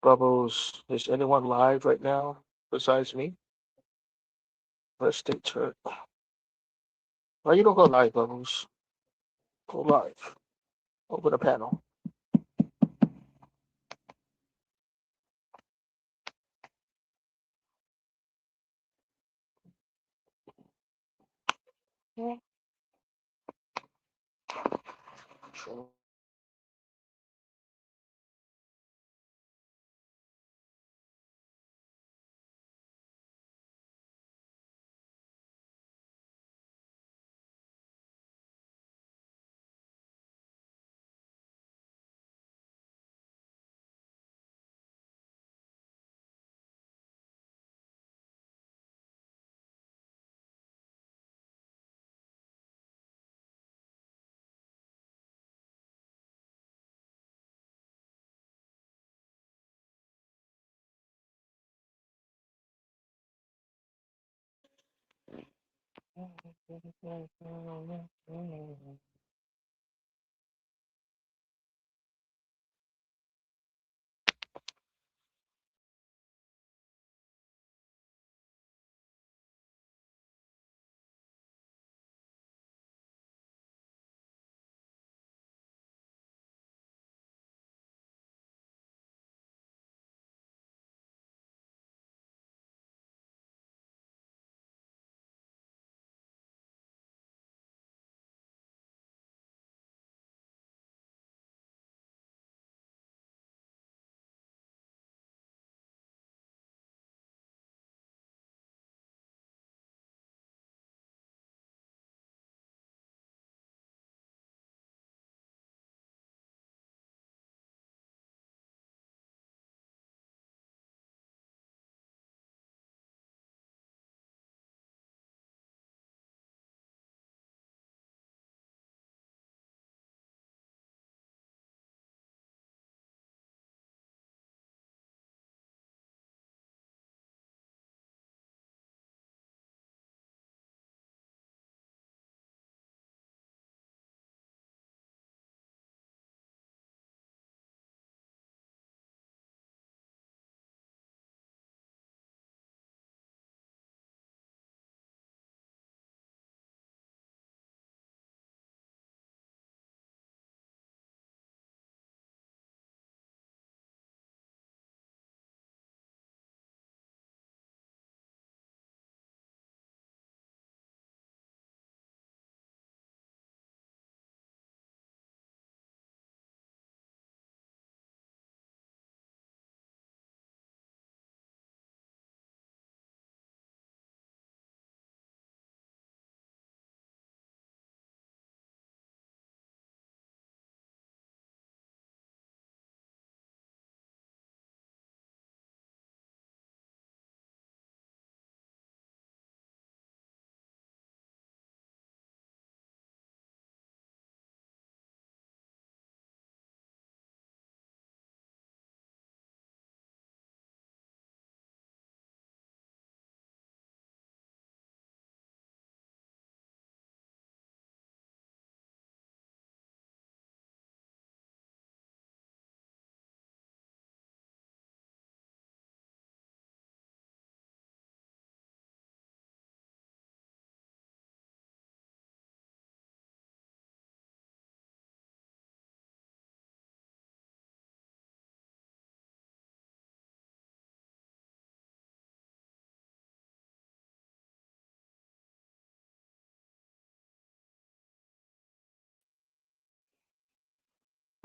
Bubbles, is anyone live right now besides me? Let's stay tuned. Why you don't go live, Bubbles? Go live. Open a panel. Yeah. Sure.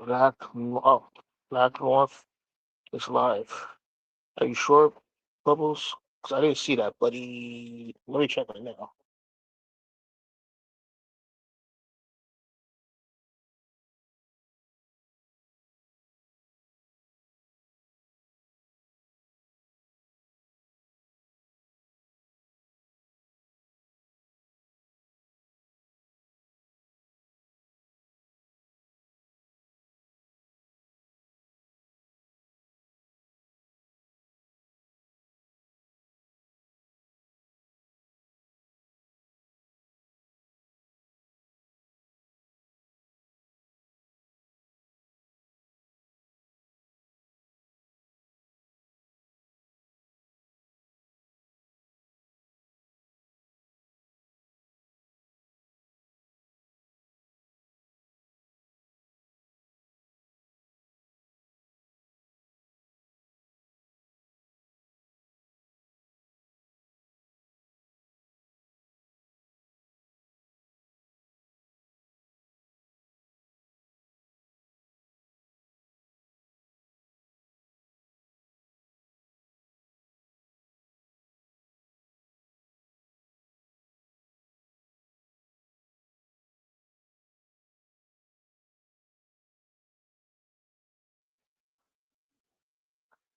Black, oh, Black North is live. Are you sure, Bubbles? Because I didn't see that, buddy. Let me check right now.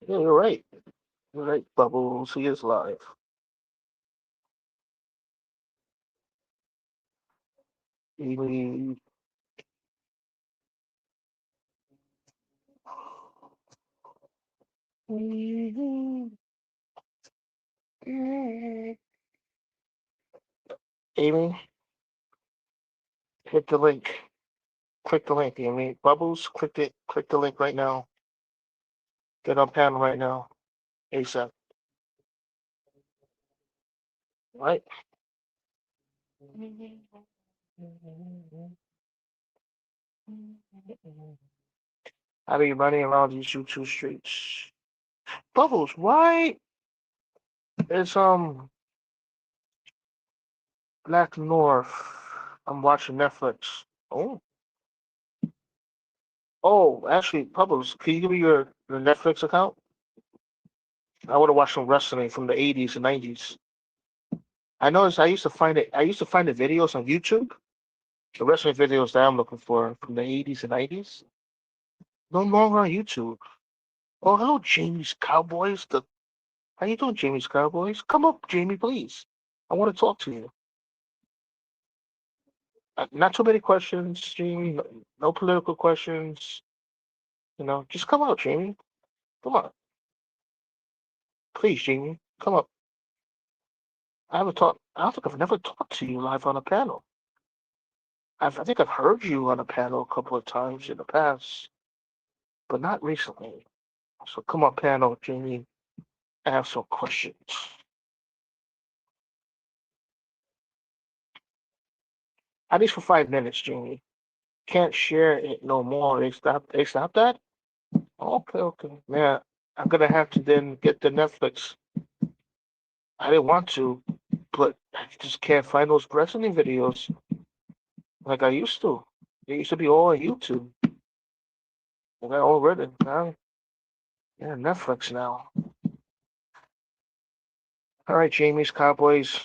Yeah, you're right. You're right, Bubbles. He is live. Amy. Amy, hit the link. Click the link, Amy. Bubbles, click it. Click the link right now. Get on panel right now. ASAP. Right? I be running around these YouTube streets. Bubbles, why is Black North? I'm watching Netflix. Oh, oh, actually, Bubbles, can you give me your Netflix account? I want to watch some wrestling from the 80s and 90s. I noticed I used to find it. I used to find the videos on YouTube, the wrestling videos that I'm looking for from the 80s and 90s. No longer on YouTube. Oh, hello, Jamie's Cowboys. How you doing, Jamie's Cowboys? Come up, Jamie, please. I want to talk to you. Not too many questions, Jamie. No, no political questions. Just come out, Jamie. Come on, please, Jamie. Come up. I haven't talked. I don't think I've never talked to you live on a panel. I think I've heard you on a panel a couple of times in the past, but not recently. So come on, panel, Jamie. I have some questions. At least for 5 minutes, Jamie. Can't share it no more. They stopped that? Okay, okay. Man, I'm gonna have to then get the Netflix. I didn't want to, but I just can't find those wrestling videos like I used to. They used to be all on YouTube. I got all written. Now, yeah, Netflix now. All right, Jamie's Cowboys.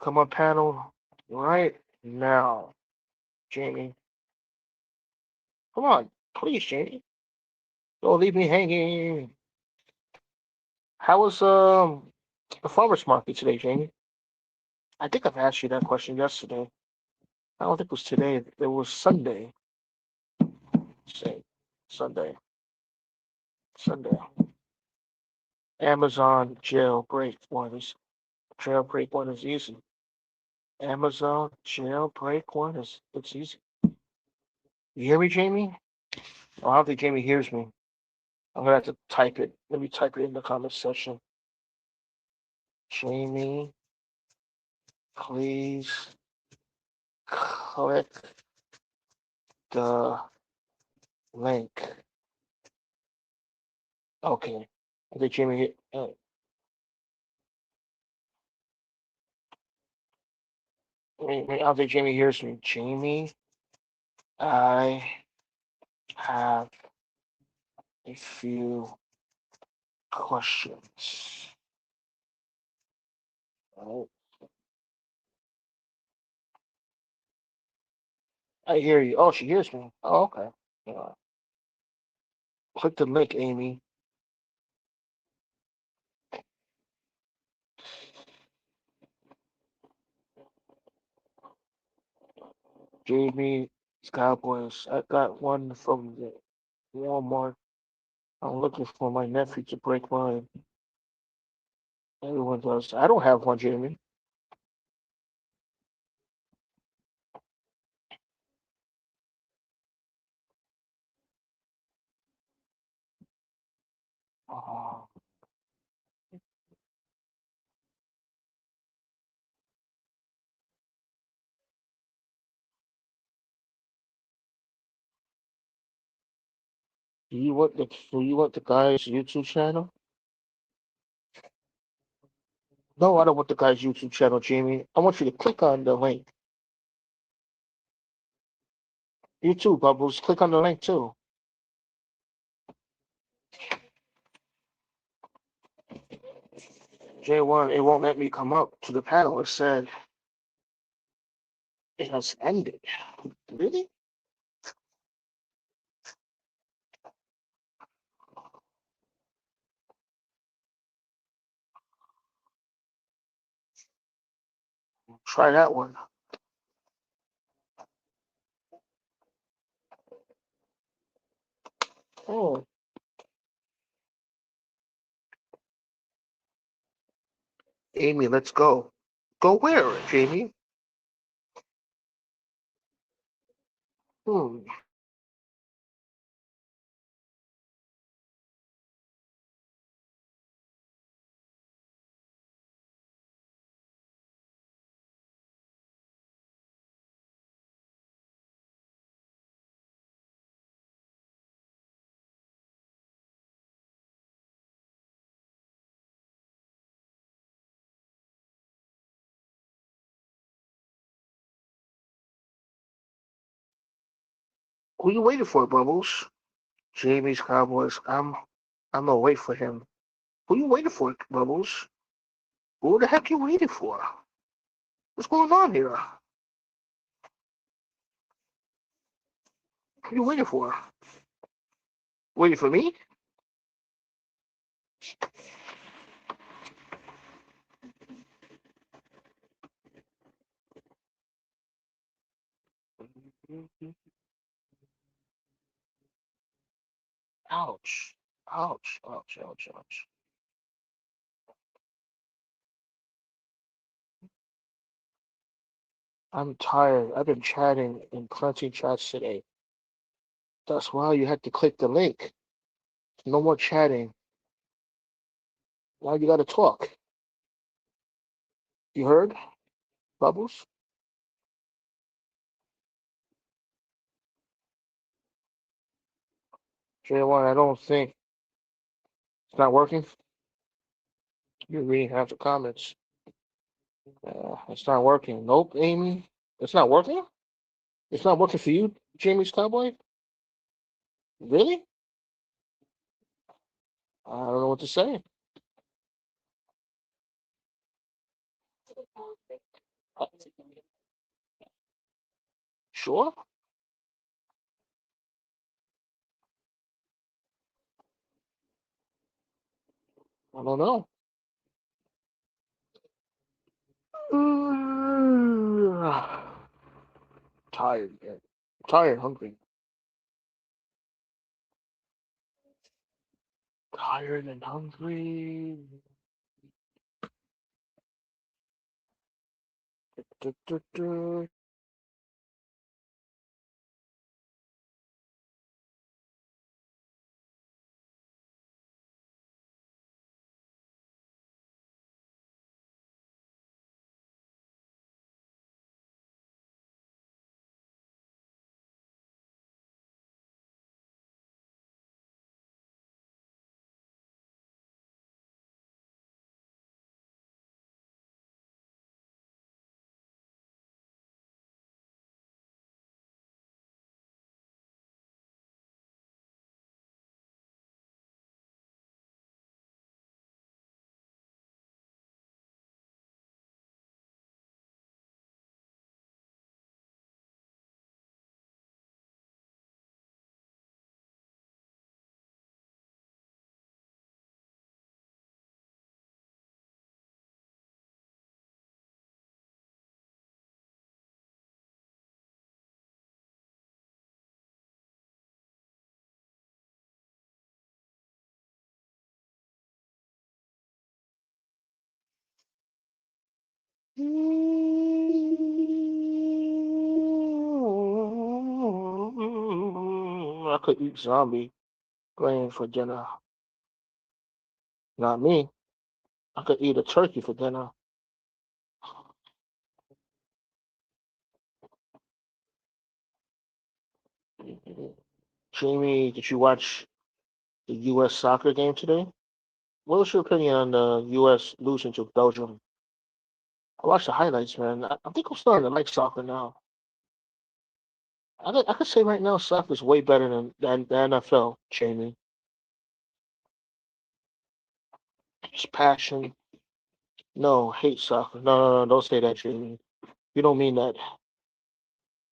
Come on, panel. Right now, Jamie. Come on, please, Jamie. Don't leave me hanging. How was the farmers market today, Jamie? I think I've asked you that question yesterday. I don't think it was today. It was Sunday. Say Sunday. Sunday. Amazon jailbreak one is easy. Amazon jailbreak one is it's easy. You hear me, Jamie? Oh, I don't think Jamie hears me. I'm gonna have to type it. Let me type it in the comment section. Jamie, please click the link. Okay. I think Jamie. I don't think Jamie hears me. Jamie, I have a few questions. Oh, I hear you. Oh, she hears me. Oh, okay. Yeah. Click the link, Amy. Jamie Cowboys. I got one from the Walmart. I'm looking for my nephew to break mine. Everyone does. I don't have one, Jamie. Uh, do you want the guy's YouTube channel? No, I don't want the guy's YouTube channel, Jamie. I want you to click on the link. You too, Bubbles. Click on the link too. J1, it won't let me come up to the panel. It said it has ended. Really? Try that one. Oh, Amy, let's go. Go where, Jamie? Hmm. Who you waiting for, Bubbles? Jamie's Cowboys. I'm gonna wait for him. Who you waiting for, Bubbles? Who the heck you waiting for? What's going on here? Who you waiting for? Waiting for me? Ouch. Ouch. Ouch. Ouch. Ouch. I'm tired. I've been chatting in plenty chats today. That's why you had to click the link. No more chatting. Now you gotta talk. You heard, Bubbles? J1, I don't think it's not working. You're reading half the comments. It's not working. Nope, Amy. It's not working? It's not working for you, Jamie's Cowboy? Really? I don't know what to say. Uh, Sure? I don't know. Tired, man. Tired, hungry. Tired and hungry. I could eat zombie brain for dinner. Not me. I could eat a turkey for dinner. Jamie, did you watch the U.S. soccer game today? What was your opinion on the U.S. losing to Belgium? I watched the highlights, man. I think I'm starting to like soccer now. I could say right now soccer is way better than the NFL, Jamie. It's passion. No, hate soccer. No, no, no, don't say that, Jamie. You don't mean that.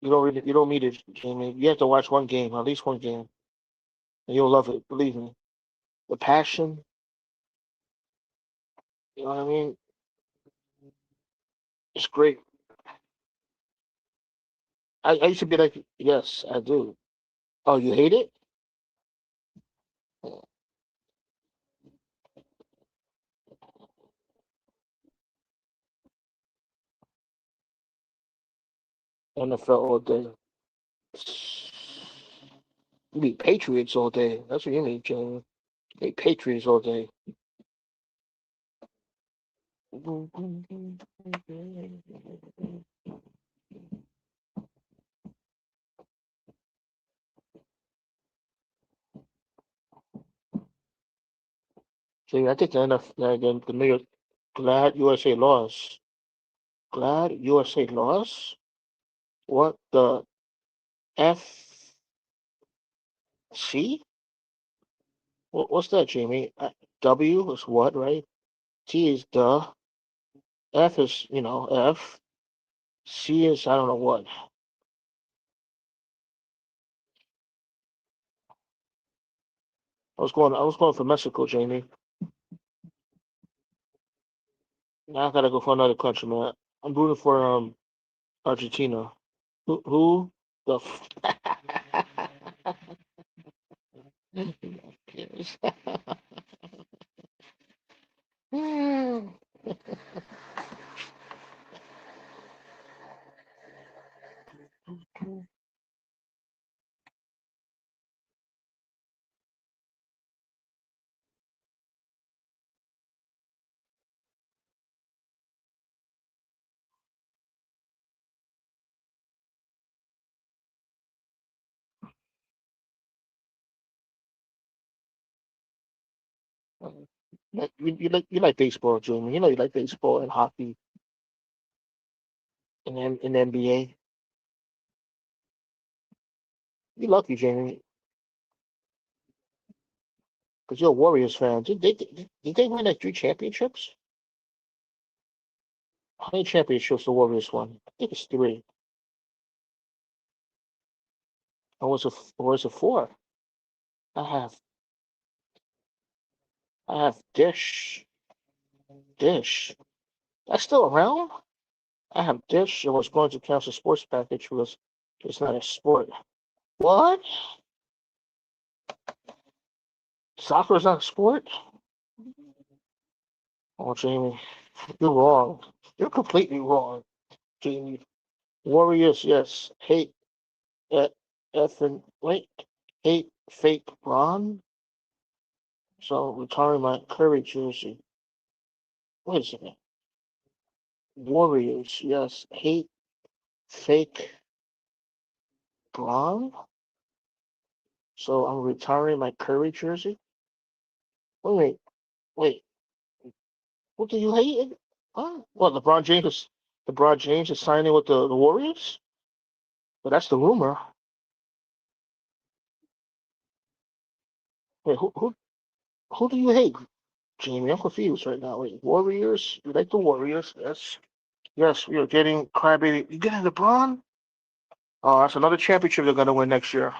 You don't mean it, Jamie. You have to watch one game, at least one game, and you'll love it. Believe me. The passion, you know what I mean? It's great. I used to be like, yes, I do. Oh, you hate it? NFL all day. You mean Patriots all day. That's what you mean, Jamie. You mean Patriots all day. See, I think the NFL, the New York, glad USA lost. Glad USA lost? What the FC? What's that, Jamie? W is what, right? T is the. F is, F. C is, I don't know what. I was going for Mexico, Jamie. Now I gotta go for another country, man. I'm rooting for Argentina. Who the you like baseball, Jamie. You know you like baseball and hockey and in NBA. You lucky, Jamie, because you're a Warriors fan. Did they win like 3 championships? How many championships the Warriors won? I think it's 3. Or was it 4? I have I have Dish. That's still around. I have Dish. It was going to cancel sports package was it's not a sport. What? Soccer is not a sport? Oh, Jamie, you're wrong. You're completely wrong, Jamie. Warriors, yes. Hate effing wait. Hate fake Ron. So retiring my Curry jersey. Wait a second. Warriors, yes. Hate fake Braun. So I'm retiring my Curry jersey. Wait, wait. What do you hate? Huh? What? LeBron James is signing with the Warriors. But that's the rumor. Wait, who do you hate, Jamie? I'm confused right now. Wait, Warriors? You like the Warriors? Yes. Yes, we are getting crybaby. You getting LeBron? Oh, that's another championship they're gonna win next year.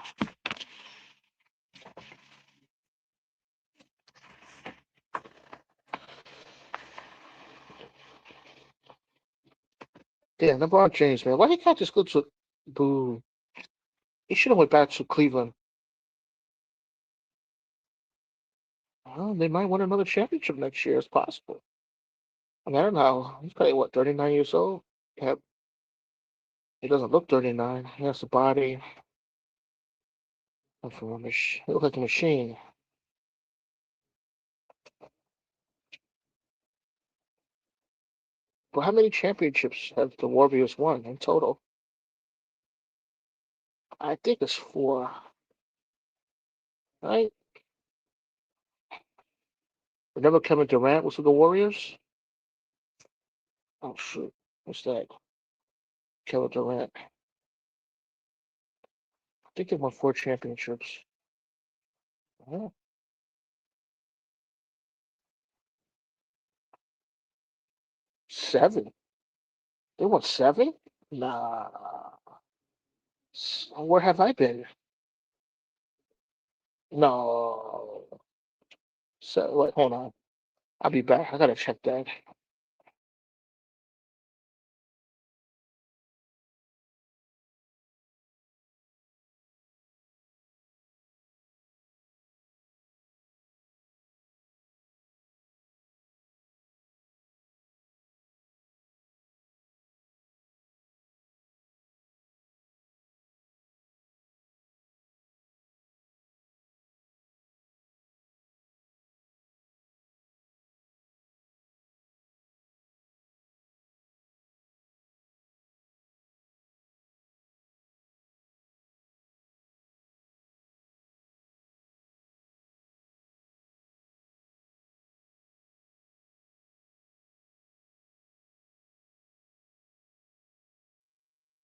Yeah, LeBron James, man. Why he can't just go to boo? He should have went back to Cleveland. Well, they might win another championship next year. It's possible. I mean, I don't know. He's probably what, 39 years old? Yeah, he doesn't look 39. He has the body of a machine. He looks like a machine. But how many championships have the Warriors won in total? I think it's four, right? Remember Kevin Durant was with the Warriors? Oh shoot, what's that? Kevin Durant. I think they won four championships. Oh, seven. They won seven? Nah. Where have I been? No. So wait, hold on. I'll be back. I gotta check that.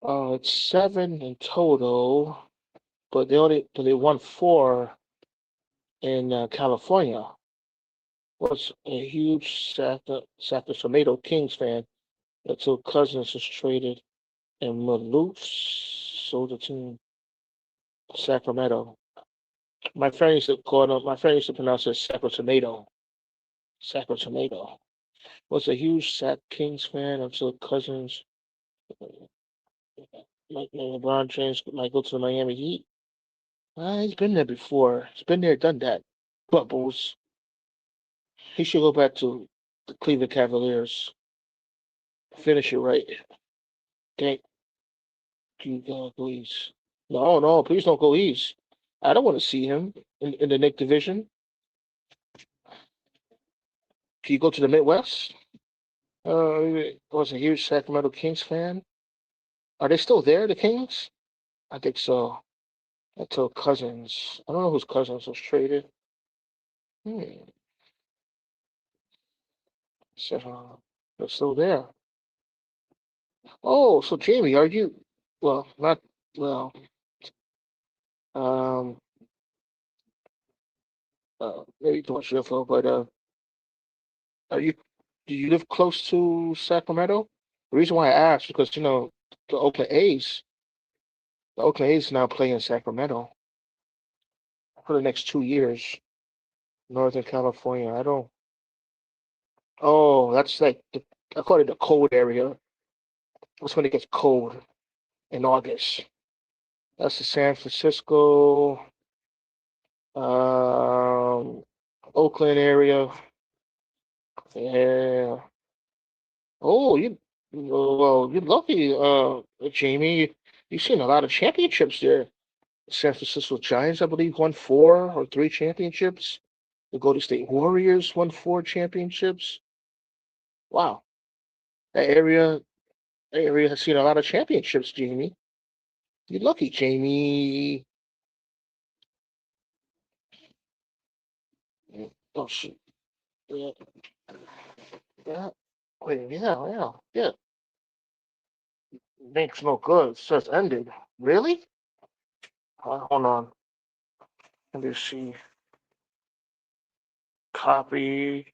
'It's seven in total, but they won four in California. Was a huge Sacramento Kings fan until Cousins was traded and Maloof sold the team Sacramento. My friend used to pronounce it Sacramento. Sacramento. Was a huge Sac Kings fan until Cousins, like LeBron James, might go to the Miami Heat. He's been there before. He's been there, done that. Bubbles. He should go back to the Cleveland Cavaliers. Finish it right. Thank you, please. No, no, please don't go east. I don't want to see him in the Nick division. Can you go to the Midwest? I was a huge Sacramento Kings fan. Are they still there, the Kings? I think so. Until Cousins. I don't know whose Cousins was traded. Hmm. So, they're still there. Oh, so Jamie, are you? Well, not well. Um, maybe too much info, but are you? Do you live close to Sacramento? The reason why I asked because the Oakland A's, the Oakland A's now play in Sacramento for the next 2 years. Northern California. I don't. Oh, that's like I call it the cold area. That's when it gets cold in August. That's the San Francisco, um, Oakland area. Yeah. Oh, well, you're lucky, Jamie. You've seen a lot of championships there. San Francisco Giants, I believe, won four or three championships. The Golden State Warriors won four championships. Wow, that area, that area has seen a lot of championships, Jamie. You're lucky, Jamie. Oh shit. Yeah, yeah. Wait, yeah. Makes no good. It says ended. Really? Hold on. Let me see. Copy.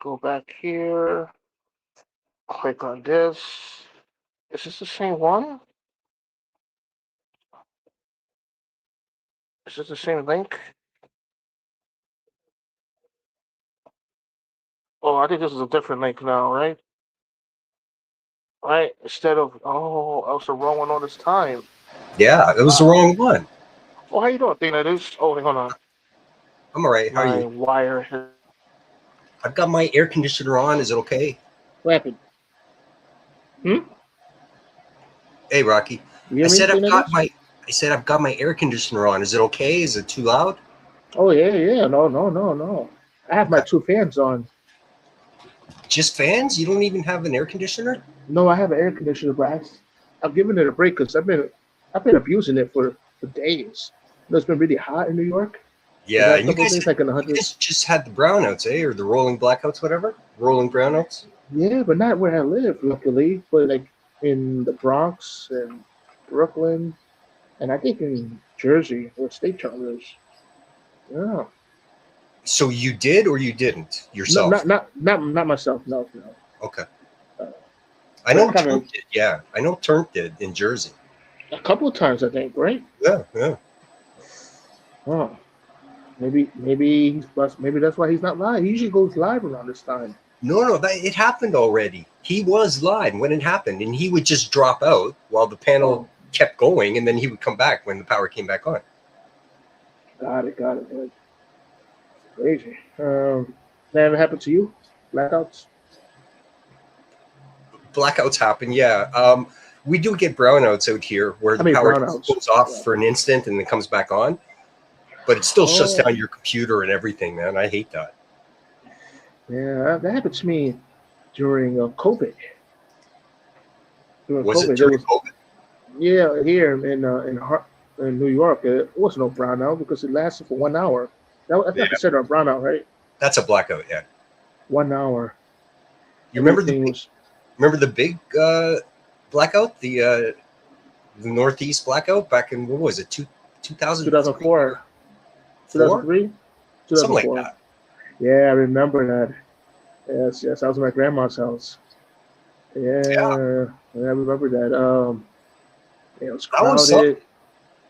Go back here. Click on this. Is this the same one? Is this the same link? Oh, I think this is a different link now, right? Right? Instead of I was the wrong one all this time. Yeah, it was the Wow. wrong one. Oh, how you doing? I think that is. Oh, wait, hold on. I'm all right. How are My you? wire has I've got my air conditioner on. Is it okay? What happened? Hmm? Hey, Rocky. You hear me saying this? I said I've got my air conditioner on. Is it okay? Is it too loud? Oh yeah, yeah. No, no, no, no. I have my Okay. two fans on. Just fans? You don't even have an air conditioner? No, I have an air conditioner, but I've given it a break because I've been abusing it for days. It's been really hot in New York the Yeah, last and couple of days, like in the you guys hundreds. just had the brownouts, eh? Or the rolling blackouts, whatever? Rolling brownouts? Yeah, but not where I live, luckily. But like in the Bronx and Brooklyn, and I think in Jersey, where State Charter is. Yeah. So you did or you didn't No, yourself? not myself. No, no. Okay. Uh, I but know kind of Turk did, yeah. I know Turk did in Jersey. a couple of times, I think. Right? Yeah, yeah. Oh, maybe that's why he's not live. He usually goes live around this time. No, it happened already. He was live when it happened, and he would just drop out while the panel Oh, kept going, and then he would come back when the power came back on. got it. Good. Crazy. That ever happened to you? Blackouts? Blackouts happen, yeah. We do get brownouts out here where I the mean power just brownouts. goes off Yeah. for an instant and then comes back on, but it still shuts Oh, down your computer and everything, man. I hate that. yeah. That happened to me during COVID. During Was it COVID, there during was COVID? yeah here in New York. It wasn't no brownout because it lasted for 1 hour. That's Yeah, not considered a brownout, right? that's a blackout. Yeah. 1 hour. You Everything was remember the big blackout, the Northeast blackout back in what was it, 2003, 2004, 4, 2003, something like 2004. that. Yeah, I remember that. Yes, yes. I was at my grandma's house. Yeah, Yeah, I remember that. It was that was something. crowded.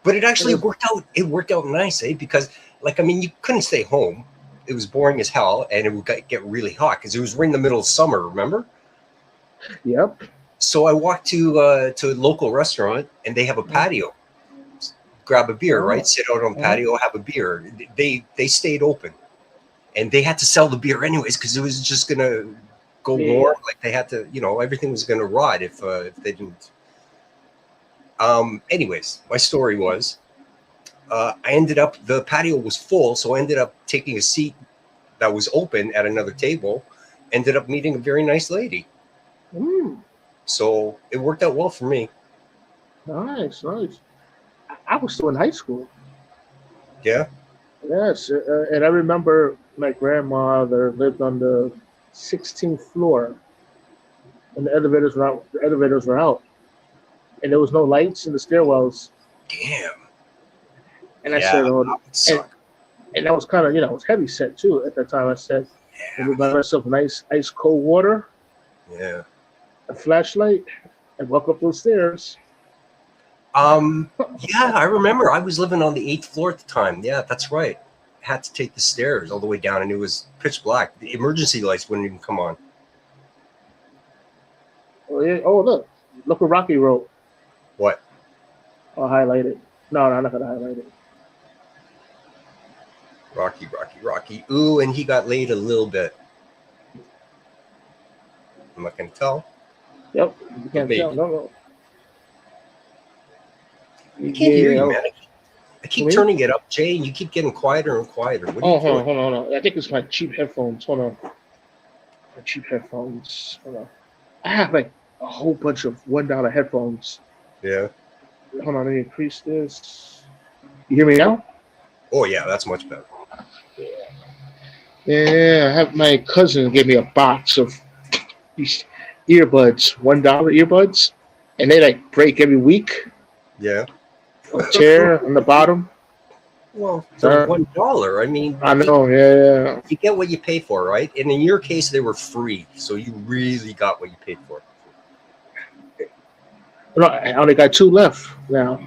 But it It actually was worked out. It worked out nice, eh? Because like I mean, you couldn't stay home. It was boring as hell, and it would get really hot because it was right in the middle of summer. Remember? yep. So I walked to a local restaurant, and they have a patio. Grab a beer, right? Oh, Sit out on the uh-huh. patio, have a beer. They stayed open, and they had to sell the beer anyways because it was just gonna go Yeah. warm. Like they had to, everything was gonna rot if they didn't. Anyways, my story was I ended up the patio was full, so I ended up taking a seat that was open at another table. Ended up meeting a very nice lady, Mm, so it worked out well for me. nice, nice. I was still in high school. Yeah, Yes, and I remember my grandmother lived on the 16th floor, and the elevators were out, and there was no lights in the stairwells. damn. And I Yeah, said, "Oh," that would and suck. and that was kind of it was heavy set too at that time. I said, "Let me buy myself nice ice cold water, Yeah. a flashlight, and walk up those stairs." Yeah, I remember. I was living on the 8th floor at the time. Yeah, that's right. Had to take the stairs all the way down, and it was pitch black. The emergency lights wouldn't even come on. Oh, yeah. Oh, look what Rocky wrote. What? I'll highlight it. No, I'm not gonna highlight it. Rocky, Rocky, Rocky. Ooh, and he got laid a little bit. I'm not gonna tell, Yep, you but can't tell. maybe. No, no. I can't hear Yeah. you, Oh, man. I for keep me? turning it up, Jay, and you keep getting quieter and quieter. What are you Oh, hold doing? on, hold on, hold on. I think it's my cheap headphones. Hold on. My cheap headphones. Hold on. I have like a whole bunch of $1 headphones. Yeah. Hold on, let me increase this. You hear me now? Oh, yeah, that's much better. Yeah, I have my cousin gave me a box of these earbuds, $1 earbuds, and they like break every week Yeah. or tear on the bottom. Well, they're Uh, $1. I mean, I know, yeah. you get what you pay for, right? And in your case, they were free, so you really got what you paid for. No, I only got two left now.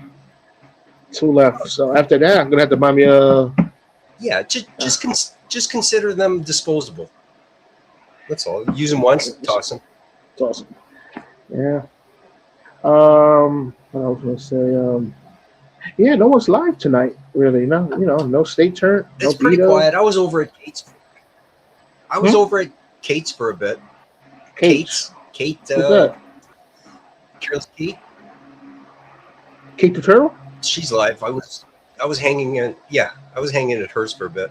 Two left. So after that, I'm gonna have to buy me a. Yeah, just consider them disposable. That's all. Use them once, toss them. It's awesome. Yeah. What I was gonna say. Yeah, no one's live tonight. Really, no. No state turn, no It's pretty veto. quiet. I was over at Gates. I was over at Kate's for a bit. Kate. Kate, Who's that? Carol's Kate. Kate the Turtle? She's live. I was hanging in. Yeah, I was hanging at hers for a bit.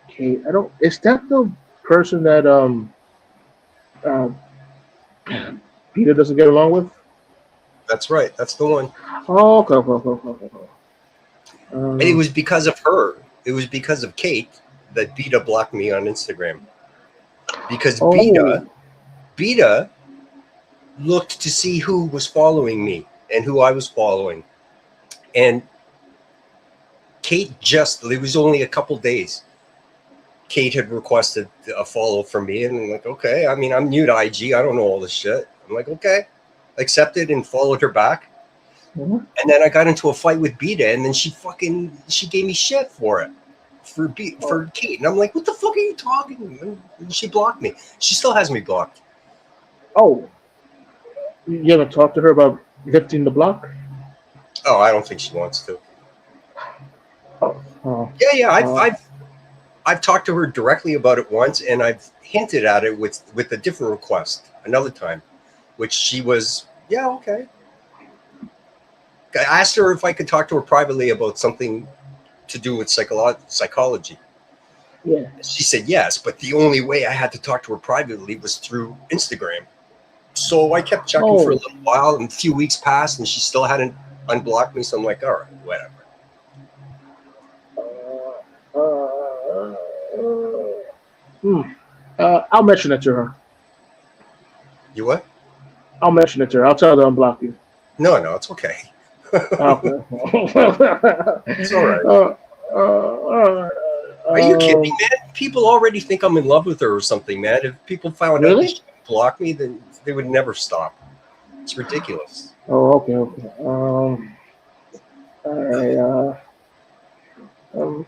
Kate. I don't. Is that the person that uh, Peter doesn't get along with? That's right. That's the one. Oh, okay. And it was because of her. It was because of Kate that Beta blocked me on Instagram. Because Beta looked to see who was following me and who I was following. And Kate it was only a couple days. Kate had requested a follow from me, and I'm like, okay. I mean, I'm new to IG. I don't know all this shit. I'm like, okay. Accepted and followed her back. Mm-hmm. And then I got into a fight with Beta, and then she gave me shit for it. For Kate. And I'm like, what the fuck are you talking? And she blocked me. She still has me blocked. Oh. You ever talked to her about lifting the block? Oh, I don't think she wants to. Oh. Yeah. I've talked to her directly about it once, and I've hinted at it with a different request another time, which she was, yeah, okay. I asked her if I could talk to her privately about something to do with psychology. Yeah. She said yes, but the only way I had to talk to her privately was through Instagram. So I kept checking for a little while, and a few weeks passed, and she still hadn't unblocked me. So I'm like, all right, whatever. I'll mention it to her. You what? I'll mention it to her. I'll tell her to unblock you. No, it's okay. Okay. It's all right. Are you kidding me, man? People already think I'm in love with her or something, man. If people found out they block me, then they would never stop. It's ridiculous. Oh, okay. All right. I don't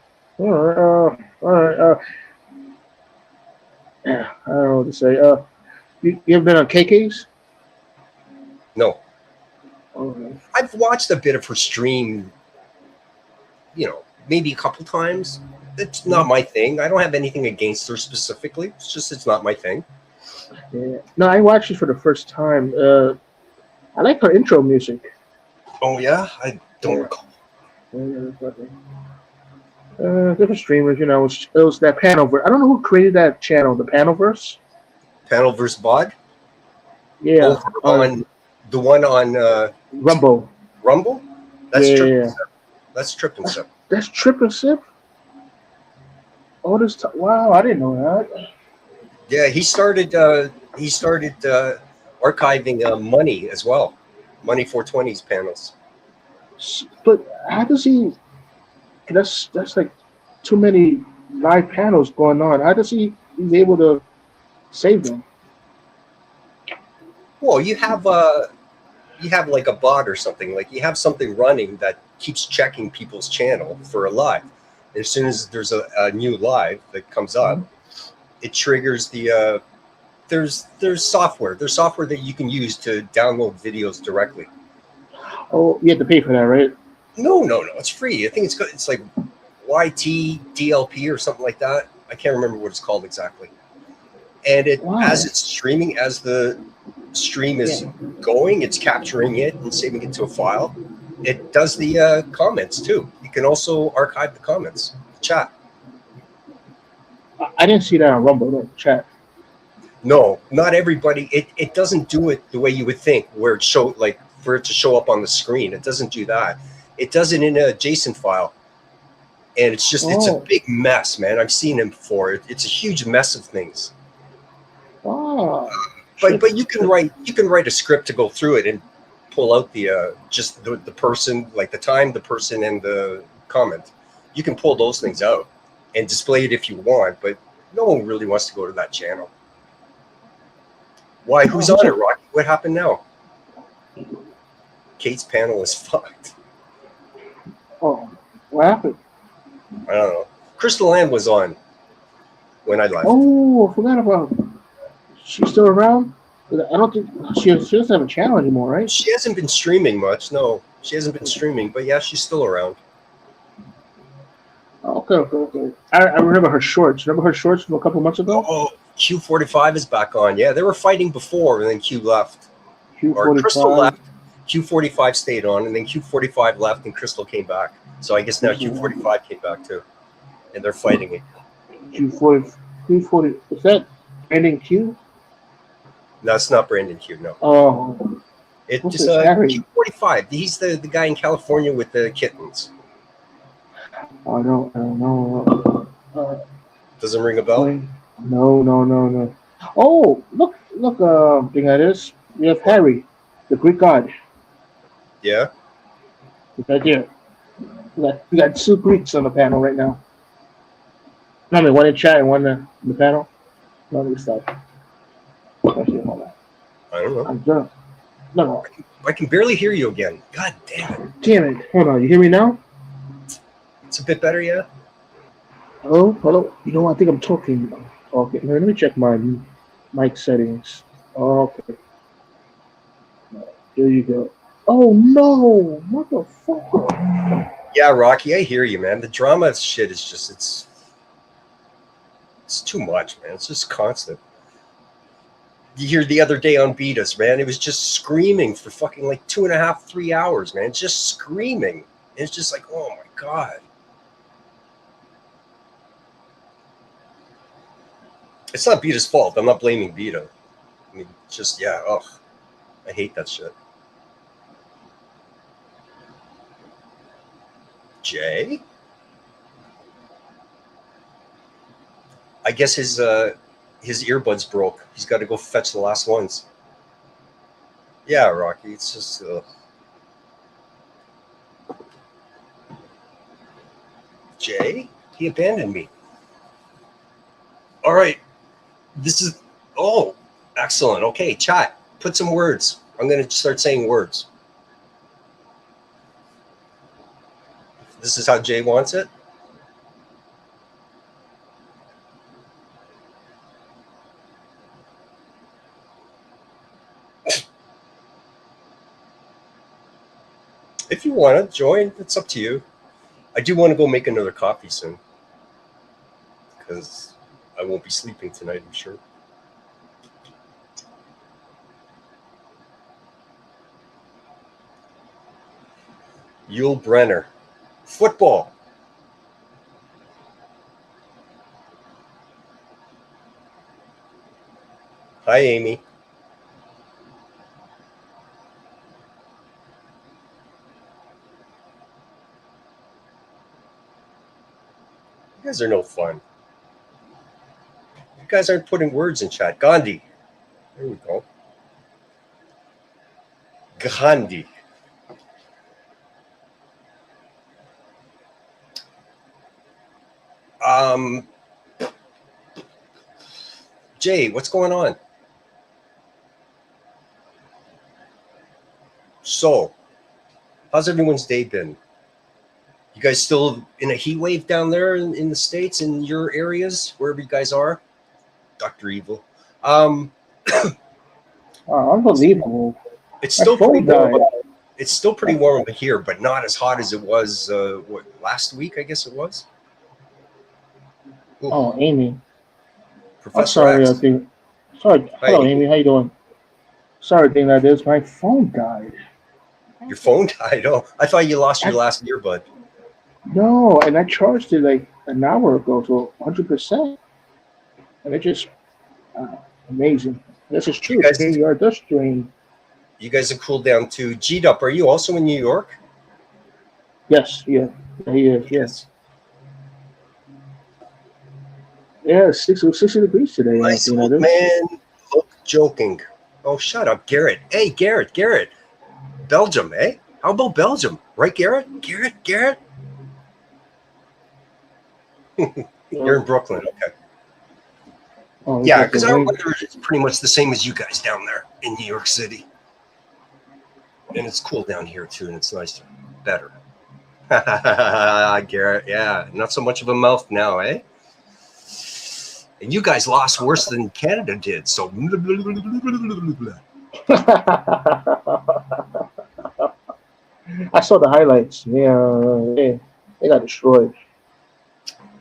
know what to say. You ever been on KK's? No. Okay. I've watched a bit of her stream, maybe a couple times. It's not my thing. I don't have anything against her specifically. It's just it's not my thing. Yeah. No, I watched it for the first time. I like her intro music. Oh yeah, I don't recall. Different streamers, it was that Panelverse. I don't know who created that channel, the Panelverse. Panelverse Bod? Yeah. On the one on Rumble. Rumble? That's yeah. That's Trip and Sip. That's Trip and Sip? All this time. Wow, I didn't know that. Yeah, he started archiving Money as well. Money 420's panels. But how does he? That's like too many live panels going on. How does he's able to save them? Well, you have like a bot or something. Like you have something running that keeps checking people's channel for a live. As soon as there's a new live that comes up, it triggers the there's software. There's software that you can use to download videos directly. Oh, you have to pay for that, right? No. It's free. I think it's like YT DLP or something like that. I can't remember what it's called exactly. And as it's streaming, as the stream is going, it's capturing it and saving it to a file. It does the comments too. You can also archive the comments, the chat. I didn't see that on Rumble, no, chat. No, not everybody. It doesn't do it the way you would think, where it for it to show up on the screen. It doesn't do that. It does it in a JSON file. And it's just it's a big mess, man. I've seen it before. It's a huge mess of things. Oh. But you can write a script to go through it and pull out the just the person, like the time, the person, and the comment. You can pull those things out and display it if you want, but no one really wants to go to that channel. Why? Who's on it, Rocky? What happened now? Kate's panel is fucked. Oh, what happened? I don't know. Crystal Ann was on when I left. Oh, I forgot about her. She's still around? I don't think she doesn't have a channel anymore, right? She hasn't been streaming much. No, she hasn't been streaming, but yeah, she's still around. Okay, okay, okay. I remember her shorts. Remember her shorts from a couple months ago? Oh, Q45 is back on. Yeah, they were fighting before, and then Q left. Or Crystal Q45. left. Q45 stayed on, and then Q45 left, and Crystal came back. So I guess now Q45 came back too, and they're fighting it. Q40. Q40. Is that ending Q? No, it's not Brandon Q. No, Oh, what's it's this? Harry. Q45. He's the guy in California with the kittens. I don't know. Doesn't ring a bell. Wait. No, no, no, no. Oh, look, look. Thing that is. We have What? Harry, the Greek god. Yeah. He's right there. We got two Greeks on the panel right now. No, I mean, one in chat and one in the panel. No, let me stop. Actually, hold on. I don't know. I'm done. No, no. I can barely hear you again. God damn it. Damn it. Hold on. You hear me now? It's a bit better, yeah. Hello? Hello? You know, I think I'm talking. Okay, let me check my mic settings. Okay, there you go. Oh no, motherfucker! Yeah, Rocky, I hear you, man. The drama shit is just it's too much, man. It's just constant. You hear the other day on Beat Us, man. It was just screaming for fucking like 2.5, 3 hours, man. Just screaming. It's just like, oh my god. It's not Beta's fault. I'm not blaming Beta. I mean, just yeah. Ugh, I hate that shit. Jay, I guess his earbuds broke. He's got to go fetch the last ones. Yeah, Rocky. It's just. Jay, he abandoned me. All right. This is. Oh, excellent. Okay, chat. Put some words. I'm going to start saying words. This is how Jay wants it. If you want to join, it's up to you. I do want to go make another coffee soon because I won't be sleeping tonight, I'm sure. Yul Brenner. Football. Hi, Amy. You guys are no fun. You guys aren't putting words in chat. Gandhi. There we go. Gandhi. Jay, what's going on? So, how's everyone's day been? You guys still in a heat wave down there in the States, in your areas, wherever you guys are? Dr. Evil. Unbelievable. It's My still pretty phone died. warm. It's still pretty warm over here, but not as hot as it was last week, I guess it was. Ooh, Oh, Amy. I'm Professor sorry. I X. think. Sorry. Hi, Hello, Amy. Amy. How you doing? Sorry, thing that is my phone died. Your phone died. Oh, I thought you lost your last earbud. No, and I charged it like an hour ago to 100%, and it just amazing. This is true. KR does drain. You guys have cooled down too. G-Dup, are you also in New York? Yes, yeah, he is. Yes. Yeah, 60 degrees today. Nice old man. Look joking. Oh, shut up, Garrett. Hey, Garrett. Belgium, eh? How about Belgium? Right, Garrett? Garrett? You're in Brooklyn, okay. Oh, yeah, because our weather is pretty much the same as you guys down there in New York City. And it's cool down here, too, and it's nicer. Better. Garrett, yeah. Not so much of a mouth now, eh? And you guys lost worse than Canada did, so... I saw the highlights. Yeah, they got destroyed.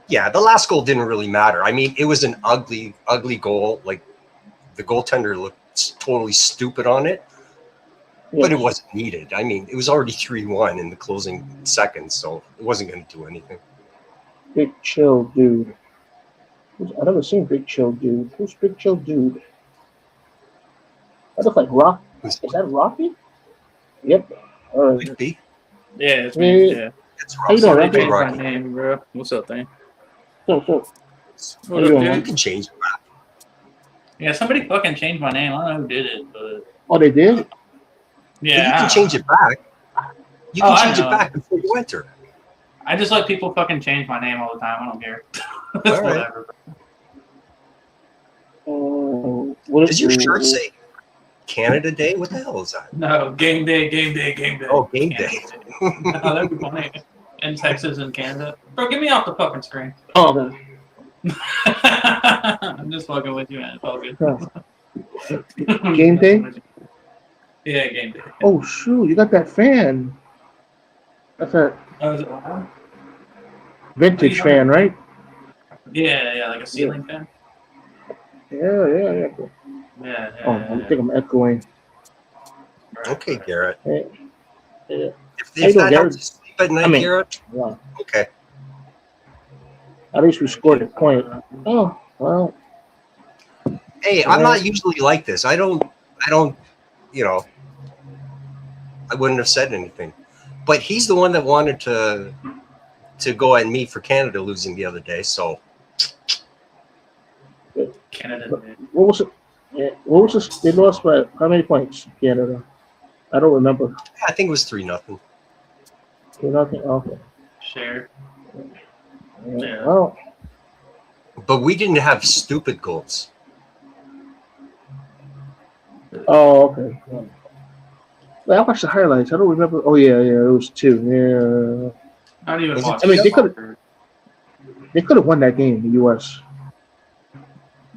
Yeah, the last goal didn't really matter. I mean, it was an ugly, ugly goal. Like the goaltender looked totally stupid on it, but it Yes. wasn't needed. I mean, it was already 3-1 in the closing seconds, so it wasn't going to do anything. Big Chill Dude. I've never seen Big Chill Dude. Who's Big Chill Dude? That looks like Rock. Who's Is that Rocky? Yep. All right. Big B? Yeah, it's me. Hey, Yeah. It's how you Rocky. doing, Somebody Rocky? changed my Rocky. name, bro. What's up, thing? So, how What you up, doing, You man? can change it back. Yeah, somebody fucking changed my name. I don't know who did it, but Oh, they did? yeah. But you can change it back. You can Oh, I change it know. back before you enter. I just let people fucking change my name all the time. I don't care. All right. Whatever. What Does your shirt say Canada Day? What the hell is that? No, game day, game day, game day. Oh, game Canada day. No, that'd be funny. In Texas and Canada. Bro, get me off the fucking screen. Oh, okay. I'm just fucking with you, man. It's all good. Game day? Yeah, game day. Oh, shoot. You got that fan. That's a Oh, is it loud? vintage fan, right? Yeah, like a ceiling fan. Yeah. Yeah, Oh, I think I'm echoing. Okay, Garrett. Hey, yeah. If How you doing, that Garrett? helps you sleep at night, Garrett, Yeah. okay. At least we scored a point. Oh, well. Hey, I'm not usually like this. I don't, you know, I wouldn't have said anything. But he's the one that wanted to go at me for Canada losing the other day. So Canada. What was it? Yeah, what was this? They lost by how many points? Canada. I don't remember. I think it was 3-0. Nothing. Okay. Share. Yeah. Well, But we didn't have stupid goals. oh, okay. Well, I watched the highlights. I don't remember. Oh, yeah, it was 2. I don't even Was it- watch. I mean, soccer. they could have won that game. The U.S.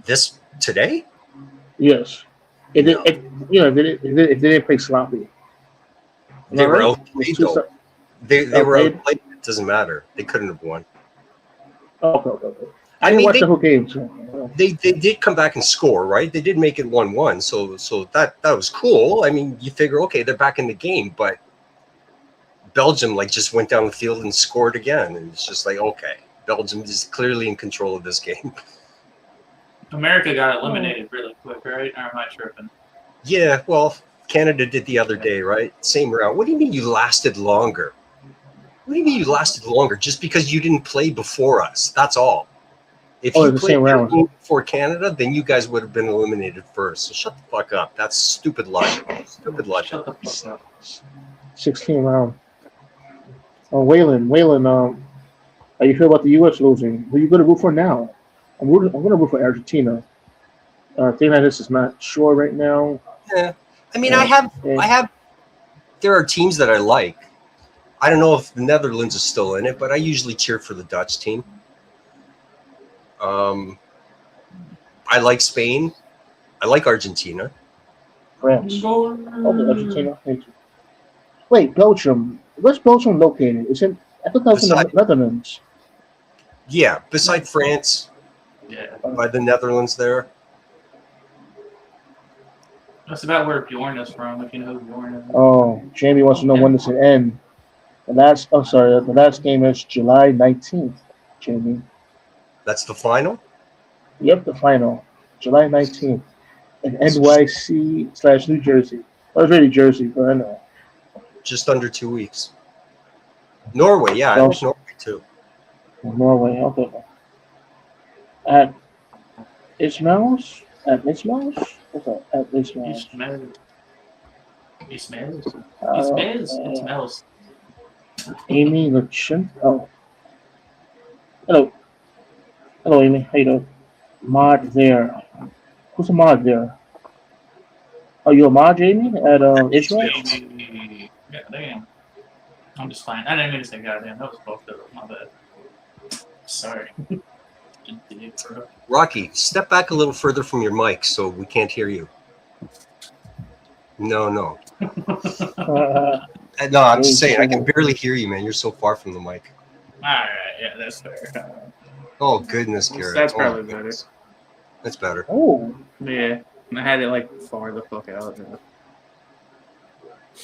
This today? Yes. If No. they didn't play sloppy. They were right? outplayed though. They were Outplayed? outplayed. It doesn't matter. They couldn't have won. Okay. I I didn't mean, watch they- the whole game. So, They did come back and score, right? They did make it 1-1. So that was cool. I mean, you figure, okay, they're back in the game, but Belgium just went down the field and scored again, and it's just like, okay, Belgium is clearly in control of this game. America got eliminated really quick, right? Or am I tripping? Yeah, well, Canada did the other day, right? Same round. What do you mean you lasted longer? What do you mean you lasted longer? Just because you didn't play before us. That's all. If Oh, you the played same round. before Canada, then you guys would have been eliminated first. So shut the fuck up. That's stupid logic. Stupid logic. Shut the fuck up. 16 round. Oh, Waylon, how you feel about the U.S. losing? Who are you going to root for now? I'm going to root for Argentina. Thing like this is not sure right now. Yeah. I mean, Yeah. I have. There are teams that I like. I don't know if the Netherlands is still in it, but I usually cheer for the Dutch team. I like Spain. I like Argentina. France. Okay, Argentina. Thank you. Wait, Belgium. Where's Belgium located? Is it? I thought that was in the Beside- Netherlands. Yeah, beside France, Yeah. by the Netherlands there. That's about where Bjorn is from, if you know who Bjorn is. Oh, Jamie wants to know when does it end. The last game is July 19th, Jamie. That's the final. Yep, the final. July 19th. In NYC/New Jersey. Well, it's really Jersey, but I know. Just under 2 weeks. Norway, yeah, it was Norway too. Norway, okay. At Ismail's? At Ismail's? What's that? At He Ismail's. smells. He smells. He Uh, smells. It smells. Amy Lachin. Oh. Hello. Hello, Amy. How you doing? Mod there. Who's a mod there? Are you a mod, Jamie? At Ishmael? Yeah, damn. I'm just fine. I didn't mean to say goddamn. That was fucked up. My bad. Sorry. Bro. Rocky, step back a little further from your mic so we can't hear you. No. No, I'm just saying, I can barely hear you, man. You're so far from the mic. Alright, yeah, that's fair. Oh goodness, Garrett. That's Oh, my probably better. goodness. That's better. Oh, Yeah, I had it like far the fuck out.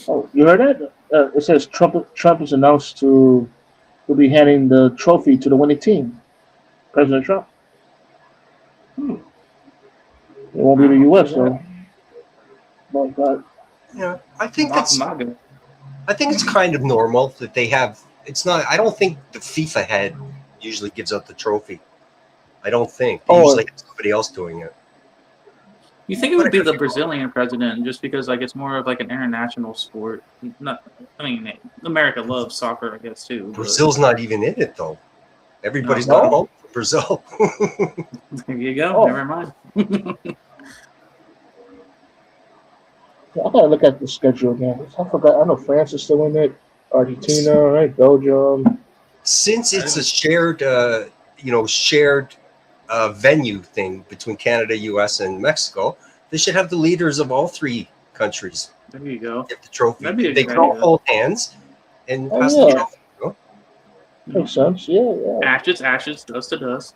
oh, you heard that? It says Trump is announced to will be handing the trophy to the winning team. President Trump. It won't be the U.S. though. But Yeah, I think Not it's good. I think it's kind of normal that they have. It's not. I don't think the FIFA head usually gives out the trophy. I don't think they usually have somebody else doing it. You think it But would be could the wrong. Brazilian president just because like it's more of like an international sport? Not, I mean, America loves soccer, I guess too. But Brazil's not even in it though. Everybody's No. gone home for Brazil. there you go. Oh. Never mind. I gotta look at the schedule again. I forgot. I know France is still in it. Argentina, right? Belgium. Since it's a shared, shared venue thing between Canada, U.S., and Mexico, they should have the leaders of all three countries There you go. get the trophy. That'd be a They good can all idea. hold hands and Oh, pass yeah. the trophy. You know? Makes sense. Yeah. Ashes, dust to dust.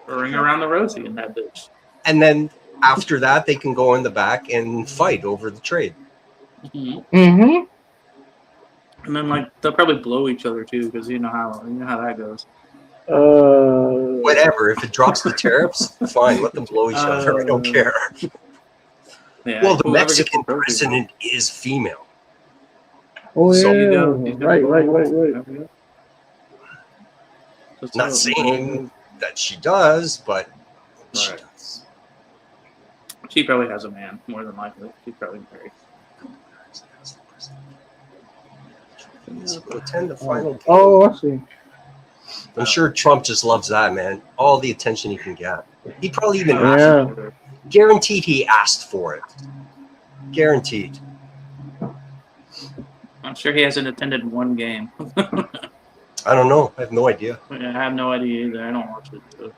Ring around the rosy in that bitch. And then after that, they can go in the back and fight over the trade. Mm-hmm. And then like they'll probably blow each other too because you know how that goes. Whatever. If it drops the tariffs, fine. Let them blow each other. I don't care. Yeah, Well, the whoever gets Mexican the trophy. president is female. Oh yeah. So There you go. He's got Right. the That's Not what- saying that she does, but she Right. does. She probably has a man, more than likely. She's probably married. Will attend the final game. Oh, I see. I'm sure Trump just loves that, man. All the attention he can get. He probably even Yeah. guaranteed he asked for it. Guaranteed. I'm sure he hasn't attended one game. I don't know. I have no idea. I have no idea either. I don't watch it. So.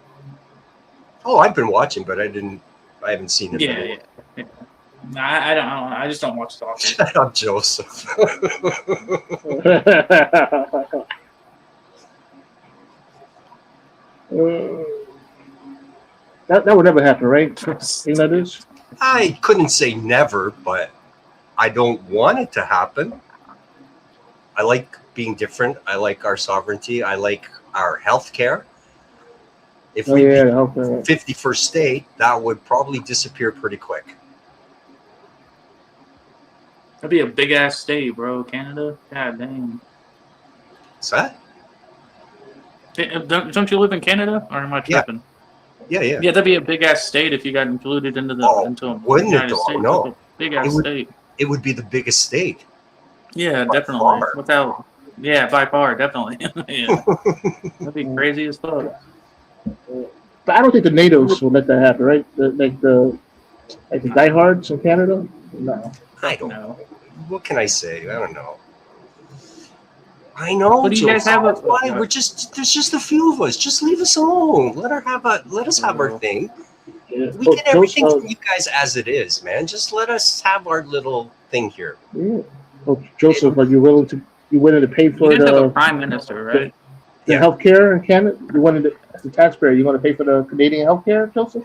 Oh, I've been watching, but I haven't seen it. Yeah. I don't. I just don't watch soccer. Shut up, Joseph. That would never happen, right? You know this? I couldn't say never, but I don't want it to happen. I like being different. I like our sovereignty. I like our health care. If we yeah, became okay. 51st state, that would probably disappear pretty quick. That'd be a big ass state, bro. Canada. God damn. Is that? Don't you live in Canada, or am I tripping? Yeah. Yeah, that'd be a big ass state if you got included into the into a wouldn't it United though? States. No. Big ass state. It would be the biggest state. Yeah, By definitely. far. Without, yeah, by far, definitely. Yeah, that'd be crazy as fuck. But I don't think the natives will let that happen, right? Like the diehards in Canada. No. I don't know. No. What can I say? I don't know. I know. What do you guys Joseph. have That's a- why there's just a few of us. Just leave us alone. Let us have our thing. Yeah. We get everything from you guys as it is, man. Just let us have our little thing here. Yeah. Oh, Joseph, are you willing to pay for You guys have a the prime minister, right? Yeah. healthcare in Canada? You wanted to, as a taxpayer, you want to pay for the Canadian healthcare, Joseph?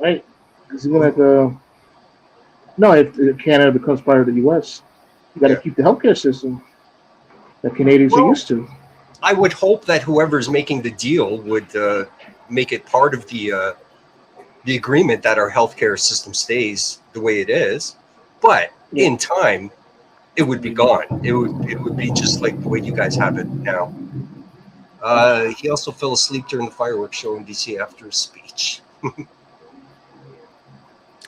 Right? Because you're gonna have to. No, if Canada becomes part of the U.S., you got to keep the healthcare system that Canadians are used to. I would hope that whoever's making the deal would make it part of the agreement that our healthcare system stays the way it is. But in time, it would be gone. It would be just like the way you guys have it now. He also fell asleep during the fireworks show in DC after his speech.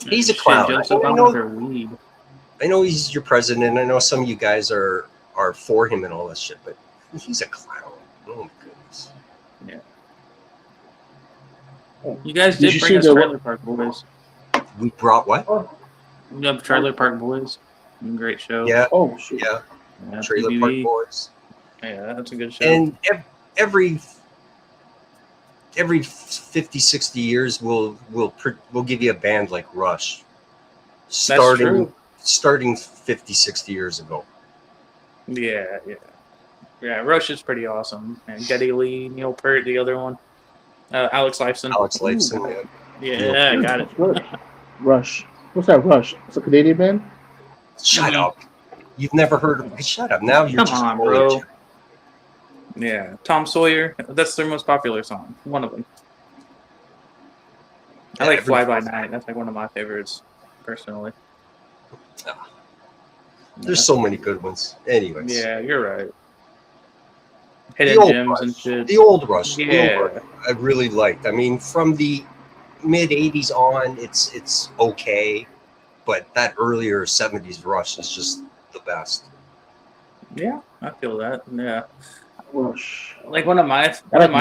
He's a clown. Joseph, I I'm know- under weed. I know he's your president. I know some of you guys are for him and all that shit, but he's a clown. Oh my goodness. You guys Did did you bring see us the- Trailer Park Boys. We brought what? You have Trailer Park Boys. Great show. Yeah, Oh shit! yeah. Yeah, Trailer TVV. Park Boys. Yeah, that's a good show. And every 50, 60 years, we'll give you a band like Rush. true. Starting 50, 60 years ago. yeah. Yeah, Rush is pretty awesome. And Geddy Lee, Neil Peart, the other one. Alex Lifeson. Alex Lifeson. Yeah, Neil got it. Good. Rush. What's that? Rush? It's a Canadian band. Shut up. You've never heard of. Shut up. Now you're Come just on, trolling. bro. Yeah, Tom Sawyer. That's their most popular song. One of them. I like Fly By Night. That's like one of my favorites, personally. There's so many good ones. Anyways. Yeah, you're right. The Hidden old gems Rush. and shit. The old Rush. Yeah. The old Rush I really liked. I mean, from the mid 80s on, it's okay. But that earlier 70s Rush is just the best. Yeah, I feel that. Yeah. Rush. Like one of my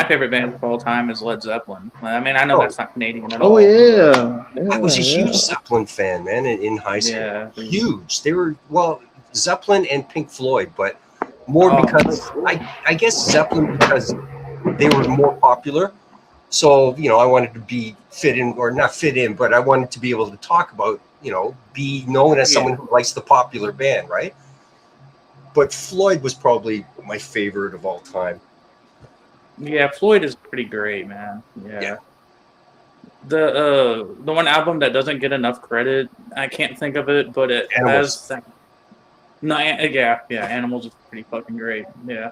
favorite bands of all time is Led Zeppelin. I mean, I know that's not Canadian at all. Oh yeah. I was a huge yeah. Zeppelin fan, man, in high school. Yeah. Huge. They were, well, Zeppelin and Pink Floyd, but more because I guess Zeppelin because they were more popular. So, you know, I wanted to be fit in, or not fit in, but I wanted to be able to talk about, you know, be known as someone who likes the popular band, right? But Floyd was probably my favorite of all time. Yeah, Floyd is pretty great, man. Yeah. The one album that doesn't get enough credit, I can't think of it, but it has Animals is pretty fucking great. Yeah.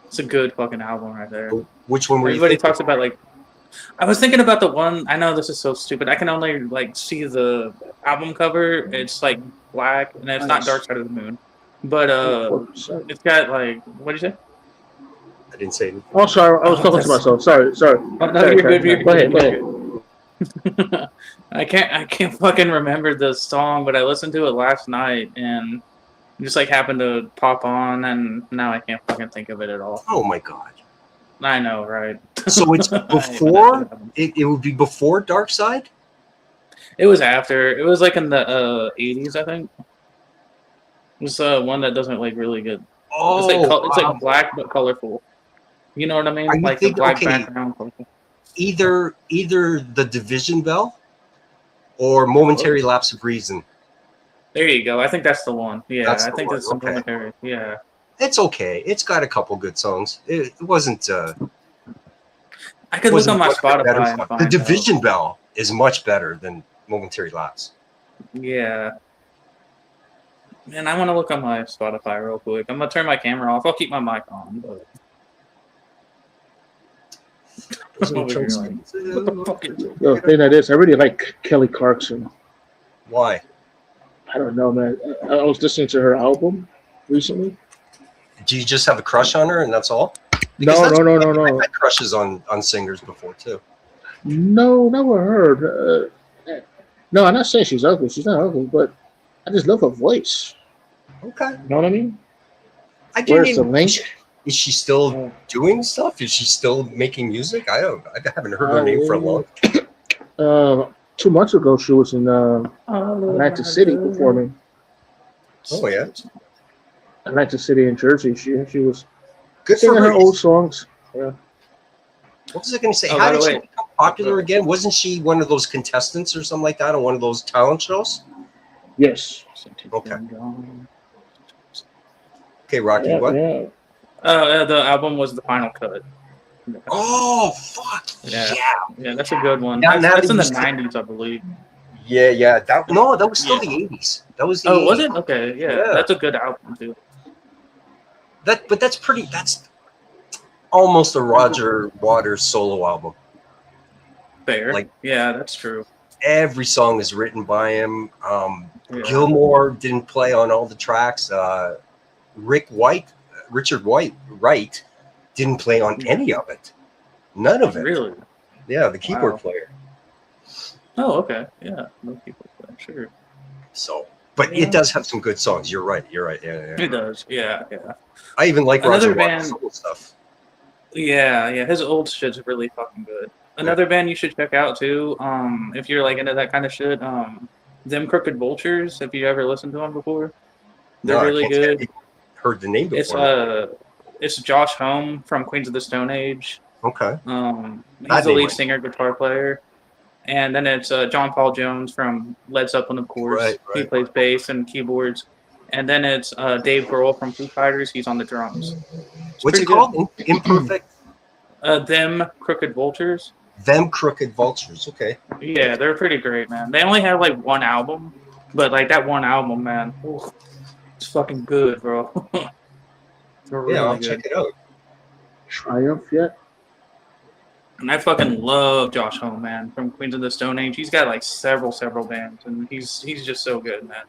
It's a good fucking album right there. Which one were Everybody you thinking? talks about, like, I was thinking about the one, I know this is so stupid. I can only like see the album cover. It's like black and it's not Dark Side of the Moon. But it's got like, what did you say? I didn't say anything. Oh, sorry. I was talking to myself. Sorry. Oh, no, you're good. Go ahead. I can't fucking remember the song, but I listened to it last night and just like happened to pop on, and now I can't fucking think of it at all. Oh my god. I know, right? So it's before it would be before Dark Side? It was after. It was like in the 80s, I think. It was one that doesn't like really good. Oh, it's like black but colorful. You know what I mean? Are you Like thinking, the black okay, background. Either the Division Bell or Momentary Lapse of Reason. There you go. I think that's the one. Yeah, That's I think the that's one. the Momentary. Yeah. It's okay. It's got a couple good songs. It wasn't. I could look on my Spotify and find the Division Bell is much better than Momentary Lapse. Yeah. Man, I want to look on my Spotify real quick. I'm gonna turn my camera off. I'll keep my mic on. But... Yo, thing that is, I really like Kelly Clarkson. Why? I don't know, man. I was listening to her album recently. Do you just have a crush on her and that's all? No. I've had crushes on singers before too. No, never heard. No, I'm not saying she's ugly. She's not ugly, but I just love her voice. Okay. You know what I mean? Where's the link? Is she still doing stuff? Is she still making music? I haven't heard her name for a long. 2 months ago, she was in Atlantic City performing. Oh yeah, Atlantic City in Jersey. She was good singing for her old songs. Yeah. What was I going to say? How did she become popular again? Wasn't she one of those contestants or something like that on one of those talent shows? Yes. Okay. Okay, Rocky. Yeah, what? Yeah. The album was The Final Cut. Oh fuck! Yeah, that's a good one. Now That's in the you 90s, I believe. Yeah. That was still the 80s. That was the 80s. Was it? Okay, yeah, that's a good album too. But that's almost a Roger Waters solo album. Fair. Like, yeah, that's true. Every song is written by him. Gilmore didn't play on all the tracks. Richard Wright didn't play on any of it. None of it. Really? Yeah, the keyboard player. Oh, okay. Yeah, no keyboard player. Sure. So, but it does have some good songs. You're right. Yeah. It does. Yeah. I even like Roger Waters' solo stuff. Yeah. His old shit's really fucking good. Another band you should check out too, if you're like into that kind of shit, Them Crooked Vultures. Have you ever listened to them before? They're really good. Heard the name before. It's Josh Homme from Queens of the Stone Age. Okay. He's the lead singer, guitar player. And then it's John Paul Jones from Led Zeppelin, of course. Right. He plays bass and keyboards. And then it's Dave Grohl from Foo Fighters. He's on the drums. What's it pretty called? good. Imperfect. Them Crooked Vultures. Them Crooked Vultures. Okay. Yeah, they're pretty great, man. They only have like one album, but like that one album, man, ooh, it's fucking good, bro. It's Yeah, really I'll check good. it out. Triumph yet? And I fucking love Josh Homme, man, from Queens of the Stone Age. He's got like several bands, and he's just so good, man.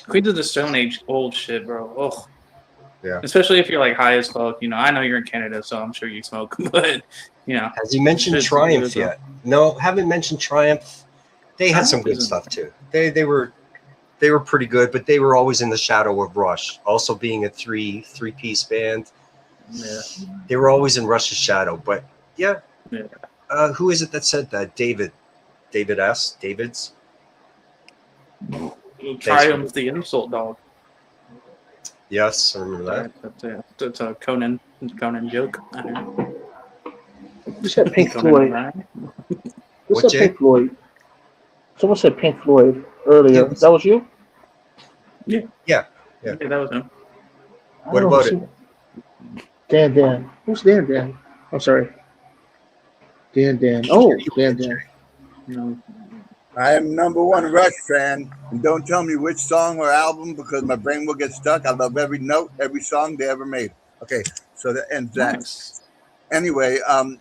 Queens of the Stone Age, old shit, bro. Oh, Yeah. especially if you're like high as fuck. You know, I know you're in Canada, so I'm sure you smoke, but you know, Has he mentioned shit's Triumph good, bro. yet? No, haven't mentioned Triumph. They had some Triumph good isn't- stuff too. They were pretty good, but they were always in the shadow of Rush. Also being a three-piece band, Yeah, they were always in Rush's shadow. But yeah, yeah. who is it that said that? David's. Triumph the insult dog. Yes, I remember that. That's a Conan joke. I don't know. You said Pink Conan Floyd. O'Brien. You What, said Jay? Pink Floyd. Someone said Pink Floyd earlier. Yes. That was you? Yeah. Yeah, that was him. I What don't know about who said- Dan. Who's Dan? I'm sorry. Dan. Oh, Dan. No. I am number one Rush fan, and don't tell me which song or album because my brain will get stuck. I love every note, every song they ever made. Okay, so that ends that. Nice. Anyway, the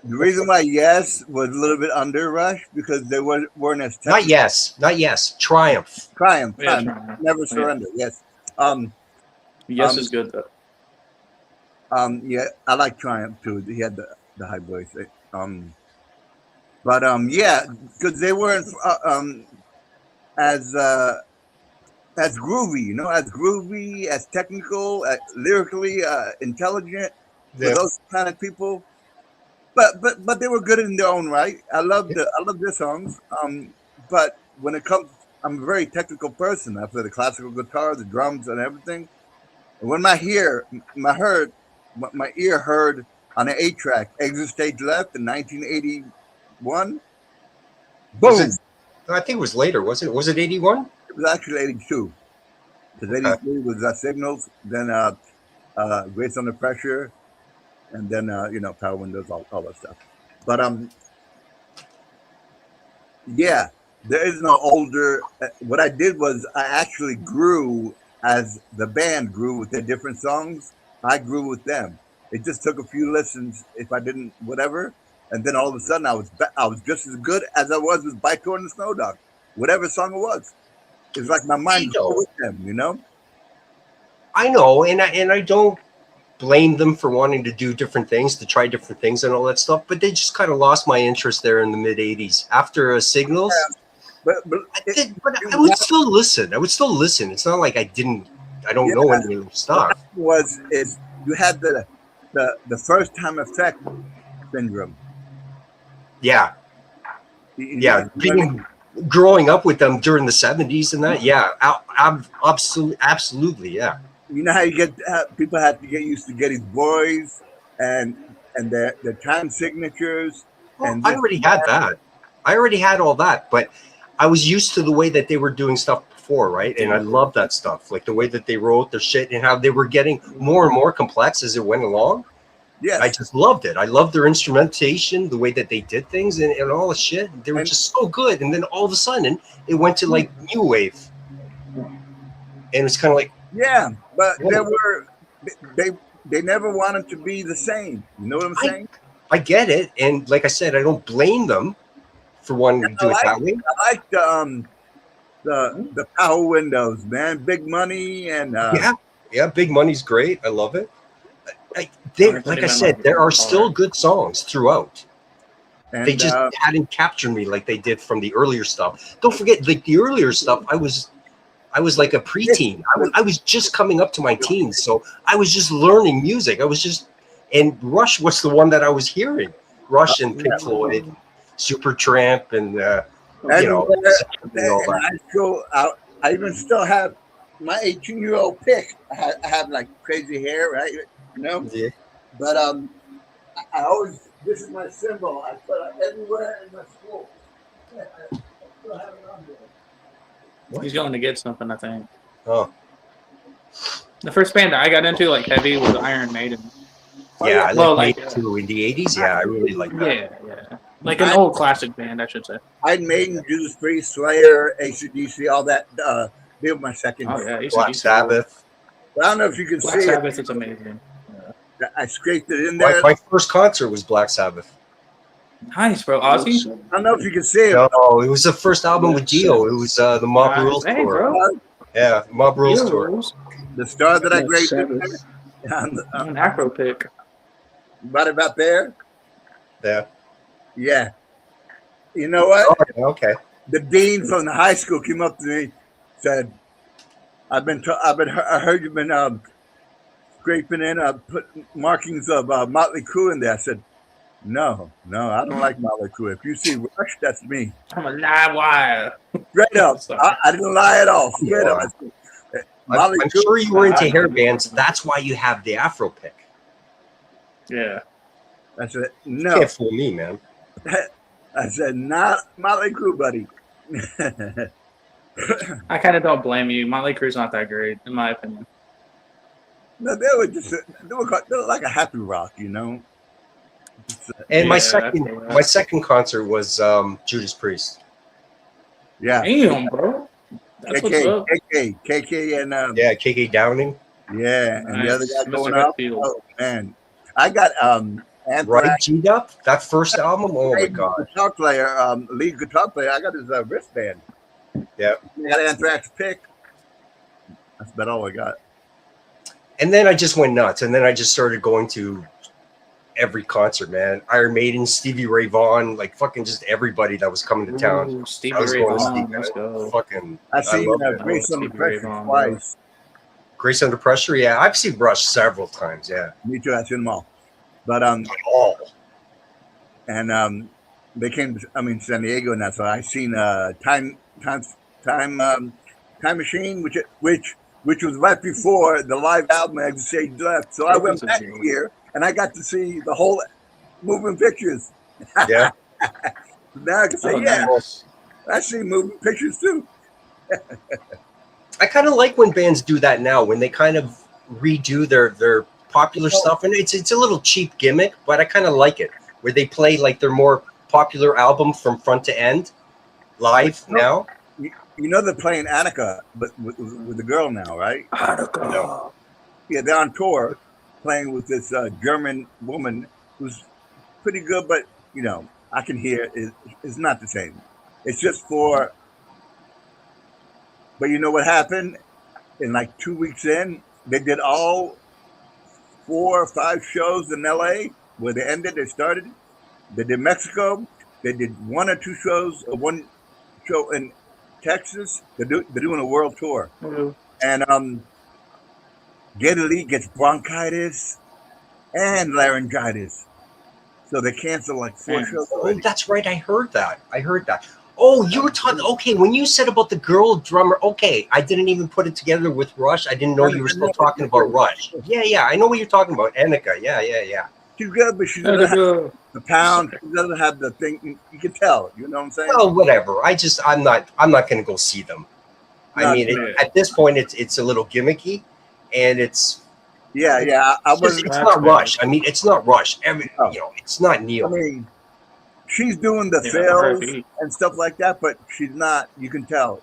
reason why Yes was a little bit under Rush because they weren't as Not yes. Triumph. Triumph, Yeah, Triumph, Triumph. never surrender. Yes. Yes is good though. Yeah, I like Triumph too. He had the high voice. But yeah, because they weren't as groovy, as technical, lyrically intelligent for Yeah. those kind of people. But they were good in their own right. I love their songs. But when it comes, I'm a very technical person. I play the classical guitar, the drums, and everything. And when my ear heard on an 8-track, Exit Stage Left in 1981, Was boom! it? I think it was later, wasn't it? Was it 81? It was actually 82. Because Okay. 83 was Signals, then Grace Under Pressure, and then Power Windows, all that stuff. But yeah, there is no older. What I did was I actually grew as the band grew with their different songs. I grew with them. It just took a few listens if I didn't whatever, and then all of a sudden I was just as good as I was with Bike Tour and the Snow Dog, whatever song it was. It's like my mind grew with them, you know. I know, and I don't blame them for wanting to do different things, to try different things and all that stuff, but they just kind of lost my interest there in the mid 80s after Signals. But I would still listen. It's not like I don't know any of the stuff. Is you had the first time effect syndrome. Yeah. Growing up with them during the 70s and that, yeah, absolutely, yeah. You know how you get people have to get used to Getty's Boys and their time signatures. Well, And I already had that. I already had all that, but I was used to the way that they were doing stuff before, right? And I love that stuff, like the way that they wrote their shit and how they were getting more and more complex as it went along. Yes. I just loved it. I loved their instrumentation, the way that they did things, and all the shit. They were just so good. And then all of a sudden, it went to like new wave, and it's kind of like, yeah, but they never wanted to be the same. You know what I'm saying? I get it, and like I said, I don't blame them for wanting to do it that way. I like the Power Windows, man. Big Money and yeah, Big Money's great. I love it. Like I said, there are still good songs throughout. And, they just hadn't captured me like they did from the earlier stuff. Don't forget, like the earlier stuff, I was like a preteen. I was just coming up to my teens, so I was just learning music. And Rush was the one that I was hearing. Rush and Pink Floyd, Supertramp, and all that. I even still have my 18-year-old pick. I have like crazy hair, right? You know? Yeah. But I always, this is my symbol. I put it everywhere in my school. I still have it on there. He's going to get something, I think. Oh. The first band I got into like heavy was Iron Maiden. Yeah, I Well, like like Maiden too in the 80s. Yeah, I really like that. yeah, like an old classic band, I should say. Iron Maiden, Judas Priest, Slayer, AC/DC, all that. They were my second. Oh yeah, Black AC/DC. Sabbath. But I don't know if you can Black see Sabbath is amazing. it. I scraped it in My, there. my first concert was Black Sabbath. Nice, bro. Ozzy. I don't know if you can see it. No, it was the first album with Dio. It was the Mob Rules Hey, tour. bro. Yeah, Mob Rules tour. Rules. The star that I Black graced Sabbath. An acro pick. right about there. Yeah. Yeah. You know what? Oh, yeah, okay. The dean from the high school came up to me, said, I heard you've been scraping in, put markings of Motley Crue in there." I said, no, I don't like Motley Crue. If you see Rush, that's me. I'm a live wire. Straight up. Sorry. I didn't lie at all. Straight up. Motley I'm Crue. sure you were into hair bands. That's why you have the Afro pick. Yeah. I said, You no. can't fool me, man. I said, not Motley Crue, buddy. I kind of don't blame you. Motley Crue's not that great, in my opinion. No, they were like a happy rock, you know. And my Yeah, second concert was Judas Priest. Yeah. Damn, bro. That's what's up. KK, and Yeah, KK Downing. yeah, and the other guy Nice. going Mr. up. Hetfield. Oh man, I got Right, Anthrax. G'd Up. That first album. Oh my god. Guitar player, lead guitar player. I got his wristband. Yeah. I got Anthrax pick. That's about all I got. And then I just went nuts. And then I just started going to every concert, man. Iron Maiden, Stevie Ray Vaughan, like fucking just everybody that was coming to town. Ooh, Stevie I was Ray going to Vaughan. see Let's that. go. Fucking, I've seen love it. Grace Under Stevie Ray Pressure Vaughan, twice. Grace Under Pressure. Yeah, I've seen Rush several times. Yeah. Me too. I've seen them all. But All. and they came to San Diego and that. So I seen Time Machine, which was right before the live album Exit Stage left. So I went back here and I got to see the whole moving pictures. Yeah. Now I can say, Oh, yeah, nice. I see moving pictures too. I kind of like when bands do that now, when they kind of redo their popular stuff, and it's a little cheap gimmick, but I kind of like it, where they play like their more popular album from front to end live now. You know they're playing Annika, but with the girl now, right? Annika. Yeah, they're on tour playing with this German woman who's pretty good, but you know I can hear it's not the same. It's just for. But you know what happened? In like 2 weeks in, they did all 4 or 5 shows in LA where they ended. They started. They did Mexico. They did 1 or 2 shows, or 1 show in Texas. They're doing a world tour. Mhm. And Geddy Lee gets bronchitis and laryngitis, so they cancel like 4 shows. Oh, Already. that's right. I heard that. Oh, you were talking. Okay, when you said about the girl drummer, okay, I didn't even put it together with Rush. I didn't know you were still talking about Rush. Yeah, I know what you're talking about. Annika. Yeah. She's good, but she doesn't have Annika. the pound. She doesn't have the thing. You can tell. You know what I'm saying? Well, whatever. I'm not going to go see them. No, I mean, at this point, it's a little gimmicky, and it's Yeah. it's not Rush. I mean, it's not Rush. It's not Neil. I mean, she's doing the Yeah, fills RIP. and stuff like that, but she's not. You can tell.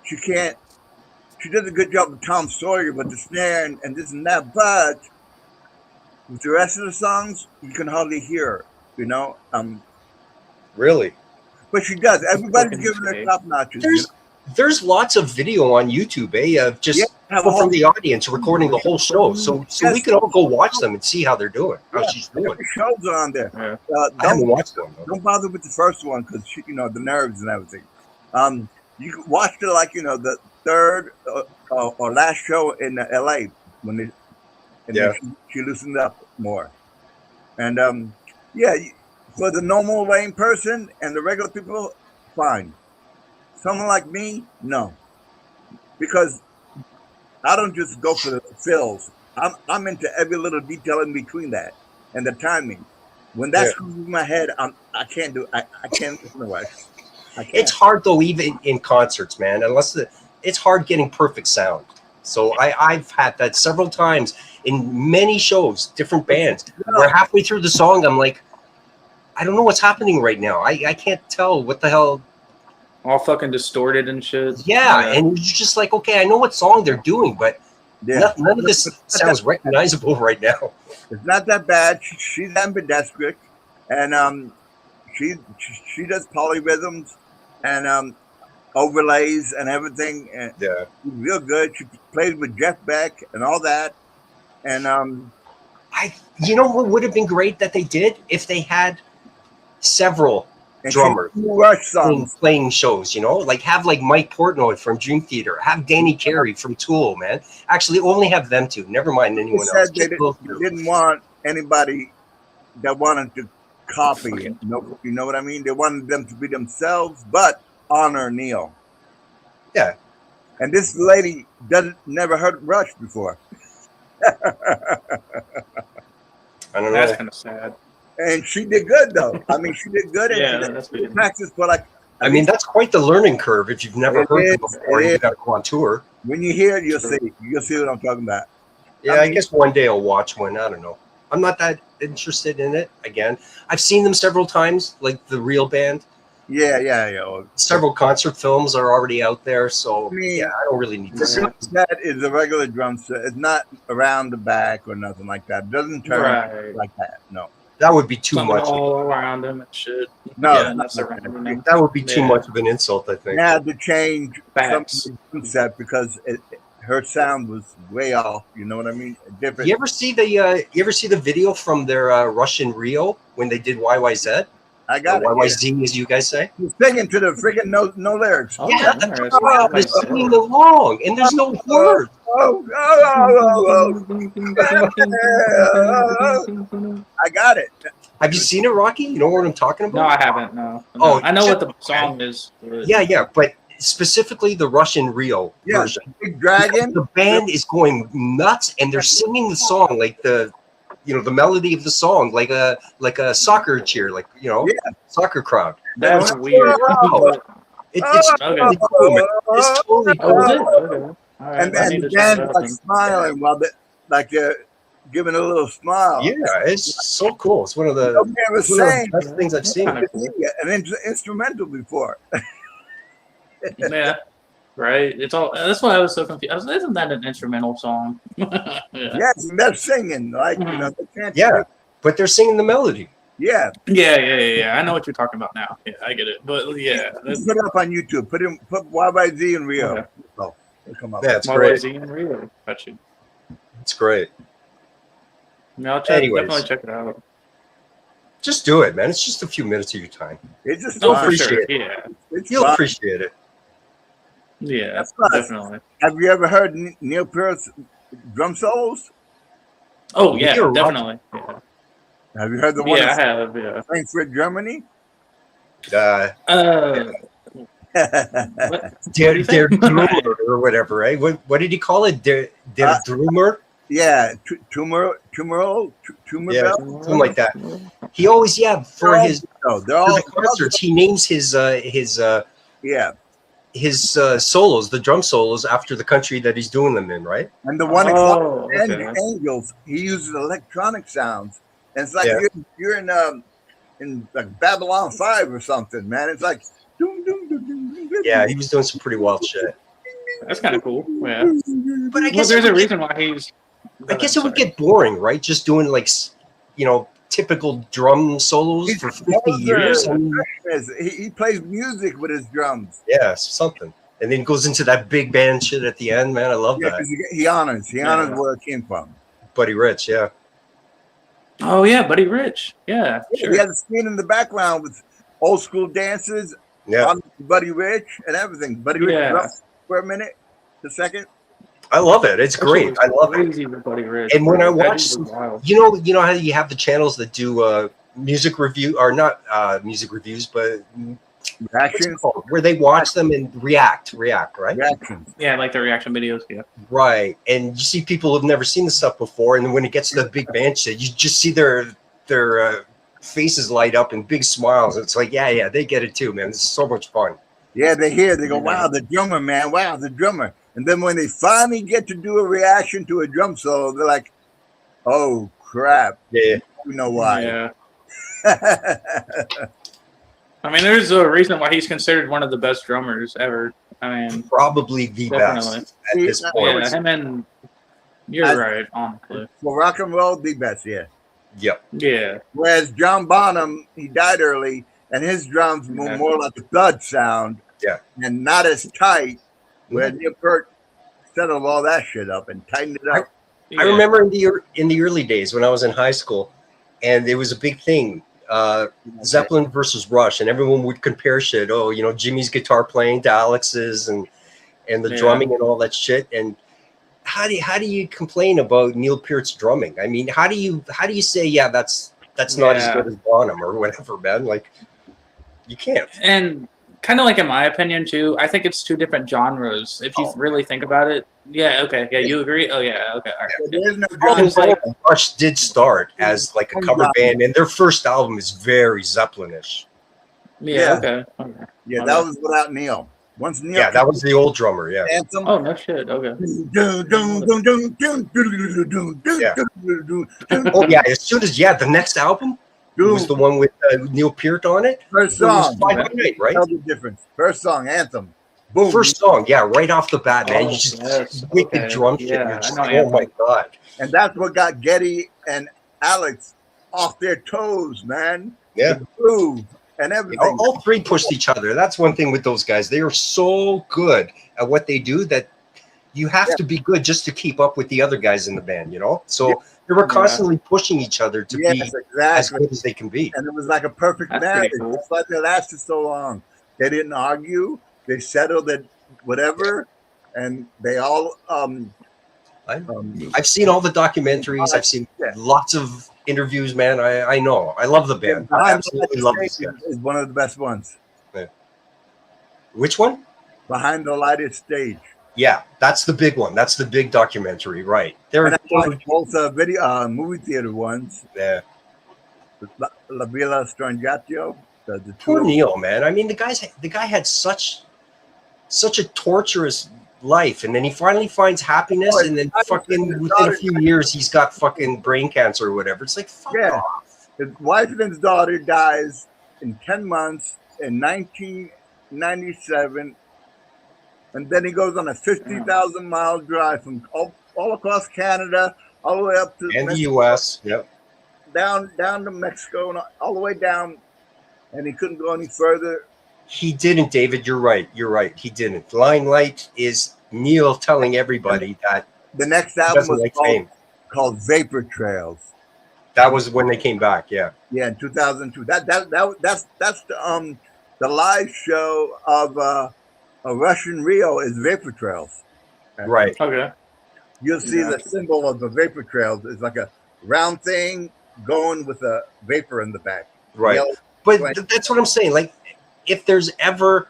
She can't. She does a good job with Tom Sawyer, but the snare and this and that. But with the rest of the songs, you can hardly hear her. You know. Really? But she does. Everybody's Fucking giving her shit. top notches. There's lots of video on YouTube, of just people from the audience recording the whole show, so we can all go watch them and see how they're doing, how she's doing. The shows are on there. Yeah. I haven't watched one though. Don't bother with the first one because the nerves and everything. You can watch the third or last show in LA when she loosened up more. And for the normal lame person and the regular people, fine. Someone like me, no, because I don't just go for the fills. I'm into every little detail in between that and the timing. When that's going through my head, I can't do. I can't listen to Rush. It's hard though, even in concerts, man. It's hard getting perfect sound. So I've had that several times in many shows, different bands. Where halfway through the song, I'm like, I don't know what's happening right now. I can't tell what the hell. All fucking distorted and shit. Yeah, and you're just like, okay, I know what song they're doing, but Yeah. none of this sounds recognizable right now. It's not that bad. She's ambidextrous, and she does polyrhythms and overlays and everything. And Yeah. she's real good. She plays with Jeff Beck and all that. And You know what would have been great that they did if they had several drummers Rush songs. playing shows, you know, like have like Mike Portnoy from Dream Theater, have Danny Carey from Tool, man. Actually, only have them two. Never mind anyone else. They didn't want anybody that wanted to copy. You know what I mean? They wanted them to be themselves, but honor Neil. Yeah. And this lady never heard Rush before. I don't know. That's kind of sad. And she did good though. I mean, she did good. Yeah, and that's she good. practiced for like. I mean, that's quite the learning curve if you've never It heard is, them before. it You is. got to go on tour. When you hear it, you'll see. You'll see what I'm talking about. Yeah, I guess one day I'll watch one. I don't know. I'm not that interested in it. Again, I've seen them several times, like the real band. Yeah. Several concert films are already out there, so I mean, yeah, I don't really need to The see drum it. set is a regular drum set. It's not around the back or nothing like that. It doesn't turn Right. like that. No. That would be too Something much. all around them and shit. No, Yeah, it's and not that's like surrounding that. them. That would be too Yeah. much of an insult, I think. They had to change Facts. some of the drum set because her sound was way off. You know what I mean? Different. You ever see the video from their Russian Rio when they did YYZ? I got Or it. YYZ, as you guys say. He's singing to the freaking no lyrics. Oh, Yeah, interesting. the crowd is singing along, and there's no words. I got it. Have you seen it, Rocky? You know what I'm talking No, about? I haven't. No. Oh, I know what the song is. But Yeah, but specifically the Russian Rio Yeah. version. Big Dragon. The band is going nuts, and they're singing the song like the melody of the song, like a soccer cheer, like soccer crowd. That's weird. Wow. It's Okay. totally cool, man. It's totally Oh, is cool. it? Okay. All right. And I then need the to check it band's out like then. smiling while they're giving a little smile. Yeah, it's so cool. It's one of the Nobody ever sang best things I've seen. Kinda cool. an instrumental before. Yeah. Right. It's all. That's why I was so confused. I was, isn't that an instrumental song? Yeah. Yes, and they're singing like they can't. Yeah, but they're singing the melody. Yeah. Yeah. I know what you're talking about now. Yeah, I get it. But yeah, that's Put it up on YouTube. Put YYZ in Rio. Okay. Oh, it'll come up. Yeah, it's my great. YZ and Rio. Got you. It's great. I mean, I'll check, Anyways. definitely check it out. Just do it, man. It's just a few minutes of your time. It's just You'll Oh, for fun. sure. appreciate Yeah. It's You'll fun. appreciate it. Yeah. That's fun. Definitely. Have you ever heard Neil Peart's drum solos? Oh yeah, You're right. definitely. Yeah. Have you heard the one Yeah, I in have. Yeah. Frankfurt, Germany? Uh, do you Der think? Drummer or whatever, right? What did he call it? Der Drummer? Yeah, Tumor Yeah, Bell. something like that. He always, for his No, they're for all the concerts, he names his yeah. solos, the drum solos, after the country that he's doing them in, right? And the one Oh, and okay. the Angels, he uses electronic sounds. And it's like Yeah. you're in like Babylon 5 or something, man. It's like doom, doom, doom, doom, doom, doom, Yeah, he was doing some pretty wild shit. That's kind of cool. Yeah. But I Well, guess there's it a would reason why he's. get boring, right? Just doing like typical drum solos for 50 years. I mean, He plays music with his drums. yeah, something. And then goes into that big band shit at the end, man. I love Yeah, that. 'cause he honors where it came from. Buddy Rich, yeah. Oh yeah, Buddy Rich. Yeah, sure. He has a scene in the background with old school dances, Yeah. on Buddy Rich and everything. Buddy Rich Yeah. drums for a minute, a second. I love it. It's great. I love it. Crazy with Buddy Rich. And when I That watch, dude was wild. you know how you have the channels that do music review, or not music reviews, but what's it Reactions. called? Where they watch them and react, right? Reactions. Yeah, like the reaction videos. Yeah. Right. And you see people who've never seen this stuff before, and then when it gets to the big band shit, you just see their faces light up and big smiles. It's like, yeah, they get it too, man. This is so much fun. Yeah, they go, wow, the drummer, man. Wow, the drummer. And then when they finally get to do a reaction to a drum solo, they're like, "Oh crap! Yeah. You know why?" Yeah. I mean, there's a reason why he's considered one of the best drummers ever. I mean, Probably the definitely. best at this point. Yeah, him and you're right, honestly. For rock and roll, the best, yeah. Yep. Yeah. Whereas John Bonham, he died early, and his drums were more like a thud sound, Yeah, and not as tight. Where Neil Peart settled all that shit up and tightened it up. I remember in the early days when I was in high school, and there was a big thing, Zeppelin versus Rush, and everyone would compare shit. Oh, you know, Jimmy's guitar playing to Alex's, and the drumming and all that shit. And how do you complain about Neil Peart's drumming? I mean, how do you say, yeah, that's not as good as Bonham or whatever, man? Like, you can't. And kind of like in my opinion too, I think it's two different genres. If you really think about it, yeah, okay, yeah, you agree? Oh yeah, okay, all right. There's no Rush did start as like a cover band, and their first album is very Zeppelin-ish. Yeah, okay. Yeah, that was without Neil. Once Neil, Yeah, that was the old drummer. Yeah. Anthem. Oh no shit. Okay. Oh yeah. As soon as the next album was the one with Neil Peart on it. First It was song, Fly By Night, right? tell the difference. First song, Anthem. Boom. First song, yeah, right off the bat, man. Oh, You just yes, wicked okay. drum shit. Yeah, You're just I like, know oh my god. And that's what got Geddy and Alex off their toes, man. Yeah. The groove and everything. All three pushed each other. That's one thing with those guys. They are so good at what they do that you have to be good just to keep up with the other guys in the band, you know? So they were constantly pushing each other to be as good as they can be. And it was like a perfect marriage. Cool. That's why they lasted so long. They didn't argue. They settled it, whatever. And they all I've seen all the documentaries. I've seen lots of interviews, man. I know. I love the band. I absolutely love this guy. Is one of the best ones. Yeah. Which one? Behind the Lighted Stage. Yeah, that's the big one. That's the big documentary, right? There And are both video movie theater ones. Yeah. La Villa Strangatio. The Poor Neil, man. I mean, the guy had such a torturous life, and then he finally finds happiness, and then fucking within a few years he's got fucking brain cancer or whatever. It's like fuck off. His wife and his daughter dies in 10 months in 1997, and then he goes on a 50,000-mile drive from all across Canada, all the way up to and Mexico, the U.S. Yep. down to Mexico, and all the way down, and he couldn't go any further. He didn't, David. You're right. He didn't. Limelight is Neil telling everybody that the next album was fame. called Vapor Trails. That was when they came back. Yeah. Yeah, in 2002. That's the live show of Russian Rio is Vapor Trails. Right. Okay. You'll see the symbol of the Vapor Trails is like a round thing going with a vapor in the back. Right. Yellow, but that's what I'm saying. Like, if you ever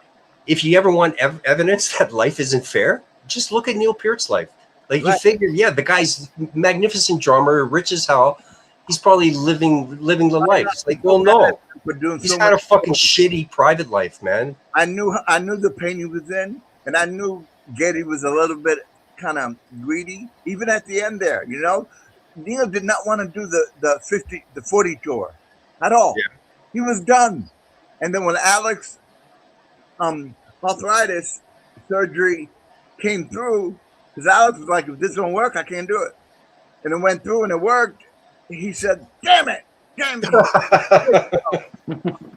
want evidence that life isn't fair, just look at Neil Peart's life. Like, you figure, the guy's magnificent drummer, rich as hell. He's probably living the life. It's like, well, no, he's had a fucking shitty private life, man. I knew the pain he was in, and I knew Geddy was a little bit kind of greedy, even at the end there. You know, Neil did not want to do the 40 tour at all. Yeah. He was done. And then when Alex arthritis surgery came through, because Alex was like, if this don't work, I can't do it. And it went through and it worked. He said, damn it.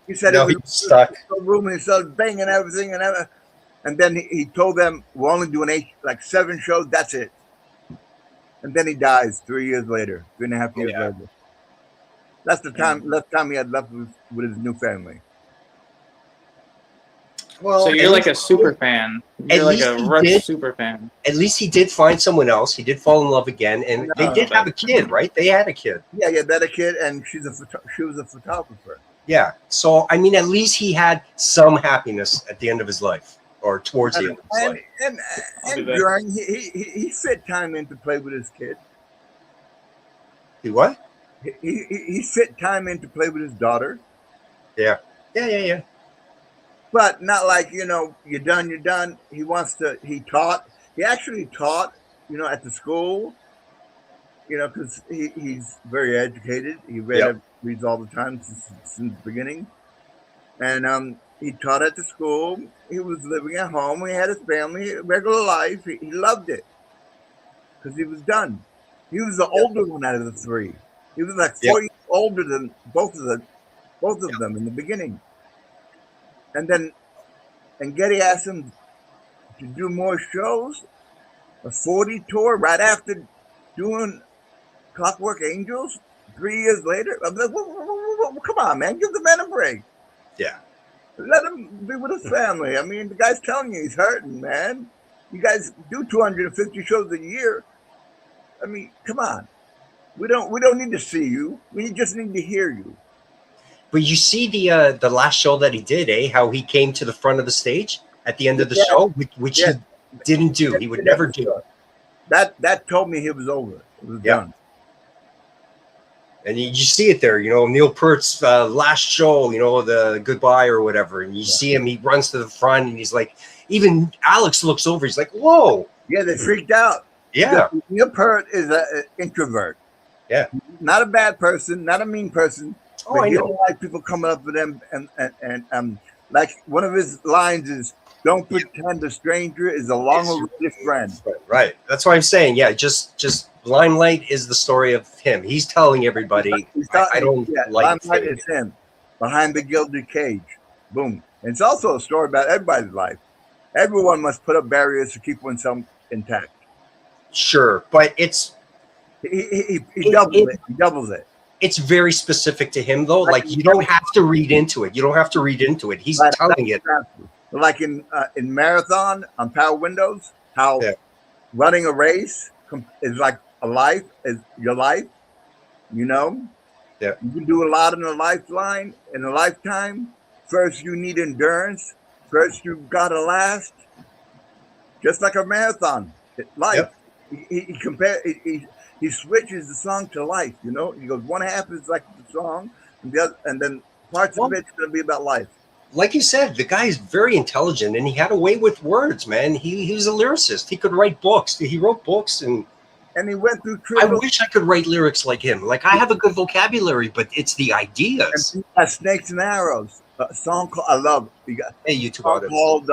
He said, no, he was stuck. Room, and he started banging everything and everything. And then he told them, we're only doing 7 shows, that's it. And then he dies 3 years later, 3.5 years later. That's the last time he had left with his new family. Well, so you're like a super fan. You're like a Rush super fan. At least he did find someone else. He did fall in love again, and they did have a kid, right? They had a kid. Yeah, they had a kid, and she was a photographer. Yeah. So I mean, at least he had some happiness at the end of his life, or towards the end of his life. And during he fit time in to play with his kid. He what? He fit time in to play with his daughter. Yeah. But not like, you're done. He taught. he actually taught, at the school, because he's very educated. He reads all the time since the beginning. And he taught at the school. He was living at home. He had his family, regular life. He loved it because he was done. He was the older one out of the three. He was like 4 years older than both of them in the beginning. And Getty asked him to do more shows, a 40 tour right after doing Clockwork Angels 3 years later. I'm like, come on, man, give the man a break. Yeah. Let him be with his family. I mean, the guy's telling you he's hurting, man. You guys do 250 shows a year. I mean, come on. We don't need to see you. We just need to hear you. But you see the last show that he did, how he came to the front of the stage at the end of the show, which he didn't do. He would never do. That told me he was over. It was done. And you see it there, Neil Peart's last show, the goodbye or whatever. And you see him, he runs to the front and he's like, even Alex looks over. He's like, whoa. Yeah, they freaked out. Yeah. Neil Peart is an introvert. Yeah. Not a bad person, not a mean person. Oh, I know. Don't like people coming up with him and like one of his lines is, "Don't pretend a stranger is a long-awaited friend." Right. That's what I'm saying. Yeah, just Limelight is the story of him. He's telling everybody, I don't like Limelight is him behind the gilded cage. Boom. And it's also a story about everybody's life. Everyone must put up barriers to keep oneself intact. Sure, but it's he doubles it. It's very specific to him, though. Like, you don't have to read into it. He's telling it. Like in Marathon on Power Windows, how running a race is like is your life. Yeah. You can do a lot in a lifetime. First, you need endurance. First, you gotta last. Just like a marathon, life. Yep. He switches the song to life. He goes, one half is like the song, and then parts of it's going to be about life. Like you said, the guy is very intelligent, and he had a way with words, man. He was a lyricist. He could write books. He wrote books, and he went through. I wish I could write lyrics like him. Like, I have a good vocabulary, but it's the ideas. And he has Snakes and Arrows, a song called I love. Hey, you two artists. Called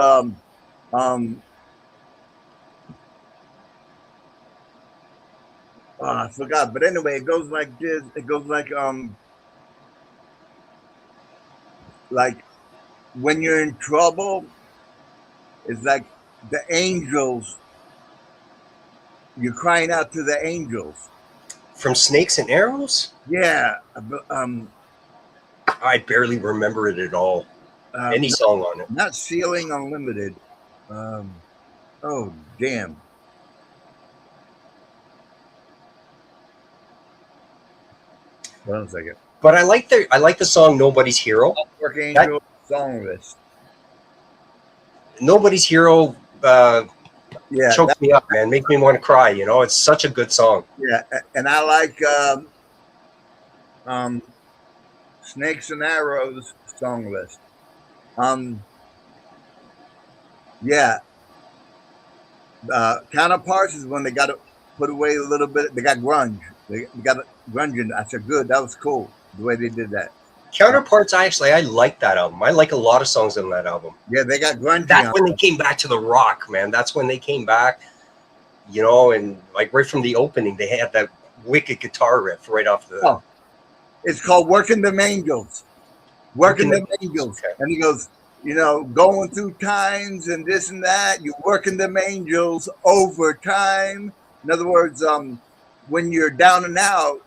I forgot, but anyway, it goes like this. It goes like when you're in trouble, it's like the angels. You're crying out to the angels. From Snakes and Arrows? Yeah. I barely remember it at all. Any song on it? Not Ceiling Unlimited. Oh damn. Hold on a second. But I like the song "Nobody's Hero." Angel song list. "Nobody's Hero" chokes me up, man. Makes me want to cry. It's such a good song. Yeah, and I like Snakes and Arrows song list. Counterparts is when they got to put away a little bit. They got grunge. They got grunge in. I said, good. That was cool. The way they did that. Counterparts, I like that album. I like a lot of songs on that album. Yeah, they got grunge. That's when they came back to the rock, man. That's when they came back, and like right from the opening, they had that wicked guitar riff right off the. Oh, it's called "Working Them Angels." Working Them Angels, okay. And he goes, going through times and this and that. You're working them angels over time. In other words, when you're down and out,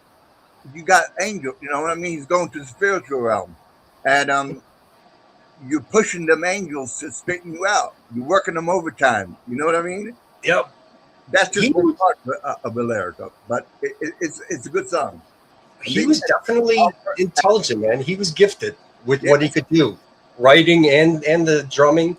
you got angel. You know what I mean? He's going to the spiritual realm, and you're pushing them angels to straighten you out. You're working them overtime. You know what I mean? Yep. That's just one part of the lyric, but it's a good song. He was definitely intelligent, man. He was gifted with what he could do, writing and the drumming.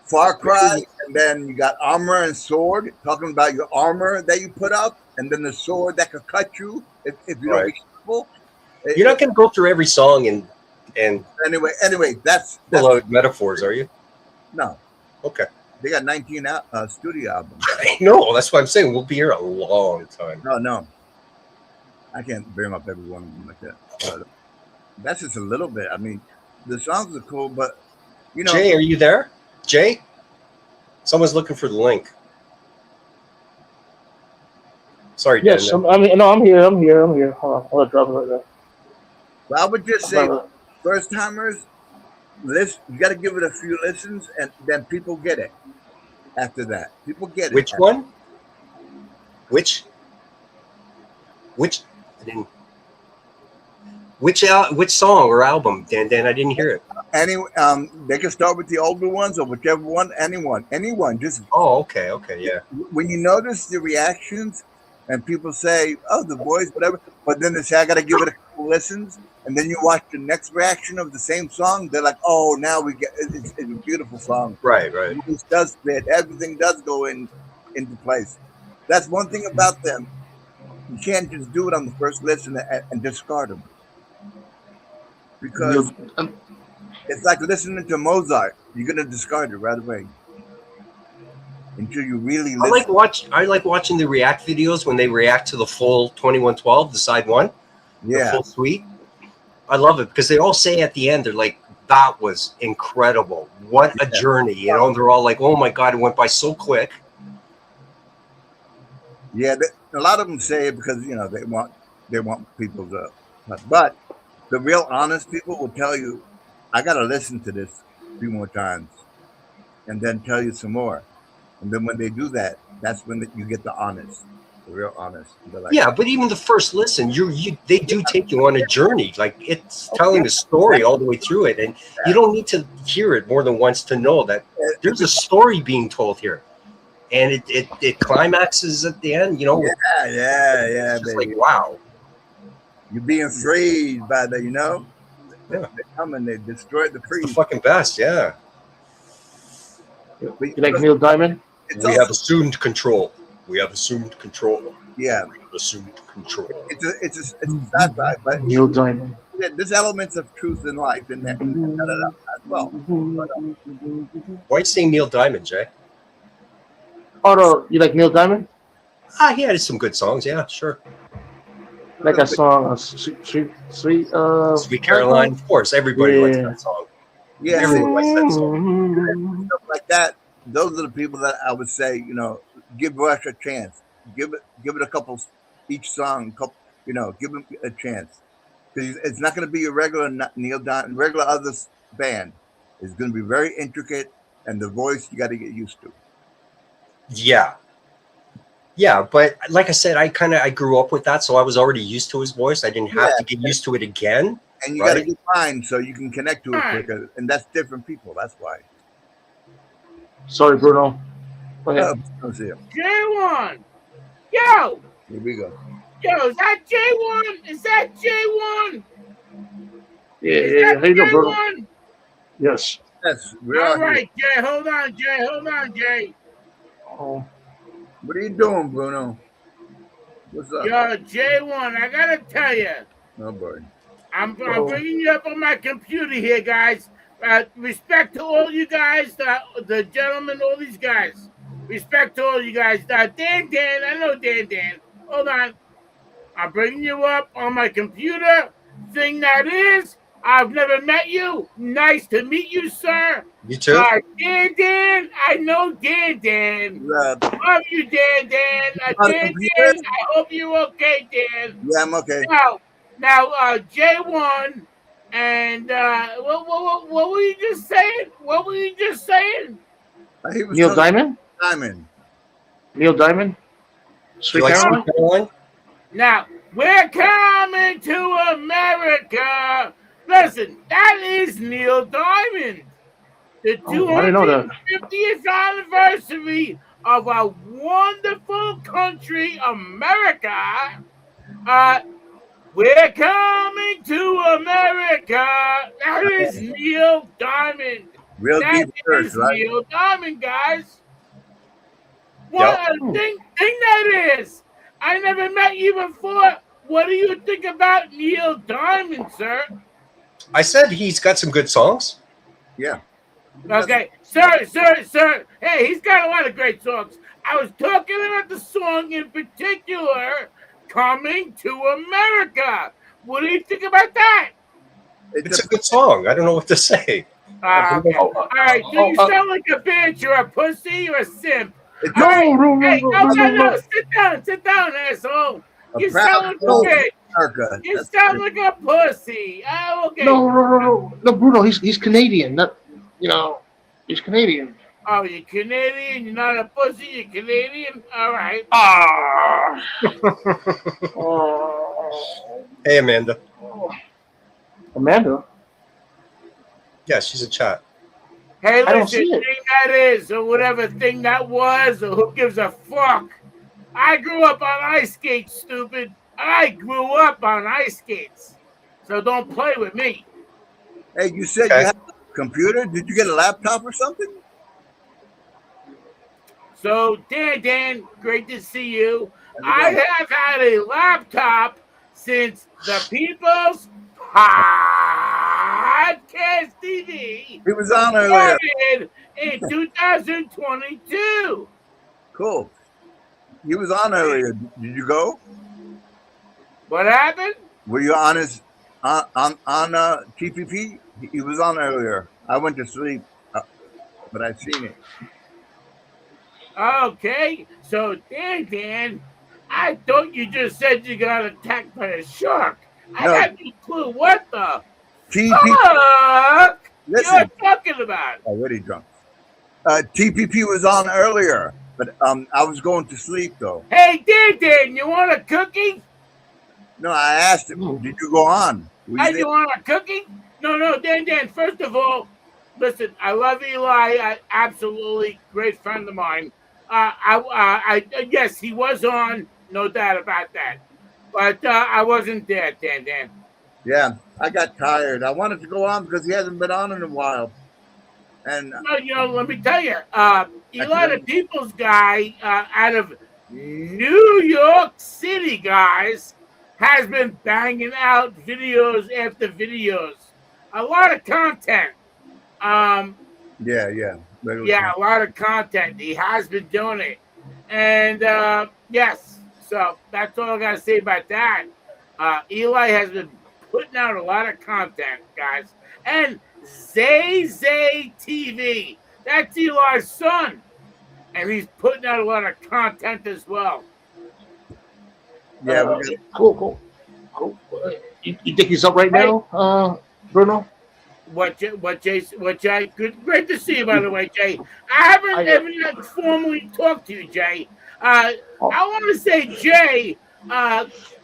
Far Cry, and then you got Armor and Sword, talking about your armor that you put up, and then the sword that could cut you if you don't be careful. You're not going to go through every song and anyway, that's pull out metaphors, are you? No. Okay. They got 19 studio albums. I know. That's what I'm saying. We'll be here a long time. No, I can't bring up every one of them like that. That's just a little bit. I mean, the songs are cool, but you know, Jay, are you there? Jay? Someone's looking for the link. Sorry, Dan. Yes, I'm here. I'm here. Hold on, I'll drop it right there. but I would just say, first timers, you got to give it a few listens, and then people get it. After that, people get it. Which one? Which? I didn't. Which song or album, Dan? I didn't hear it. They can start with the older ones or whichever one. Anyone. Just okay, yeah. When you notice the reactions and people say, "Oh, the boys," whatever, but then they say, "I got to give it a couple listens," and then you watch the next reaction of the same song. They're like, "Oh, now we get it's a beautiful song." Right. It does fit. Everything does go into place. That's one thing about them. You can't just do it on the first listen and discard them. Because it's like listening to Mozart. You're gonna discard it right away until you really listen. I like watching the React videos when they react to the full 2112, the side one, the full suite. I love it because they all say at the end, they're like, "That was incredible! What a journey!" You know, and they're all like, "Oh my god, it went by so quick." Yeah, a lot of them say it because they want people to, but the real honest people will tell you, I got to listen to this a few more times and then tell you some more. And then when they do that, that's when you get the real honest. Like, yeah, but even the first listen, they do take you on a journey. Like it's telling a story all the way through it. And you don't need to hear it more than once to know that there's a story being told here. And it climaxes at the end, Yeah. It's just like, wow. You're being freed by the, Yeah. They come and they destroy the freeze. The fucking best, yeah. You like Neil Diamond? We have assumed control. Yeah. We have assumed control. It's a sci-fi, but Neil Diamond. There's elements of truth in life in that as well. Why are you saying Neil Diamond, Jay? Oh no, you like Neil Diamond? He had some good songs, yeah, sure. Like that song, Sweet Caroline, of course. Everybody likes that song. Yeah, everyone likes that song. Stuff like that. Those are the people that I would say, give Rush a chance. Give it a couple each song. Give them a chance. Because it's not going to be a regular Neil Diamond, regular other band. It's going to be very intricate, and the voice you got to get used to. Yeah, but like I said, I grew up with that, so I was already used to his voice. I didn't have to get used to it again. And you got to get mine so you can connect to it quicker, and that's different people. That's why. Sorry, Bruno. Go ahead. J1, yo. Here we go. Yo, is that J1? Is that J1? Yeah. How you doing, Bruno? Yes. All right, Jay. Hold on, Jay. Oh. What are you doing, Bruno? What's up? Yo, J1, I gotta tell you. Oh boy. I'm bringing you up on my computer here, guys. Respect to all you guys, the gentlemen, all these guys. Respect to all you guys. Dan, I know Dan. Hold on. I'm bringing you up on my computer. Thing that is, I've never met you. Nice to meet you, sir. You too. Dan, I know Dan. Love you, Dan. Dan, I hope you're okay, Dan. Yeah, I'm okay. Now, J1, and what were you just saying? Neil Diamond? Neil Diamond? Sweet Caroline? Now, we're coming to America. Listen, that is Neil Diamond. The 250th anniversary of our wonderful country, America. We're coming to America. That is Neil Diamond. That is Neil Diamond, guys. What a thing that is. I never met you before. What do you think about Neil Diamond, sir? I said he's got some good songs. Yeah. Okay, Sir. Hey, he's got a lot of great songs. I was talking about the song in particular, "Coming to America." What do you think about that? It's a good song. I don't know what to say. Okay. All right. Do you sound like a bitch? You're a pussy. You're a simp. It's All right. No. Hey, no. Sit down, asshole. a You proud sound like a soul bitch. America. You That's sound good. like a pussy. Oh, okay. No, Bruno. He's Canadian. Not, he's Canadian. Oh, you're Canadian. You're not a pussy. You're Canadian. All right. Ah. Hey, Amanda. Amanda. Yeah, she's a chat. Hey, I don't listen, see it. thing that is, or whatever thing that was, or who gives a fuck? I grew up on ice skates, stupid. I grew up on ice skates. So don't play with me. Hey, you said Okay. you had a computer? Did you get a laptop or something? So, Dan, great to see you. I have had a laptop since the People's Podcast TV He was on earlier. started in 2022. Cool. He was on earlier. Did you go? What happened? Were you on his on TPP? He was on earlier. I went to sleep, but I've seen it. Okay, so Dan, I thought you just said you got attacked by a shark. I No. have no clue what the TPP. fuck Listen, you're talking about. already drunk. TPP was on earlier, but I was going to sleep though. Hey, Dan, you want a cookie? No, I asked him. Did you go on? Were Hey, you you want a cookie? No, Dan. First of all, listen, I love Eli. Absolutely great friend of mine. Yes, he was on, no doubt about that. But I wasn't there, Dan. Yeah, I got tired. I wanted to go on because he hasn't been on in a while. And No, let me tell you, Eli, the People's guy out of New York City, guys, has been banging out videos after videos. A lot of content. yeah. Yeah, a lot of content. He has been doing it. And yes, so that's all I got to say about that. Eli has been putting out a lot of content, guys. And Zay TV, that's Eli's son. And he's putting out a lot of content as well. Yeah, Cool. You think he's up right now, Bruno? What Jay? Great to see you, by the way, Jay. I haven't formally talked to you, Jay. I want to say, Jay,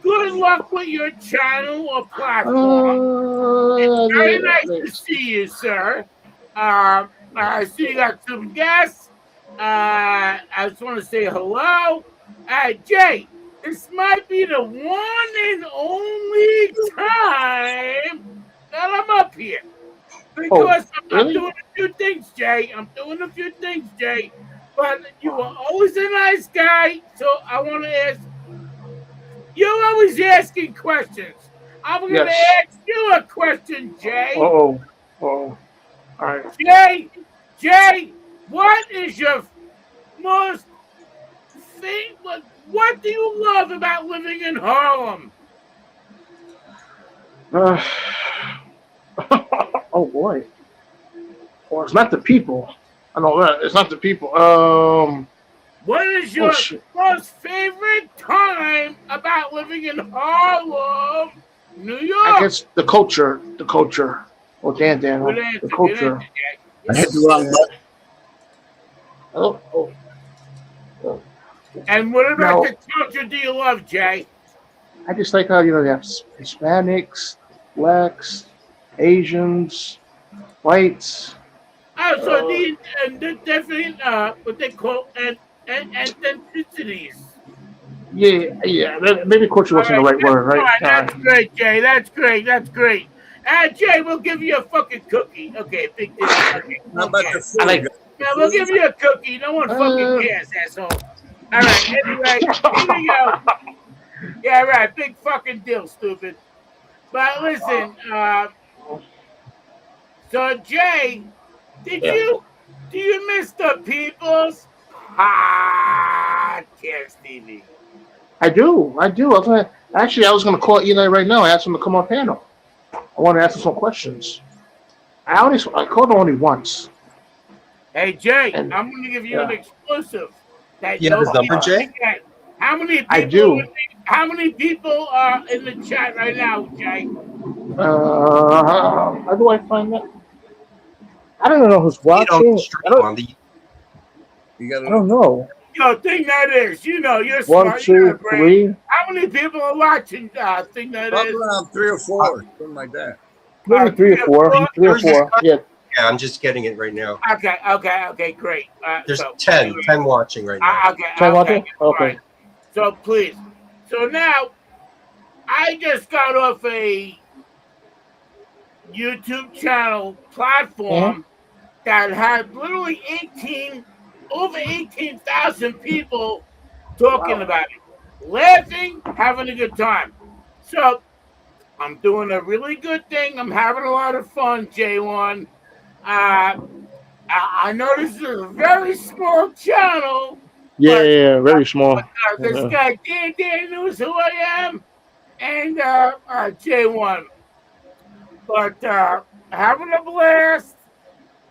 good luck with your channel or platform. It's very nice to see you, sir. I see you got some guests. I just want to say hello. Jay, this might be the one and only time that I'm up here. Because I'm doing a few things, Jay. But you are always a nice guy, so I want to ask. You're always asking questions. I'm going to ask you a question, Jay. All right. Jay, what is your most thing? What do you love about living in Harlem? Oh boy. Well, it's not the people. I know that. It's not the people. What is your most favorite time about living in Harlem, New York? I guess the culture. Oh, Dan. The culture. I hit the wrong button. Oh. And what about the culture do you love, Jay? I just like how they have Hispanics, blacks, Asians, whites. Oh, so these different what they call ethnicities. Yeah. Maybe culture wasn't the right word, right? That's great, Jay. That's great. Jay, we'll give you a fucking cookie. Okay, big deal. Okay, we'll give you a cookie. No one fucking cares, asshole. All right. Anyway, here we go. Yeah, right. Big fucking deal, stupid. But listen, so Jay, did Do you miss the People's Podcast TV? I do. Actually, I was going to call Eli right now. I asked him to come on panel. I want to ask him some questions. I called him only once. Hey, Jay, And- I'm going to give you an exclusive. That You have his nobody number, Jay? can get. How many people? I do. How many people are in the chat right now, Jay? How do I find that? I don't know who's You don't watching. stream on the. You got I don't know. Yo, thing that is, you're 1, smart. You 2, got a brain. 3. How many people are watching? Thing that Probably is. around 3 or 4, something like that. Maybe 3 or 4. 3 or 4. Yeah. Yeah, I'm just getting it right now. Okay, great. There's So, 10 anyway, 10 watching right now. Ten watching? Okay. Okay. Right. So please. So now, I just got off a YouTube channel platform that had literally over 18,000 people talking about it, laughing, having a good time. So I'm doing a really good thing. I'm having a lot of fun, J1. I know this is a very small channel. Yeah, very small. This guy Dan knows who I am, and J1. But having a blast,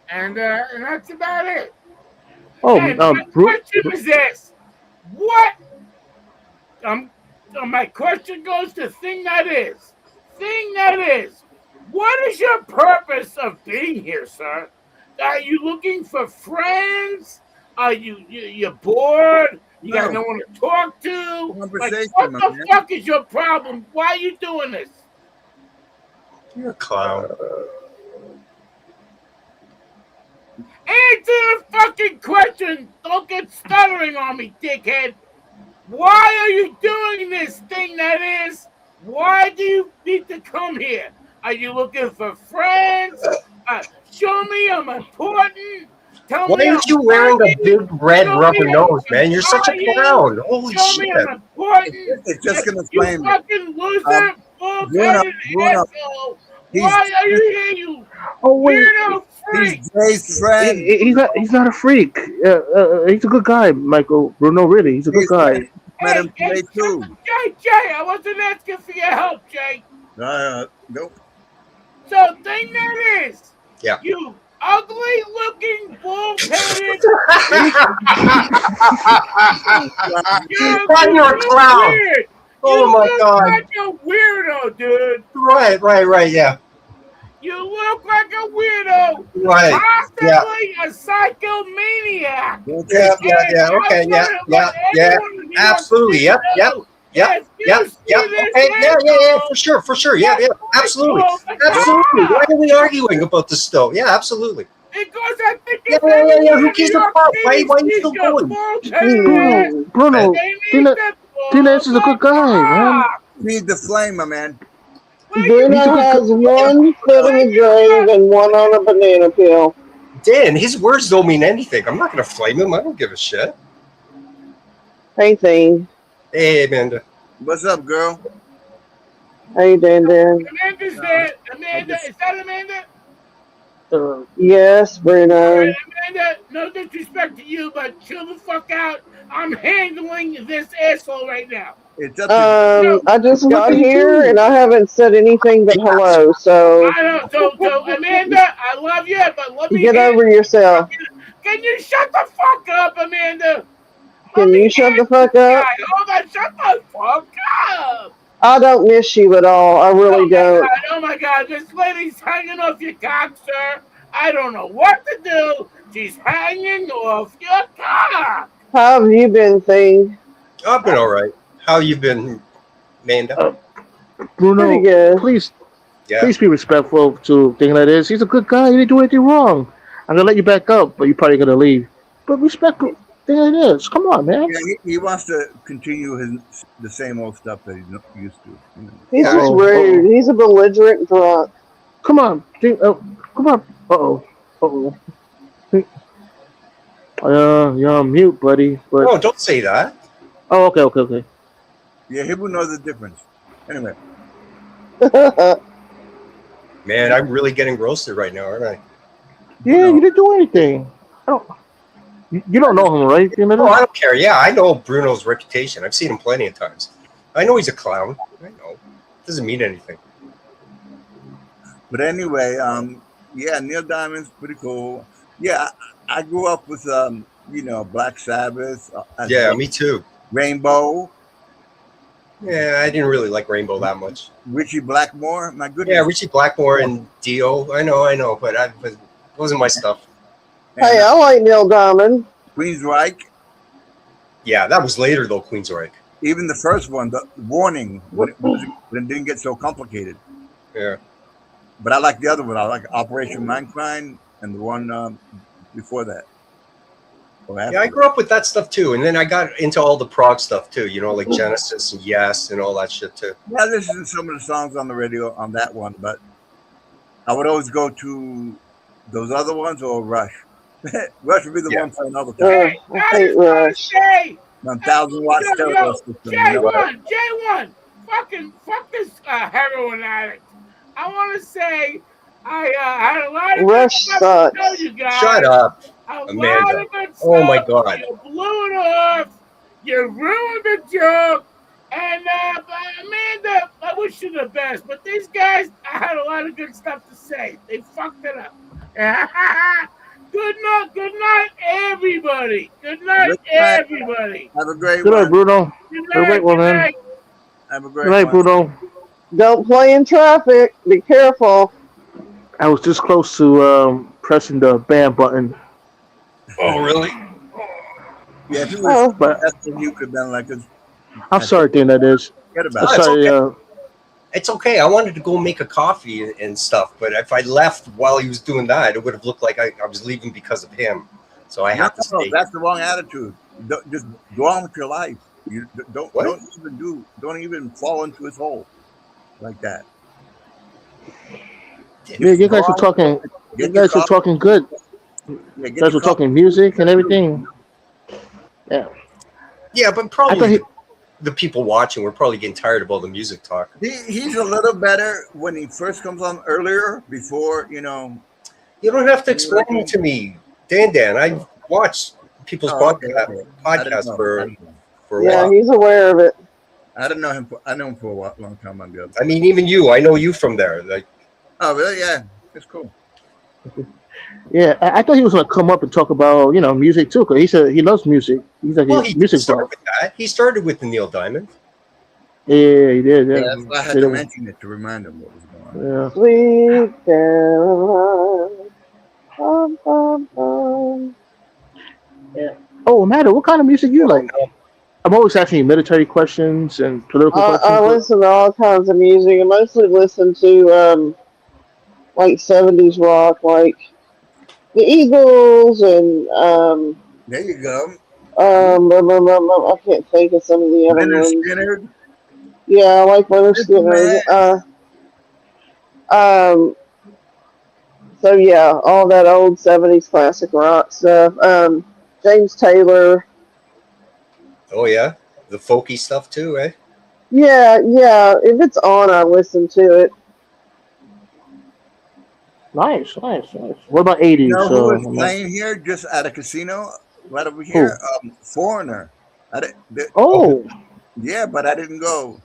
and that's about it. Oh, Hey, my question is this: what? My question goes to thing that is. What is your purpose of being here, sir? Are you looking for friends? Are you're bored? You got no one to talk to? Like, what the fuck is your problem? Why are you doing this? You're a clown. Answer the fucking question. Don't get stuttering on me, dickhead. Why are you doing this thing that is? Why do you need to come here? Are you looking for friends? Show me I'm important. Tell Why me aren't you wearing a big red rubber nose, man? You're such a clown. Holy Show me shit. I'm important. It's just going to You flame. fucking loser. Bull-headed Bruno. asshole. Why are you here, you wait. weirdo freak? He's Jay's friend. He's not a freak. He's a good guy, Michael. Bruno, really. He's a good guy. Met him today, too. Jay, I wasn't asking for your help, Jay. Nope. So, thing that is, Yeah. you ugly-looking, bull-headed. You're a clown. Weird. Oh you my look God. like a weirdo, dude. Right, yeah. You look like a weirdo. Right. Possibly a psychomaniac. Yeah. Okay, yeah. Absolutely. Yep. Okay, yeah, for sure. Yeah, absolutely. Why are we arguing about this still? Yeah, absolutely. Because I think Yeah. Who gives a fuck? Why are you still going? Bruno, Tina is a good guy, man. Need the flame, my man. Bruno has one foot in the grave and one on a banana peel. Dan, his words don't mean anything. I'm not going to flame him. I don't give a shit. Hey, Thing. Hey, Amanda. What's up, girl? How you doing, Dan? Amanda's there. Amanda, is that Amanda? Yes, Bruno. Amanda, no disrespect to you, but chill the fuck out. I'm handling this asshole right now. It's up to I just got here and I haven't said anything but hello, so I know. So Amanda, I love you, but let me get over yourself. Can you shut the fuck up, Amanda? Can you shut the fuck up? Hold on, shut the fuck up. I don't miss you at all. I really don't. Oh my God, this lady's hanging off your cock, sir. I don't know what to do. She's hanging off your cock. How have you been, Thing? I've been all right. How you been, Amanda? Bruno, Pretty good. please Yeah. be respectful to thing like this. He's a good guy. He didn't do anything wrong. I'm gonna let you back up, but you're probably gonna leave. But respect thing like this. Come on, man. Yeah, he wants to continue the same old stuff that he's used to. You know. He's just rude. He's a belligerent drunk. Come on. Come on. Uh-oh. You're on mute, buddy. But... Oh, don't say that. Oh, okay. Yeah, he will know the difference. Anyway. Man, I'm really getting roasted right now, aren't I? Yeah, you didn't do anything. don't. You don't know him, right? Oh, I don't care. Yeah, I know Bruno's reputation. I've seen him plenty of times. I know he's a clown. I know. Doesn't mean anything. But anyway, yeah, Neil Diamond's pretty cool. Yeah, I grew up with Black Sabbath, Yeah, me too. Rainbow, Yeah, I didn't really like Rainbow that much. Richie Blackmore. My goodness. Yeah, Richie Blackmore and Dio. I know, but it wasn't my stuff. And, Hey, I like Neil Diamond. Queensryche. Yeah, that was later though, Queensryche. Even the first one, the Warning, when it didn't get so complicated. Yeah. But I like the other one. I like Operation Mindcrime and the one before that. Yeah, I grew up with that stuff too, and then I got into all the prog stuff too. Like Genesis and Yes and all that shit too. Yeah, this is some of the songs on the radio on that one, but I would always go to those other ones or Rush. Rush would be the one for another time. I hate Rush. 1,000 watt stereo system. J1, fuck this heroin addict. I want to say I had a lot of Rush good stuff sucks. to tell you guys. Shut up, A Amanda. lot of good stuff. Oh my God. You blew it off. You ruined the joke. And Amanda, I wish you the best. But these guys, I had a lot of good stuff to say. They fucked it up. Good night, everybody. Good night, everybody. Have a great Good one. night, Bruno. Good Have a great one, man. Have a great Good night, one. Bruno. Don't play in traffic. Be careful. I was this close to pressing the ban button. Oh, really? Yeah, if it was But that's when you could have been like, I'm sorry, thing that is. forget I'm about it. sorry. It's okay. I wanted to go make a coffee and stuff, but if I left while he was doing that, it would have looked like I was leaving because of him. So I have to No, stay. that's the wrong attitude. Just go on with your life. You don't even fall into his hole like that. Yeah, you guys were talking. You guys were talking good. Yeah, You guys were talking music and everything. Yeah. Yeah, but I probably thought the people watching were probably getting tired of all the music talk. He's a little better when he first comes on earlier, before. You don't have to explain it to me, Dan. I watched people's podcast for a Yeah, while. he's aware of it. I don't know him. I know him for a long time ago. I mean, even you. I know you from there. Like, Oh, really? Yeah, it's cool. Yeah, I thought he was gonna come up and talk about music too, because he said he loves music. He's like well, a he music started buff. with that. He started with the Neil Diamond. Yeah, he did. Yeah, Yeah, that's why I had to mention it to remind him what was going on. yeah. Sweet Caroline. Bum, bum, bum. Oh, Amanda, what kind of music you like? I'm always asking you military questions and political I questions. listen to all kinds of music. I mostly listen to like 70s rock, like the Eagles and There you go. I can't think of some of the other Leonard ones. Skinner. Yeah, I like Leonard Good Skinner. man. So yeah, all that old 70s classic rock stuff. James Taylor. Oh yeah, the folky stuff too, eh? Yeah. If it's on, I listen to it. Nice. What about 80s? You know who was playing here just at a casino right over here? Foreigner. Oh, Yeah, but I didn't go.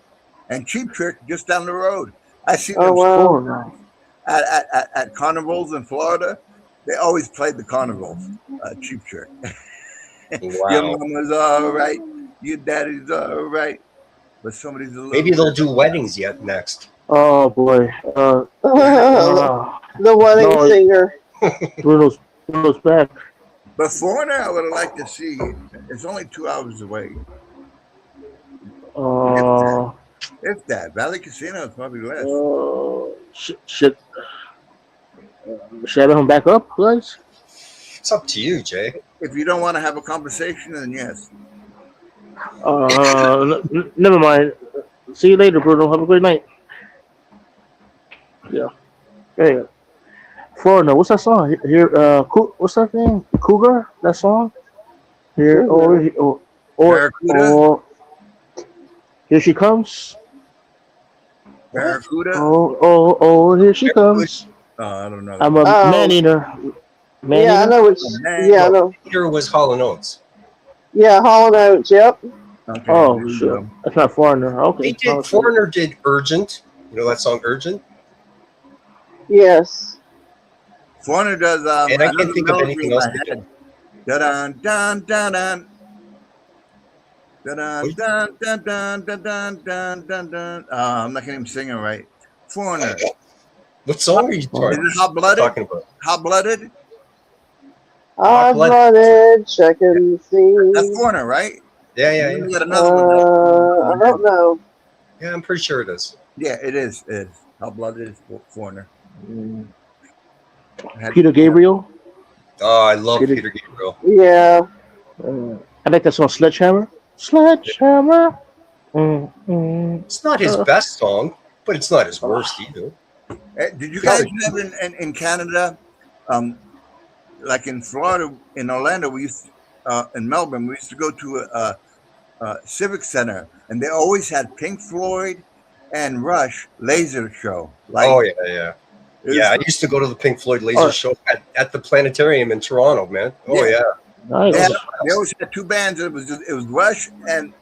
And Cheap Trick just down the road. I see Oh them wow. Foreigner. at carnivals in Florida. They always played the carnivals. Cheap Trick. Your Wow. mama's all right. Your daddy's all right. But somebody's a little. Maybe they'll do weddings yet next. Oh boy. The wedding No, singer. Bruno's back. But Foreigner, I would have liked to see. It's only 2 hours away. If that. Valley Casino is probably less. Should I let him back up, guys? It's up to you, Jay. If you don't want to have a conversation, then yes. Never mind. See you later, Bruno. Have a great night. Yeah. There you go. Foreigner, what's that song? Here, what's that thing? Cougar? That song? Here, or Barracuda? Here she comes. Barracuda? Oh, here she comes. Oh, I don't know. I'm a man eater. Man Yeah, I Eater? know which. Man. Yeah, I know. Peter was Hall and Oates. Yeah, Hall and Oates. Yep. Okay, Oh there you shit. go. That's not Foreigner. They Okay. did. Foreigner did Urgent. You know that song Urgent? Yes. Foreigner does And I another can't think of melody anything in else my they did. head. Da dun dun dun dun. Da dun What? dun dun dun dun dun dun dun dun. I'm not gonna even sing it right. Foreigner. What song are you Is it Hot Blooded? talking about? Hot Blooded? Hot Hot Blood. blooded, checking the That's scene. Foreigner, right? Yeah, yeah, And then yeah. we got another one. I don't know. Yeah, I'm pretty sure it is. Yeah, it is. It is. Hot Blooded is Foreigner. Mm. I had- Peter Gabriel. Oh, I love Peter- Peter Gabriel. Yeah. I like that song Sledgehammer. Sledgehammer. It's not his best song, but it's not his worst either. Did you guys have in Canada, like in Florida, in Orlando, we used in Melbourne, we used to go to a civic center, and they always had Pink Floyd and Rush laser show. Like, Oh yeah, yeah. Yeah, I used to go to the Pink Floyd laser show at the planetarium in Toronto, man. Oh yeah. Nice. They always had two bands. It was Rush and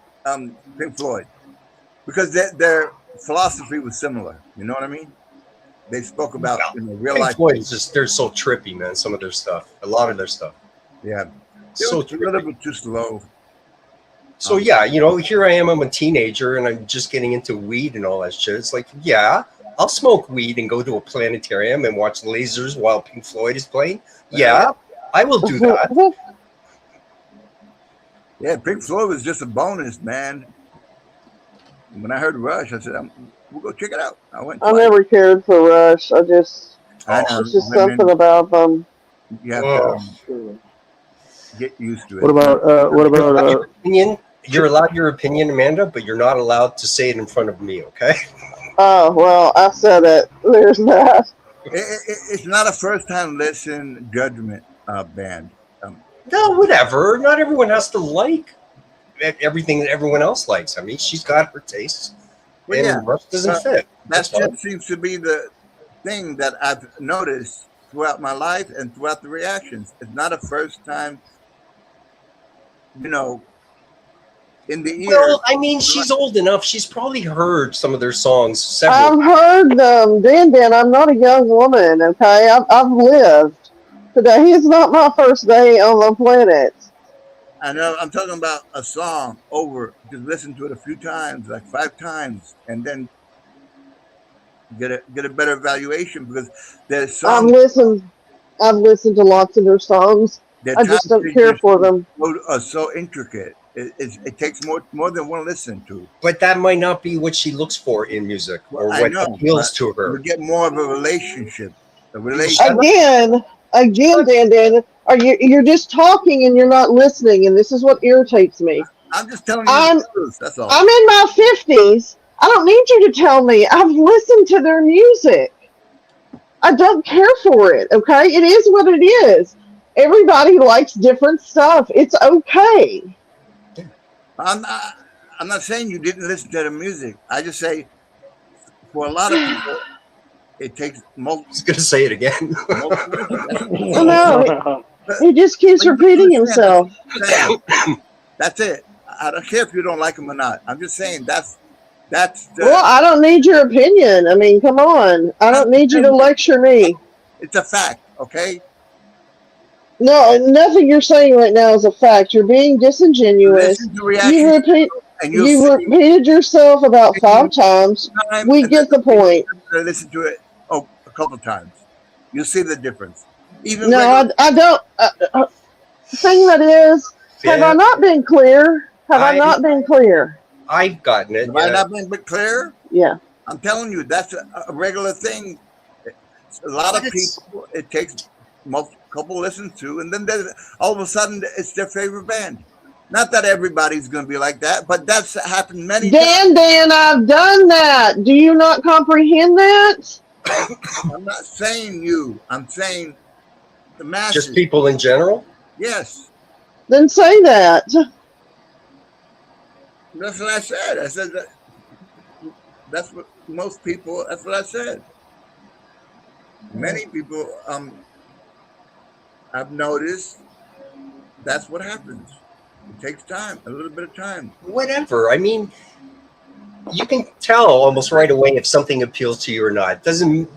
Pink Floyd, because their philosophy was similar. You know what I mean? They spoke about real Pink life. Floyd is just they're so trippy, man. Some of their stuff, a lot of their stuff. Yeah, So a little bit too slow. So yeah, you know, here I am. I'm a teenager, and I'm just getting into weed and all that shit. It's like, yeah, I'll smoke weed and go to a planetarium and watch lasers while Pink Floyd is playing. Yeah, I will do that. Yeah, Pink Floyd was just a bonus, man. When I heard Rush, I said, "We'll go check it out." I went. I never cared for Rush. I know, It's just something about them. You have to get used to it. What about opinion? You're allowed your opinion, Amanda, but you're not allowed to say it in front of me. Okay? Oh well, I said it. There's that. It's not a first-time listen judgment band. No, whatever. Not everyone has to like everything that everyone else likes. I mean, she's got her tastes, and Rush doesn't fit. That just seems to be the thing that I've noticed throughout my life and throughout the reactions. It's not a first time, in the ear. Well, I mean, she's old enough. She's probably heard some of their songs several I've heard them. Dan, I'm not a young woman, okay? I've lived. Today is not my first day on the planet. I know. I'm talking about a song over. Just listen to it a few times, like 5 times, and then get a better evaluation, because there's songs. I've listened to lots of their songs. I just don't care for them. So intricate. It takes more than one listen to. But that might not be what she looks for in music, or what appeals to her. You get more of a relationship. Again, Dan, you're just talking and you're not listening, and this is what irritates me. I'm just telling you the truth. That's all. I'm in my 50s. I don't need you to tell me. I've listened to their music. I don't care for it, okay? It is what it is. Everybody likes different stuff. It's okay. I'm not saying you didn't listen to the music. I just say, for a lot of people, it takes multiple. I was going to say it again. No, he just keeps repeating himself. That's it. I don't care if you don't like him or not. I'm just saying that's. Well, I don't need your opinion. I mean, come on. I don't need you to lecture me. It's a fact, okay? No, nothing you're saying right now is a fact. You're being disingenuous. You repeated yourself about 5 times. We get the point. Listen to it a couple times. You'll see the difference. I don't. The thing that is, have I not been clear? I not been clear? I've gotten it. Have I not been clear? Yeah. I'm telling you, that's a regular thing. A lot of people, it takes couple listens to, and then all of a sudden it's their favorite band. Not that everybody's going to be like that, but that's happened many times. Dan, I've done that. Do you not comprehend that? I'm not saying you. I'm saying the masses. Just people in general? Yes. Then say that. That's what I said. I said that. That's what most people. That's what I said. Many people. I've noticed that's what happens. It takes time, a little bit of time. Whatever. I mean, you can tell almost right away if something appeals to you or not. It doesn't,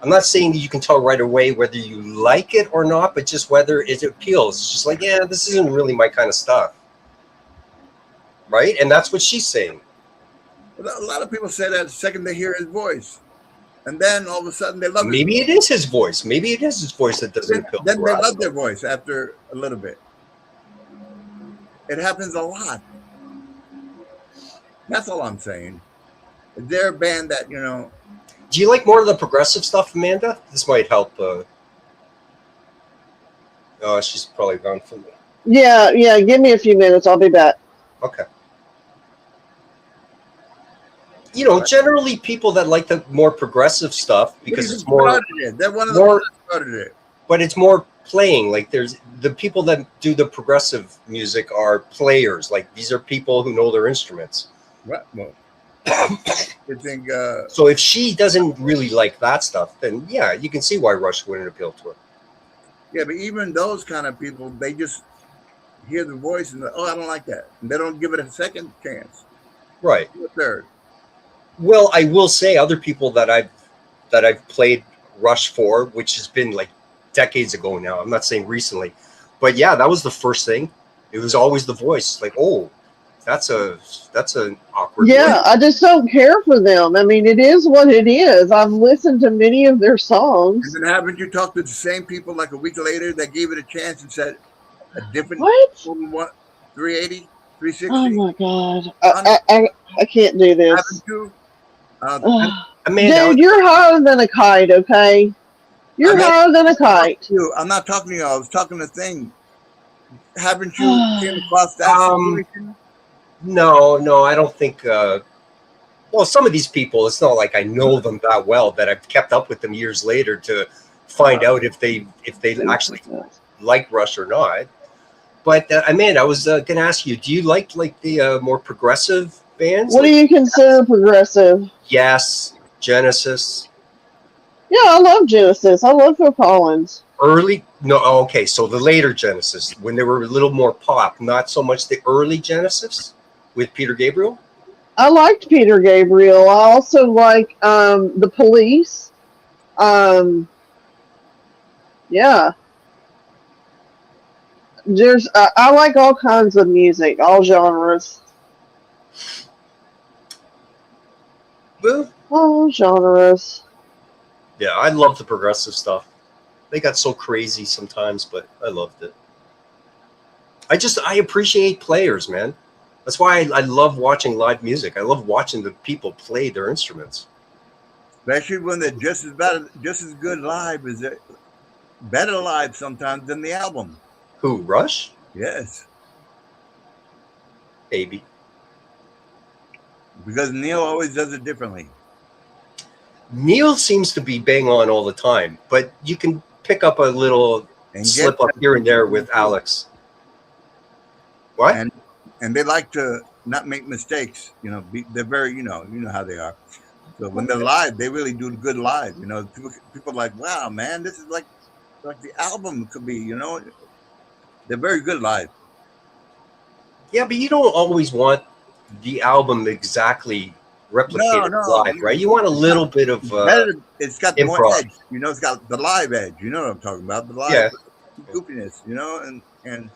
I'm not saying that you can tell right away whether you like it or not, but just whether it appeals. It's just like, yeah, this isn't really my kind of stuff. Right? And that's what she's saying. A lot of people say that the second they hear his voice. And then all of a sudden they love Maybe it is his voice. Maybe it is his voice that doesn't appeal to Then they her. love their voice after a little bit. It happens a lot. That's all I'm saying. Is there a band that, Do you like more of the progressive stuff, Amanda? This might help. Oh, she's probably gone from me. Yeah. Give me a few minutes. I'll be back. Okay. Generally people that like the more progressive stuff because it's more. They're one of the ones that started it. But it's more playing. Like there's the people that do the progressive music are players. Like these are people who know their instruments. What? Well, I think. So if she doesn't really like that stuff, then yeah, you can see why Rush wouldn't appeal to her. Yeah, but even those kind of people, they just hear the voice and I don't like that, and they don't give it a second chance. Right. A third. Well, I will say other people that I've played Rush for, which has been like decades ago now. I'm not saying recently, but yeah, that was the first thing. It was always the voice. Like, oh, that's an awkward. Yeah, voice. I just don't care for them. I mean, it is what it is. I've listened to many of their songs. And then haven't you talked to the same people like a week later that gave it a chance and said a different What? 380, 360? Oh my god, I can't do this. Haven't you? Amanda, Dude, you're higher than a kite. Okay, you're higher than a kite. I'm not talking to you. I was talking to Thing. Haven't you came across that situation? No, I don't think. Well, some of these people, it's not like I know them that well that I've kept up with them years later to find out if they actually like Rush or not. But Amanda, I was going to ask you: do you like the more progressive bands? What do you consider progressive? Yes, Genesis. Yeah, I love Genesis. I love Phil Collins. Okay, so the later Genesis, when they were a little more pop, not so much the early Genesis with Peter Gabriel. I liked Peter Gabriel. I also like the Police. Yeah. There's I like all kinds of music, all genres. Well, All genres. yeah, I love the progressive stuff. They got so crazy sometimes, but I loved it. I appreciate players, man. That's why I love watching live music. I love watching the people play their instruments. Especially when they're just as good live as it better live sometimes than the album. Who, Rush? Yes. Maybe. Because Neil always does it differently. Neil seems to be bang on all the time, but you can pick up a little slip up here and there with Alex. What? And they like to not make mistakes. They're very, you know how they are. So when they're live, they really do good live. People are like, wow, man, this is like the album could be. They're very good live. Yeah, but you don't always want the album exactly replicated live, right? You want a little bit of it's got improv. more edge. It's got the live edge. You know what I'm talking about? The live goofiness. And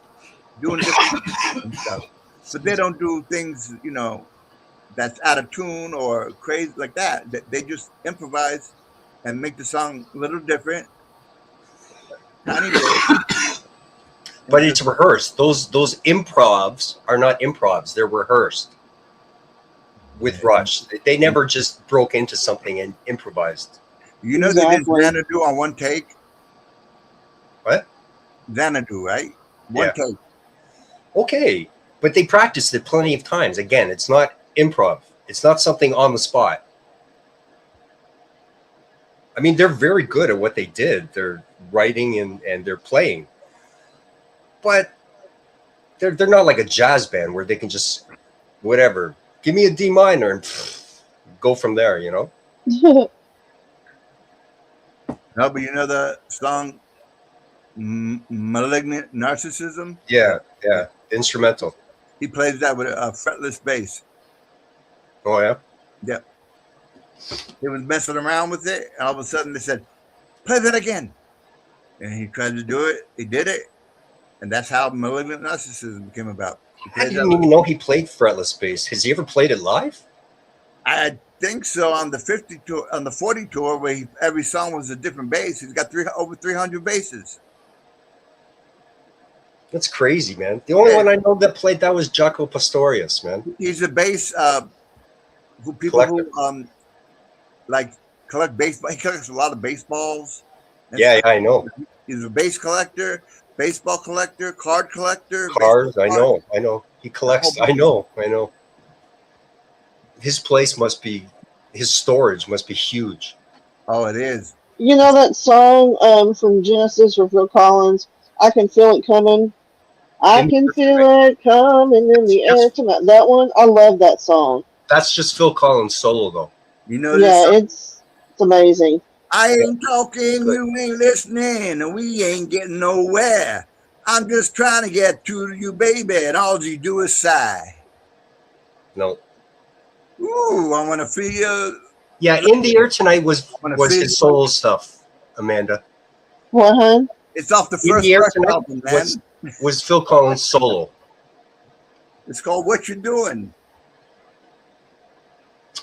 doing different stuff. But they don't do things, that's out of tune or crazy like that. They just improvise and make the song a little different. Tiny bit. But it's rehearsed. Those improvs are not improvs. They're rehearsed with Rush. They never just broke into something and improvised. They did Xanadu on one take? What? Xanadu, right? One take. Okay. But they practiced it plenty of times. Again, it's not improv. It's not something on the spot. I mean, they're very good at what they did. They're writing and they're playing. But they're not like a jazz band where they can just, whatever, give me a D minor and go from there, No, but the song Malignant Narcissism. Yeah, yeah. Instrumental. He plays that with a fretless bass. Oh yeah. Yeah. He was messing around with it, and all of a sudden they said, "Play that again." And he tried to do it. He did it, and that's how Malignant Narcissism came about. He I plays didn't that. even know he played fretless bass. Has he ever played it live? I think so. On the 50 tour, on the 40 tour, where every song was a different bass. He's got over 300 basses. That's crazy, man. The only one I know that played that was Jaco Pastorius, man. He's a bass who people Collector. who like collect baseball. He collects a lot of baseballs. Yeah, I know. He's a base collector, baseball collector, card collector. Cars, I know. He collects. I know. His place must be, his storage must be huge. Oh, it is. You know that song from Genesis with Phil Collins? I can feel it coming. I can feel it coming in the air tonight. That one, I love that song. That's just Phil Collins solo, though. You know, yeah, it's amazing. I ain't talking, you ain't listening, and we ain't getting nowhere. I'm just trying to get to you, baby, and all you do is sigh. No. Ooh, I want to feel you. Yeah, In the Air Tonight was his solo stuff, Amanda. What, hon? It's off the In first the Air Tonight album, man. Was Phil Collins solo. It's called What You Doing.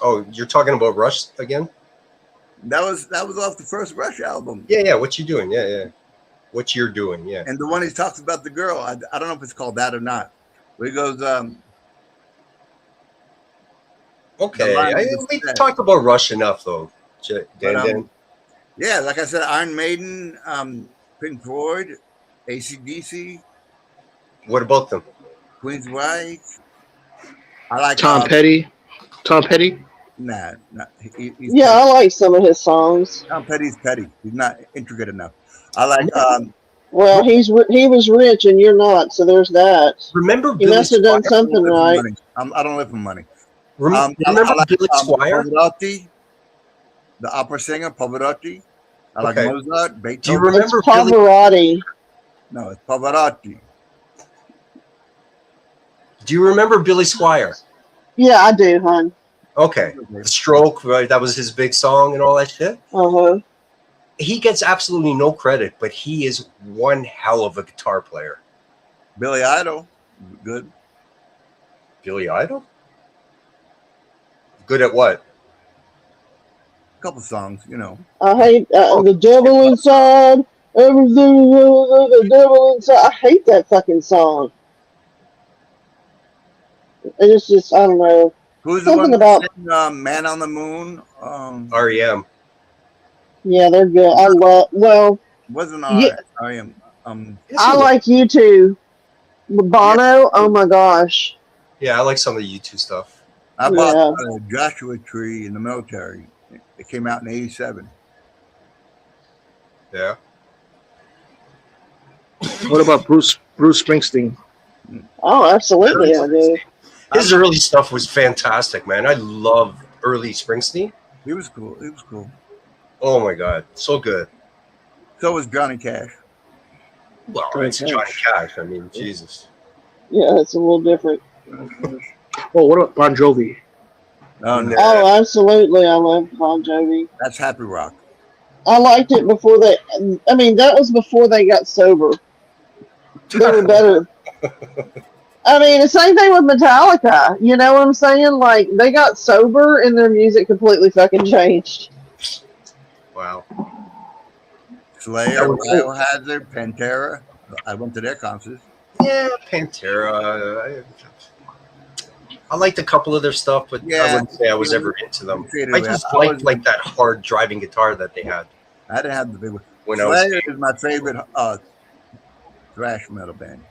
Oh, you're talking about Rush again? That was off the first Rush album. Yeah. What you doing? Yeah. What you're doing? Yeah. And the one he talks about the girl, I don't know if it's called that or not. Where he goes, okay, we talked about Rush enough, though. Dan. Yeah, like I said, Iron Maiden, Pink Floyd, AC/DC. What about them? Queen's Right. I like Tom Petty. Tom Petty. Nah. He's yeah, petty. I like some of his songs. Tom Petty's petty. He's not intricate enough. I like. Well, he was rich and you're not, so there's that. Remember, he must have done something right. I don't live for money. Remember like, Billy Squire? Pavarotti, the opera singer Pavarotti. I like Mozart, Beethoven. Do you remember it's Pavarotti? No, it's Pavarotti. Do you remember Billy Squire? Yeah, I do, hon. Okay. The Stroke, right? That was his big song and all that shit. Uh-huh. He gets absolutely no credit, but he is one hell of a guitar player. Billy Idol, good. Billy Idol? Good at what? A couple songs, you know. I hate the devil inside. Everything the devil inside. I hate that fucking song. It's just, I don't know. Who's the one that sang Man on the Moon? REM. Yeah, they're good. I love, Wasn't REM. I like U2. Bono, yeah. Oh my gosh. Yeah, I like some of the U2 stuff. I bought a Joshua Tree in the military. It came out in '87. Yeah. What about Bruce Springsteen? Oh, absolutely, I do. His early stuff was fantastic, man. I love early Springsteen. He was cool. Oh my god, so good. So was Johnny Cash. Well, it's Johnny Cash. I mean, Jesus. Yeah, it's a little different. Oh, what about Bon Jovi? Oh, absolutely, I love Bon Jovi. That's happy rock. I liked it before they. I mean, that was before they got sober. They were better. I mean, the same thing with Metallica. You know what I'm saying? Like, they got sober and their music completely fucking changed. Wow. Slayer, Biohazard, Pantera. I went to their concerts. Yeah, Pantera. I liked a couple of their stuff, but I wouldn't say I was ever into them. I just liked that hard driving guitar that they had. I didn't have the big one. When Slayer is my favorite thrash metal band.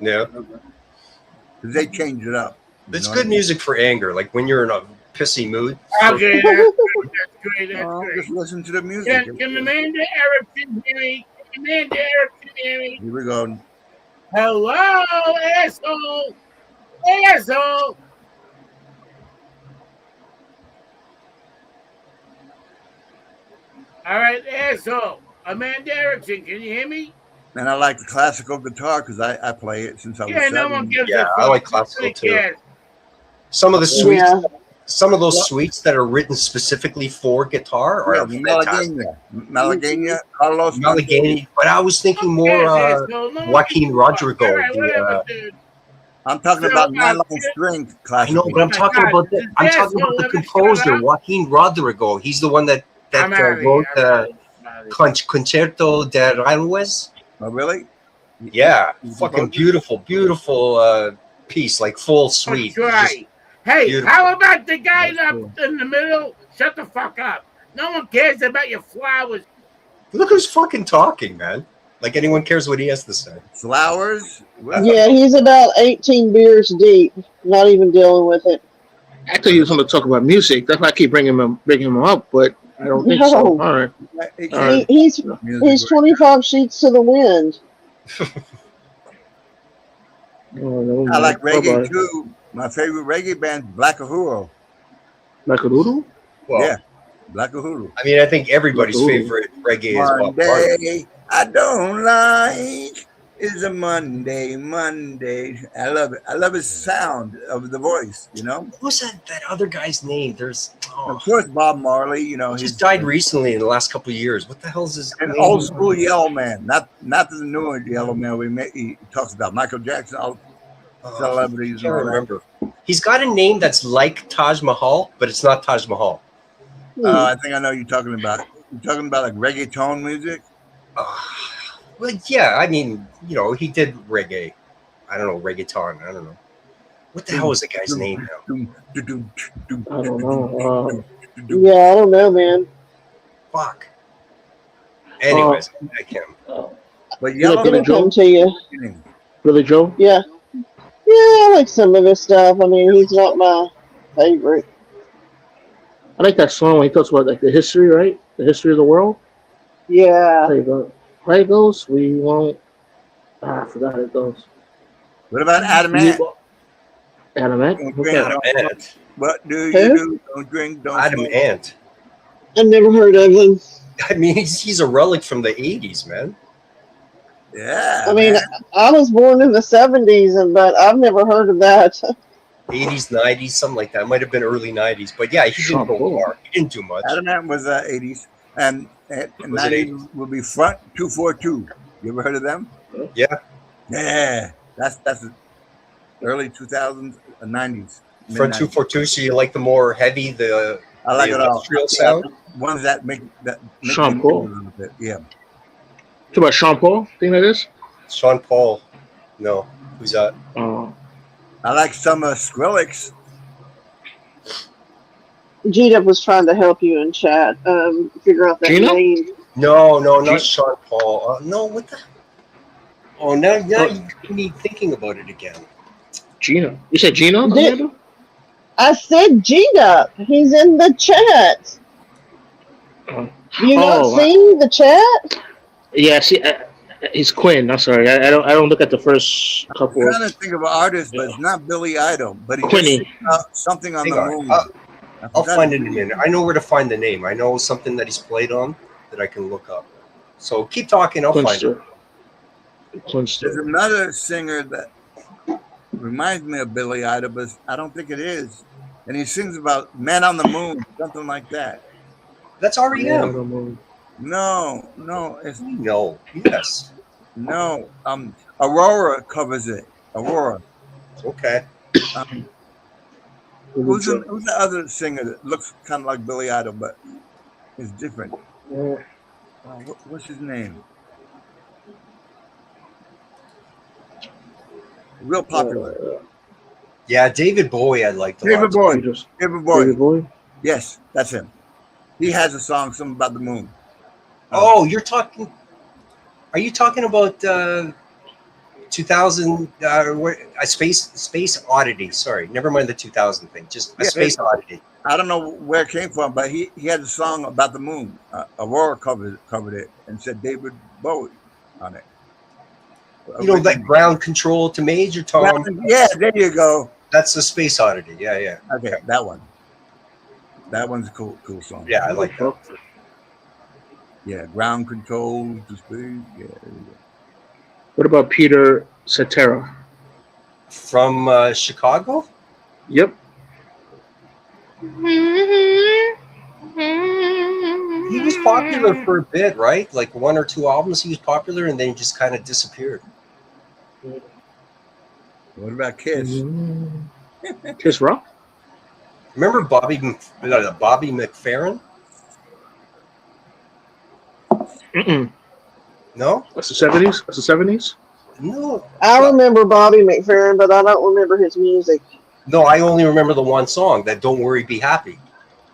Yeah. Because they changed it up. It's good music for anger, like when you're in a pissy mood. Okay, that's great. Just listen to the music. Can Amanda Erickson hear me? Amanda Erickson hear me? Here we go. Hello, asshole! Asshole! All right, asshole. Amanda Erickson, can you hear me? And I like the classical guitar because I play it since I was Yeah, no 7. one gives Yeah, a fuck. I like classical Nobody too. cares. Some of the suites, Yeah. some of those suites that are written specifically for guitar Yeah, are the fantastic. Malagueña, Carlos Malagueña, but I was thinking Who more cares, asshole? No one Joaquin gives a fuck. Rodrigo. All right, whatever, dude. I'm talking So, about nylon string I classical. know, but oh I'm my talking God, about this I'm talking asshole about the let me shut composer up. Joaquin Rodrigo. He's the one that I'm out of here. wrote I'm out of here. Concerto de Railways. Oh, really? Yeah, He's fucking composer? beautiful piece, like full That's suite. right. Hey, beautiful. how about the guy That's up cool. in the middle? Shut the fuck up. No one cares about your flowers. Look who's fucking talking, man. Like anyone cares what he has to say. Flowers? Yeah, he's about 18 beers deep. Not even dealing with it. I thought you was going to talk about music. That's why I keep bringing him up, but I don't think so. No. All right. It All can't right. He's music he's right 25 sheets to the wind. Oh, no, now. I like reggae bye-bye. too. My favorite reggae band, Black Uhuru. Like a doodle? Well, Yeah, Black Uhuru. I mean, I think everybody's Like, ooh. favorite reggae is Bob Marley. Monday, I don't like. It's a Monday. I love it. I love his sound of the voice, you know? What was that other guy's name? There's Of course, Bob Marley, you know. he just died recently in the last couple of years. What the hell's his An name? old school Yellow Man, not the newer Yellow Man he talks about. Michael Jackson, all celebrities I and all can't that. remember. He's got a name that's like Taj Mahal, but it's not Taj Mahal. I think I know you're talking about. You're talking about like reggaeton music. Well, yeah, I mean, you know, he did reggae. I don't know, reggaeton. I don't know. What the hell was the guy's name now? I don't know. Yeah, I don't know, man. Fuck. Anyways, I can't. But You like Yellow Billy Man, It'll come Joe? to you. Billy Joe? Yeah. Yeah, I like some of his stuff. I mean, he's not my favorite. I like that song when he talks about like the history, right? The history of the world. Yeah. There you go. How it goes? We won't. I forgot how it goes. what about Adam Ant? Adam Ant? Don't Okay. drink, Adam Ant. What do you Who? do? Don't drink, don't Adam smoke. Ant. I've never heard of him. I mean, he's a relic from the 80s, man. Yeah. I mean, man. I was born in the 70s, but I've never heard of that. 80s, 90s, something like that. Might have been early 90s. But yeah, he didn't go far. He didn't do much. Adam Ant was 80s, and Was it 90s will be Front 242. You ever heard of them? Yeah. Yeah, that's early 2000s, 90s. Front 242, so you like the more heavy, the I like the it all. industrial sound? Ones that make Sean me Paul. move a little bit. Yeah. Talk about Sean Paul, thing like this? Sean Paul. No. Who's that? I like some Skrillex. G-Dub was trying to help you in chat figure out that Gina? name. No, not Sean Paul. No, what the? Oh, now you get me thinking about it again. Gino. You said Gino? Did- I said G-Dub. He's in the chat. You not seeing the chat? Yeah, see, he's Quinn. I'm sorry. I don't look at the first couple. I'm trying to think of an artist, but it's not Billy Idol. But he Quinny. just something on Hang the on. moon. I'll find it in a minute. I know where to find the name. I know something that he's played on that I can look up. So keep talking. I'll find it. There's another singer that reminds me of Billy Idol, but I don't think it is. And he sings about Man on the Moon, something like that. That's REM. No, it's no. Yes. No. Aurora covers it. Aurora. Okay. Who's the other singer that looks kind of like Billy Idol, but is different? What's his name? Real popular. Yeah, David Bowie I liked a lot. David Bowie. Yes, that's him. He has a song, something about the moon. Oh, are you talking about 2000 a space oddity? Sorry, never mind the 2000 thing. Just a space oddity. I don't know where it came from, but he had a song about the moon. Aurora covered it and said David Bowie on it. You know that ground control to Major Tom. Yeah, there you go. That's the space oddity. Yeah. Okay, that one. That one's a cool song. Yeah, I like that. Yeah, ground control to speed. Yeah, there you go. What about Peter Cetera? From Chicago. Yep. He was popular for a bit, right? Like 1 or 2 albums, he was popular, and then he just kind of disappeared. What about Kiss? Kiss Rock? Remember Bobby McFerrin? Mm-mm. No, That's the 70s. That's the 70s. no, I remember Bobby McFerrin, but I don't remember his music. no. I only remember the one song, that "Don't Worry, Be Happy."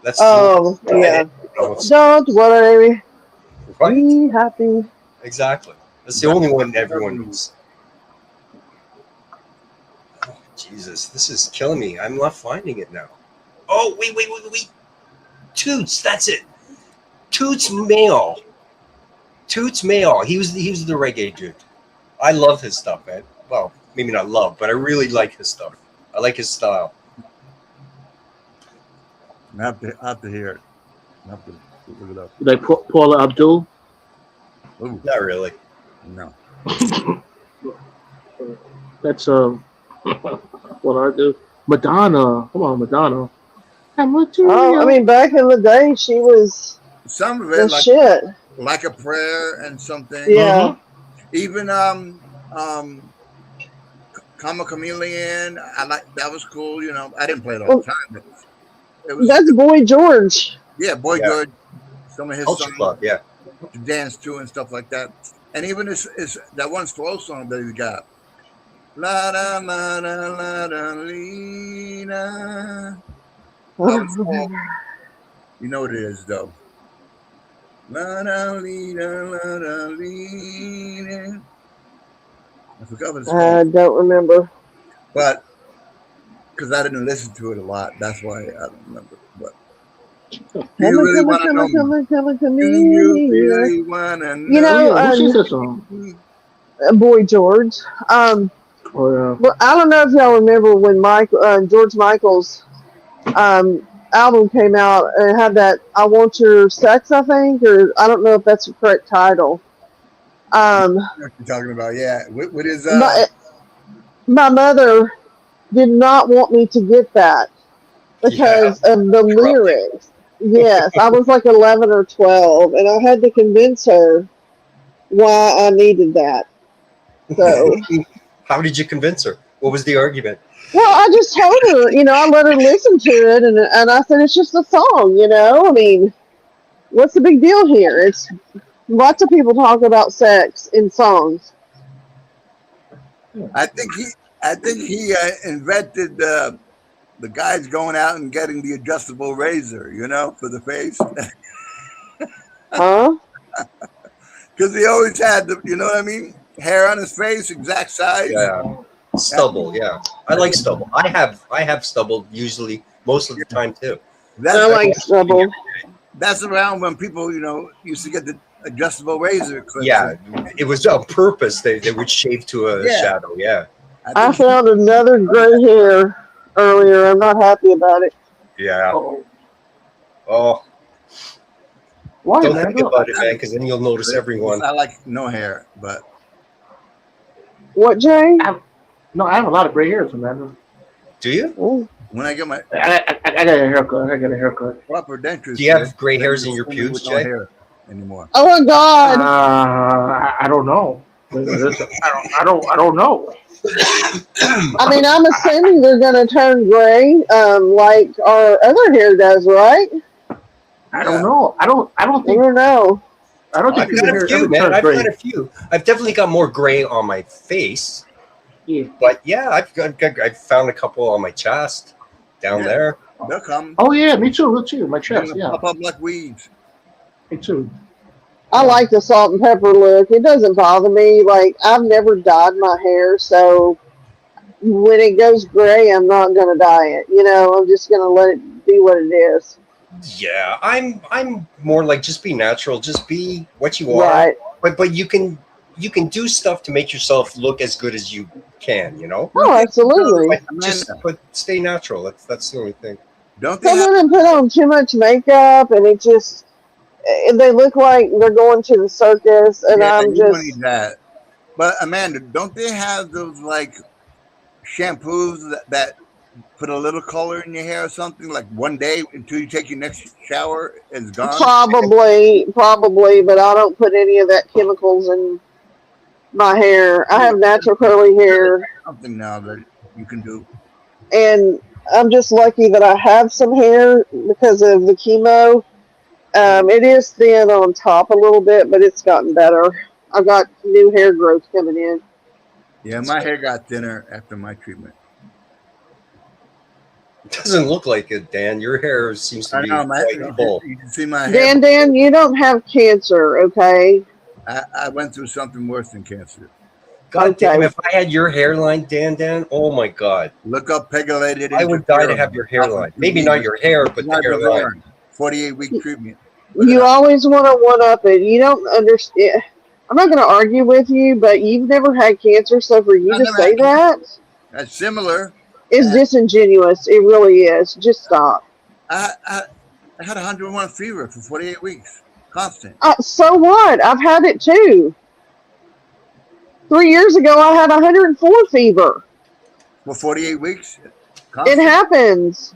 That's Oh, yeah. Don't worry, right. be happy. Exactly. That's the only one everyone knows. Oh, Jesus, this is killing me. I'm not finding it now. Oh, wait. Toots, that's it. Toots Mayall. Toots Mayall. He was the reggae dude. I love his stuff, man. Well, maybe not love, but I really like his stuff. I like his style. I have to hear it. I have to look it up. Like Paula Abdul. Ooh, Not really. no. That's what I do. Madonna. Come on, Madonna. Oh, I mean, back in the day, she was Some of the it, shit. like a prayer and something. Yeah. Even Comma Chameleon. I like that was cool. You know, I didn't play it all the time, but it was. That's Boy George. Yeah, Boy George. Some of his Culture songs Club, yeah. to dance to and stuff like that. And even is that one slow song that he got. La da la da la da Lena. You know what it is though. La da Lena, la da Lena. I forgot what it's I called. don't remember. But because I didn't listen to it a lot, that's why I don't remember. But do you really want to know me? Do you really want to know? You know, who sings that song? Boy George. Well, I don't know if y'all remember when George Michael's album came out and had that "I Want Your Sex," I think, or I don't know if that's the correct title. What you're talking about, yeah. What is My mother did not want me to get that because of the lyrics. Yes, I was like 11 or 12, and I had to convince her why I needed that. So, How did you convince her? What was the argument? well, I just told her, I let her listen to it, and I said, it's just a song, I mean, what's the big deal here? It's lots of people talk about sex in songs. I think he invented the guys going out and getting the adjustable razor, for the face. Huh? Because he always had the, you know what I mean, hair on his face, exact size. Yeah, stubble. Yeah, I like stubble. I have stubble usually most of the time too. That's I like stubble. That's around when people, used to get the adjustable razor clips. Yeah, it was on purpose. They would shave to a shadow. Yeah. I found another gray hair earlier. I'm not happy about it. Yeah. Oh. Why, Don't man? think about it, man, because then you'll notice everyone. I like no hair, but What, Jay? I have a lot of gray hairs, man. Do you? Ooh. when I get my I got a haircut. proper dentures, Do you have gray hairs in your pubes, no Jay? hair anymore. Oh my God! I don't know. I don't know. I mean, I'm assuming they're gonna turn gray, like our other hair does, right? I don't know. I don't I think. don't know. I don't think I've got a few, man. I've got a few. I've definitely got more gray on my face. Yeah. But yeah, I've found a couple on my chest down there. They'll come. Oh yeah, me too. My chest. Yeah. Pop up like weeds. Me too. I like the salt and pepper look. It doesn't bother me. Like, I've never dyed my hair, so when it goes gray, I'm not gonna dye it. I'm just gonna let it be what it is. Yeah, I'm more like just be natural, just be what you are. Right. But you can do stuff to make yourself look as good as you can, Oh, absolutely. But stay natural. That's the only thing. Don't they Some have, women put on too much makeup, and it just They look like they're going to the circus, and Yeah, I'm you don't need just that. But Amanda, don't they have those like shampoos that put a little color in your hair or something? Like one day until you take your next shower, it's gone. probably, but I don't put any of that chemicals in my hair. I Yeah, have natural curly hair, something now that you can do. and I'm just lucky that I have some hair because of the chemo. It is thin on top a little bit, but it's gotten better. I've got new hair growth coming in. Yeah, my hair got thinner after my treatment. It doesn't look like it, Dan. Your hair seems to I be know, man. quite full. You can see my hair. Dan, you don't have cancer, okay? I went through something worse than cancer. God damn, Okay. if I had your hairline, Dan, oh my God. Look up pegulated I would die to interferon. have your hairline. Maybe not your hair, but the hairline. 48-week treatment. Look it You up. always want to one up it. You don't understand. I'm not going to argue with you, but you've never had cancer, so for you I to never had say that That's similar. is disingenuous. It really is. Just stop. I had 101 fever for 48 weeks, constant. So what? I've had it too. 3 years ago, I had 104 fever. For 48 weeks, It constant. happens.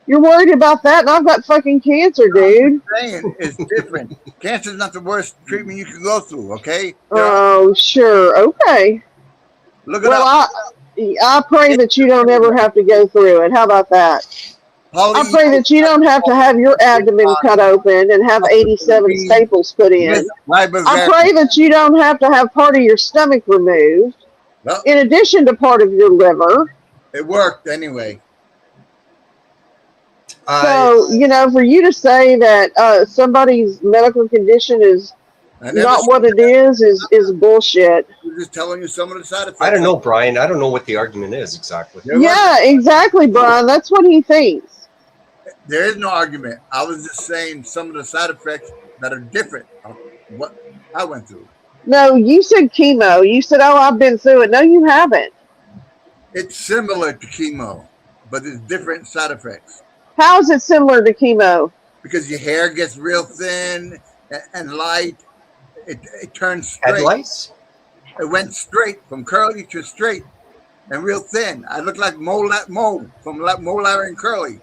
You're worried about that, and I've got fucking cancer, dude. Saying it's different. Cancer is not the worst treatment you can go through. Okay. Oh, sure. Okay. Look it Well, up. I pray that you don't ever have to go through it. How about that? I pray that you don't have to have your abdomen cut open and have 87 staples put in. I pray that you don't have to have part of your stomach removed, Well, in addition to part of your liver. it worked anyway. So, for you to say that somebody's medical condition is not what it is bullshit. I'm just telling you some of the side effects. I don't know, Brian. I don't know what the argument is exactly. Yeah, exactly, Brian. That's what he thinks. There is no argument. I was just saying some of the side effects that are different of what I went through. No, you said chemo. You said, oh, I've been through it. No, you haven't. It's similar to chemo, but it's different side effects. How is it similar to chemo? Because your hair gets real thin and light. It turns straight. Headlights? It went straight from curly to straight and real thin. I look like Mo from Mo, Larry, and Curly.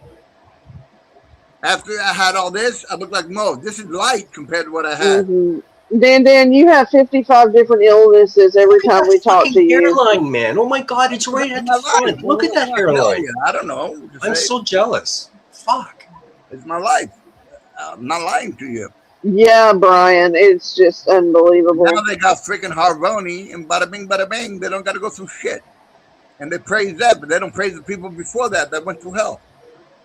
After I had all this, I look like Mo. This is light compared to what I had. Mm-hmm. Dan, you have 55 different illnesses every time we talk to you. Hairline, man. Oh my God, it's right at the front. Look at that hairline. I don't know. I'm so jealous. Fuck. It's my life. I'm not lying to you. Yeah, Brian, it's just unbelievable. Now they got freaking Harvoni and bada bing, bada bang. They don't got to go through shit. And they praise that, but they don't praise the people before that went through hell.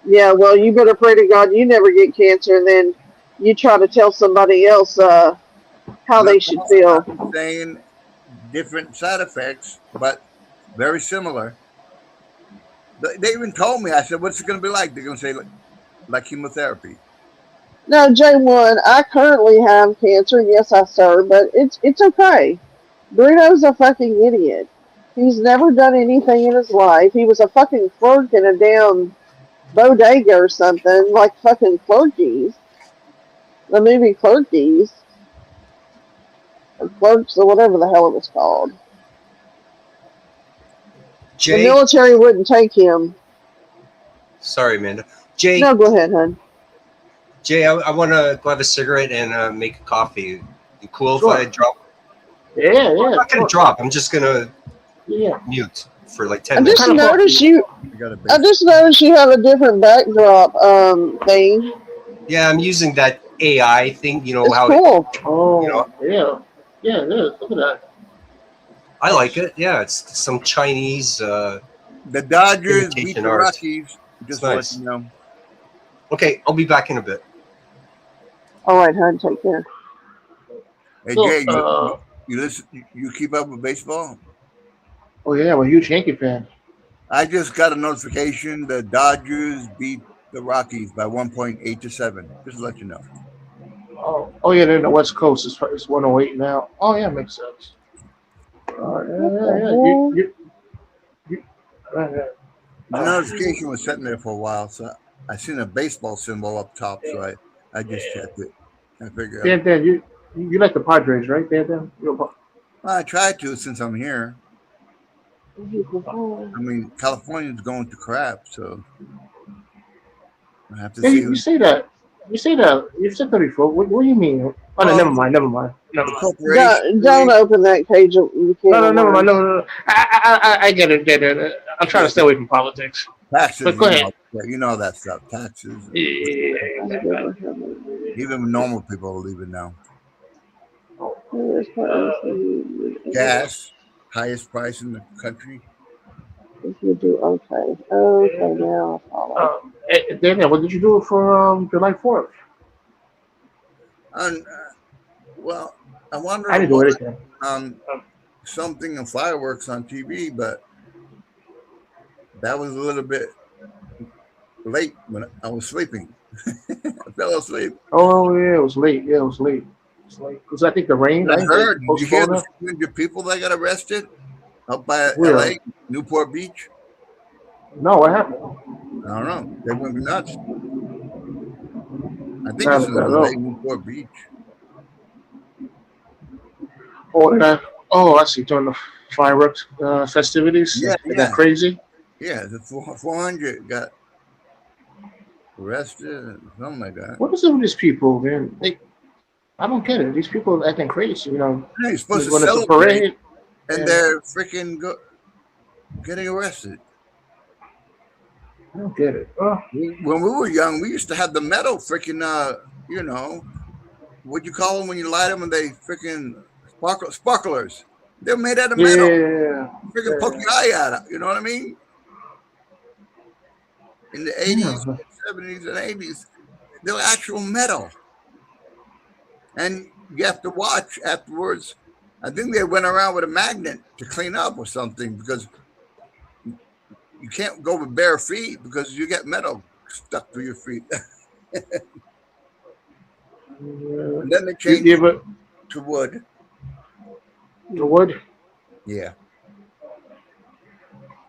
Yeah, well, you better pray to God you never get cancer, and then you try to tell somebody else how they should feel. I'm saying different side effects, but very similar. They even told me, I said, what's it going to be like? They're going to say, like chemotherapy. No, J1, I currently have cancer. Yes, I sir, but it's okay. Bruno's a fucking idiot. He's never done anything in his life. He was a fucking clerk in a damn bodega or something, like fucking Clerkies. The movie Clerkies. Or Clerks, or whatever the hell it was called. Jay, the military wouldn't take him. Sorry, Amanda. Jay. No, go ahead, hon. Jay, I want to go have a cigarette and make a coffee. You cool Sure. if I drop? Yeah. I'm not going to drop. I'm just going to mute for like 10 I minutes. just noticed you have a different backdrop thing. Yeah, I'm using that AI thing. You know It's how cool. Yeah, it is. Look at that. I like it. Yeah, it's some Chinese. The Dodgers beat the art. Rockies. Just nice. let you know. Okay, I'll be back in a bit. All right, hon. Take care. Hey, So, Jay, you listen? You keep up with baseball? Oh yeah, I'm a huge Yankee fan. I just got a notification the Dodgers beat the Rockies by 1.8-7. Just to let you know. Oh yeah, they're in the West Coast. It's 108 now. Oh yeah, makes sense. The notification was sitting there for a while, so I seen a baseball symbol up top, so I just checked it. I figure. Dan, you like the Padres, right? Dan. I try to since I'm here. Oh, I mean, California's going to crap, so I have to Yeah, see you who say that. You say that. You've said that before. What do you mean? Oh no, well, never mind. Never mind. Never the mind. corporation. don't open that can No, of never mind. worms. No. I get it. Get it. I'm trying to stay away from politics. Taxes, But go ahead. you know that stuff. Taxes, Yeah. I've never had one. even normal people will leave it now. There's probably- Gas, highest price in the country. If you do okay, now I follow. Dan, what did you do for July 4th? And well, I wanted I to didn't do watch anything. um, something of fireworks on TV, but that was a little bit late when I was sleeping. I fell asleep. Oh yeah, it was late. Yeah, it was late. It's late because I think the rain, I right? They heard. Did you hear postponed the it. 300 people that got arrested up by Where? LA, Newport Beach? No, what happened? I don't know. They went nuts. I think I it's in don't LA, know. Newport Beach. Oh, I see. During the fireworks festivities, Yeah, they got yeah, crazy. yeah. The 400 got arrested, and something like that. What is it with these people, man? I don't get it. These people are acting crazy. Yeah, you're supposed to When it's a celebrate, parade, and and they're freaking getting arrested. I don't get it. Oh, When we were young, we used to have the metal freaking, you know, what you call them when you light them and they freaking sparklers. They're made out of metal. yeah, Freaking poke your eye out. You know what I mean? In the 80s, yeah. 70s, and 80s, they were actual metal. And you have to watch afterwards. I think they went around with a magnet to clean up or something because you can't go with bare feet because you get metal stuck to your feet. And then they You changed it ever to wood. the wood? Yeah.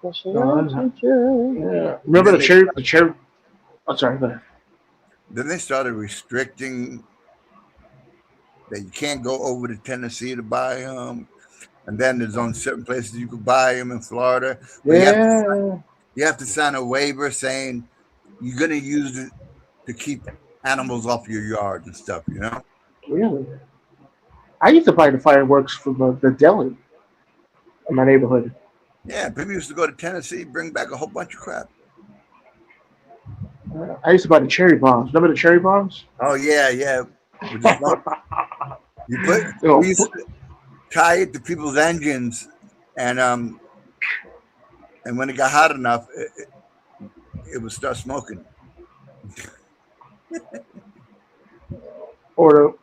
Yeah. And Remember then the they cherry? The cherry. I'm sorry. Go ahead. then they started restricting that you can't go over to Tennessee to buy them. And then there's only certain places you could buy them in Florida, but Yeah. you have to sign a waiver saying you're going to use it to keep animals off your yard and stuff. You know? Really? I used to buy the fireworks from the deli in my neighborhood. Yeah. People used to go to Tennessee, bring back a whole bunch of crap. I used to buy the cherry bombs. Remember the cherry bombs? Oh yeah, yeah. With the smoke, you put You know, we used to tie it to people's engines, and when it got hot enough, it would start smoking. or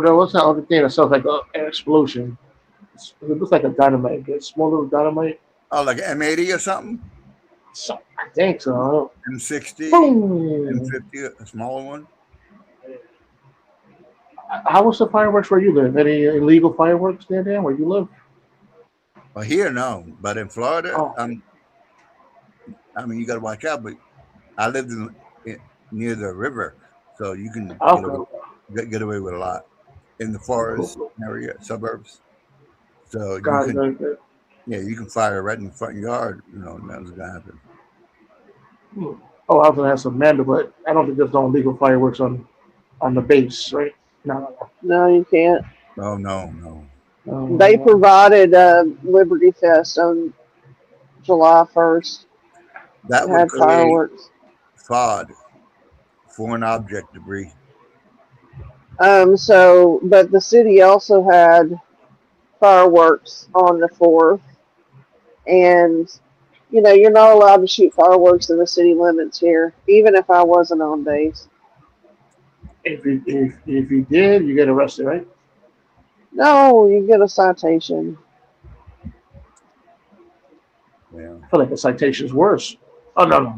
the what's that other thing that sounds like an explosion? It looks like a dynamite. A small little dynamite. Oh, like M80 or something, I think so. M60, Boom! M50, a smaller one. How was the fireworks where you live? Any illegal fireworks there, Dan, where you live? Well, here no, but in Florida, Oh, I mean, you got to watch out. But I lived near the river, so you can okay. get away with a lot in the Cool, forest cool. area, suburbs. So you Got it, can, got it, got it. yeah, you can fire right in the front yard. You know, and that's gonna happen. Hmm. Oh, I was gonna have some Manda, but I don't think there's no illegal fireworks on the base, right? No, No, you can't. Oh no, no. They no. provided Liberty Fest on July 1st. That It would had create fireworks. FOD, foreign object debris. But the city also had fireworks on the 4th, and you're not allowed to shoot fireworks in the city limits here, even if I wasn't on base. If you did, you get arrested, right? No, you get a citation. Yeah. I feel like the citation's worse. Oh no.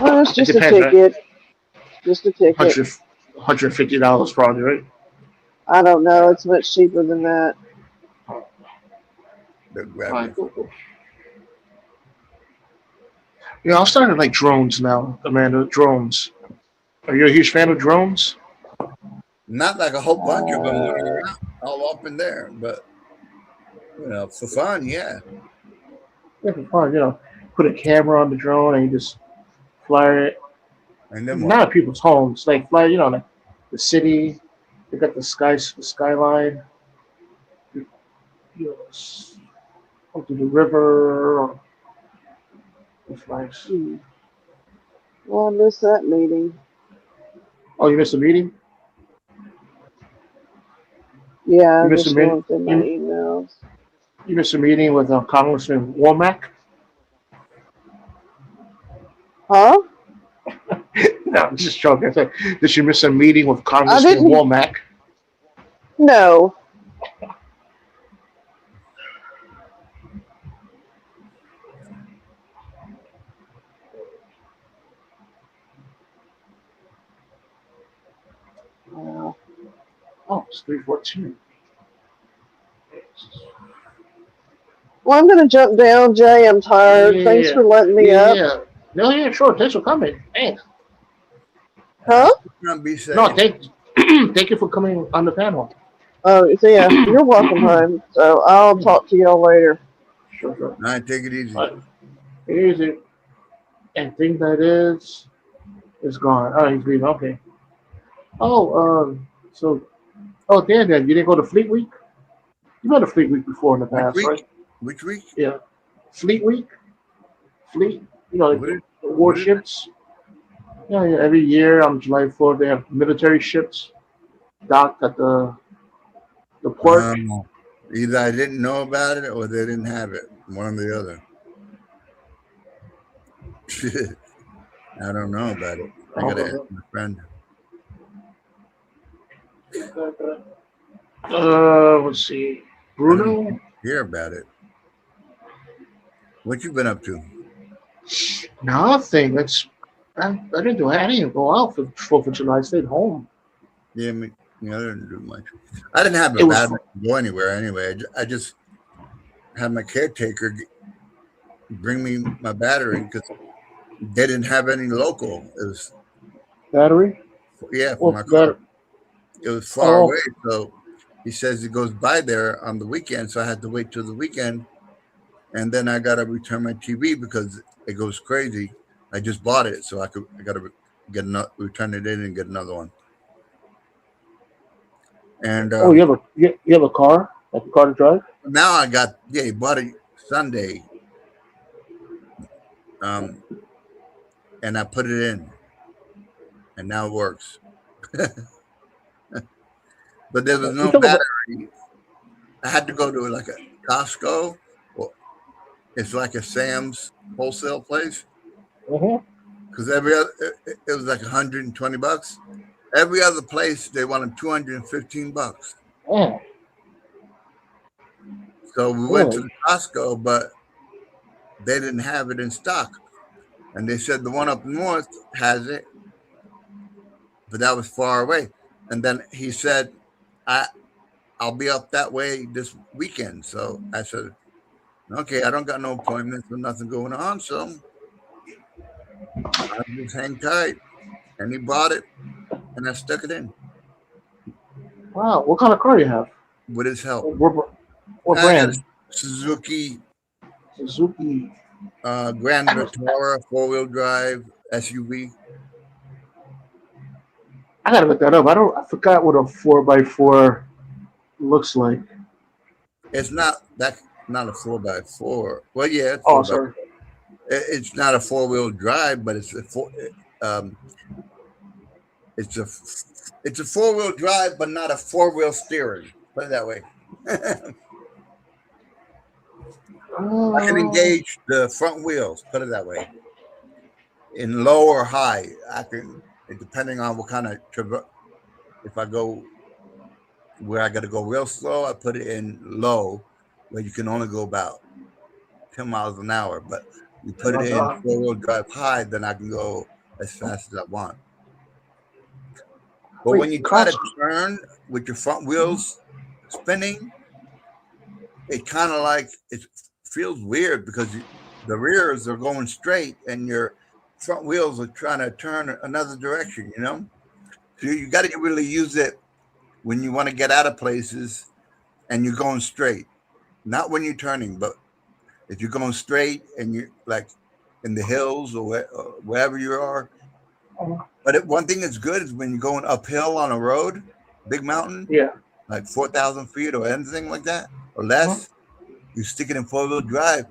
Well, it's It just a depends, right? ticket. Just a ticket. $150 probably, right? I don't know. It's much cheaper than that. They'll grab Alright, you. cool. Yeah, I'm starting to like drones now, Amanda. Drones. Are you a huge fan of drones? Not like a whole bunch of them running around all up in there, but for fun, yeah. Yeah, for fun, put a camera on the drone and you just fly it. And then what? Not at people's homes, like fly, like the city. They got the skyline. Up to the river. Or fly. Well, I missed that meeting. Oh, you missed a meeting? Yeah, You I missed a just meeting? looked in my emails. You missed a meeting with Congressman Womack? Huh? No, I'm just joking. I said, did you miss a meeting with I Congressman didn't. Womack? No. Oh, it's 3:14. Well, I'm gonna jump down, Jay. I'm tired. Thanks Yeah, for letting me up. yeah. No, yeah, sure. Thanks for coming. Thanks. Huh? Gonna be No, safe. thank you for coming on the panel. Oh, so yeah, you're welcome home. So I'll talk to y'all later. Sure. All right, take it easy. Here's it. And thing that is gone. Oh, he's leaving. Okay. Oh, Dan, you didn't go to Fleet Week? You been to Fleet Week before in the Which past, week? right? Which week? Yeah. Fleet Week? Fleet, like What is- the warships. Yeah, every year on July 4th, they have military ships docked at the port. Either I didn't know about it or they didn't have it. One or the other. I don't know about it. I gotta ask my friend. Let's see. I Bruno? don't hear about it. What you been up to? Nothing. I didn't do. I didn't even go out for 4th of July. I stayed home. Yeah, I didn't do much. I didn't have It a was battery to go anywhere anyway. I just had my caretaker bring me my battery because they didn't have any local. It was battery. for Well, my car. It was far Oh, away, so he says it goes by there on the weekend. So I had to wait till the weekend, and then I gotta return my TV because it goes crazy. I just bought it, so I gotta return it in and get another one. And you have a car, like a car to drive. now he bought it Sunday, and I put it in, and now it works. But there was no battery. I had to go to like a Costco. Well, it's like a Sam's wholesale place. Because every other, it was like $120. Every other place they wanted $215. Oh, So we went to the Costco, but they didn't have it in stock. And they said the one up north has it, but that was far away. And then he said, I'll be up that way this weekend. So I said, okay, I don't got no appointments or nothing going on, so I'll just hang tight. And he bought it, and I stuck it in. wow! What kind of car do you have? With his help. What brand? Suzuki Suzuki. Grand Vitara 4-wheel drive SUV. I gotta look that up. I forgot what a 4x4 looks like. It's not a 4x4. Well, yeah. Sorry. It's not a 4-wheel drive, but it's a 4-wheel drive, but not a 4-wheel steering. Put it that way. I can engage the front wheels. Put it that way. In low or high, I can, depending on what kind of if I go where I got to go real slow, I put it in low, where you can only go about 10 miles an hour. But you put it in 4-wheel drive high, then I can go as fast as I want. But when you try to turn with your front wheels spinning, it kind of like it feels weird because the rears are going straight and your front wheels are trying to turn another direction, So you got to really use it when you want to get out of places and you're going straight, not when you're turning, but if you're going straight and you're like in the hills or wherever you are. But one thing that's good is when you're going uphill on a road, big mountain, Yeah. like 4,000 feet or anything like that, or less, you stick it in 4-wheel drive.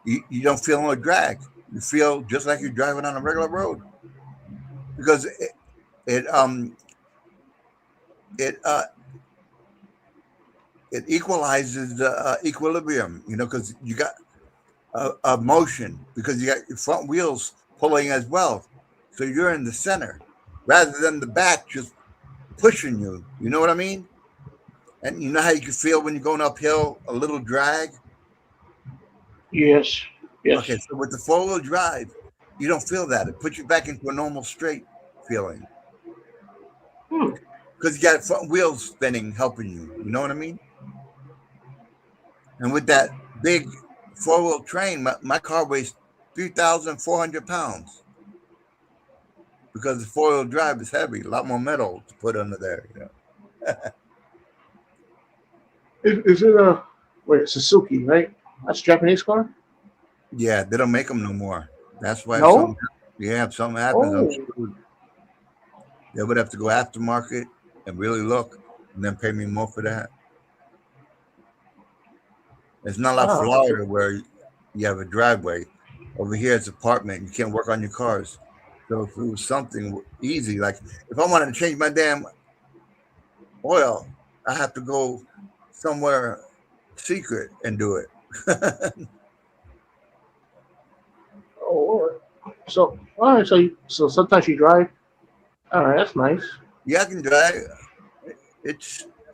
You don't feel no drag. You feel just like you're driving on a regular road because it it it equalizes the equilibrium, because you got a motion because you got your front wheels pulling as well, so you're in the center rather than the back just pushing you. You know what I mean? And you know how you can feel when you're going uphill, a little drag. Yes. Yes. Okay, so with the 4-wheel drive, you don't feel that. It puts you back into a normal straight feeling because you got front wheels spinning, helping you. You know what I mean? And with that big 4-wheel train, my car weighs 3,400 pounds because the 4-wheel drive is heavy, a lot more metal to put under there. Is it a wait, Suzuki, right? That's a Japanese car? Yeah, they don't make them no more. That's why No? if something happens, I'm Oh. screwed. They would have to go aftermarket and really look and then pay me more for that. It's not like Florida where you have a driveway. Over here, it's apartment. You can't work on your cars. So if it was something easy, like if I wanted to change my damn oil, I have to go somewhere secret and do it. Oh, so all right. So sometimes you drive. All right, that's nice. Yeah, I can drive.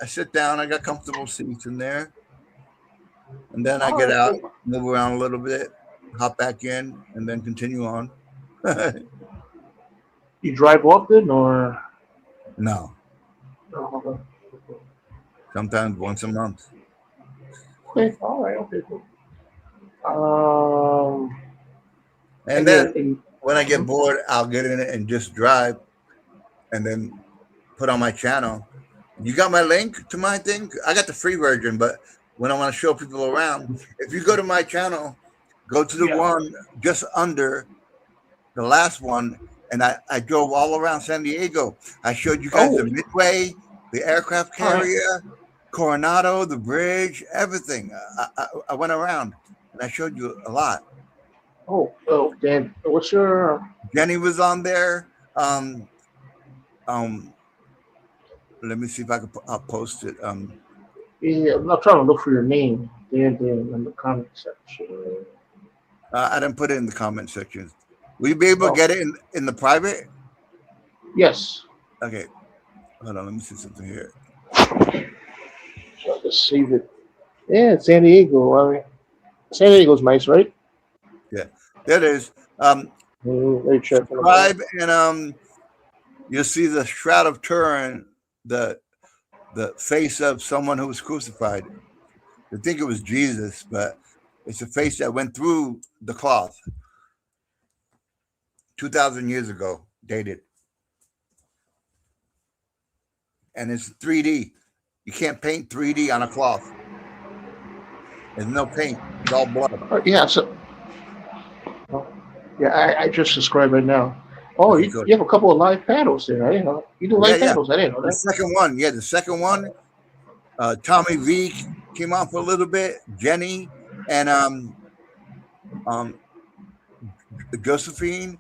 I sit down. I got comfortable seats in there, and then I get out, move around a little bit, hop back in, and then continue on. You drive often, or No, oh, sometimes once a month. okay, all right, okay, cool. And then when I get bored, I'll get in it and just drive, and then put on my channel. You got my link to my thing? I got the free version, but when I want to show people around, if you go to my channel, go to the one just under the last one, and I drove all around San Diego. I showed you guys the Midway, the aircraft carrier, Coronado, the bridge, everything. I went around and I showed you a lot. Oh, Dan, what's your? Jenny was on there. Let me see if I'll post it. Yeah, I'm not trying to look for your name. Dan, in the comment section. I didn't put it in the comment section. Will you be able to get it in the private? Yes. Okay. Hold on. Let me see something here. So just save it. Yeah, San Diego. I mean, San Diego's nice, right? Yeah, there it is. Subscribe and you'll see the Shroud of Turin, the face of someone who was crucified. I think it was Jesus, but it's a face that went through the cloth 2,000 years ago, dated. And it's 3D. You can't paint 3D on a cloth. There's no paint. It's all blood. Yeah, so I just subscribed right now. Oh, you have a couple of live panels there. I didn't know. You do live panels. I didn't know that. The second one, Tommy V came on for a little bit, Jenny, and Josephine,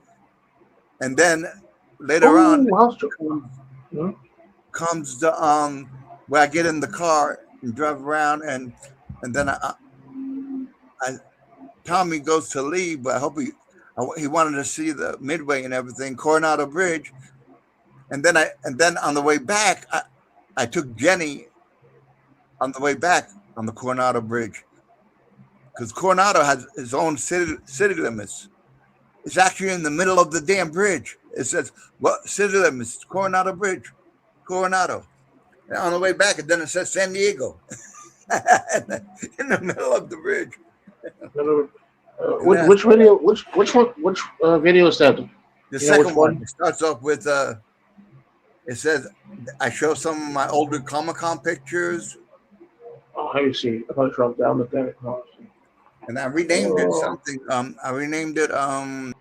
and then later on comes the where I get in the car and drive around, and then Tommy goes to leave, but I hope he wanted to see the Midway and everything, Coronado Bridge, and then on the way back, I took Jenny on the way back on the Coronado Bridge because Coronado has its own city limits. It's actually in the middle of the damn bridge. It says, "What city limits? Coronado Bridge, Coronado." And on the way back, and then it says San Diego in the middle of the bridge. Which video? Which video is that? The second one. It starts off with It says I show some of my older Comic-Con pictures, Oh, let me see. I gotta drop down the thing. Oh, and I renamed it something. I renamed it. I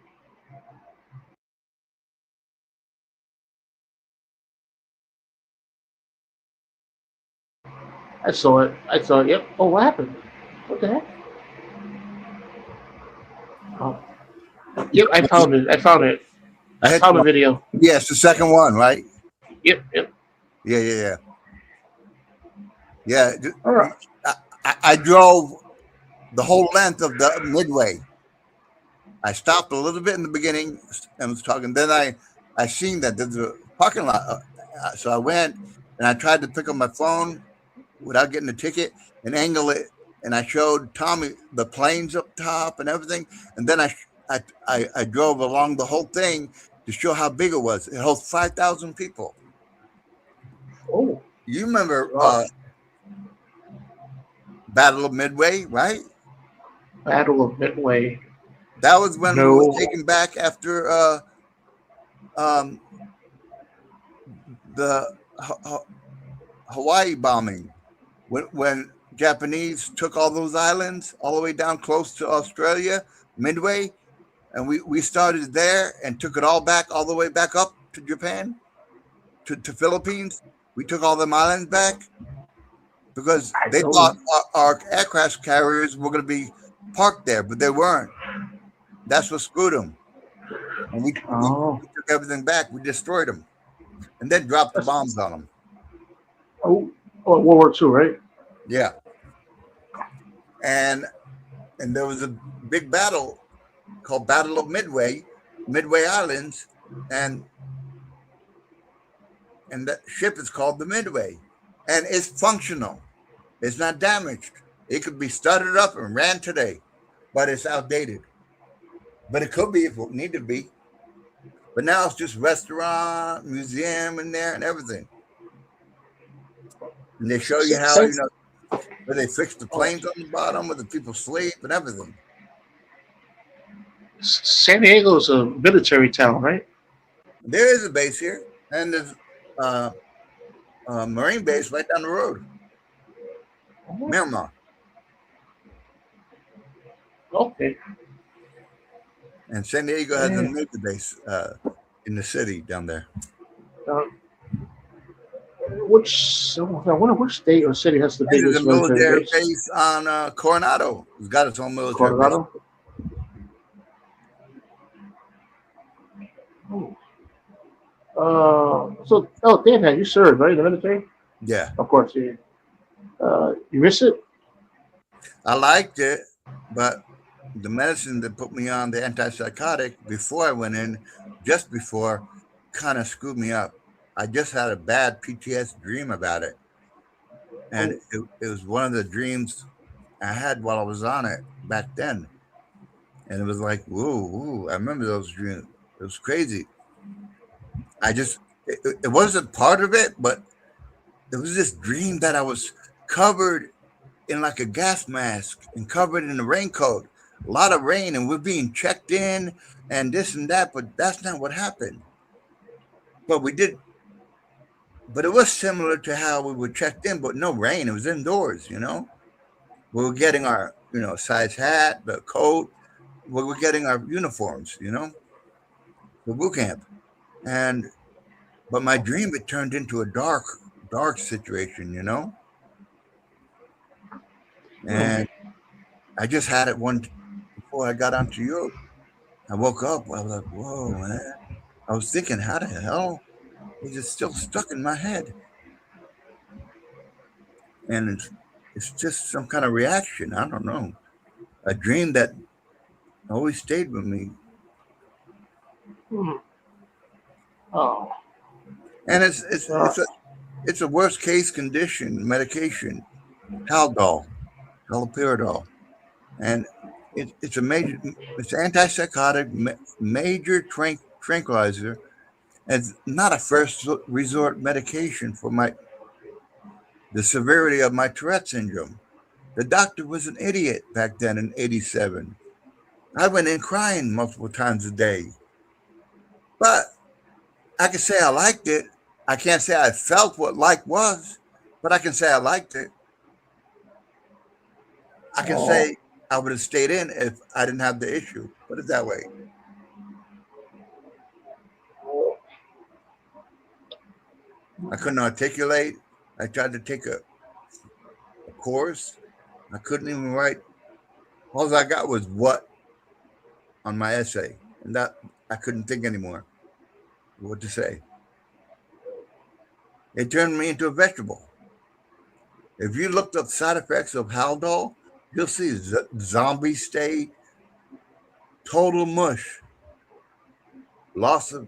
saw it. I saw it. Yep. Oh, what happened? What the heck? Oh. Yep, I found it. I found it. I found the video. Yeah, it's the second one, right? Yep, yep. Yeah. All right. I drove the whole length of the Midway. I stopped a little bit in the beginning and was talking. Then I seen that there's a parking lot, so I went and I tried to pick up my phone without getting a ticket and angle it, and I showed Tommy the planes up top and everything, and then I drove along the whole thing to show how big it was. It holds 5,000 people. Oh, You remember wow. Battle of Midway, right? Battle of Midway. That was when we No. were taken back after the Hawaii bombing, when Japanese took all those islands all the way down close to Australia, Midway, and we started there and took it all back, all the way back up to Japan, to Philippines. We took all them islands back because they thought our aircraft carriers were going to be parked there, but they weren't. That's what screwed them. And we took everything back. We destroyed them, and then dropped the bombs on them. Oh, World War II, right? Yeah. And there was a big battle called Battle of Midway Islands, and that ship is called the Midway, and it's functional. It's not damaged. It could be started up and ran today, but it's outdated. But it could be if it needed to be. But now it's just restaurant, museum in there, and everything. And they show you how where they fix the planes on the bottom, where the people sleep, and everything. San Diego's a military town, right? There is a base here, and there's a Marine base right down the road. Miramar. Okay. And San Diego has a Navy base in the city down there. I wonder which state or city has the biggest military base on Coronado. It's got its own military Coronado? base. Dan, you served, right, in the military? Yeah. Of course, yeah. You miss it? I liked it, but the medicine that put me on the antipsychotic before I went in, just before, kind of screwed me up. I just had a bad PTSD dream about it. And it was one of the dreams I had while I was on it back then. And it was like, whoa, I remember those dreams. It was crazy. It wasn't part of it, but it was this dream that I was covered in like a gas mask and covered in a raincoat, a lot of rain, and we're being checked in and this and that, but that's not what happened. But it was similar to how we were checked in, but no rain. It was indoors, We were getting our, size hat, the coat. We were getting our uniforms, for boot camp. But my dream, it turned into a dark situation, And I just had it one before I got onto Europe. I woke up. I was like, whoa, man. I was thinking, how the hell is it still stuck in my head? And it's just some kind of reaction. I don't know. A dream that always stayed with me. Oh. And it's a worst case condition medication, haloperidol, and it's antipsychotic, major tranquilizer, and it's not a first resort medication for the severity of my Tourette syndrome. The doctor was an idiot back then in '87. I went in crying multiple times a day, but I could say I liked it I can't say I felt what like was, but I can say I liked it. I can say I would have stayed in if I didn't have the issue. Put it that way. I couldn't articulate. I tried to take a course. I couldn't even write. All I got was what on my essay, and that I couldn't think anymore what to say. It turned me into a vegetable. If you looked up side effects of Haldol, you'll see zombie state, total mush, loss of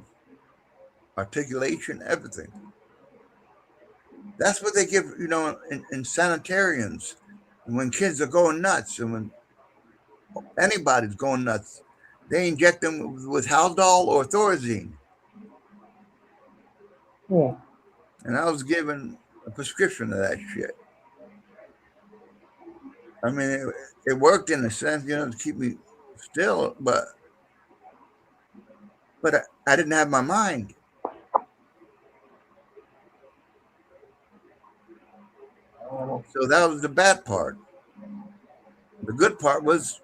articulation, everything. That's what they give, in sanitariums. And when kids are going nuts, and when anybody's going nuts, they inject them with Haldol or Thorazine. Yeah. And I was given a prescription of that shit. I mean, it worked in a sense, to keep me still, but I didn't have my mind. So that was the bad part. The good part was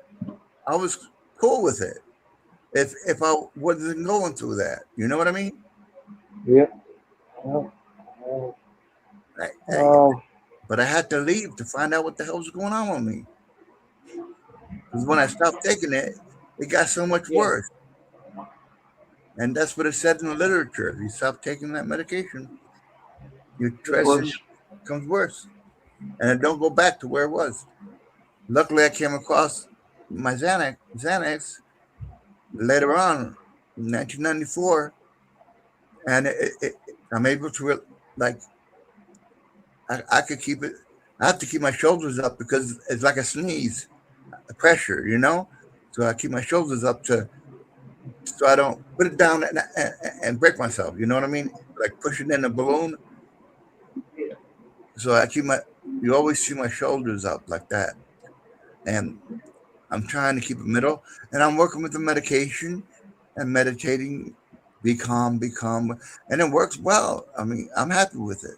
I was cool with it. If I wasn't going through that, you know what I mean? Yeah. But I had to leave to find out what the hell was going on with me. Because when I stopped taking it, it got so much worse. And that's what it said in the literature. If you stop taking that medication, your stress becomes worse. And it don't go back to where it was. Luckily, I came across my Xanax later on in 1994. And I'm able to, I could keep it. I have to keep my shoulders up because it's like a sneeze, a pressure, So I keep my shoulders up so I don't put it down and break myself. You know what I mean? Like pushing in a balloon. So you always see my shoulders up like that. And I'm trying to keep it middle. And I'm working with the medication and meditating, be calm. And it works well. I mean, I'm happy with it.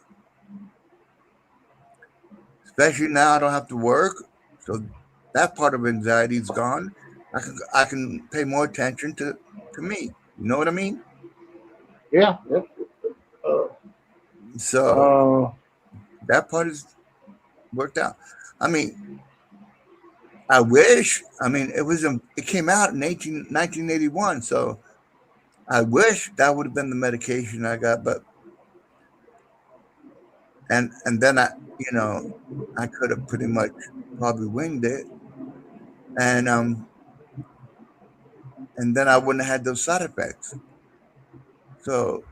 Especially now I don't have to work. So that part of anxiety is gone. I can pay more attention to me. You know what I mean? Yeah. So that part is worked out. I mean, I wish. I mean, it came out in 1981. So I wish that would have been the medication I got, but and then I could have pretty much probably winged it, and then I wouldn't have had those side effects. So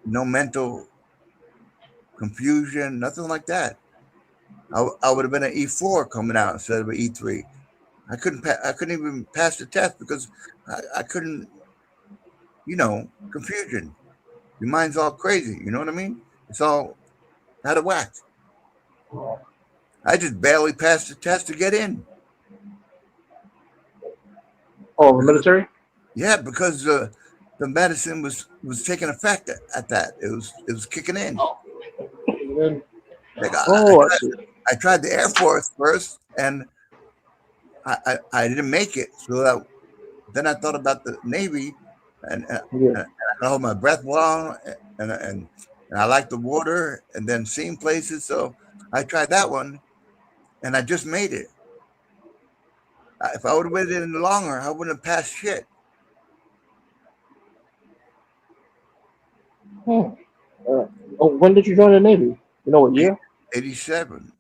no mental confusion, nothing like that. I would have been an E4 coming out instead of an E3. I couldn't even pass the test because I couldn't, confusion. Your mind's all crazy. You know what I mean? It's all out of whack. I just barely passed the test to get in. Oh, the military? Yeah, because the medicine was taking effect at that. It was kicking in. I tried the Air Force first, and I didn't make it. So then I thought about the Navy, and I hold my breath long, and I like the water, and then seeing places. So I tried that one, and I just made it. If I would have waited any longer, I wouldn't have passed shit. When did you join the Navy? You know what year? 87.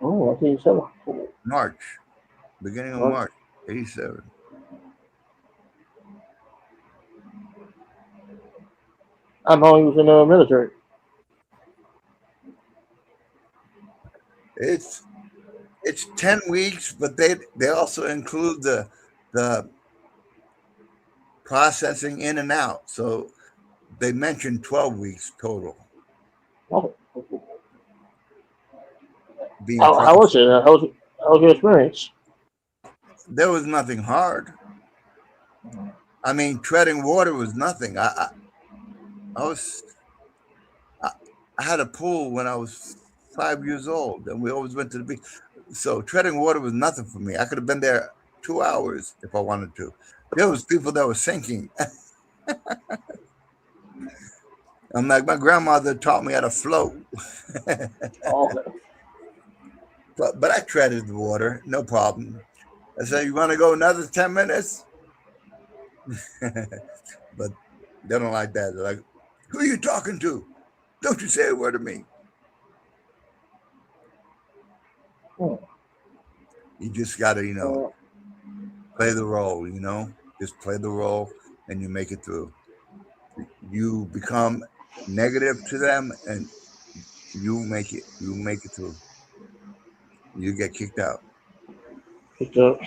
Oh, I think 87. March. Beginning of March, 87. How long he was in the military? It's 10 weeks, but they also include the processing in and out. So they mentioned 12 weeks total. Oh. How was it? How was your experience? There was nothing hard. I mean, treading water was nothing. I was I had a pool when I was 5 years old, and we always went to the beach. So treading water was nothing for me. I could have been there 2 hours if I wanted to. There was people that were sinking. I'm like, my grandmother taught me how to float. Okay. But I treaded the water, no problem. I said, you want to go another 10 minutes? But they don't like that. They're like, who are you talking to? Don't you say a word to me. Hmm. You just got to, Uh, play the role, just play the role and you make it through. You become negative to them and you make it through. You get kicked out. pick up.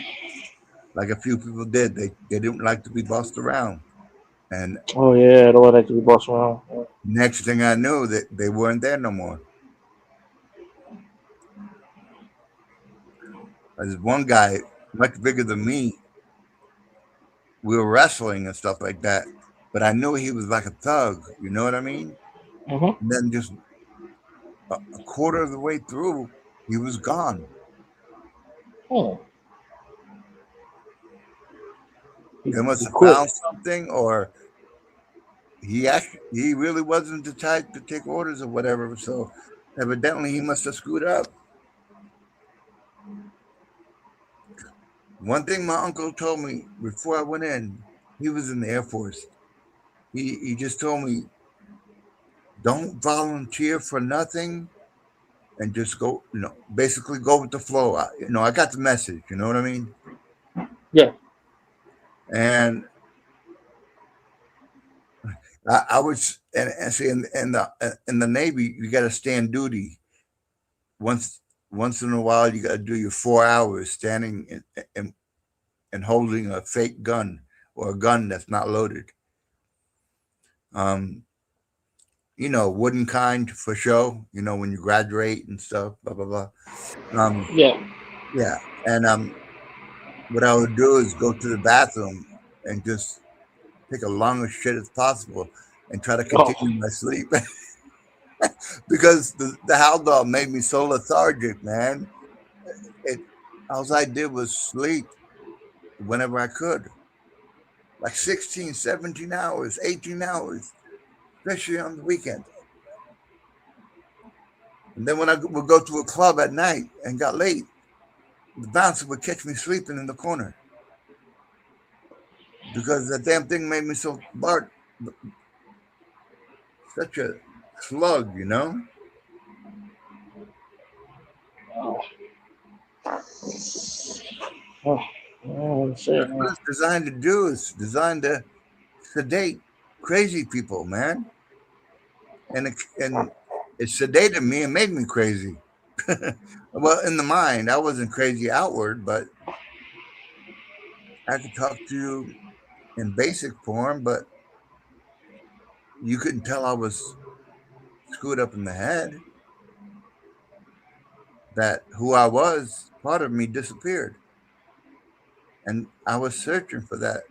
Like a few people did. They didn't like to be bossed around. And Oh yeah, I don't like to be bossed around. next thing I knew that they weren't there no more. There's one guy much bigger than me. We were wrestling and stuff like that. But I knew he was like a thug, you know what I mean? Mm-hmm. And then just a quarter of the way through, he was gone. Hmm. They must He have quit. found something, or he really wasn't the type to take orders or whatever. So evidently he must have screwed up. One thing my uncle told me before I went in, he was in the Air Force. He just told me, don't volunteer for nothing and just go, basically go with the flow. I got the message, you know what I mean? Yeah. And I was, and see, in the Navy, you got to stand duty once once in a while. You got to do your 4 hours standing and holding a fake gun or a gun that's not loaded. Um, wooden kind for show. When you graduate and stuff, blah blah blah. Um, Yeah. yeah, and what I would do is go to the bathroom and just take a long as shit as possible and try to Oh. continue my sleep because the howl dog made me so lethargic, man. It All I did was sleep whenever I could, like 16, 17 hours, 18 hours, especially on the weekend. And then when I would go to a club at night and got late, the bouncer would catch me sleeping in the corner because that damn thing made me so such a slug. Oh. Oh. Oh, that's it. That's what it's designed to do. It's designed to sedate crazy people, man. And it sedated me and made me crazy. Well, in the mind, I wasn't crazy outward, but I could talk to you in basic form, but you couldn't tell I was screwed up in the head. That who I was, part of me disappeared. And I was searching for that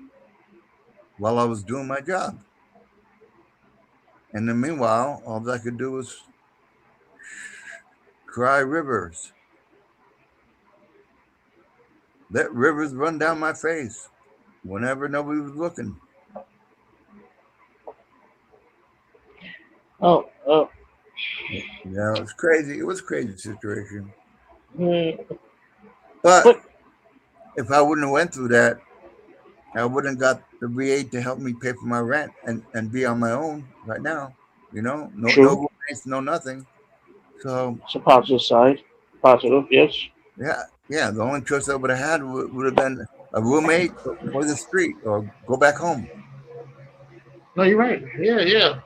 while I was doing my job. And then meanwhile, all I could do was cry rivers. Let rivers run down my face whenever nobody was looking. Oh. Oh. It's crazy. It was a crazy situation. Mm. But But if I wouldn't have went through that, I wouldn't have got the VA to help me pay for my rent and be on my own right now. No true. roommates, no nothing. So It's a positive side. Positive. Yes. yeah, yeah. The only choice I would have had would have been a roommate or the street or go back home. No, you're right. Yeah. Yeah.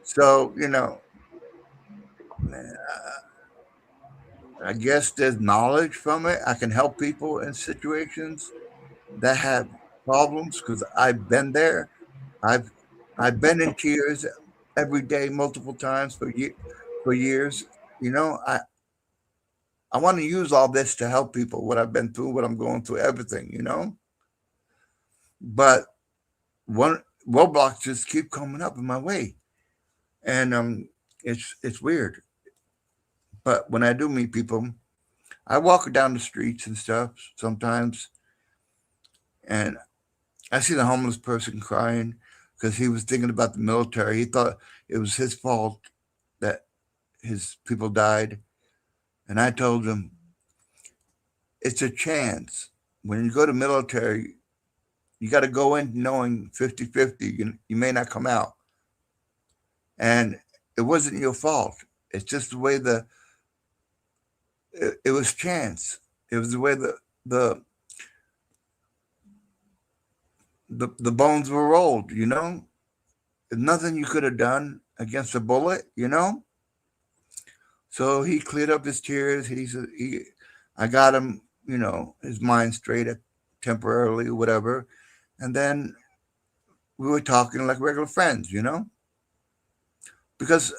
So I guess there's knowledge from it. I can help people in situations that have problems because I've been there. I've I've been in tears every day, multiple times for years. I want to use all this to help people. What I've been through, what I'm going through, everything. But roadblocks just keep coming up in my way, and it's weird. But when I do meet people, I walk down the streets and stuff sometimes, and I see the homeless person crying because he was thinking about the military. He thought it was his fault that his people died. And I told him, it's a chance. When you go to military, you got to go in knowing 50-50. You may not come out. And it wasn't your fault. It's just the way it was chance. It was the way the the bones were rolled, There's nothing you could have done against a bullet. So he cleared up his tears. He said, I got him, his mind straight temporarily, whatever. And then we were talking like regular friends. Because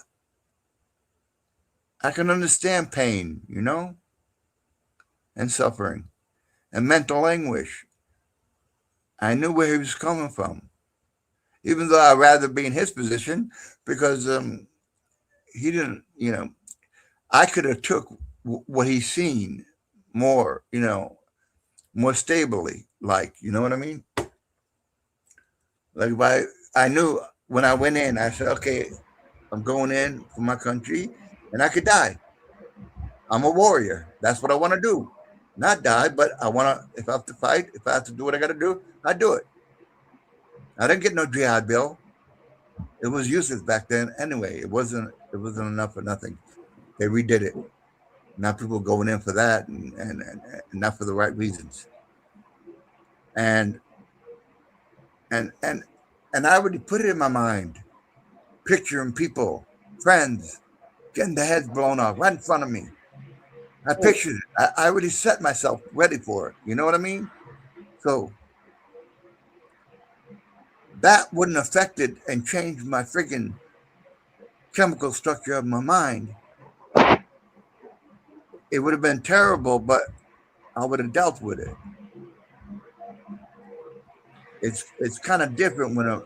I can understand pain, and suffering and mental anguish. I knew where he was coming from, even though I'd rather be in his position because he didn't. I could have took what he's seen more, more stably. Like, you know what I mean? Like, I knew when I went in, I said, okay, I'm going in for my country, and I could die. I'm a warrior. That's what I want to do. Not die, but I want to. If I have to fight, if I have to do what I got to do, I do it. I didn't get no GI Bill. It was useless back then anyway. It wasn't enough for nothing. They redid it. Now people going in for that and not for the right reasons. And I already put it in my mind, picturing people, friends, getting their heads blown off right in front of me. I pictured it. I already set myself ready for it. You know what I mean? So that wouldn't have affected and changed my freaking chemical structure of my mind. It would have been terrible, but I would have dealt with it. It's kind of different when a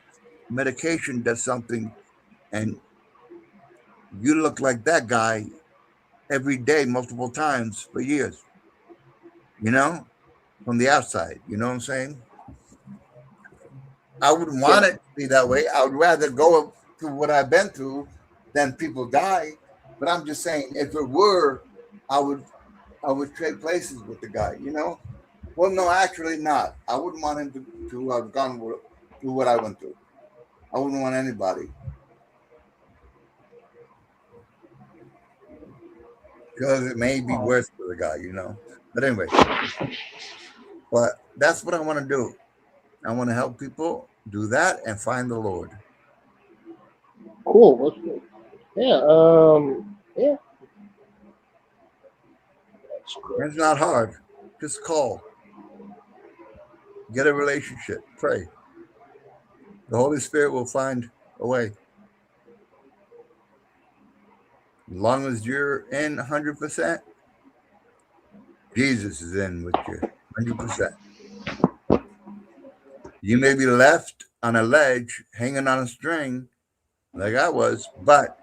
medication does something and you look like that guy every day, multiple times for years, from the outside. You know what I'm saying? I wouldn't want it to be that way. I would rather go through what I've been through than people die. But I'm just saying, if it were, I would trade places with the guy, Well, no, actually not. I wouldn't want him to have gone through what I went through. I wouldn't want anybody. Because it may be worse for the guy, But anyway, but that's what I want to do. I want to help people do that and find the Lord. Cool. That's good. Yeah. It's not hard. Just call. Get a relationship. Pray. The Holy Spirit will find a way. As long as you're in 100%, Jesus is in with you 100%. You may be left on a ledge, hanging on a string, like I was, but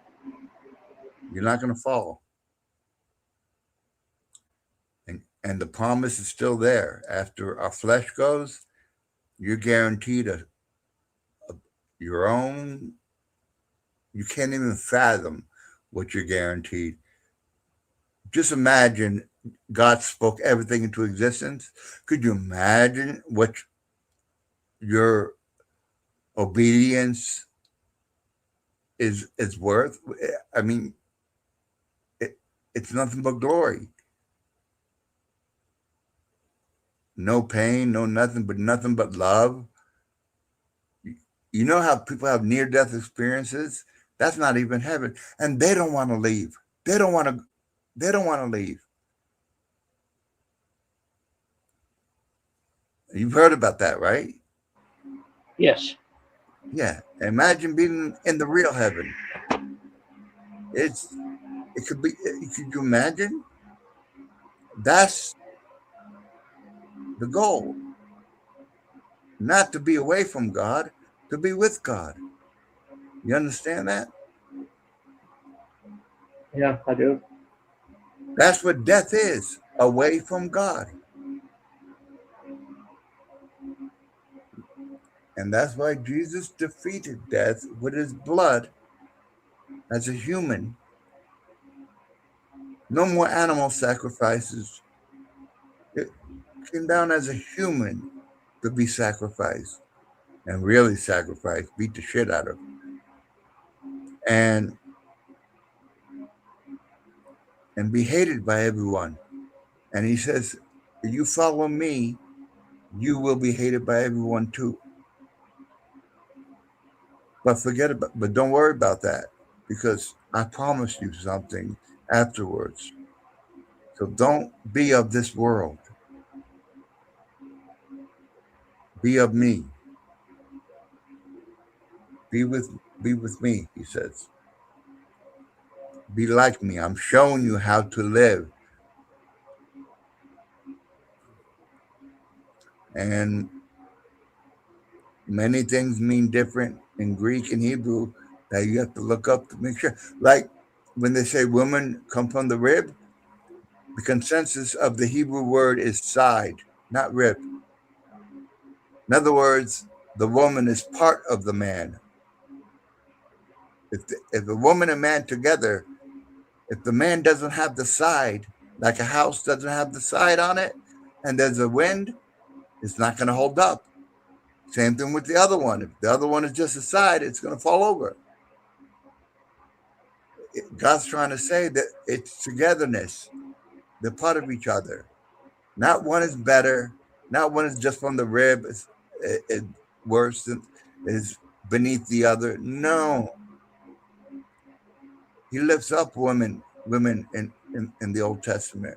you're not going to fall. And the promise is still there. After our flesh goes, you're guaranteed your own. You can't even fathom what you're guaranteed. Just imagine God spoke everything into existence. Could you imagine what your obedience is worth? I mean, it's nothing but glory. No pain, no nothing but love. You know how people have near-death experiences? That's not even heaven. And they don't want to leave. They don't want to leave. You've heard about that, right? Yes. Yeah. Imagine being in the real heaven. It could be. Could you imagine? That's the goal. Not to be away from God, to be with God. You understand that? Yeah, I do. That's what death is, away from God. And that's why Jesus defeated death with his blood as a human. No more animal sacrifices. It came down as a human to be sacrificed and really sacrificed, beat the shit out of. And be hated by everyone. And he says, if you follow me, you will be hated by everyone too. But don't worry about that, because I promised you something afterwards. So don't be of this world. Be of me. Be with me, he says. Be like me. I'm showing you how to live. And many things mean different in Greek and Hebrew that you have to look up to make sure. Like when they say women come from the rib, the consensus of the Hebrew word is side, not rib. In other words, the woman is part of the man. If a woman and man together, if the man doesn't have the side, like a house doesn't have the side on it, and there's a wind, it's not going to hold up. Same thing with the other one. If the other one is just a side, it's going to fall over. God's trying to say that it's togetherness. They're part of each other. Not one is better. Not one is just from the rib. It's worse than is beneath the other. No. He lifts up women in the Old Testament.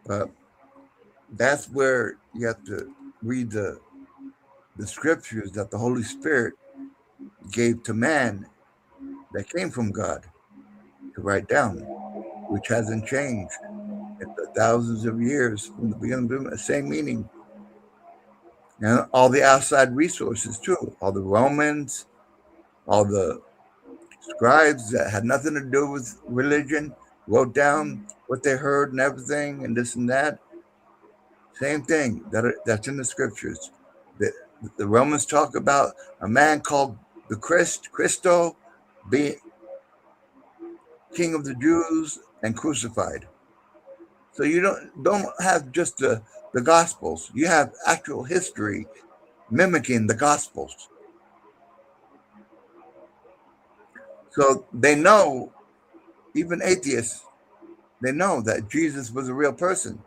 But that's where you have to read the scriptures that the Holy Spirit gave to man that came from God to write down, which hasn't changed in the thousands of years from the beginning, the same meaning. And all the outside resources too, all the Romans, all the scribes that had nothing to do with religion, wrote down what they heard and everything and this and that. Same thing that's in the scriptures. The Romans talk about a man called the Christo, being king of the Jews and crucified. So you don't have just the Gospels. You have actual history mimicking the Gospels. So they know, even atheists, they know that Jesus was a real person.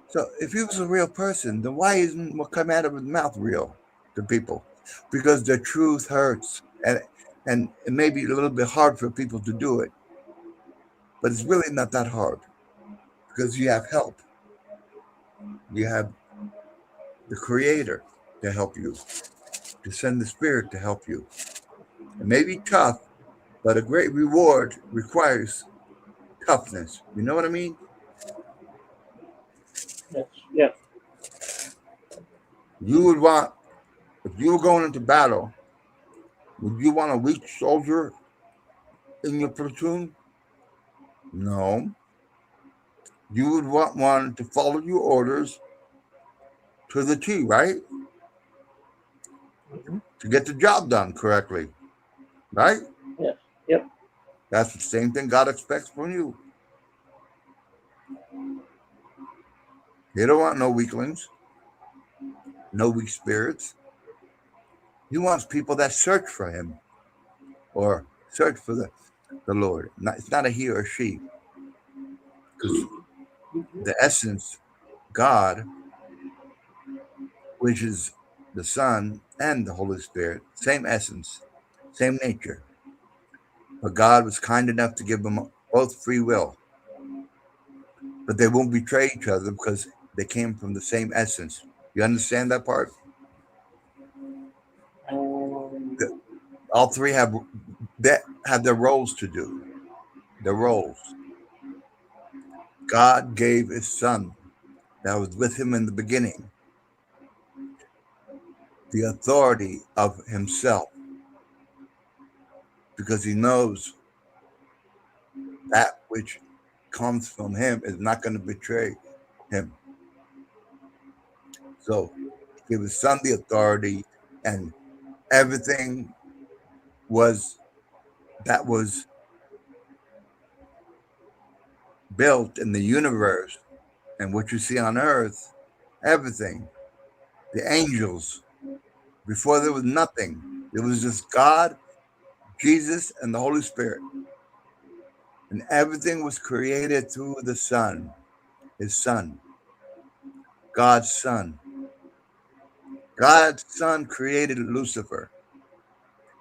So if he was a real person, then why isn't what come out of his mouth real to people? Because the truth hurts, and it may be a little bit hard for people to do it, but it's really not that hard because you have help. You have the Creator to help you, to send the Spirit to help you. It may be tough, but a great reward requires toughness. You know what I mean? Yes. Yeah. You would want, if you were going into battle, would you want a weak soldier in your platoon? No. You would want one to follow your orders to the T, right? Mm-hmm. To get the job done correctly, right? Yes. Yep. That's the same thing God expects from you. He don't want no weaklings, no weak spirits. He wants people that search for him or search for the Lord. It's not a he or she. Because the essence, God, which is the Son and the Holy Spirit, same essence, same nature. But God was kind enough to give them both free will. But they won't betray each other because they came from the same essence. You understand that part? All three have their roles to do. Their roles. God gave his Son that was with him in the beginning, the authority of himself, because he knows that which comes from him is not going to betray him. So he gave his son the authority, and everything was that was built in the universe and what you see on earth, everything, the angels, before there was nothing. It was just God, Jesus, and the Holy Spirit. And everything was created through the Son, his Son, God's Son. God's Son created Lucifer.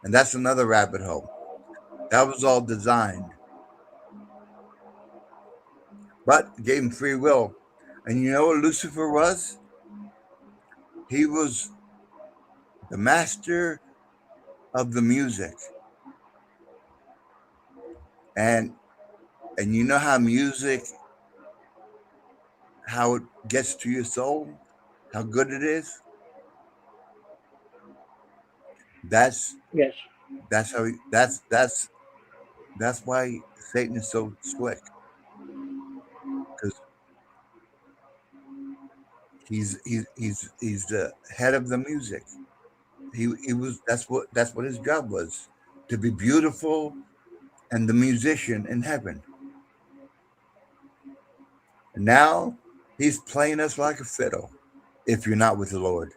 And that's another rabbit hole. That was all designed. But gave him free will. And you know what Lucifer was? He was the master of the music. And you know how music, how it gets to your soul, how good it is? That's Yes. how that's why Satan is so slick, because he's the head of the music. He was that's what his job was, to be beautiful and the musician in heaven. And now he's playing us like a fiddle if you're not with the Lord.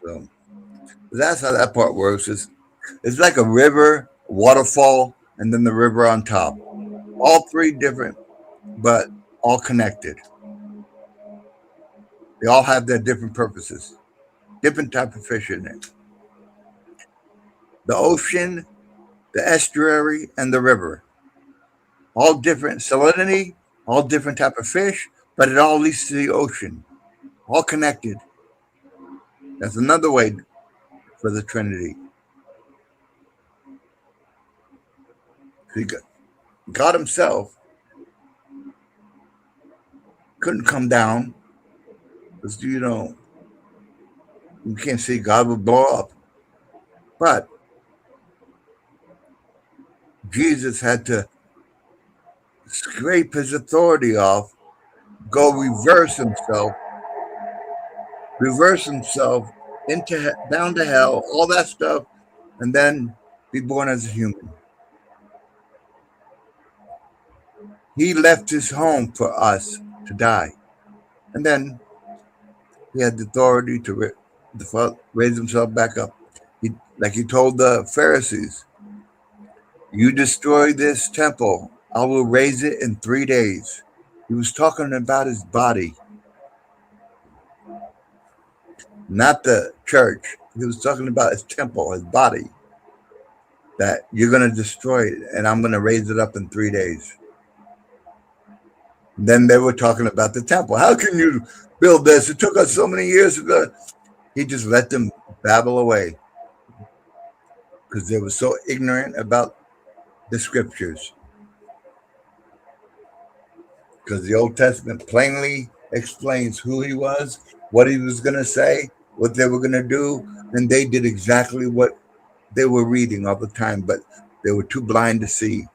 So that's how that part works. It's like a river, waterfall, and then the river on top. All three different, but all connected. They all have their different purposes, different type of fish in it. The ocean, the estuary, and the river. All different salinity, all different type of fish, but it all leads to the ocean. All connected. That's another way for the Trinity. See, God himself couldn't come down because, you can't see God would blow up. But Jesus had to scrape his authority off, go reverse himself into down to hell, all that stuff, and then be born as a human. He left his home for us to die, and then he had the authority to raise himself back up. Like he told the Pharisees, "You destroy this temple, I will raise it in 3 days." He was talking about his body, not the church. He was talking about his temple, his body, that you're going to destroy it and I'm going to raise it up in 3 days. Then they were talking about the temple. How can you build this? It took us so many years to go. He just let them babble away because they were so ignorant about the scriptures. Because the Old Testament plainly explains who he was, what he was going to say, what they were going to do, and they did exactly what they were reading all the time, but they were too blind to see.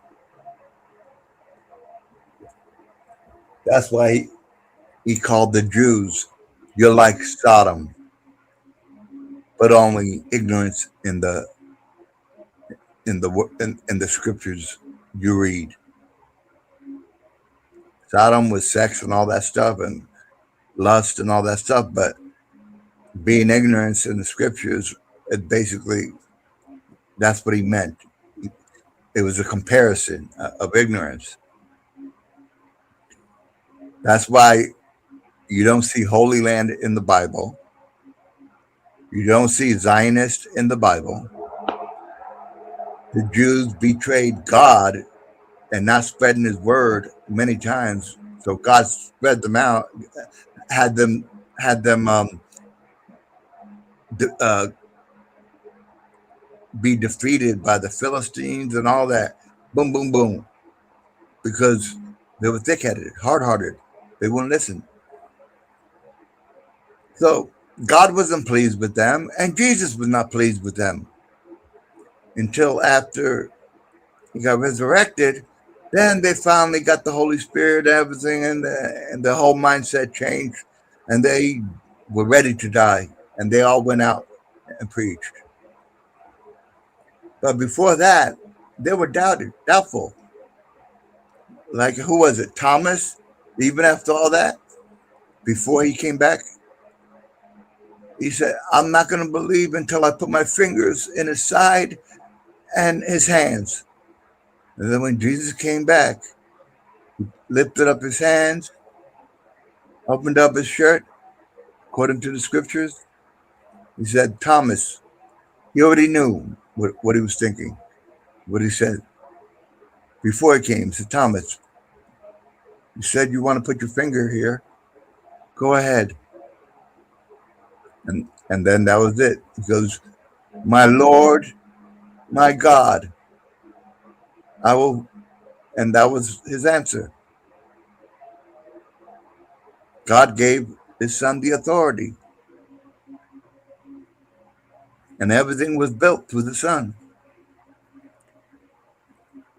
That's why he called the Jews, "You're like Sodom," but only ignorance in the scriptures you read. Sodom was sex and all that stuff, and lust and all that stuff, but being ignorance in the scriptures, it basically, that's what he meant. It was a comparison of ignorance. That's why you don't see Holy Land in the Bible. You don't see Zionist in the Bible. The Jews betrayed God and not spreading his word many times. So God spread them out, had them be defeated by the Philistines and all that. Boom, boom, boom. Because they were thick-headed, hard-hearted. They wouldn't listen. So God wasn't pleased with them, and Jesus was not pleased with them until after he got resurrected. Then they finally got the Holy Spirit and everything, and the whole mindset changed, and they were ready to die, and they all went out and preached. But before that, they were doubtful. Like, who was it? Thomas? Even after all that, before he came back, he said, I'm not going to believe until I put my fingers in his side and his hands. And then when Jesus came back, he lifted up his hands, opened up his shirt, according to the scriptures. He said, Thomas, he already knew what he was thinking, what he said. Before he came, he said, Thomas, you said you want to put your finger here. Go ahead. And then that was it. He goes, my Lord, my God, I will. And that was his answer. God gave his son the authority. And everything was built through the son.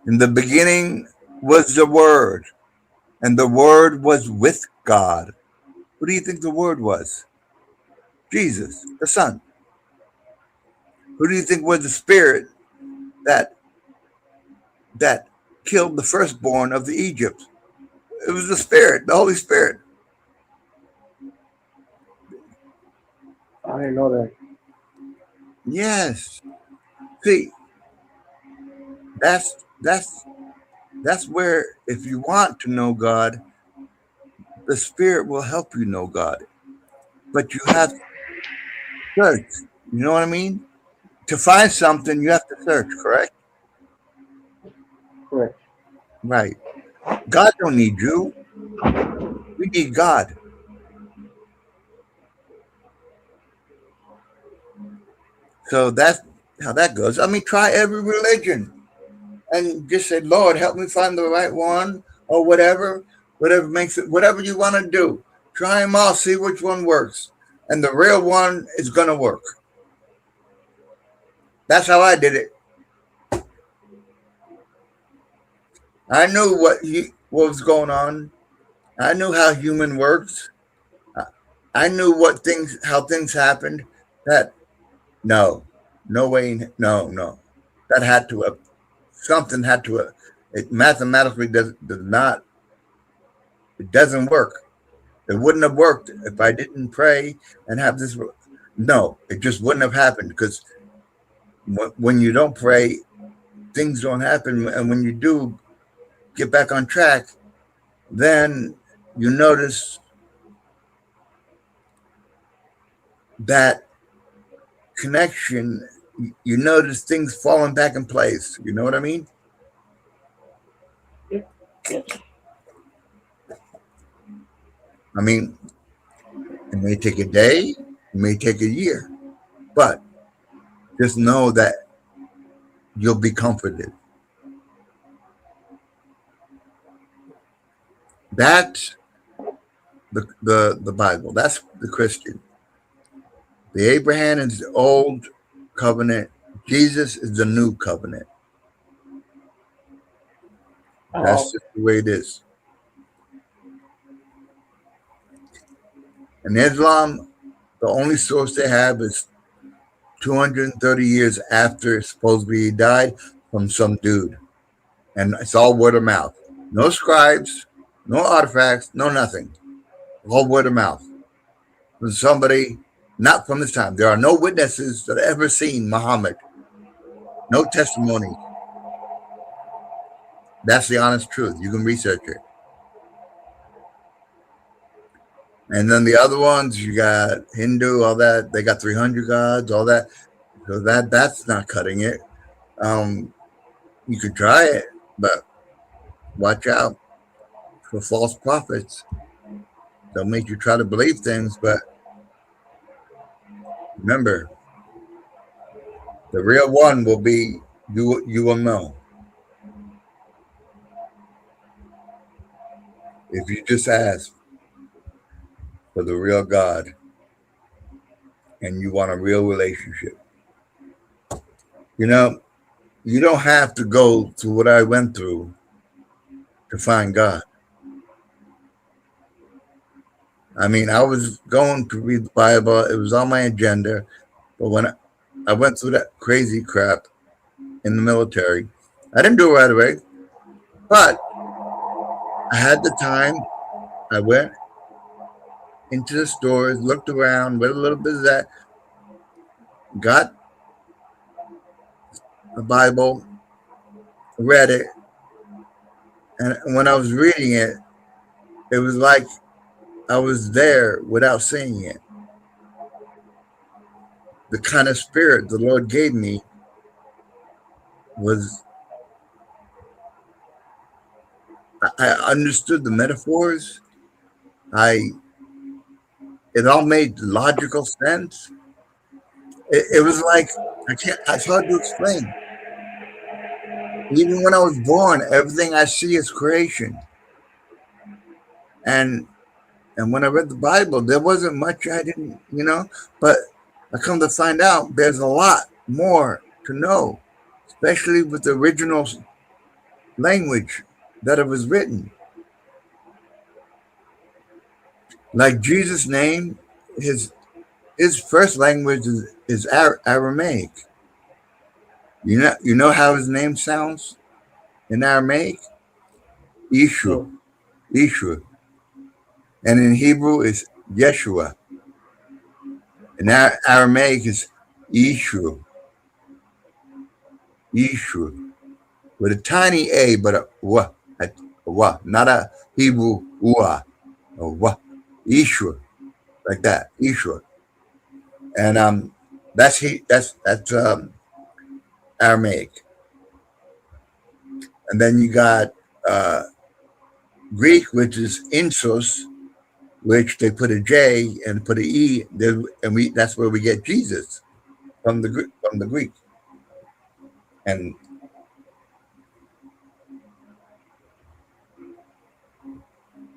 In the beginning was the Word, and the Word was with God. Who do you think the Word was? Jesus, the Son. Who do you think was the Spirit that killed the firstborn of the Egypt? It was the Spirit, the Holy Spirit. I didn't know that. Yes. See, that's where, if you want to know God, the Spirit will help you know God. But you have to search. You know what I mean? To find something, you have to search, correct? Correct. Right. God don't need you. We need God. So that's how that goes. I mean, try every religion and just say, Lord, help me find the right one, or whatever makes it, whatever you want to do. Try them all, see which one works. And the real one is going to work. That's how I did it. I knew what was going on. I knew how human works. I knew how things happened. That no way, no. That had to have, something had to have. It mathematically does not. It doesn't work. It wouldn't have worked if I didn't pray and have this. No, it just wouldn't have happened, because when you don't pray, things don't happen. And when you do get back on track, then you notice that connection. You notice things falling back in place. You know what I mean? Yes. I mean, it may take a day, it may take a year, but just know that you'll be comforted. That's the Bible. That's the Christian. The Abraham is the old covenant. Jesus is the new covenant. That's just the way it is. In Islam, the only source they have is 230 years after supposedly he died, from some dude. And it's all word of mouth. No scribes, no artifacts, no nothing. All word of mouth. From somebody not from this time. There are no witnesses that have ever seen Muhammad. No testimony. That's the honest truth. You can research it. And then the other ones, you got Hindu, all that. They got 300 gods, all that. So that's not cutting it. You could try it, but watch out for false prophets. They'll make you try to believe things, but remember, The real one will be you. You will know if you just ask for the real God and you want a real relationship. You know, you don't have to go through what I went through to find God. I mean, I was going to read the Bible. It was on my agenda, but when I went through that crazy crap in the military, I didn't do it right away, but I had the time. I went into the stores, looked around, read a little bit of that, got the Bible, read it, and when I was reading it, it was like I was there without seeing it. The kind of spirit the Lord gave me was I understood the metaphors. It all made logical sense. It was like it's hard to explain. Even when I was born, everything I see is creation. And when I read the Bible, there wasn't much I didn't, but I come to find out there's a lot more to know, especially with the original language that it was written. Like Jesus' name, his first language is Aramaic. You know how his name sounds in Aramaic? Ishu, Ishu, and in Hebrew is Yeshua. In Aramaic is Ishu, Ishu, with a tiny a, but a wa, not a Hebrew ua, a wa, Ishu, like that, Ishu, and that's Aramaic, and then you got Greek, which is Insos, which they put a J and put an E, and that's where we get Jesus from the Greek, and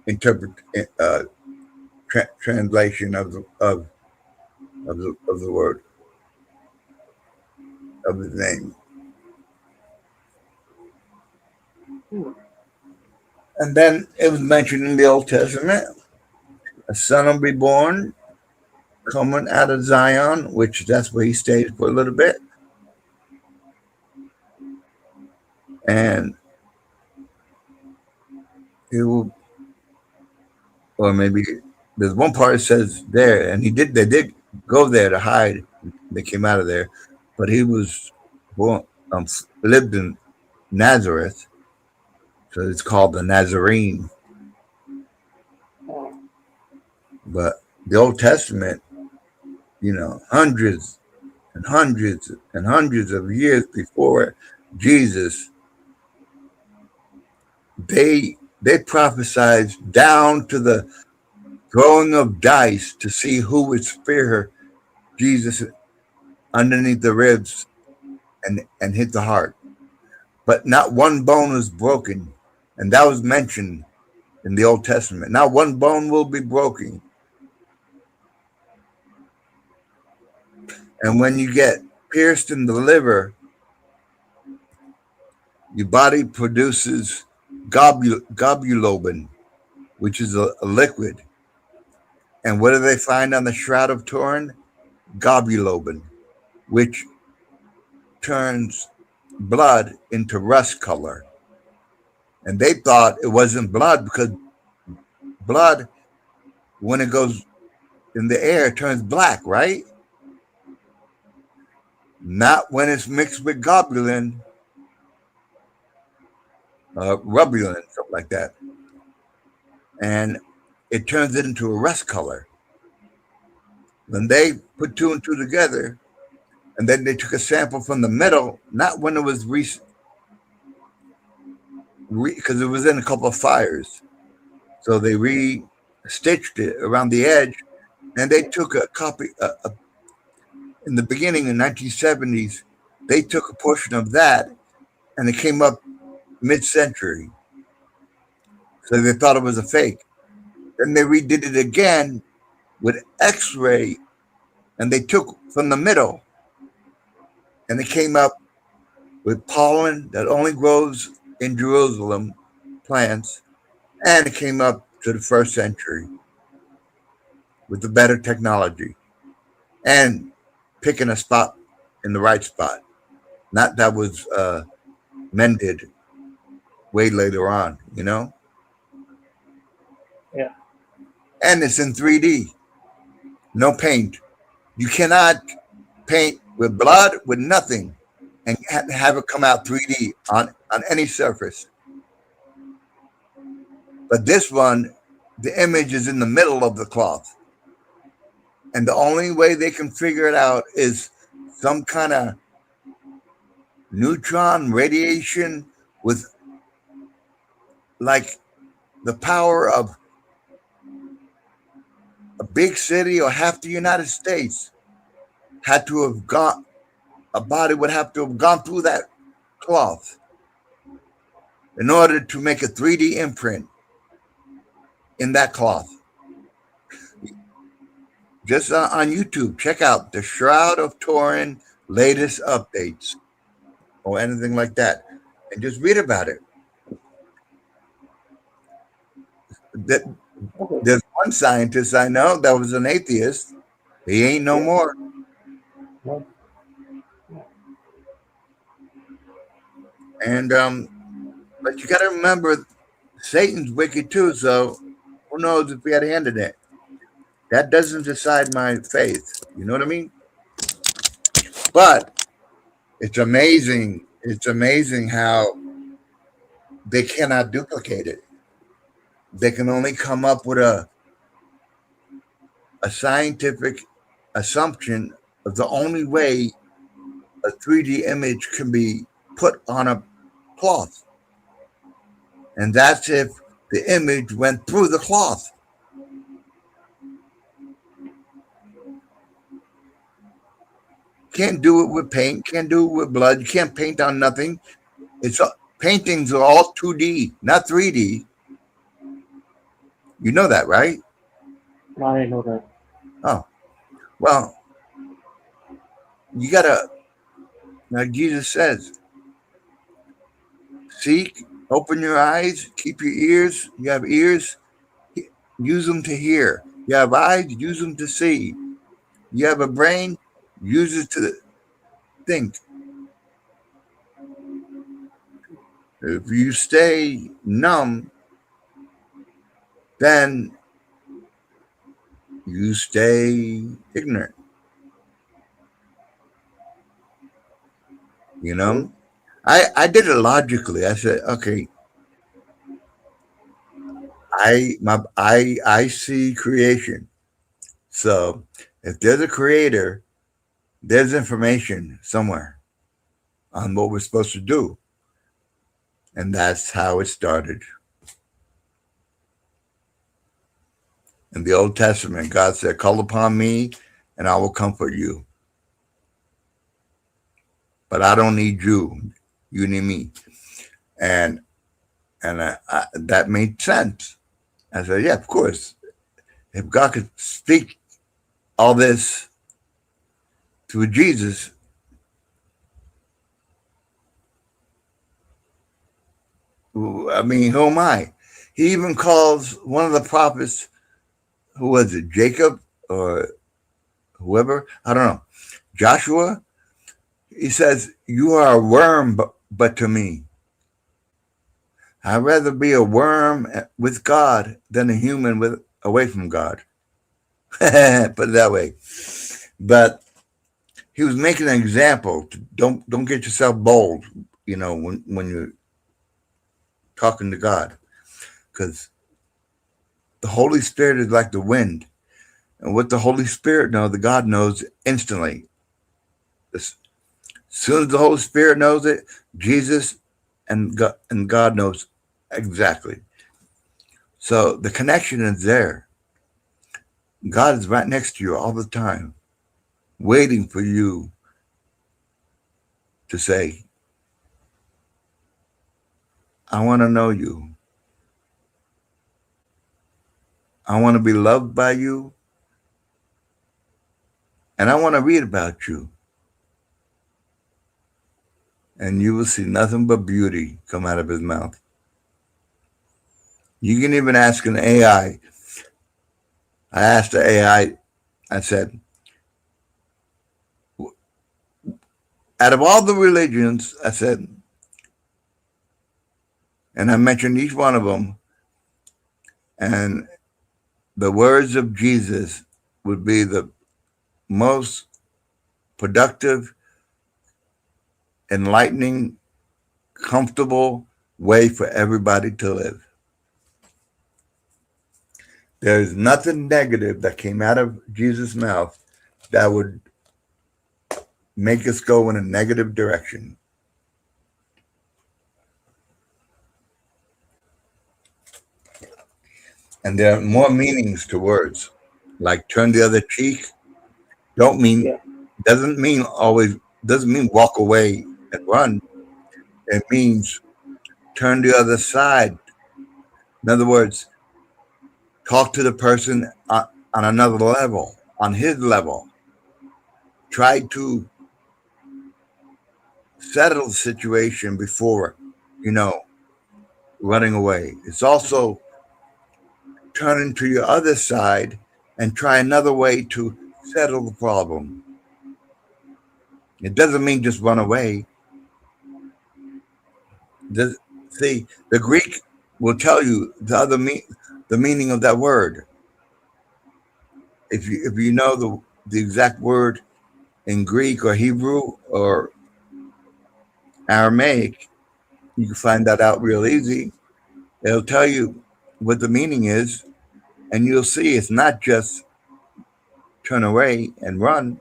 interpret translation of the word of his name. And then it was mentioned in the Old Testament, a son will be born coming out of Zion, which that's where he stayed for a little bit. And he will, or maybe there's one part that says there, and they did go there to hide. They came out of there, but he was born, lived in Nazareth, so it's called the Nazarene. But the Old Testament, hundreds and hundreds and hundreds of years before Jesus, they prophesied down to the throwing of dice to see who would spear Jesus underneath the ribs and hit the heart. But not one bone was broken, and that was mentioned in the Old Testament. Not one bone will be broken. And when you get pierced in the liver, your body produces globulin, which is a liquid. And what do they find on the Shroud of Turin? Globulin, which turns blood into rust color. And they thought it wasn't blood because blood, when it goes in the air, turns black, right? Not when it's mixed with globulin, rubulin, something like that. And it turns it into a rust color. When they put two and two together, and then they took a sample from the middle, not when it was because it was in a couple of fires. So they re-stitched it around the edge, and they took a copy in the beginning in 1970s. they took a portion of that and it came up mid-century. So they thought it was a fake. Then they redid it again with X-ray, and they took from the middle, and it came up with pollen that only grows in Jerusalem, plants, and it came up to the first century with the better technology and picking a spot in the right spot. Not that was mended way later on, you know? Yeah. And it's in 3D, no paint. You cannot paint with blood, with nothing, and have it come out 3D on any surface. But this one, the image is in the middle of the cloth. And the only way they can figure it out is some kind of neutron radiation with like the power of a big city or half the United States had to have gone, a body would have to have gone through that cloth in order to make a 3D imprint in that cloth. Just on YouTube, check out the Shroud of Turin latest updates or anything like that, and just read about it. There's one scientist I know that was an atheist. He ain't no more. And but you got to remember, Satan's wicked too. So who knows if he had a hand in it? That doesn't decide my faith. You know what I mean? But it's amazing. It's amazing how they cannot duplicate it. They can only come up with a scientific assumption of the only way a 3D image can be put on a cloth. And that's if the image went through the cloth. Can't do it with paint, can't do it with blood, you can't paint on nothing. Paintings are all 2D, not 3D. You know that, right? I didn't know that. Oh, well, you gotta, like Jesus says, seek, open your eyes, keep your ears. You have ears, use them to hear. You have eyes, use them to see. You have a brain, use it to think. If you stay numb, then you stay ignorant. You know? I did it logically. I said, okay, I see creation. So if there's a creator, there's information somewhere on what we're supposed to do. And that's how it started. In the Old Testament, God said, call upon me and I will comfort you. But I don't need you. You need me. And that made sense. I said, yeah, of course. If God could speak all this to Jesus, I mean, who am I? He even calls one of the prophets, who was it, Jacob or whoever? I don't know. Joshua. He says, you are a worm, but to me. I'd rather be a worm with God than a human away from God. Put it that way. But he was making an example. Don't get yourself bold, you know, when you're talking to God. Because the Holy Spirit is like the wind. And what the Holy Spirit knows, the God knows instantly. As soon as the Holy Spirit knows it, Jesus and God knows exactly. So the connection is there. God is right next to you all the time, waiting for you to say, I want to know you. I want to be loved by you. And I want to read about you. And you will see nothing but beauty come out of his mouth. You can even ask an AI. I asked the AI, I said, out of all the religions, I said, and I mentioned each one of them, and the words of Jesus would be the most productive, enlightening, comfortable way for everybody to live. There's nothing negative that came out of Jesus' mouth that would make us go in a negative direction. And there are more meanings to words, like turn the other cheek. Doesn't mean always, doesn't mean walk away and run. It means turn the other side. In other words, talk to the person on another level, on his level. Try to settle the situation before, running away. It's also turning to your other side and try another way to settle the problem. It doesn't mean just run away. See, the Greek will tell you the meaning of that word. If you know the exact word in Greek or Hebrew or Aramaic, you can find that out real easy. It'll tell you what the meaning is, and you'll see it's not just turn away and run.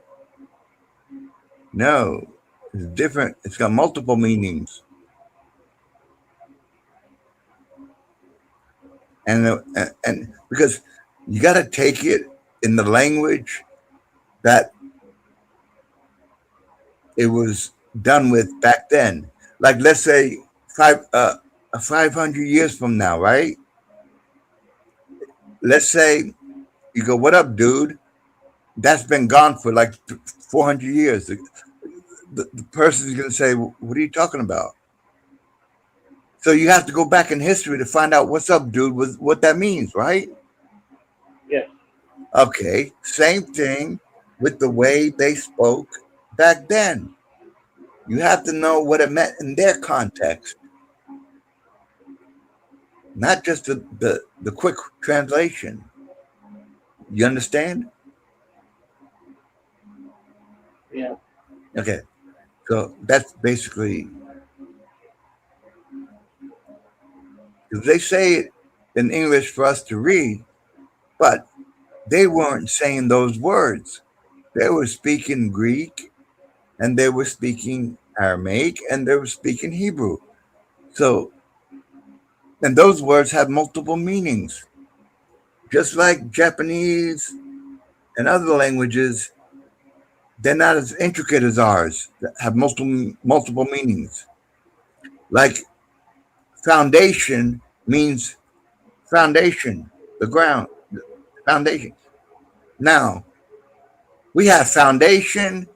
No, it's different. It's got multiple meanings. And because you got to take it in the language that it was done with back then. Like, let's say 500 years from now, right? Let's say you go, "What up, dude?" That's been gone for like 400 years. The person's going to say, "What are you talking about?" So you have to go back in history to find out what's up, dude, what that means, right? Yeah. Okay, same thing with the way they spoke back then. You have to know what it meant in their context, not just the quick translation. You understand? Yeah. Okay, so that's basically, because they say it in English for us to read, but they weren't saying those words. They were speaking Greek, and they were speaking Aramaic, and they were speaking Hebrew. So, and those words have multiple meanings. Just like Japanese and other languages, they're not as intricate as ours, that have multiple meanings. Like foundation means foundation, the ground, foundation. Now, we have foundation,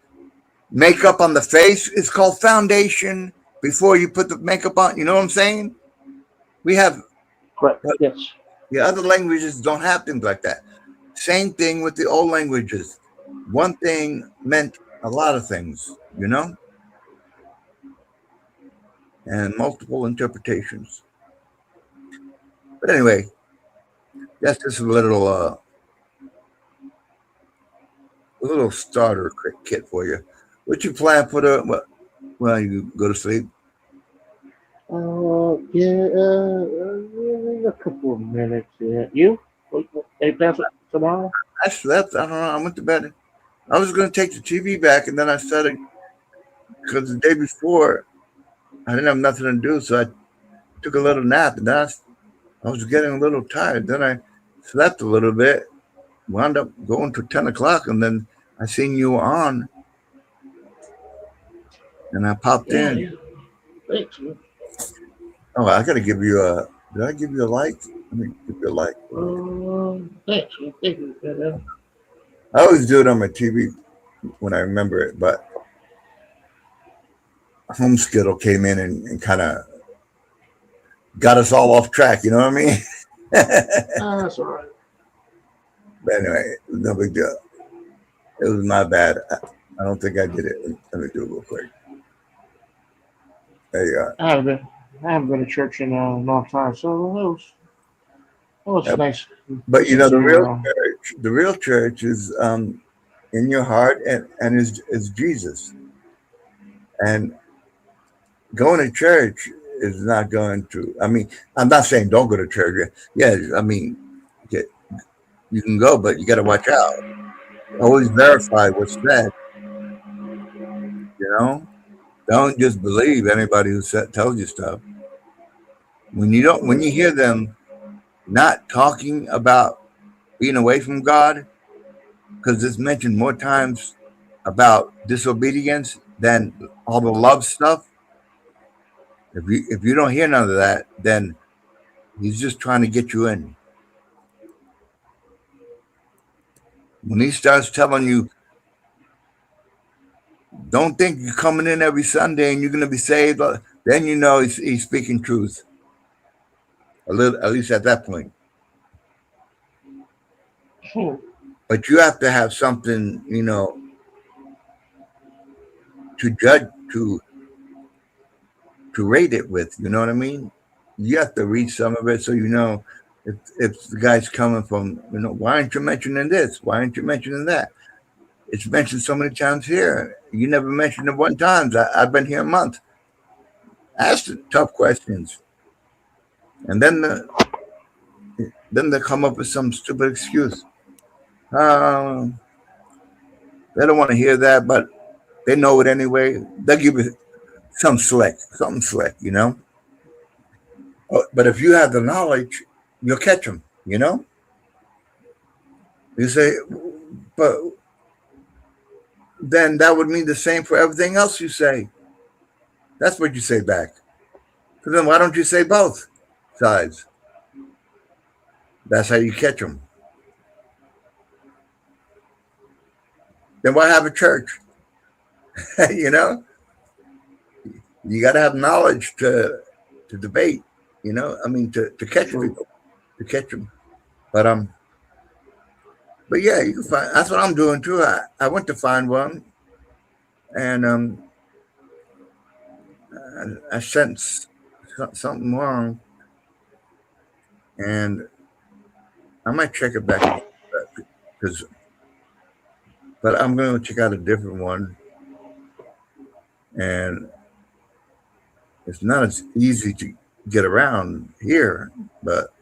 makeup on the face is called foundation before you put the makeup on. You know what I'm saying? We have, Correct. Yes. the other languages don't have things like that. Same thing with the old languages. One thing meant a lot of things, and multiple interpretations. But anyway, that's just a little starter kit for you. What you plan for when you go to sleep? Yeah, a couple of minutes. Yeah. You? Any plans for tomorrow? I slept. I don't know. I went to bed. I was going to take the TV back, and then I started, because the day before I didn't have nothing to do, so I took a little nap, and then I was getting a little tired. Then I slept a little bit, wound up going to 10 o'clock, and then I seen you on, and I popped Yeah, in. yeah. Thanks, man. Oh, I gotta give you a. Did I give you a like? Let me give you a like. Thanks, man. Thank you, man. I always do it on my TV when I remember it, but Home Skittle came in and kind of got us all off track. You know what I mean? That's all right. But anyway, no big deal. It was my bad. I don't think I did it. Let me do it real quick. There you are. I haven't been to church in a long time, so it was Yep. nice. But you know, Seeing you around. the real church is in your heart and is Jesus. And going to church is not going to. I mean, I'm not saying don't go to church. Yeah, I mean, you can go, but you got to watch out. Always verify what's said. You know, don't just believe anybody who tells you stuff. When you hear them not talking about being away from God, because it's mentioned more times about disobedience than all the love stuff. If you don't hear none of that, then he's just trying to get you in. When he starts telling you, don't think you're coming in every Sunday and you're going to be saved, then you know he's speaking truth. A little, at least at that point. But you have to have something, you know, to judge to rate it with. You know what I mean? You have to read some of it so you know if the guy's coming from, you know, why aren't you mentioning this? Why aren't you mentioning that? It's mentioned so many times here. You never mentioned it one time. I've been here a month. Ask the tough questions, and then they come up with some stupid excuse. They don't want to hear that, but they know it anyway. They'll give you something slick, you know. But if you have the knowledge, you'll catch them, you know. You say, but then that would mean the same for everything else you say. That's what you say back. So then why don't you say both sides? That's how you catch them. Then why have a church? You know, you got to have knowledge to debate. You know, I mean to catch people, to catch them. But but yeah, you can find. That's what I'm doing too. I went to find one, and I sensed something wrong, and I might check it back again because. But I'm going to check out a different one, and it's not as easy to get around here, but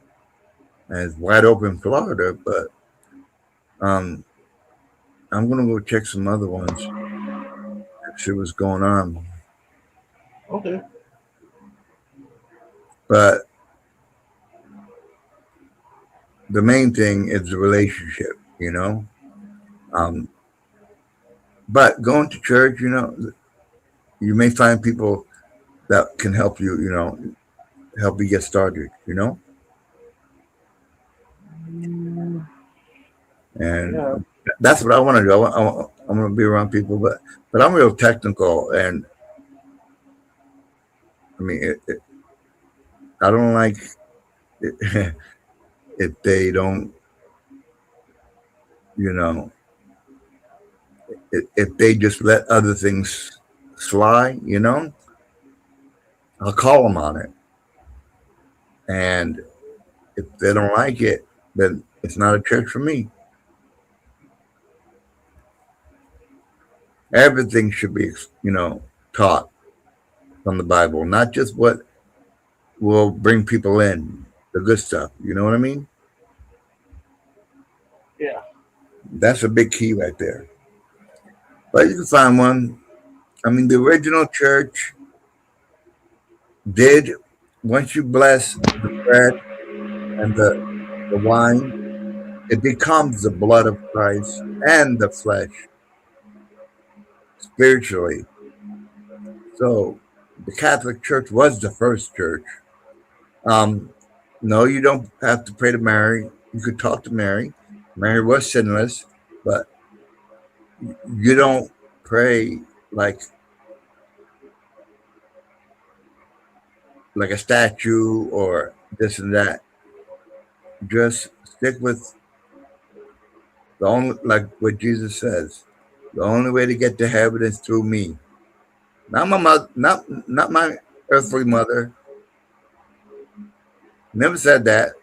as wide open Florida. But I'm going to go check some other ones, see what's going on. Okay. But the main thing is the relationship, you know. But going to church, you know, you may find people that can help you, you know, help you get started, you know. And Yeah. that's what I want to do. I want to be around people, but I'm real technical, and I mean, I don't like it, if they don't, you know, if they just let other things slide, you know. I'll call them on it, and if they don't like it, then it's not a church for me. Everything should be, you know, taught from the Bible, not just what will bring people in, the good stuff. You know what I mean? Yeah. That's a big key right there. But you can find one. I mean, the original church did, once you bless the bread and the wine, it becomes the blood of Christ and the flesh spiritually. So the Catholic Church was the first church. No, you don't have to pray to Mary. You could talk to Mary. Mary was sinless, but you don't pray like a statue or this and that. Just stick with the only, like what Jesus says. The only way to get to heaven is through me. Not my mother, not my earthly mother. Never said that.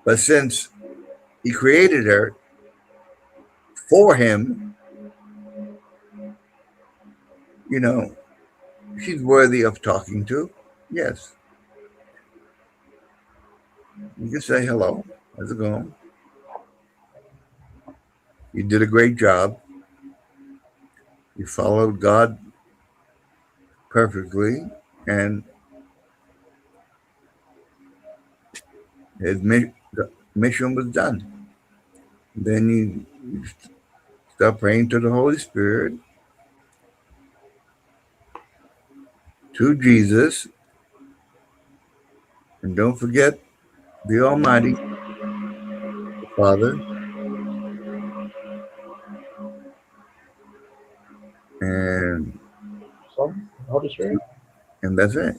But since he created her for him, you know, she's worthy of talking to. Yes. You can say hello. How's it going? You did a great job. You followed God perfectly, and his mission was done. Then you start praying to the Holy Spirit, to Jesus, and don't forget the Almighty, the Father, and Son, Holy Spirit. that's it.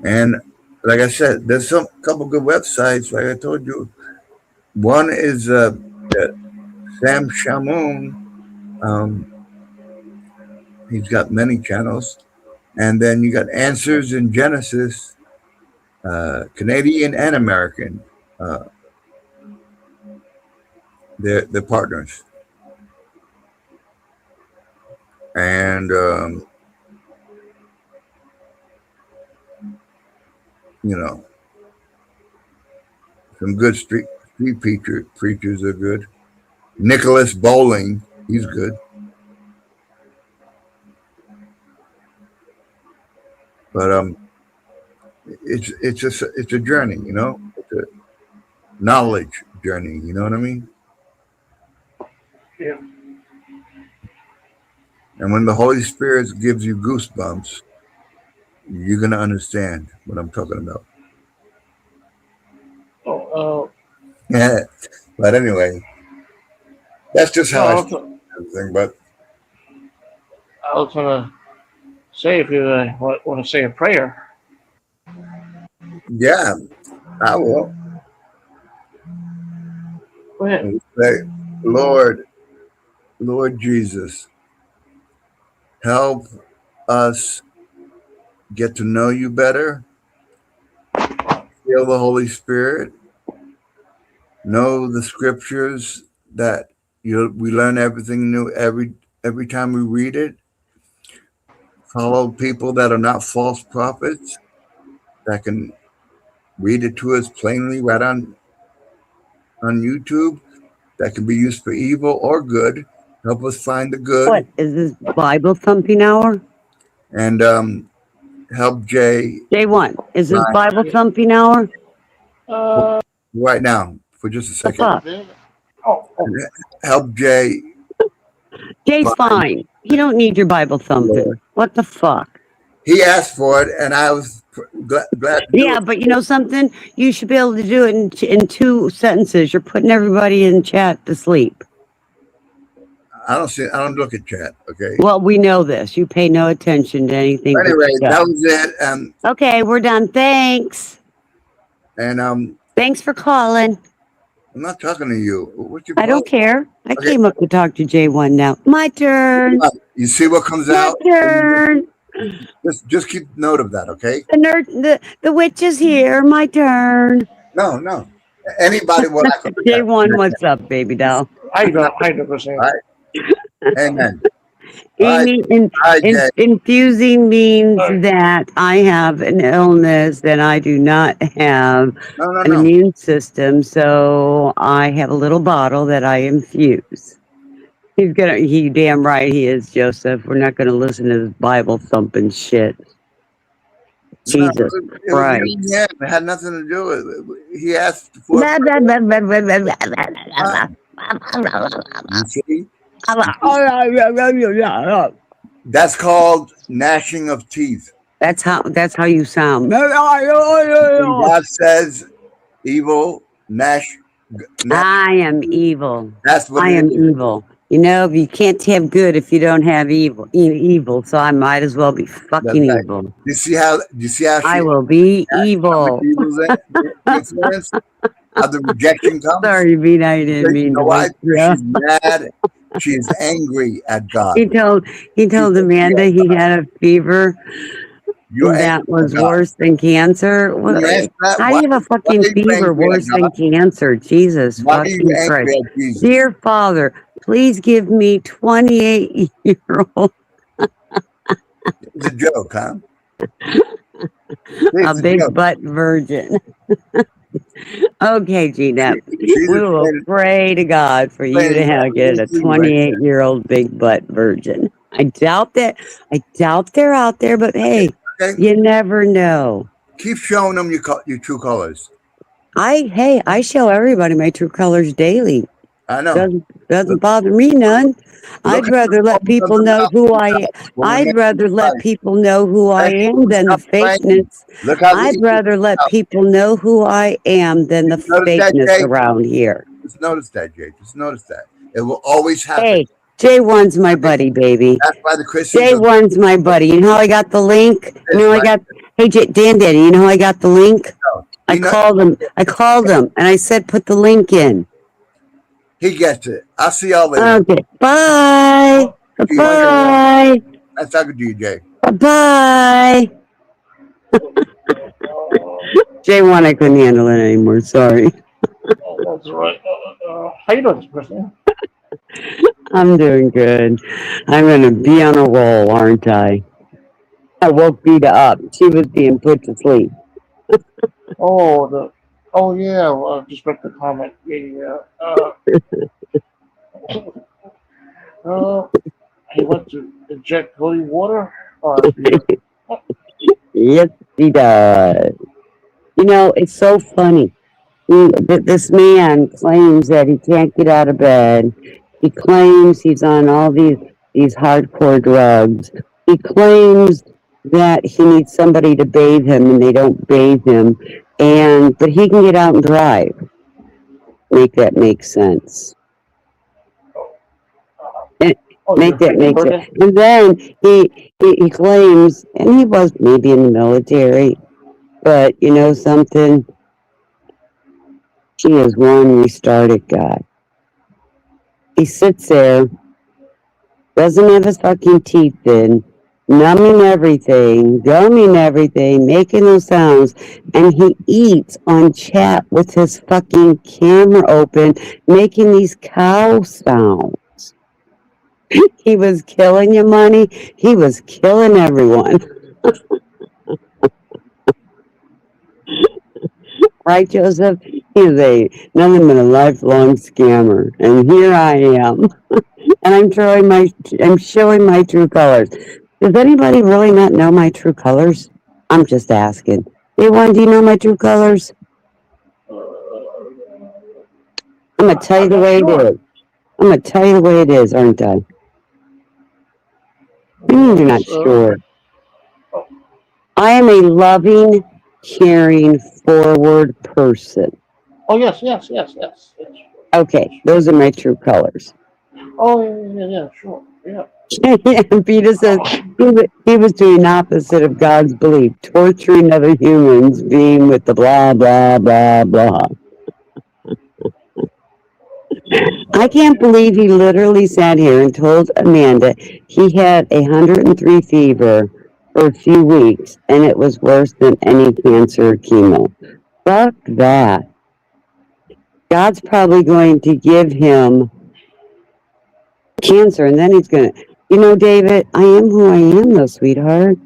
And like I said, there's some couple good websites. Like I told you, one is Sam Shamoun. He's got many channels, and then you got Answers in Genesis, Canadian and American. They're partners, and you know, some good street preachers are good. Nicholas Bowling, he's good. But it's a journey, you know. It's a knowledge journey. You know what I mean? Yeah. And when the Holy Spirit gives you goosebumps, you're gonna understand what I'm talking about. Oh, Yeah. But anyway, that's just how I see no, everything. But I was gonna say if you want to say a prayer. yeah, I will. Go ahead. And say, Lord Jesus, help us get to know you better, feel the Holy Spirit, know the scriptures that we learn everything new every time we read it. Follow people that are not false prophets that can read it to us plainly right on YouTube, that can be used for evil or good. Help us find the good. What is this Bible thumping hour? And help Jay. J1, is this Bible thumping hour? Right now, for just a second. The Oh. Help Jay. Jay's fine. He don't need your Bible thumping. Lord. What the fuck? He asked for it, and I was glad to do Yeah, it. but you know something? You should be able to do it in 2 sentences. You're putting everybody in chat to sleep. I don't look at chat. Okay. Well, we know this. You pay no attention to anything. Anyway, that was it. Okay, we're done. Thanks. And thanks for calling. I'm not talking to you. What's your I don't care. I Okay. came up to talk to J1 now. My turn. You see what comes My out? turn. Just keep note of that, okay? The witch is here. My turn. No. Anybody will act like J1, what's up, baby doll? How you doing? Right. Amen. Amy, infusing means that I have an illness that I do not have an immune system, so I have a little bottle that I infuse. He damn right he is, Joseph. We're not gonna listen to this Bible thumping shit. Jesus Christ. It had nothing to do with it. He asked for Blah, blah, blah, blah, blah, blah, blah, blah, blah. You see? That's called gnashing of teeth. That's how you sound. When God says evil, gnash. I am evil. That's what I it am is. evil. You know, you can't have good if you don't have evil. Evil, so I might as well be That's fucking right. evil. You see how I she will be how much evil. evil's influence? How the rejection comes? Sorry, Bean, I didn't Because you mean know to why? wake you up. She's mad. She is angry at God. He told She's Amanda he had a fever You're angry that was at God. worse than cancer. Can you answer that? How do you have a Why fucking are you fever angry worse at than God? cancer? Jesus Why are you fucking angry Christ. at Jesus? Dear Father, please give me 28-year-old It's a joke, huh? a It's a big joke. butt virgin. Okay, Gina, She's we will pray to God for you to get a explaining right 28-year-old big butt virgin. I doubt that. I doubt they're out there, but hey, Okay. you never know. Keep showing them your true colors. I show everybody my true colors daily. I know. Doesn't bother me none. Look I'd at rather the let people of the know who mountain I am. when we I'd make rather let Christ. people know who I am than the Stop playing. fakeness. Look how the I'd eagles rather let out. people know who I am than the Notice that, fakeness Jay? around here. Just notice that, Jay. Just notice that. It will always happen. Hey, J1's my buddy, baby. That's why the Christians J1's my buddy. You know how I got the link? You know how I got. Hey, Dan Daddy, you know how I got the link? I called him, and I said, put the link in. He gets it. I'll see y'all later. Okay, bye. Bye. Nice talking to you, Jay. Bye. J1, I couldn't handle it anymore. Sorry. That's right. How you doing, Christian? I'm doing good. I'm going to be on a roll, aren't I? I woke Vita up. She was being put to sleep. Oh yeah. Well, just read the comment. Yeah. He went to inject holy water. Yes, he does. You know, it's so funny. This man claims that he can't get out of bed. He claims he's on all these hardcore drugs. He claims that he needs somebody to bathe him, and they don't bathe him. But he can get out and drive. Make that make sense. Make that make sense. And then he claims, and he was maybe in the military, but you know something? He is one restarted guy. He sits there, doesn't have his fucking teeth in, numbing everything, gumming everything, making those sounds, and he eats on chat with his fucking camera open, making these cow sounds. He was killing you, money. He was killing everyone. Right, Joseph? He's nothing but a lifelong scammer. And here I am. And I'm showing my true colors. Does anybody really not know my true colors? I'm just asking. Anyone, do you know my true colors? I'm gonna tell you the way it is. I'm gonna tell you the way it is, aren't I? You're not sure. I am a loving, caring, forward person. Oh yes. Okay, those are my true colors. Oh yeah, sure, yeah. Peter says he was doing opposite of God's belief, torturing other humans, being with the blah, blah, blah, blah. I can't believe he literally sat here and told Amanda he had 103 fever for a few weeks, and it was worse than any cancer or chemo. Fuck that. God's probably going to give him cancer, and then he's going to... You know, David, I am who I am, though, sweetheart.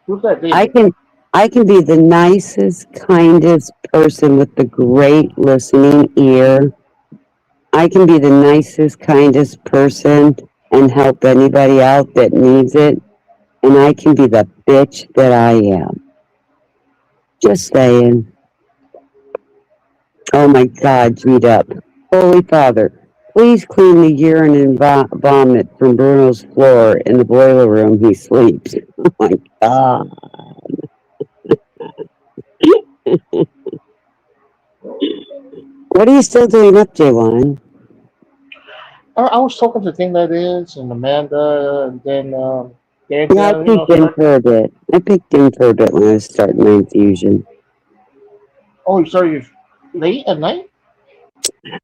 Who's that, David? I can be the nicest, kindest person with the great listening ear. I can be the nicest, kindest person and help anybody out that needs it. And I can be the bitch that I am. Just saying. Oh my God, read up. Holy Father, Please clean the urine and vomit from Bruno's floor in the boiler room he sleeps. Oh my god. What are you still doing up, J1? I was talking to Thing That Is and Amanda, and then Dan, Yeah, I peeked in start. for a bit. I peeked in for a bit when I was starting my infusion. Oh, you started late at night?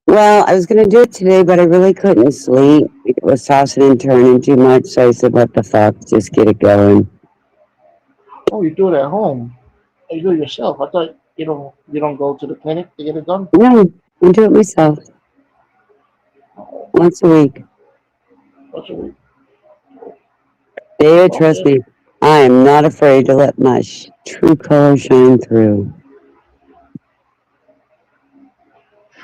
Well, I was going to do it today, but I really couldn't sleep. It was tossing and turning too much, so I said, what the fuck, just get it going. Oh, you do it at home. You do it yourself. I thought you don't go to the clinic to get it done. No, I do it myself. Once a week. Once a week. David, trust me, I am not afraid to let my true color shine through.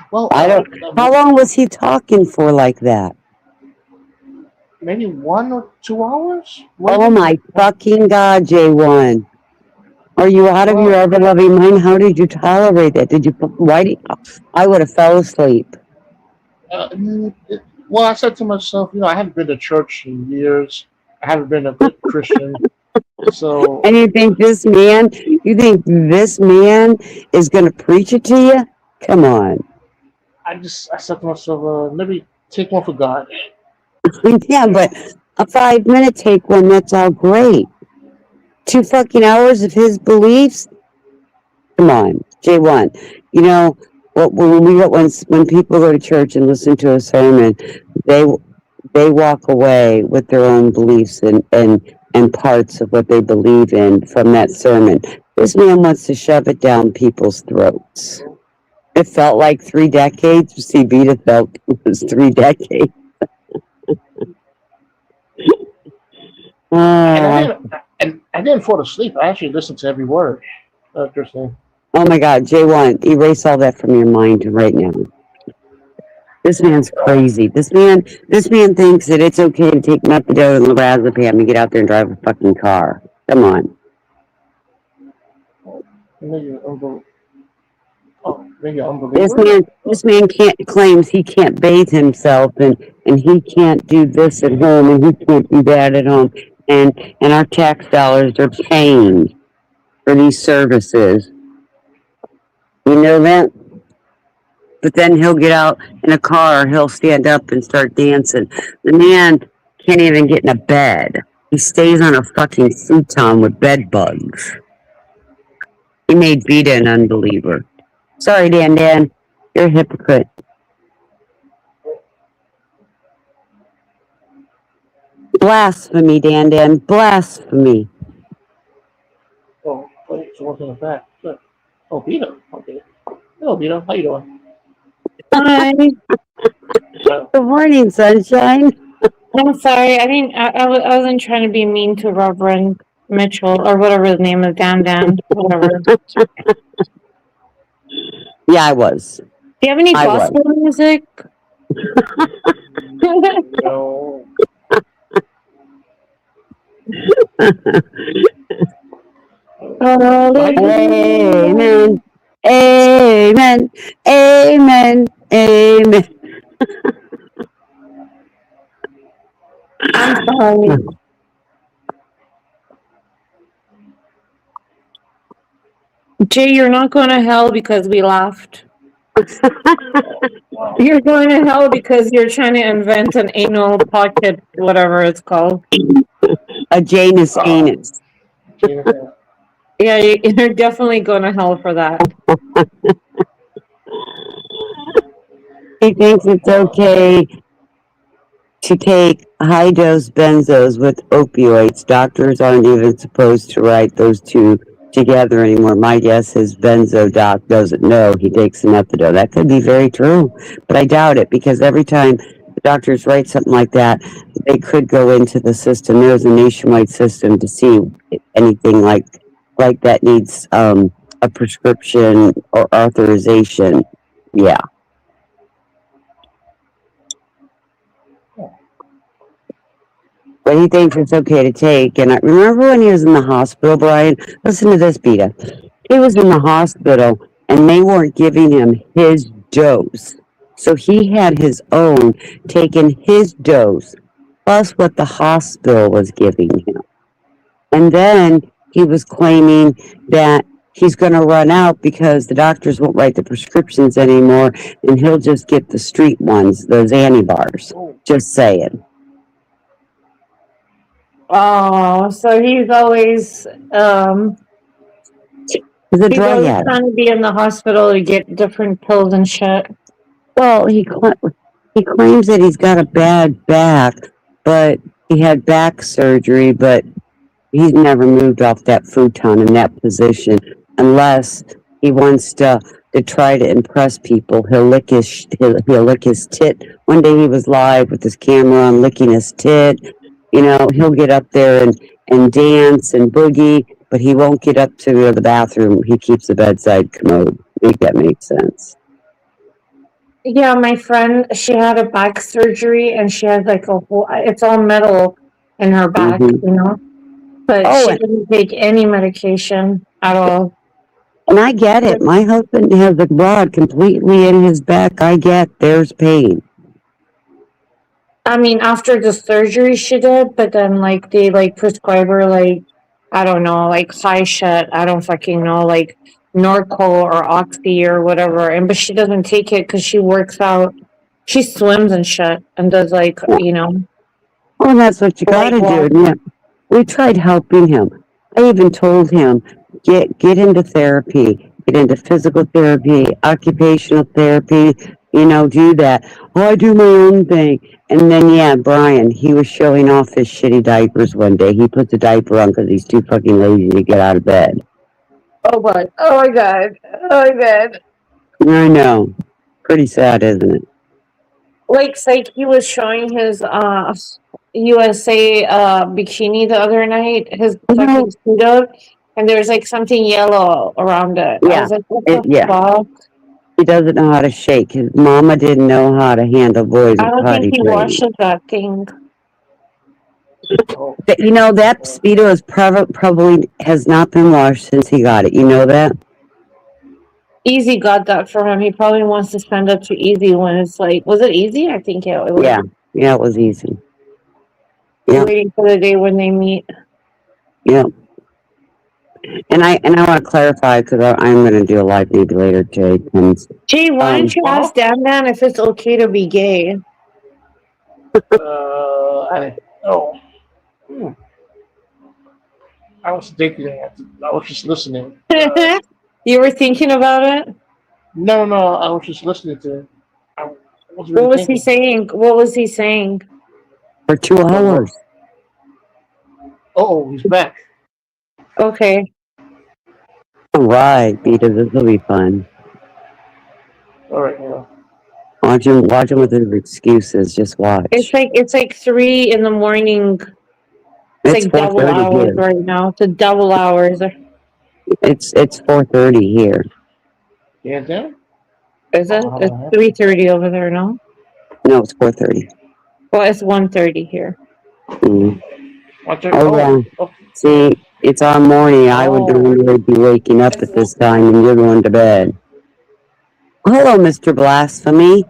Well, I don't. How long was he talking for like that? Maybe 1 or 2 hours. Oh my fucking god, J1! Are you out of your ever-loving mind? How did you tolerate that? Did you? Why did? I would have fell asleep. Well, I said to myself, I haven't been to church in years. I haven't been a good Christian. So. And you think this man is going to preach it to you? Come on. I said to myself, maybe take one for God. Yeah, but a 5-minute take one, that's all great. 2 fucking hours of his beliefs? Come on, J1. When people go to church and listen to a sermon, they walk away with their own beliefs and parts of what they believe in from that sermon. This man wants to shove it down people's throats. It felt like 3 decades. See, Vita felt it was 3 decades. And I didn't fall asleep. I actually listened to every word. Interesting. Oh my God, J1, erase all that from your mind right now. This man's crazy. This man thinks that it's okay to take methadone and lorazepam and get out there and drive a fucking car. Come on. This man claims he can't bathe himself and he can't do this at home and he can't do that at home and our tax dollars are paying for these services. You know that? But then he'll get out in a car, he'll stand up and start dancing. The man can't even get in a bed. He stays on a fucking futon with bed bugs. He made Vita an unbeliever. Sorry, Dan. You're a hypocrite. Blasphemy, Dan. Blasphemy. Oh, wait, so what's in the back? Oh, Vita. Okay. Hello, Vita. How you doing? Hi. Good morning, sunshine. I'm sorry. I mean, I wasn't trying to be mean to Reverend Mitchell or whatever his name is, Dan, whatever. Yeah, I was. Do you have any gospel music? No. Amen. Amen. Amen. Amen. I'm sorry. Jay, you're not going to hell because we laughed. You're going to hell because you're trying to invent an anal pocket, whatever it's called. A Janus anus. Yeah, you're definitely going to hell for that. He thinks it's okay to take high-dose benzos with opioids. Doctors aren't even supposed to write those two together anymore. My guess is benzo doc doesn't know he takes methadone. That could be very true, but I doubt it because every time the doctors write something like that, they could go into the system. There's a nationwide system to see anything like that needs a prescription or authorization. Yeah. But he thinks it's okay to take. And I remember when he was in the hospital, Brian, listen to this, Beta. He was in the hospital and they weren't giving him his dose So he had his own, taken his dose, plus what the hospital was giving him. And then he was claiming that he's going to run out because the doctors won't write the prescriptions anymore and he'll just get the street ones, those antibars. Just saying. Oh, so he's always He's a he's drug always addict. trying to be in the hospital to get different pills and shit. Well, he claims that he's got a bad back, but he had back surgery, but he's never moved off that futon in that position unless he wants to try to impress people. He'll lick his tit. One day he was live with his camera on licking his tit. You know, he'll get up there and dance and boogie, but he won't get up to the bathroom. He keeps the bedside commode. I think that makes sense. Yeah, my friend, she had a back surgery and she has like a whole, it's all metal in her back, Mm-hmm. you know, but Oh, she didn't take any medication at all. and I get it. My husband has a rod completely in his back. I get there's pain. I mean, after the surgery she did, but then like they like prescribe her like, I don't know, like high shit. I don't fucking know, like Norco or Oxy or whatever. And but she doesn't take it because she works out. She swims and shit and does like, you know, Well, that's what you light gotta do. walk. Yeah. We tried helping him. I even told him, get into therapy, get into physical therapy, occupational therapy, you know, do that. Oh, I do my own thing. And then, yeah, Brian, he was showing off his shitty diapers one day. He puts a diaper on because he's too fucking lazy to get out of bed. Oh my! Oh my god! Oh my god! I know. Pretty sad, isn't it? Like he was showing his USA bikini the other night, his You know, fucking speedo, and there was like something yellow around it. I yeah, was like, what the yeah. fuck? He doesn't know how to shake. His mama didn't know how to handle boys I with don't think potty he training. washes that thing. You know, that Speedo is probably has not been washed since he got it. You know that? Easy got that for him. He probably wants to send it to Easy when it's like, was it Easy? I think it was. Yeah. Yeah, it was easy. Yeah. Waiting for the day when they meet. Yeah. And I want to clarify because I'm going to do a live maybe later, Jay. Gee, why don't you ask Dan Dan if it's okay to be gay? I oh. I was thinking. I was just listening. You were thinking about it? No, I was just listening to it. I wasn't What really was he thinking. saying? What was he saying? For 2 hours. Oh, he's back. Okay. All right, Peter, this will be fun. All right, yeah. Watch him with his excuses. Just watch. It's like 3 in the morning. It's like double 4:30 hours here. right now. It's a double hours. It's 4:30 here. Yeah, Dan? Is it? It's 3:30 over there, no? No, it's 4:30. Well, it's 1:30 here. Mm. Oh, yeah. See, it's our morning. I would normally be waking up at this time, and you're going to bed. Hello, Mr. Blasphemy.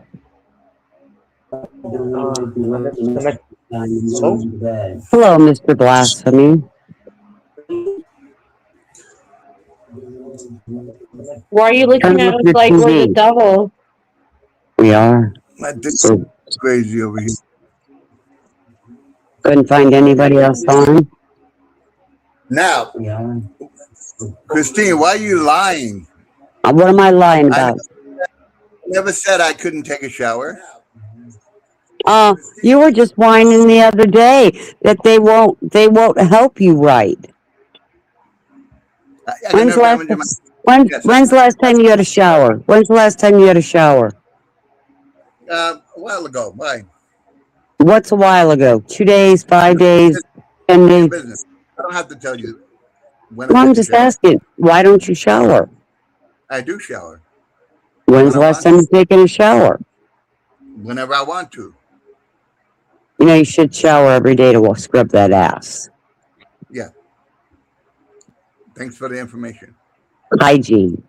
Hello, Mr. Blasphemy. Why are you looking at us like we're the devil? We are. My dick's crazy over here. Couldn't find anybody else on? Now, Christine, why are you lying? What am I lying about? I never said I couldn't take a shower. You were just whining the other day that they won't help you right. When's the last time you had a shower? When's the last time you had a shower? A while ago. Why? What's a while ago? 2 days, 5 days, 10 days? Business. I don't have to tell you. When I'm just asking, why don't you shower? I do shower. When's the last time you've taken a shower? Whenever I want to. You know, you should shower every day to scrub that ass. Yeah. Thanks for the information. Hygiene.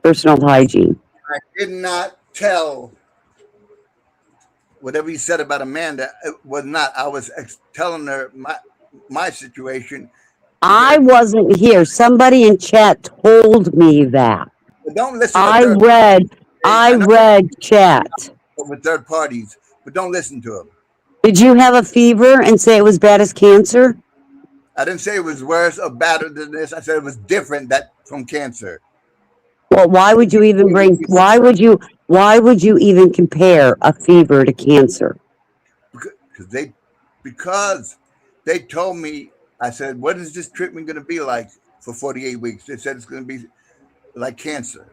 Personal hygiene. I did not tell whatever you said about Amanda, it was not. I was telling her my situation. I wasn't here. Somebody in chat told me that. But don't listen to I third read. parties. I read chat. With third parties, but don't listen to them. Did you have a fever and say it was bad as cancer? I didn't say it was worse or better than this. I said it was different from cancer. Well, why would you even bring? Why would you even compare a fever to cancer? Because they told me. I said, "What is this treatment going to be like for 48 weeks?" They said it's going to be like cancer.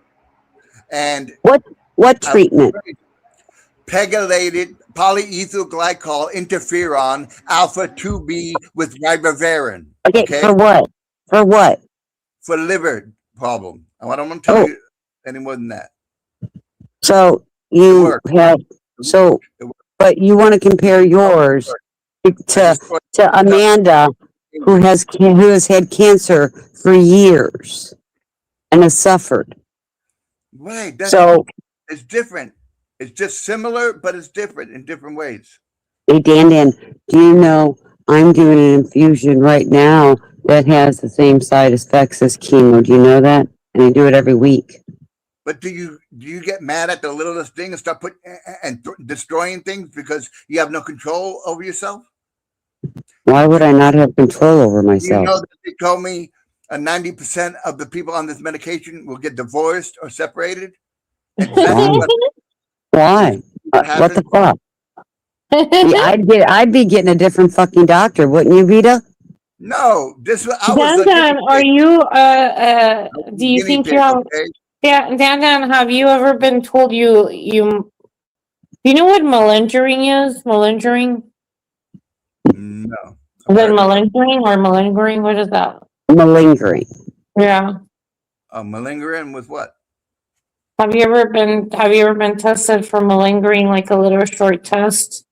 And what treatment? Pegylated polyethyl glycol interferon alpha 2B with ribavirin. Okay, for what? For what? For liver problem. I don't want to tell you any more than that. So you have but you want to compare yours to Amanda, who has had cancer for years and has suffered. Right. So it's different. It's just similar, but it's different in different ways. Hey, Dan, do you know I'm doing an infusion right now that has the same side effects as chemo? Do you know that? And I do it every week. But do you get mad at the littlest thing and start destroying things because you have no control over yourself? Why would I not have control over myself? You know that they told me 90% of the people on this medication will get divorced or separated. Exactly. Why? What the fuck? I'd be getting a different fucking doctor, wouldn't you, Vita? No, Dan, are you do you think you have Dan, have you ever been told you know what malingering is? Malingering? No. Is it malingering or malingering? What is that? Malingering. Yeah. Malingering with what? Have you ever been tested for malingering, like a little short test?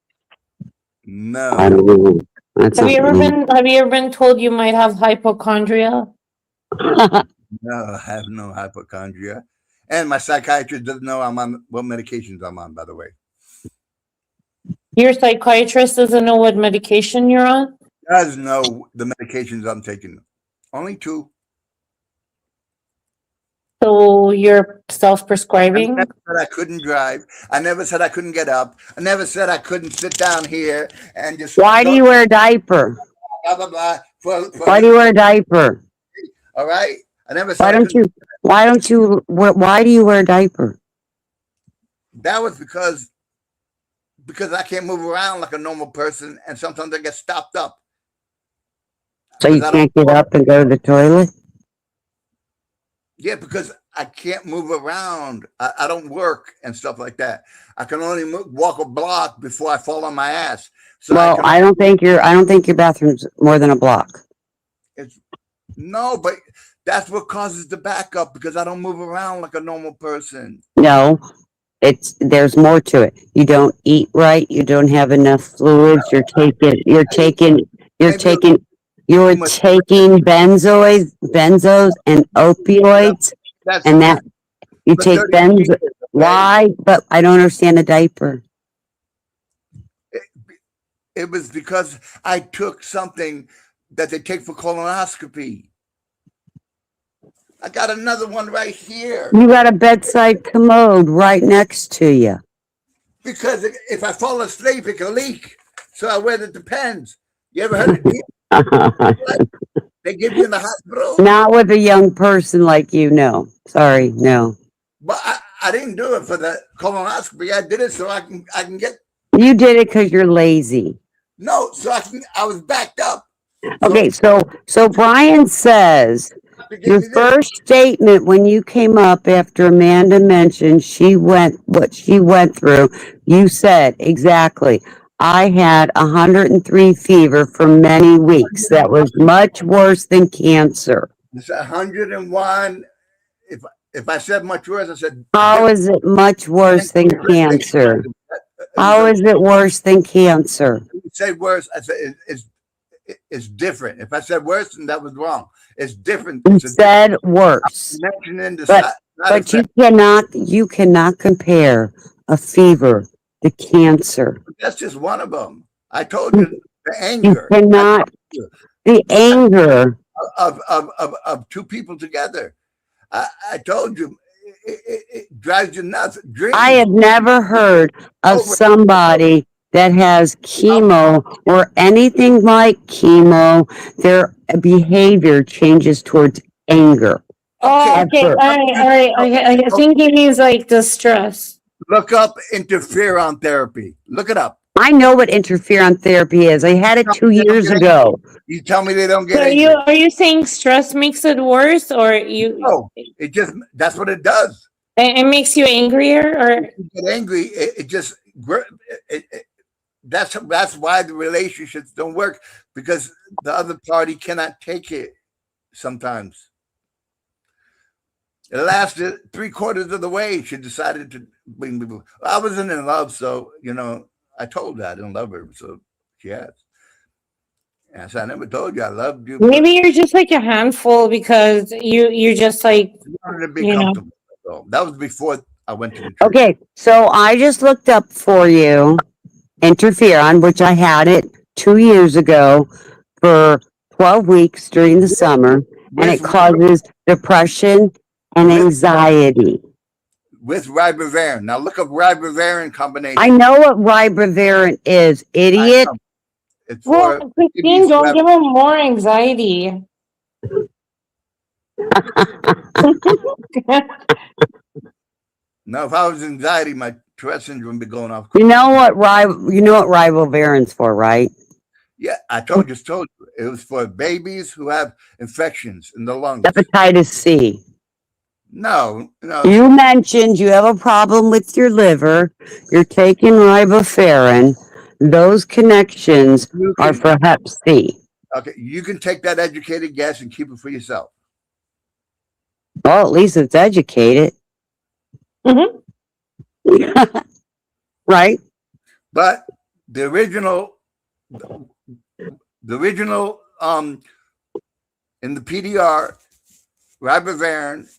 No. I don't know. Have you ever been told you might have hypochondria? No, I have no hypochondria. And my psychiatrist doesn't know I'm on what medications I'm on, by the way. Your psychiatrist doesn't know what medication you're on? Does know the medications I'm taking. Only 2. So you're self-prescribing? I never said I couldn't drive. I never said I couldn't get up. I never said I couldn't sit down here and just. Why do you wear a diaper? Blah blah blah. Why do you wear a diaper? All right. I never said. Why do you wear a diaper? That was because I can't move around like a normal person, and sometimes I get stopped up. So you can't get up and go to the toilet? Yeah, because I can't move around. I don't work and stuff like that. I can only walk a block before I fall on my ass. So well, I don't think your bathroom's more than a block. No, but that's what causes the backup because I don't move around like a normal person. No, there's more to it. You don't eat right. You don't have enough fluids. You're taking benzos and opioids, and that you take benzo. Why? But I don't understand the diaper. It was because I took something that they take for colonoscopy. I got another one right here. You got a bedside commode right next to you. Because if I fall asleep, it can leak. So I wear the Depends. You ever heard of they give you in the hospital? Not with a young person like you, no. Sorry, no. But I didn't do it for the colonoscopy. I did it so I can get. You did it because you're lazy. No, so I was backed up. Okay, so Brian says your first statement when you came up after Amanda mentioned what she went through, you said exactly. I had 103 fever for many weeks. That was much worse than cancer. It's 101. If I said much worse, I said. How is it much worse than cancer? How is it worse than cancer? If you say worse, I said it's different. If I said worse, then that was wrong. It's different. You said worse. But you cannot compare a fever the cancer. That's just one of them. I told you the You anger. cannot, the anger. Of two people together. I told you, it drives you nuts. Dreams. I have never heard of somebody that has chemo or anything like chemo, their behavior changes towards anger. Oh, okay. All right. I think he means like distress. Look up interferon therapy. Look it up. I know what interferon therapy is. I had it 2 years ago. You tell me they don't get So angry. are you saying stress makes it worse, or you? No, that's what it does. It makes you angrier, or you get angry. That's why the relationships don't work, because the other party cannot take it. Sometimes it lasted 3/4 of the way. She decided to bring me. I wasn't in love, so I told her I didn't love her, so she asked. And I said, I never told you I loved you. Maybe you're just like a handful because you're just like you wanted to be comfortable. So that was before I went to the church. Okay, so I just looked up for you interferon, which I had it 2 years ago for 12 weeks during the summer, and it causes depression and anxiety. With ribavirin. Now look up ribavirin combination. I know what ribavirin is, idiot. It's for Christine, don't give him more anxiety. No, if I was anxiety, my Tourette syndrome would be going off. You know what ribavirin's for, right? Yeah, I told you. It was for babies who have infections in the lungs. Hepatitis C. No. You mentioned you have a problem with your liver. You're taking ribavirin. Those connections are for Hep C. Okay, you can take that educated guess and keep it for yourself. Well, at least it's educated. Mm-hmm. Right? But the original in the PDR, ribavirin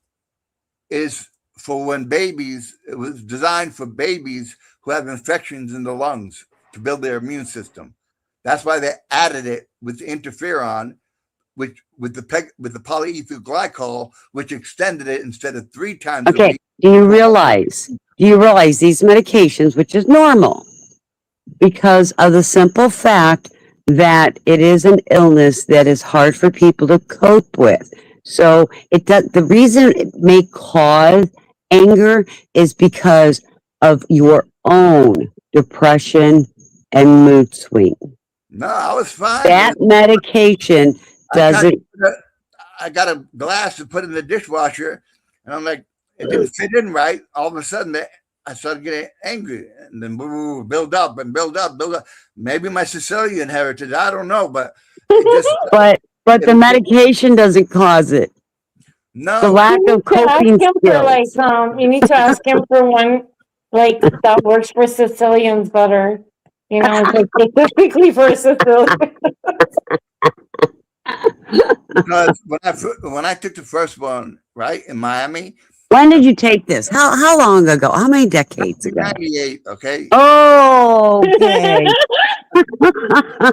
is for when babies. It was designed for babies who have infections in the lungs to build their immune system. That's why they added it with interferon, which with the polyethyl glycol, which extended it instead of 3 times a week. Do you realize these medications, which is normal, because of the simple fact that it is an illness that is hard for people to cope with. So the reason it may cause anger is because of your own depression and mood swing. No, I was fine. That medication doesn't. I got a glass to put in the dishwasher, and I'm like, it didn't fit in right. All of a sudden, I started getting angry, and then build up. Maybe my Sicilian heritage, I don't know, but it just. but the medication doesn't cause it. No, the lack of coping skills. You need to ask him for one that works for Sicilians better. Specifically for Sicilians. Because when I took the first one, right, in Miami. When did you take this? How long ago? How many decades ago? 98, okay. Oh, okay.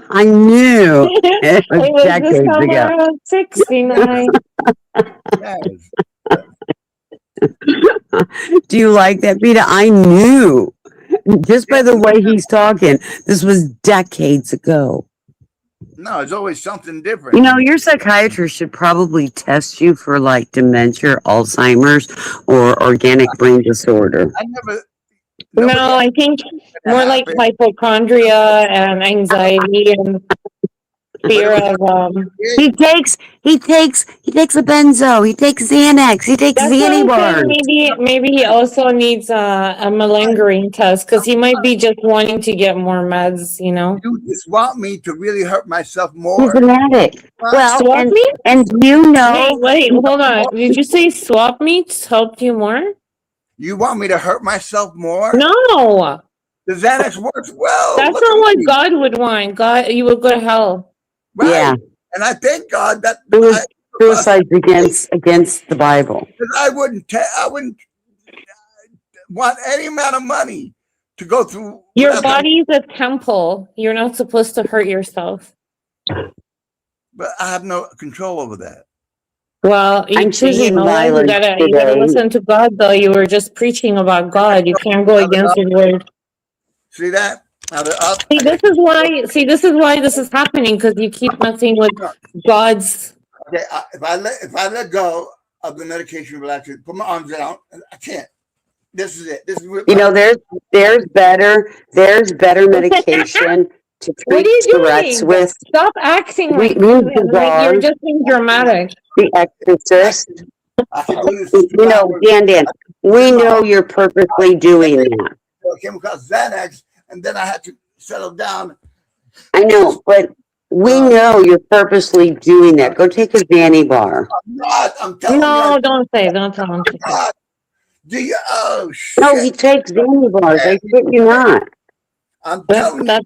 I knew it was decades ago. 69. Do you like that, Peter? I knew. Just by the way he's talking, this was decades ago. No, it's always something different. Your psychiatrist should probably test you for dementia, Alzheimer's, or organic brain disorder. No, I think more like hypochondria and anxiety and fear of He takes a benzo, he takes Xanax, he takes Xanibars. Maybe he also needs a malingering test because he might be just wanting to get more meds, You just want me to really hurt myself more. He's an addict. Well, swap meats? And wait, hold on. Did you say swap meats helped you more? You want me to hurt myself more? No. The Xanax works well. That's not what God would want. You would go to hell. Right. Yeah. And I thank God that it was suicide against the Bible. I wouldn't want any amount of money to go through. Your body's a temple. You're not supposed to hurt yourself. But I have no control over that. Well, I'm choosing you violence gotta today. listen to God though. You were just preaching about God. You can't go against His word. See that? Now they're up. This is why this is happening, because you keep messing with God's. Okay, if I let go of the medication relaxer, put my arms down, I can't. This is it. This is what, you know, there's better medication to What treat are you Tourette's doing? with. Stop acting We like you're just being dramatic. The Exorcist. I can do this. You know, Dan, we know you're purposely doing that. I came across Xanax, and then I had to settle down. I know, but we know you're purposely doing that. Go take a Zanny bar. I'm not. I'm telling you. No, don't tell him. Do you? Oh shit! No, he takes Zanny bars. I shit you not. I'm telling you,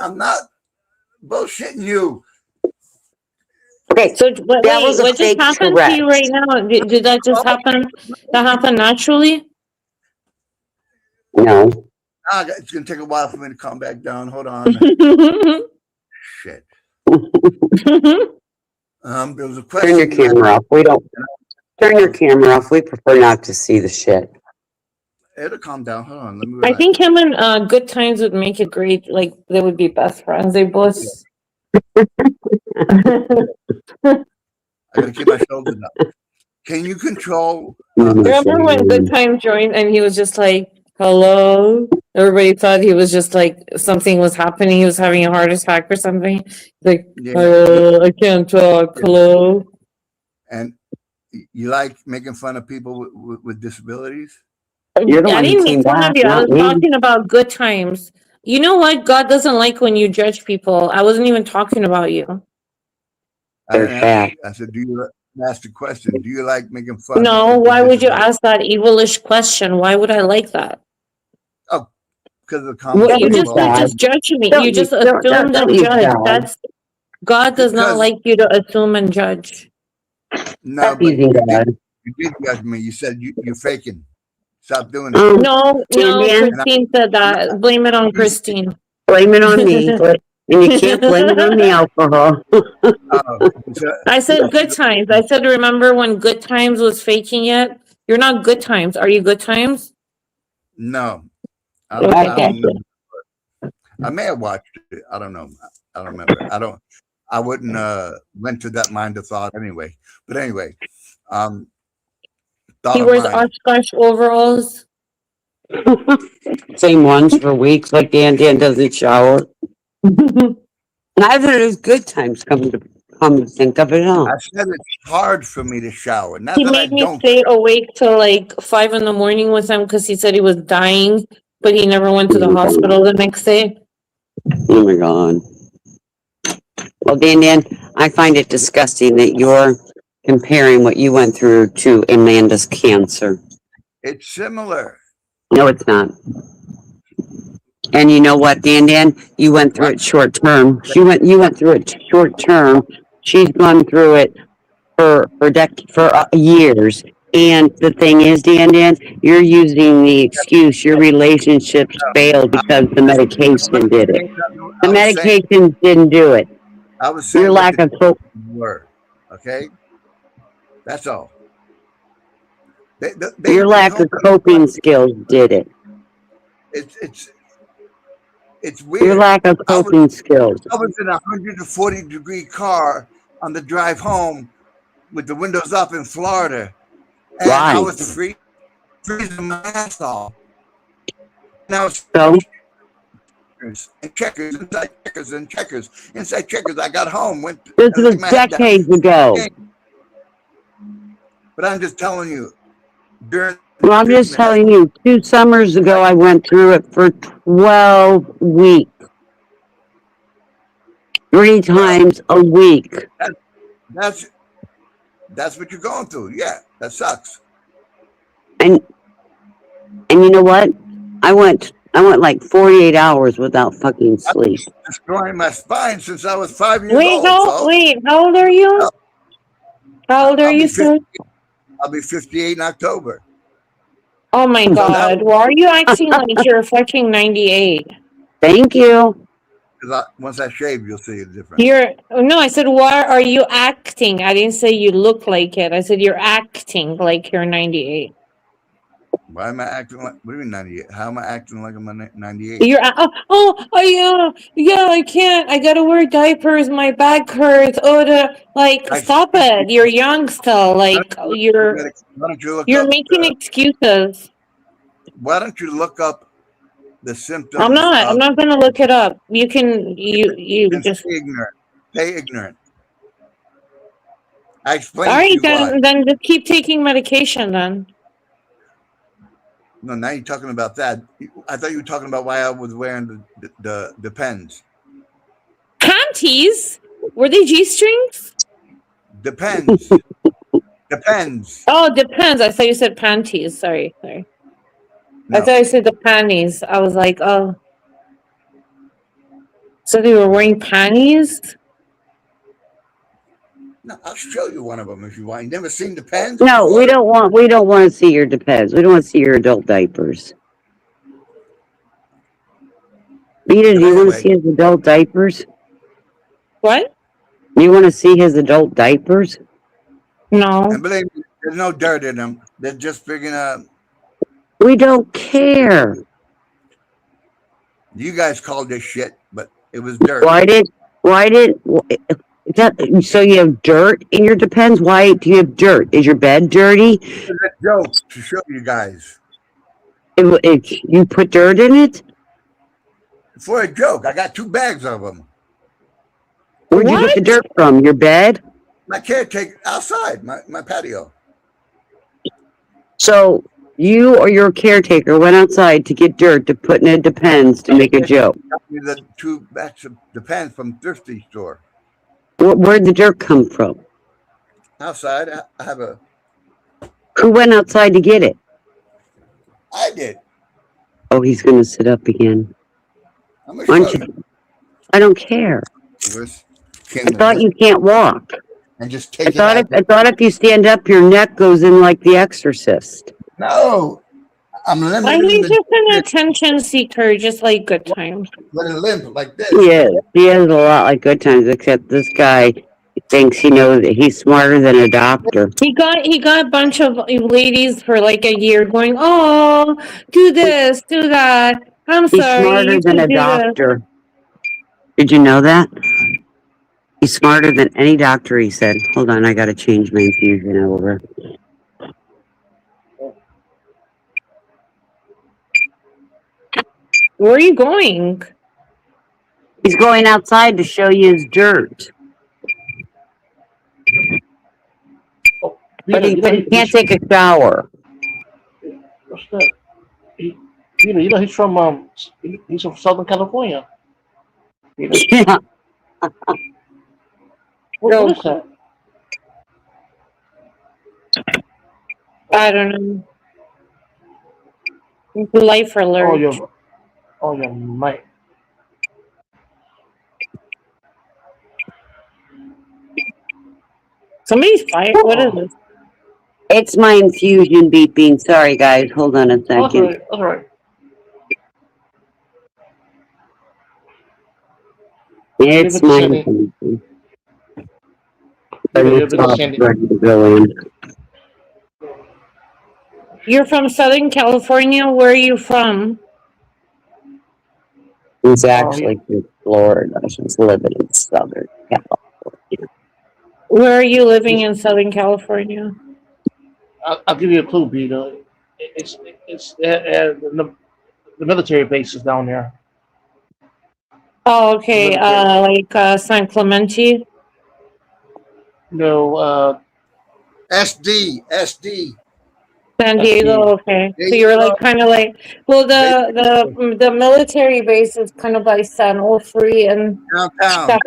I'm not bullshitting you. Okay, so what just happened to you right now? Did that just happen? That happened naturally? No. It's gonna take a while for me to calm back down. Hold on. Shit. There was a question. Turn your camera off. We don't. Turn your camera off. We prefer not to see the shit. It'll calm down. Hold on. Let me. I think him and Good Times would make it great. Like they would be best friends. They both. I gotta keep my shoulders up. Can you control? Remember when Good Times joined and he was just like, "Hello." Everybody thought he was just like something was happening. He was having a heart attack or something. Like, I can't talk. Hello. And you like making fun of people with disabilities? I didn't make fun of you. I was talking about Good Times. You know what? God doesn't like when you judge people. I wasn't even talking about you. I said, do you ask the question? Do you like making fun? No, why would you ask that evilish question? Why would I like that? Oh, because of the comment. Well, you just judge me. You just assume and judge. That's God does not like you to assume and judge. No, but you did judge me. You said you're faking. Stop doing it. No, Christine said that. Blame it on Christine. Blame it on me. And you can't blame it on the alcohol. I said Good Times. I said, remember when Good Times was faking it? You're not Good Times. Are you Good Times? No. I may have watched it. I don't know. I don't remember. I wouldn't went to that mind of thought anyway. But anyway, he wears Oshkosh overalls. Same ones for weeks, like Dan doesn't shower. Neither does Good Times come to think of it all. I said it's hard for me to shower. Not he that made I me don't stay awake till like 5 a.m. with him because he said he was dying, but he never went to the hospital the next day. Oh my God. Well, Dan, I find it disgusting that you're comparing what you went through to Amanda's cancer. It's similar. No, it's not. And you know what, Dan? You went through it short term. You went through it short term. She's gone through it for years. And the thing is, Dan, you're using the excuse your relationships failed because the medication did it. The medication didn't do it. I was saying your lack of hope. Okay, that's all. Your lack of coping skills did it. It's weird. Your lack of coping skills. I was in a 140-degree car on the drive home with the windows up in Florida, and I was freezing my ass off. Now checkers inside checkers. I got home. This was decades ago. But I'm just telling you, I'm just telling you, 2 summers ago, I went through it for 12 weeks. 3 times a week. That's what you're going through. Yeah, that sucks. And you know what? I went like 48 hours without fucking sleep. I've been destroying my spine since I was 5 years old. How old are you? How old are you, sir? I'll be 58 in October. Oh my god! Why are you acting like you're fucking 98? Thank you. Once I shave, you'll see the difference. No. I said, why are you acting? I didn't say you look like it. I said you're acting like you're 98. Why am I acting like? What do you mean 98? How am I acting like I'm 98? Yeah, I can't. I gotta wear diapers. My back hurts. Stop it. You're young still. Like Why don't you look you're up? making excuses. Why don't you look up the symptoms I'm not. I'm of? not gonna look it up. You can. You just. Stay ignorant. Stay ignorant. I All explained to right, you why. then just keep taking medication then. No, now you're talking about that. I thought you were talking about why I was wearing the pens. Panties? Were they G-strings? Depends. Depends. Oh, depends. I thought you said panties. Sorry. No. I thought you said the panties. I was like, oh. So they were wearing panties? No, I'll show you one of them if you want. You never seen Depends? No, we don't want to see your Depends. We don't want to see your adult diapers. Vita, do you want to see his adult diapers? What? You want to see his adult diapers? No. And believe me, there's no dirt in them. They're just figuring out. We don't care. You guys called this shit, but it was dirt. So you have dirt in your Depends? Why do you have dirt? Is your bed dirty? It's a joke to show you guys. You put dirt in it? For a joke. I got 2 bags of them. Where'd you get the dirt from? Your bed? My caretaker outside, my patio. So you or your caretaker went outside to get dirt to put in a Depends to make a joke. The 2 bags of Depends from thrifty store. Where'd the dirt come from? Outside, I have a. Who went outside to get it? I did. Oh, he's going to sit up again. I'm gonna show you. I don't care. I thought you can't walk. And just take it out. I thought if you stand up, your neck goes in like The Exorcist. No, I'm limited. I mean, just an attention seeker, just like Good Times. Let it limp like this. He is a lot like Good Times, except this guy thinks he knows that he's smarter than a doctor. He got a bunch of ladies for like a year going, oh, do this, do that. I'm He's sorry. smarter than a doctor. Did you know that? He's smarter than any doctor, he said. Hold on, I gotta change my infusion over. Where are you going? He's going outside to show you his dirt. But he can't take a shower. What's that? He's from Southern California. Yeah. What is that? I don't know. Life alert. Oh, your mic. Somebody's fired. What is this? It's my infusion beeping. Sorry, guys. Hold on a second. That's all right. It's my infusion. Ready to go in. You're from Southern California. Where are you from? He's actually from Florida. She's living in Southern California. Where are you living in Southern California? I'll give you a clue, Peter. It's the military base is down there. Oh, okay. Like San Clemente. No. SD. San Diego. Okay. So you're like kind of like the military base is kind of by San Onofre and downtown.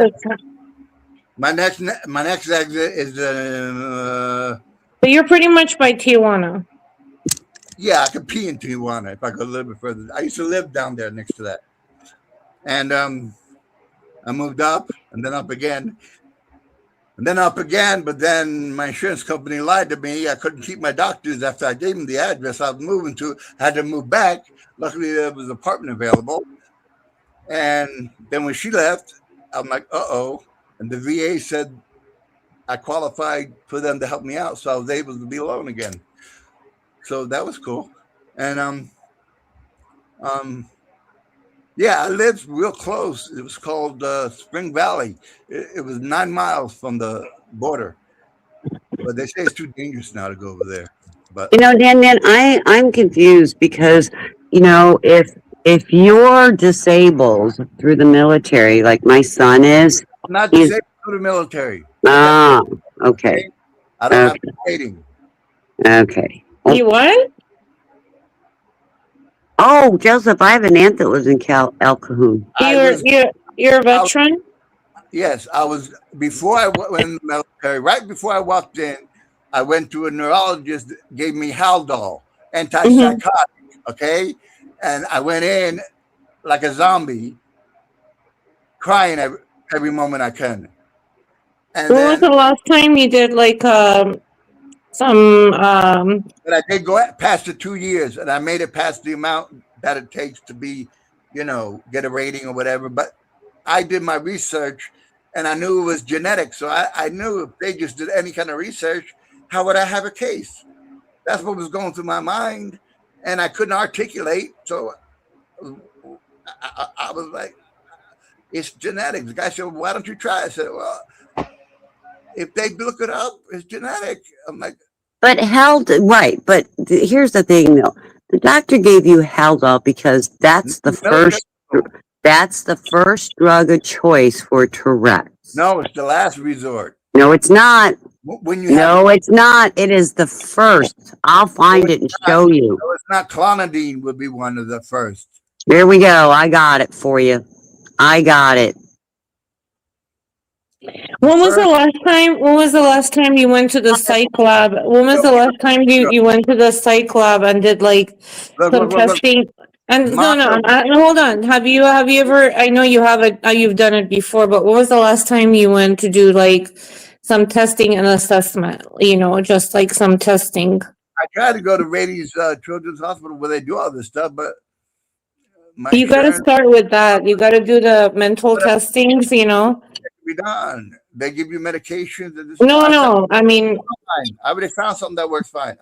My next exit is So you're pretty much by Tijuana. Yeah, I could pee in Tijuana if I go a little bit further. I used to live down there next to that, and I moved up and then up again. And then up again, but then my insurance company lied to me. I couldn't keep my doctors after I gave them the address I was moving to. I had to move back. Luckily, there was an apartment available. And then when she left, I'm like, uh-oh. And the VA said I qualified for them to help me out. So I was able to be alone again. So that was cool. And yeah, I lived real close. It was called Spring Valley. It was 9 miles from the border. But they say it's too dangerous now to go over there. But Dan, I'm confused because, if you're disabled through the military, like my son is, I'm not disabled through the military. Okay. I don't have rating. Okay. You what? Oh, Joseph, I have an aunt that lives in El Cajon. You're a veteran? Yes, I was, before I went in the military, right before I walked in, I went to a neurologist that gave me Haldol, antipsychotic, okay? And I went in like a zombie, crying every moment I can. And when was the last time you did like some But I did go past the 2 years, and I made it past the amount that it takes to be, get a rating or whatever. But I did my research, and I knew it was genetic. So I knew if they just did any kind of research, how would I have a case? That's what was going through my mind, and I couldn't articulate. So I was like, it's genetics. The guy said, well, why don't you try? I said, well, if they look it up, it's genetic. I'm like, but right. But here's the thing, though. The doctor gave you Haldol because that's the first drug of choice for Tourette's. No, it's the last resort. No, it's not. It's not. It is the first. I'll find it and show you. No, it's not. Clonidine would be one of the first. There we go. I got it for you. I got it. When was the last time you went to the psych lab? When was the last time you went to the psych lab and did like some testing? And hold on. Have you ever? I know you haven't. You've done it before, but when was the last time you went to do like some testing and assessment? Just like some testing. I tried to go to Rady's Children's Hospital where they do all this stuff, but you got to start with that. You got to do the mental testings. Be done. They give you medications. No. I mean, I would have found something that works fine.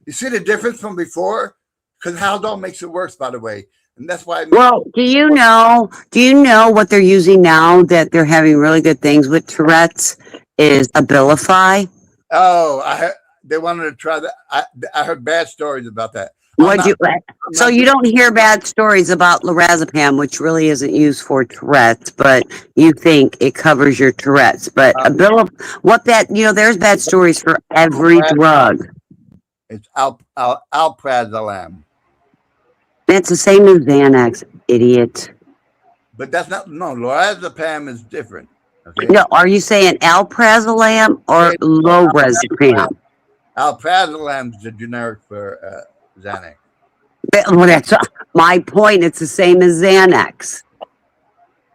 You see the difference from before? Because Haldol makes it worse, by the way, and that's why. Well, do you know what they're using now that they're having really good things with Tourette's is Abilify? Oh, they wanted to try that. I heard bad stories about that. So you don't hear bad stories about lorazepam, which really isn't used for Tourette's, but you think it covers your Tourette's. But there's bad stories for every drug. It's alprazolam. That's the same as Xanax, idiot. But that's not. No, lorazepam is different. Okay? No, are you saying alprazolam or lorazepam? Alprazolam is the generic for Xanax. Well, that's my point. It's the same as Xanax.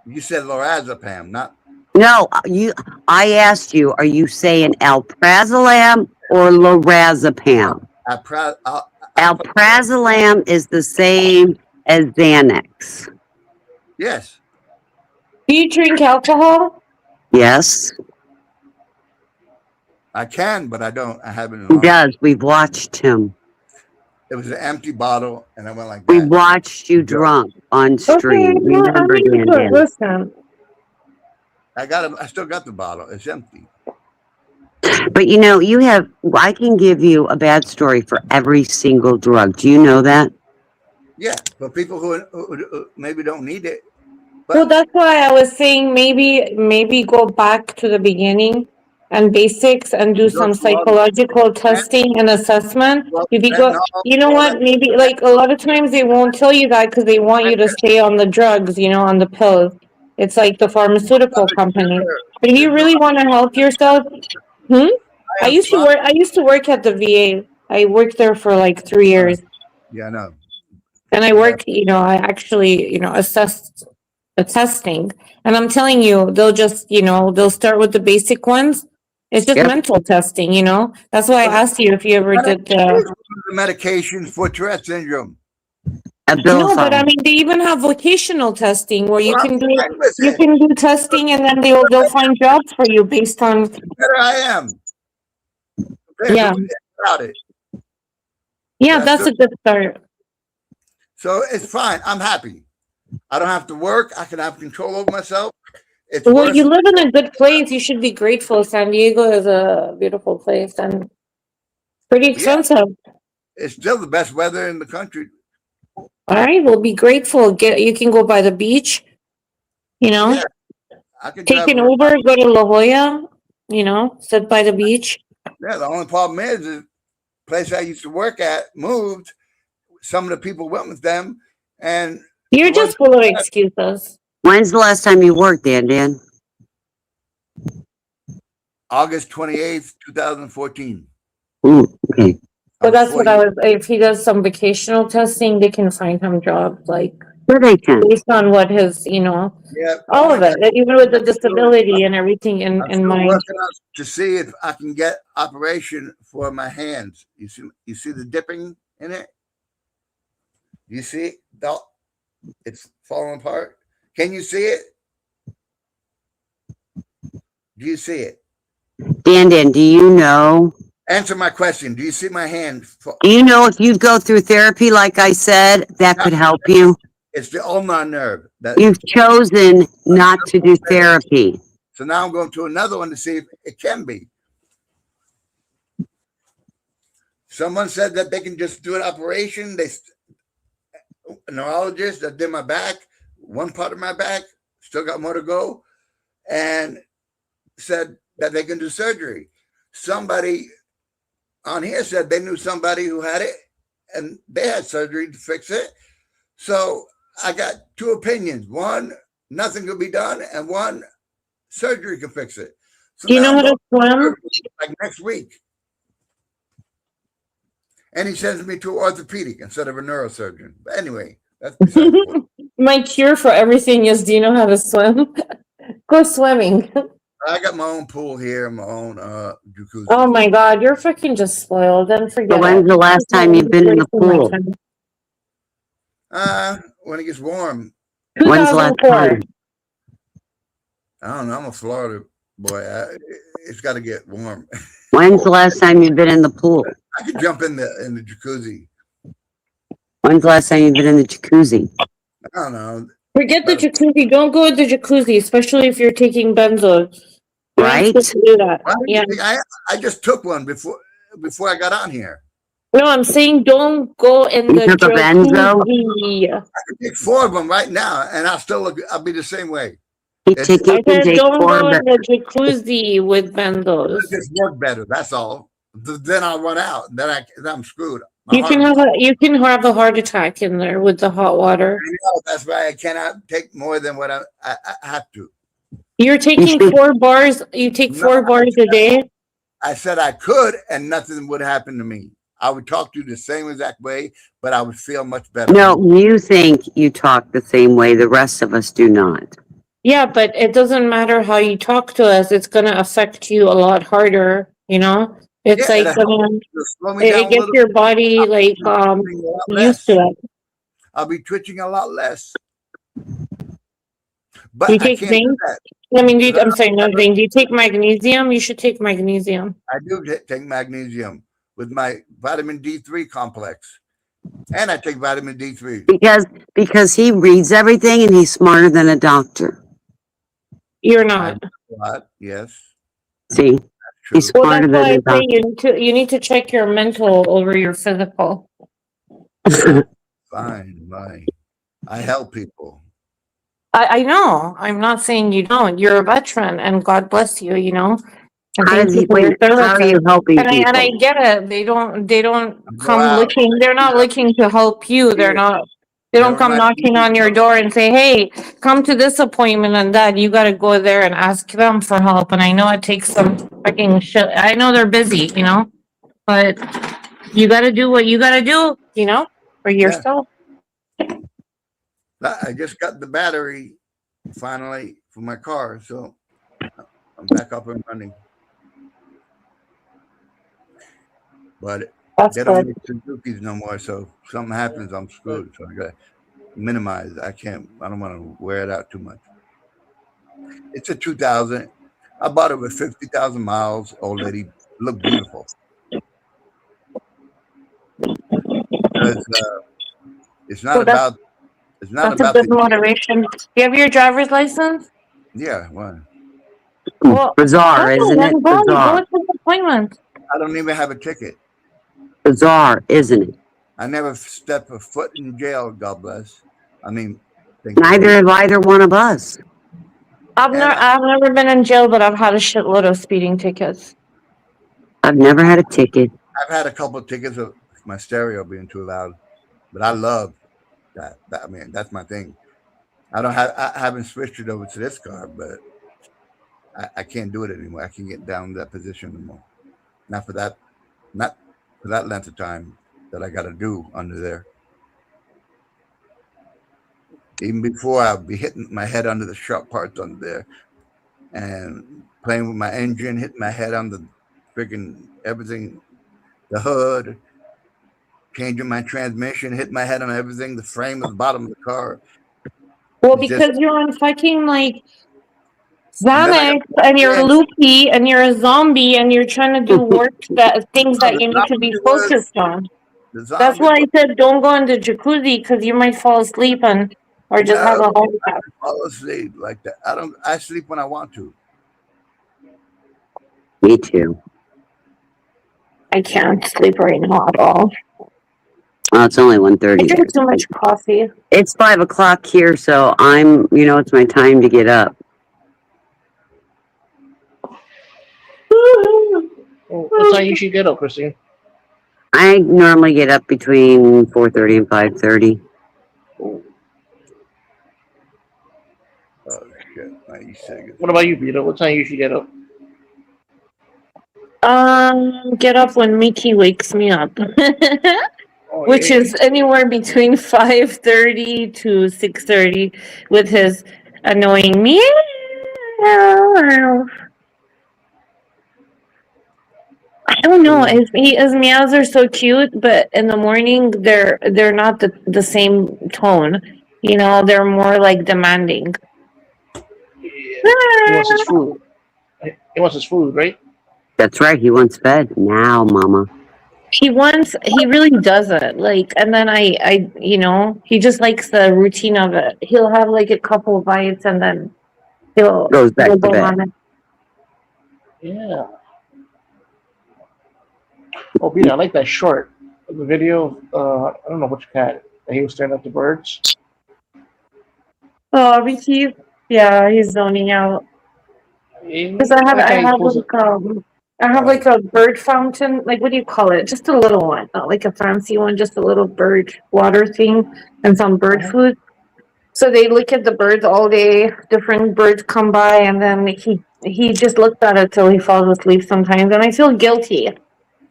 You said lorazepam, not. No, I asked you. Are you saying alprazolam or lorazepam? Alprazolam is the same as Xanax. Yes. Do you drink alcohol? Yes. I can, but I don't. I haven't. He does. We've watched him. It was an empty bottle, and I went like that. We watched you drunk on stream. Remember, listen. I still got the bottle. It's empty. But I can give you a bad story for every single drug. Do you know that? Yeah, for people who maybe don't need it. Well, that's why I was saying maybe go back to the beginning and basics and do some psychological testing and assessment. If you go, you know what? Maybe like a lot of times they won't tell you that because they want you to stay on the drugs, on the pills. It's like the pharmaceutical company. But if you really want to help yourself, I used to work at the VA. I worked there for like 3 years. Yeah, I know. And I worked, I actually, assessed the testing. And I'm telling you, they'll just, they'll start with the basic ones. It's just mental testing, you know. That's why I asked you if you ever did the medication for Tourette syndrome. No, but I mean, they even have vocational testing where you can do testing, and then they'll find jobs for you based on. Better I am. Yeah. About it. Yeah, that's a good start. So it's fine. I'm happy. I don't have to work. I can have control over myself. It's well, you live in a good place. You should be grateful. San Diego is a beautiful place and pretty expensive. Yeah. It's still the best weather in the country. All right, well, be grateful. You can go by the beach. You know, yeah, I can take an Uber, go to La Jolla. You know, sit by the beach. Yeah, the only problem is the place I used to work at moved. Some of the people went with them, and you're just full of excuses. When's the last time you worked, Dan? August 28th, 2014. Ooh, okay. But that's what I was. If he does some vocational testing, they can find him jobs like they can based on what his, all of it, even with the disability and everything in mind. Working out to see if I can get operation for my hands. You see the dipping in it. You see it? It's falling apart. Can you see it? Do you see it? Dan, do you know? Answer my question. Do you see my hand? Do you know if you go through therapy, like I said, that could help you? It's the ulnar nerve. You've chosen not to do therapy. So now I'm going to another one to see if it can be. Someone said that they can just do an operation. A neurologist that did my back, one part of my back, still got more to go, and said that they can do surgery. Somebody on here said they knew somebody who had it, and they had surgery to fix it. So I got two opinions. One, nothing could be done, and one, surgery can fix it. So do you know how to swim? Like next week. And he sends me to orthopedic instead of a neurosurgeon. But anyway, that's my cure for everything is, do you know how to swim? Go swimming. I got my own pool here, my own jacuzzi. Oh my God, you're freaking just spoiled. Then forget it. When's the last time you've been in the pool? When it gets warm. When's the last time? I don't know. I'm a Florida boy. It's got to get warm. When's the last time you've been in the pool? I could jump in the jacuzzi. When's the last time you've been in the jacuzzi? I don't know. Forget the jacuzzi. Don't go in the jacuzzi, especially if you're taking benzos. Right? Do that. Yeah. I just took one before I got on here. No, I'm saying don't go in the jacuzzi. I could take 4 of them right now, and I'll be the same way. I said don't go in the jacuzzi with benzos. It'll just work better. That's all. Then I'll run out. Then I'm screwed. You can have a heart attack in there with the hot water. That's why I cannot take more than what I have to. You're taking 4 bars. You take 4 bars a day. I said I could, and nothing would happen to me. I would talk to you the same exact way, but I would feel much better. No, you think you talk the same way. The rest of us do not. Yeah, but it doesn't matter how you talk to us. It's going to affect you a lot harder. It's like it gets your body like used to it. I'll be twitching a lot less. But you take zinc? I mean, I'm saying no zinc. Do you take magnesium? You should take magnesium. I do take magnesium with my vitamin D3 complex, and I take vitamin D3 because he reads everything and he's smarter than a doctor. You're not. Yes. See. He's smarter than a doctor. You need to check your mental over your physical. Fine. I help people. I know. I'm not saying you don't. You're a veteran, and God bless you. How are you helping people? And I get it. They don't come looking. They're not looking to help you. They're not. They don't come knocking on your door and say, "Hey, come to this appointment and that." You got to go there and ask them for help. And I know it takes some fucking shit. I know they're busy, but you got to do what you got to do, for yourself. I just got the battery finally for my car, so I'm back up and running. but That's they don't good. make Suzuki's no more. So if something happens, I'm screwed. So I got to minimize. I don't want to wear it out too much. It's a 2000. I bought it with 50,000 miles already. Look beautiful. Because it's not So about. It's not that's a about good the. moderation. You have your driver's license? Yeah. Well, Well, Bizarre, oh, isn't it? then go Bizarre. to the appointment. I don't even have a ticket. Bizarre, isn't it? I never stepped a foot in jail. God bless. I mean, thank the Neither Lord. have either one of us. I've And never been in jail, but I've had a shitload of speeding tickets. I've never had a ticket. I've had a couple of tickets of my stereo being too loud, but I love that. I mean, that's my thing. I haven't switched it over to this car, but I can't do it anymore. I can't get down to that position anymore. Not for that, not for that length of time that I got to do under there. Even before I'll be hitting my head under the sharp parts under there and playing with my engine, hitting my head on the freaking everything, the hood, changing my transmission, hitting my head on everything, the frame of the bottom of the car. Well, It's just, because you're on fucking like and then I got Xanax and you're yeah, loopy and you're a zombie and you're trying to do work things no, that you need to be focused on. the That's zombie why was I said don't go in the jacuzzi because you might fall asleep or just have no, a heart I attack. fall asleep like that. I sleep when I want to. Me too. I can't sleep right now at all. Well, it's only 1:30 I there. drink too much coffee. It's 5 o'clock here, so it's my time to get up. What time you should get up, Christine? I normally get up between 4:30 and 5:30. Oh shit! What about you, Peter? What time you should get up? Get up when Mickey wakes me up. Oh, Which yeah. is anywhere between 5:30 to 6:30 with his annoying meow. I don't know. His meows are so cute, but in the morning they're not the same tone. You know, they're more like demanding. He wants his food. He wants his food, right? That's right. He wants fed now, Mama. He really doesn't like, and then he just likes the routine of it. He'll have like a couple of bites and then he'll Goes back go to bed. on it. Yeah. Oh, Peter, I like that short. The video, I don't know which cat, that he was staring at the birds. Oh, Ricky, yeah, he's zoning out. Because I have like a bird fountain. Like, what do you call it? Just a little one, not like a fancy one. Just a little bird water thing and some bird food. So they look at the birds all day. Different birds come by, and then he just looks at it till he falls asleep sometimes, and I feel guilty.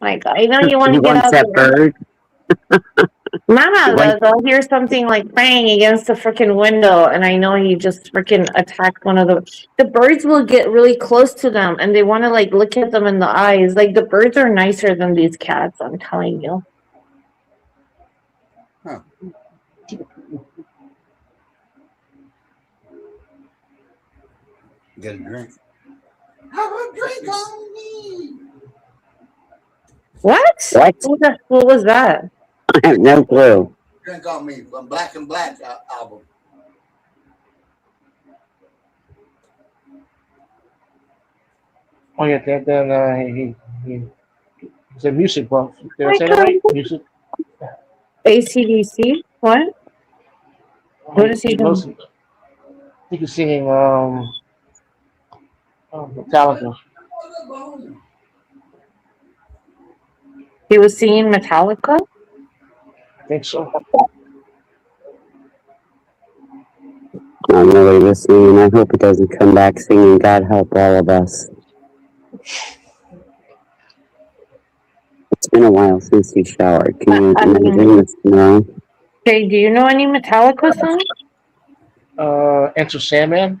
Like, I know you want He to get wants out that there. bird. Mama does. I'll hear something like bang against the freaking window, and I know he just freaking attacked one of the birds will get really close to them, and they want to like look at them in the eyes. Like, the birds are nicer than these cats, I'm telling you. Huh. Get a drink. Have a drink on me. What? What was that? I have no clue. Drink on me from Black and Black album. Oh yeah, then he's a music buff. Did I say that right? Music. AC/DC? What? What is he doing? I think he's singing Metallica. He was singing Metallica? I think so. I'm really listening, and I hope it doesn't come back singing God Help All of Us. It's been a while since you showered. Can you imagine the smell? Okay, do you know any Metallica songs? Enter Sandman.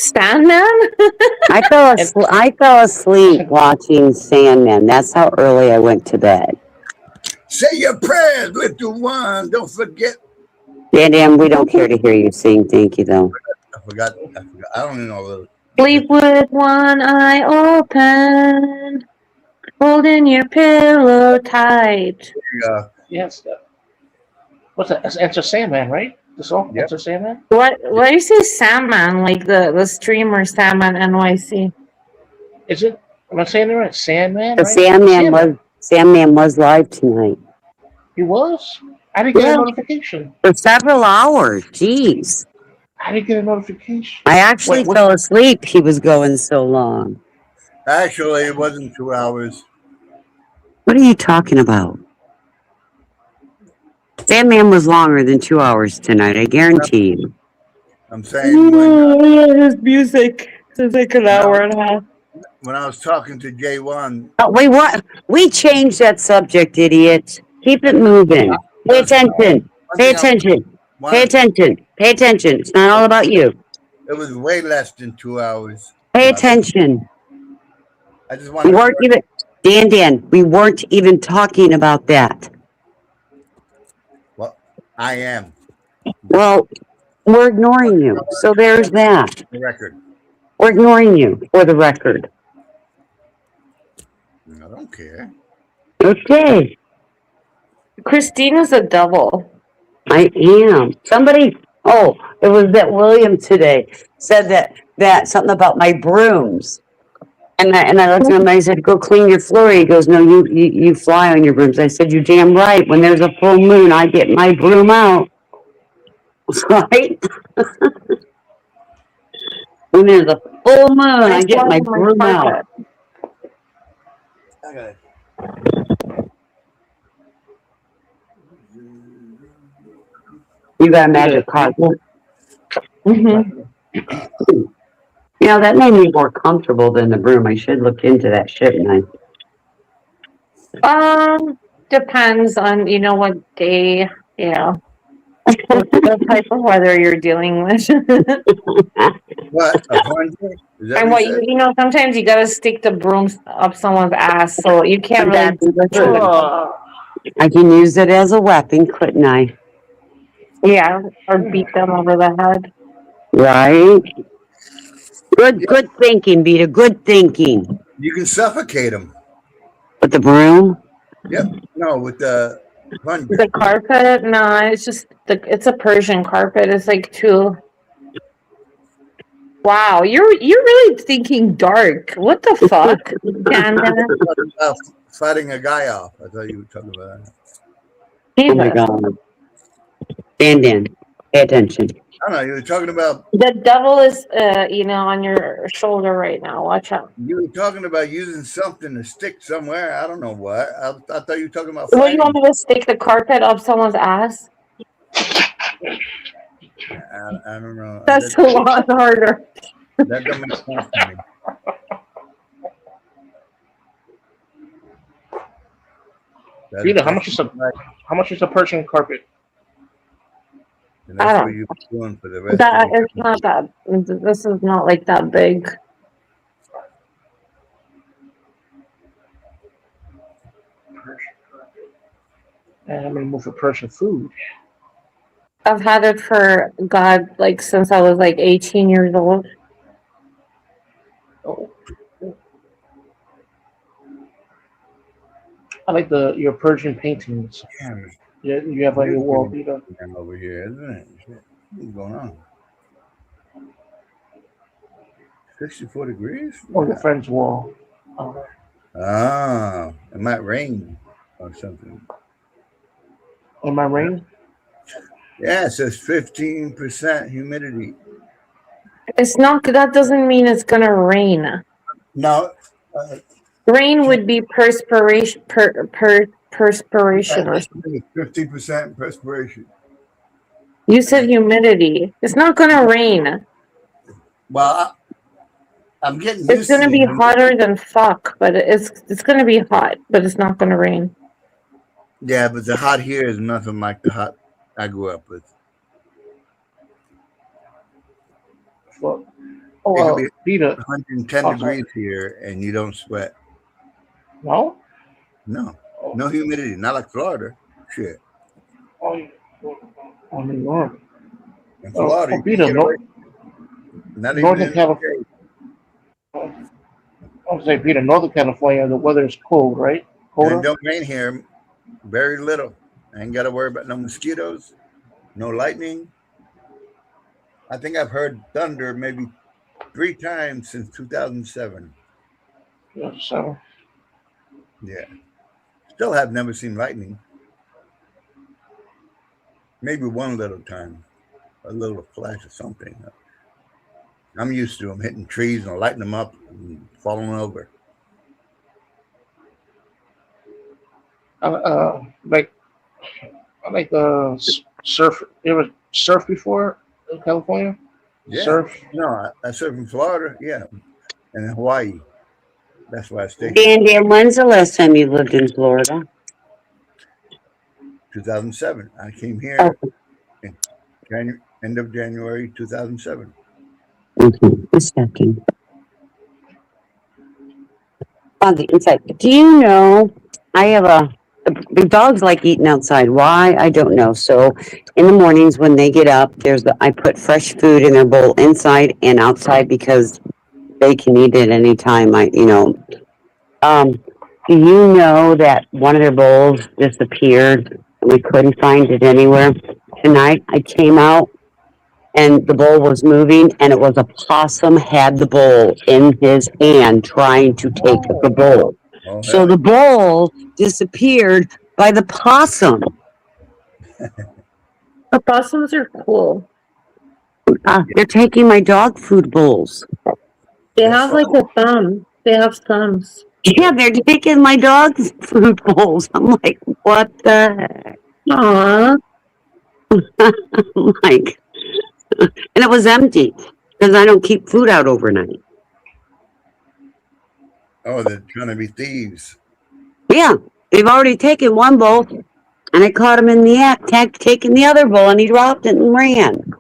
Sandman? I fell asleep watching Sandman. That's how early I went to bed. Say your prayers, little one. Don't forget. Dan, we don't care to hear you sing. Thank you, though. I forgot. I don't even know. Sleep with one eye open, holding your pillow tight. Yes. What's that? That's Enter Sandman, right? The song? Yep. Enter Sandman? Why do you say Sandman, like the streamer Sandman NYC? Is it? Am I saying it right? Sandman, The right? Sandman was live tonight. He was? I didn't get a notification. For several hours. Jeez. I didn't get a notification. I actually fell asleep. He was going so long. Actually, it wasn't 2 hours. What are you talking about? Sandman was longer than 2 hours tonight, I guarantee you. I'm saying his music is like an hour and a half. When I was talking to J1. Oh, wait, what? We changed that subject, idiot. Keep it moving. Pay attention. Pay attention. Pay attention. Pay attention. It's not all about you. It was way less than 2 hours. Pay attention. I just wanted Dan, we weren't even talking about that. Well, I am. Well, we're ignoring you. So there's that. The record. We're ignoring you for the record. I don't care. Okay. Christina's a double. I am. Somebody, it was that William today said that something about my brooms. And I looked at him and I said, go clean your floor. He goes, no, you fly on your brooms. I said, you're damn right. When there's a full moon, I get my broom out. Right? When there's a full moon, I get my broom out. Okay. You got a magic carpet. Mm-hmm. You know, that made me more comfortable than the broom. I should look into that, shouldn't I? Depends on, what day, the type of weather you're dealing with. What? 100? And what sometimes you gotta stick the broom up someone's ass, so you can't really do that. I can use it as a weapon, couldn't I? Yeah, or beat them over the head. Right. Good thinking, Vita. Good thinking. You can suffocate them. With the broom? Yep. No, with the plunger. The carpet? No, it's just it's a Persian carpet. It's like two. Wow, you're really thinking dark. What the fuck? Fighting a guy off. I thought you were talking about that. Oh my god. Dan, pay attention. I don't know. You were talking about the devil is, on your shoulder right now. Watch out. You were talking about using something to stick somewhere. I don't know what. I thought you were talking about. What, you want me to stick the carpet up someone's ass? I don't know. That's a lot harder. That don't make sense to me. Rita, how much is a Persian carpet? And that's what you're doing for the rest that of the it's not that. This is not like that big. And I'm gonna move for Persian food. I've had it for since I was 18 years old. Oh. I like your Persian paintings. Yeah, you have on your wall, Vita. Over here, isn't it? What's going on? 64 degrees? Oh, your friend's wall. Oh, it might rain or something. It might rain? Yeah, it says 15% humidity. It's not. That doesn't mean it's gonna rain. No. Rain would be perspiration. Perspiration or something. 50% perspiration. You said humidity. It's not gonna rain. Well, I'm getting. It's gonna be hotter than fuck, but it's gonna be hot, but it's not gonna rain. Yeah, but the hot here is nothing like the hot I grew up with. Well, Oh, It could be Peter. 110 Oh, sorry. degrees here, and you don't sweat. No? No, Oh, no humidity. Not like Florida. Shit. New York. In Florida, you can't Peter, get away. Not even Northern in the California. I was saying, Peter, Northern California, the weather is cold, right? and it Colder? don't rain here. Very little. I ain't got to worry about no mosquitoes, no lightning. I think I've heard thunder maybe 3 times since 2007. Yeah, so. Yeah. Still have never seen lightning. Maybe one little time, a little flash of something. I'm used to them hitting trees and lighting them up and falling over. Like, I like surf. You ever surf before in California? Yeah. Surf? No, I surf in Florida. Yeah. And in Hawaii. That's why I stayed. Dan, when's the last time you lived in Florida? 2007. I came here Oh. in end of January 2007. A second. On the inside. Do you know I have the dogs like eating outside. Why? I don't know. So in the mornings when they get up, I put fresh food in their bowl inside and outside because they can eat it anytime. Do you know that one of their bowls disappeared and we couldn't find it anywhere? Tonight I came out and the bowl was moving and it was a possum had the bowl in his hand trying to take the bowl. Oh, So hell. the bowl disappeared by the possum. Opossums are cool. They're taking my dog food bowls. They have like a thumb. They have thumbs. Yeah, they're taking my dog's food bowls. I'm like, what the heck? Aww. Like, and it was empty because I don't keep food out overnight. Oh, they're trying to be thieves. Yeah, they've already taken one bowl, and I caught him in the act, taking the other bowl, and he dropped it and ran.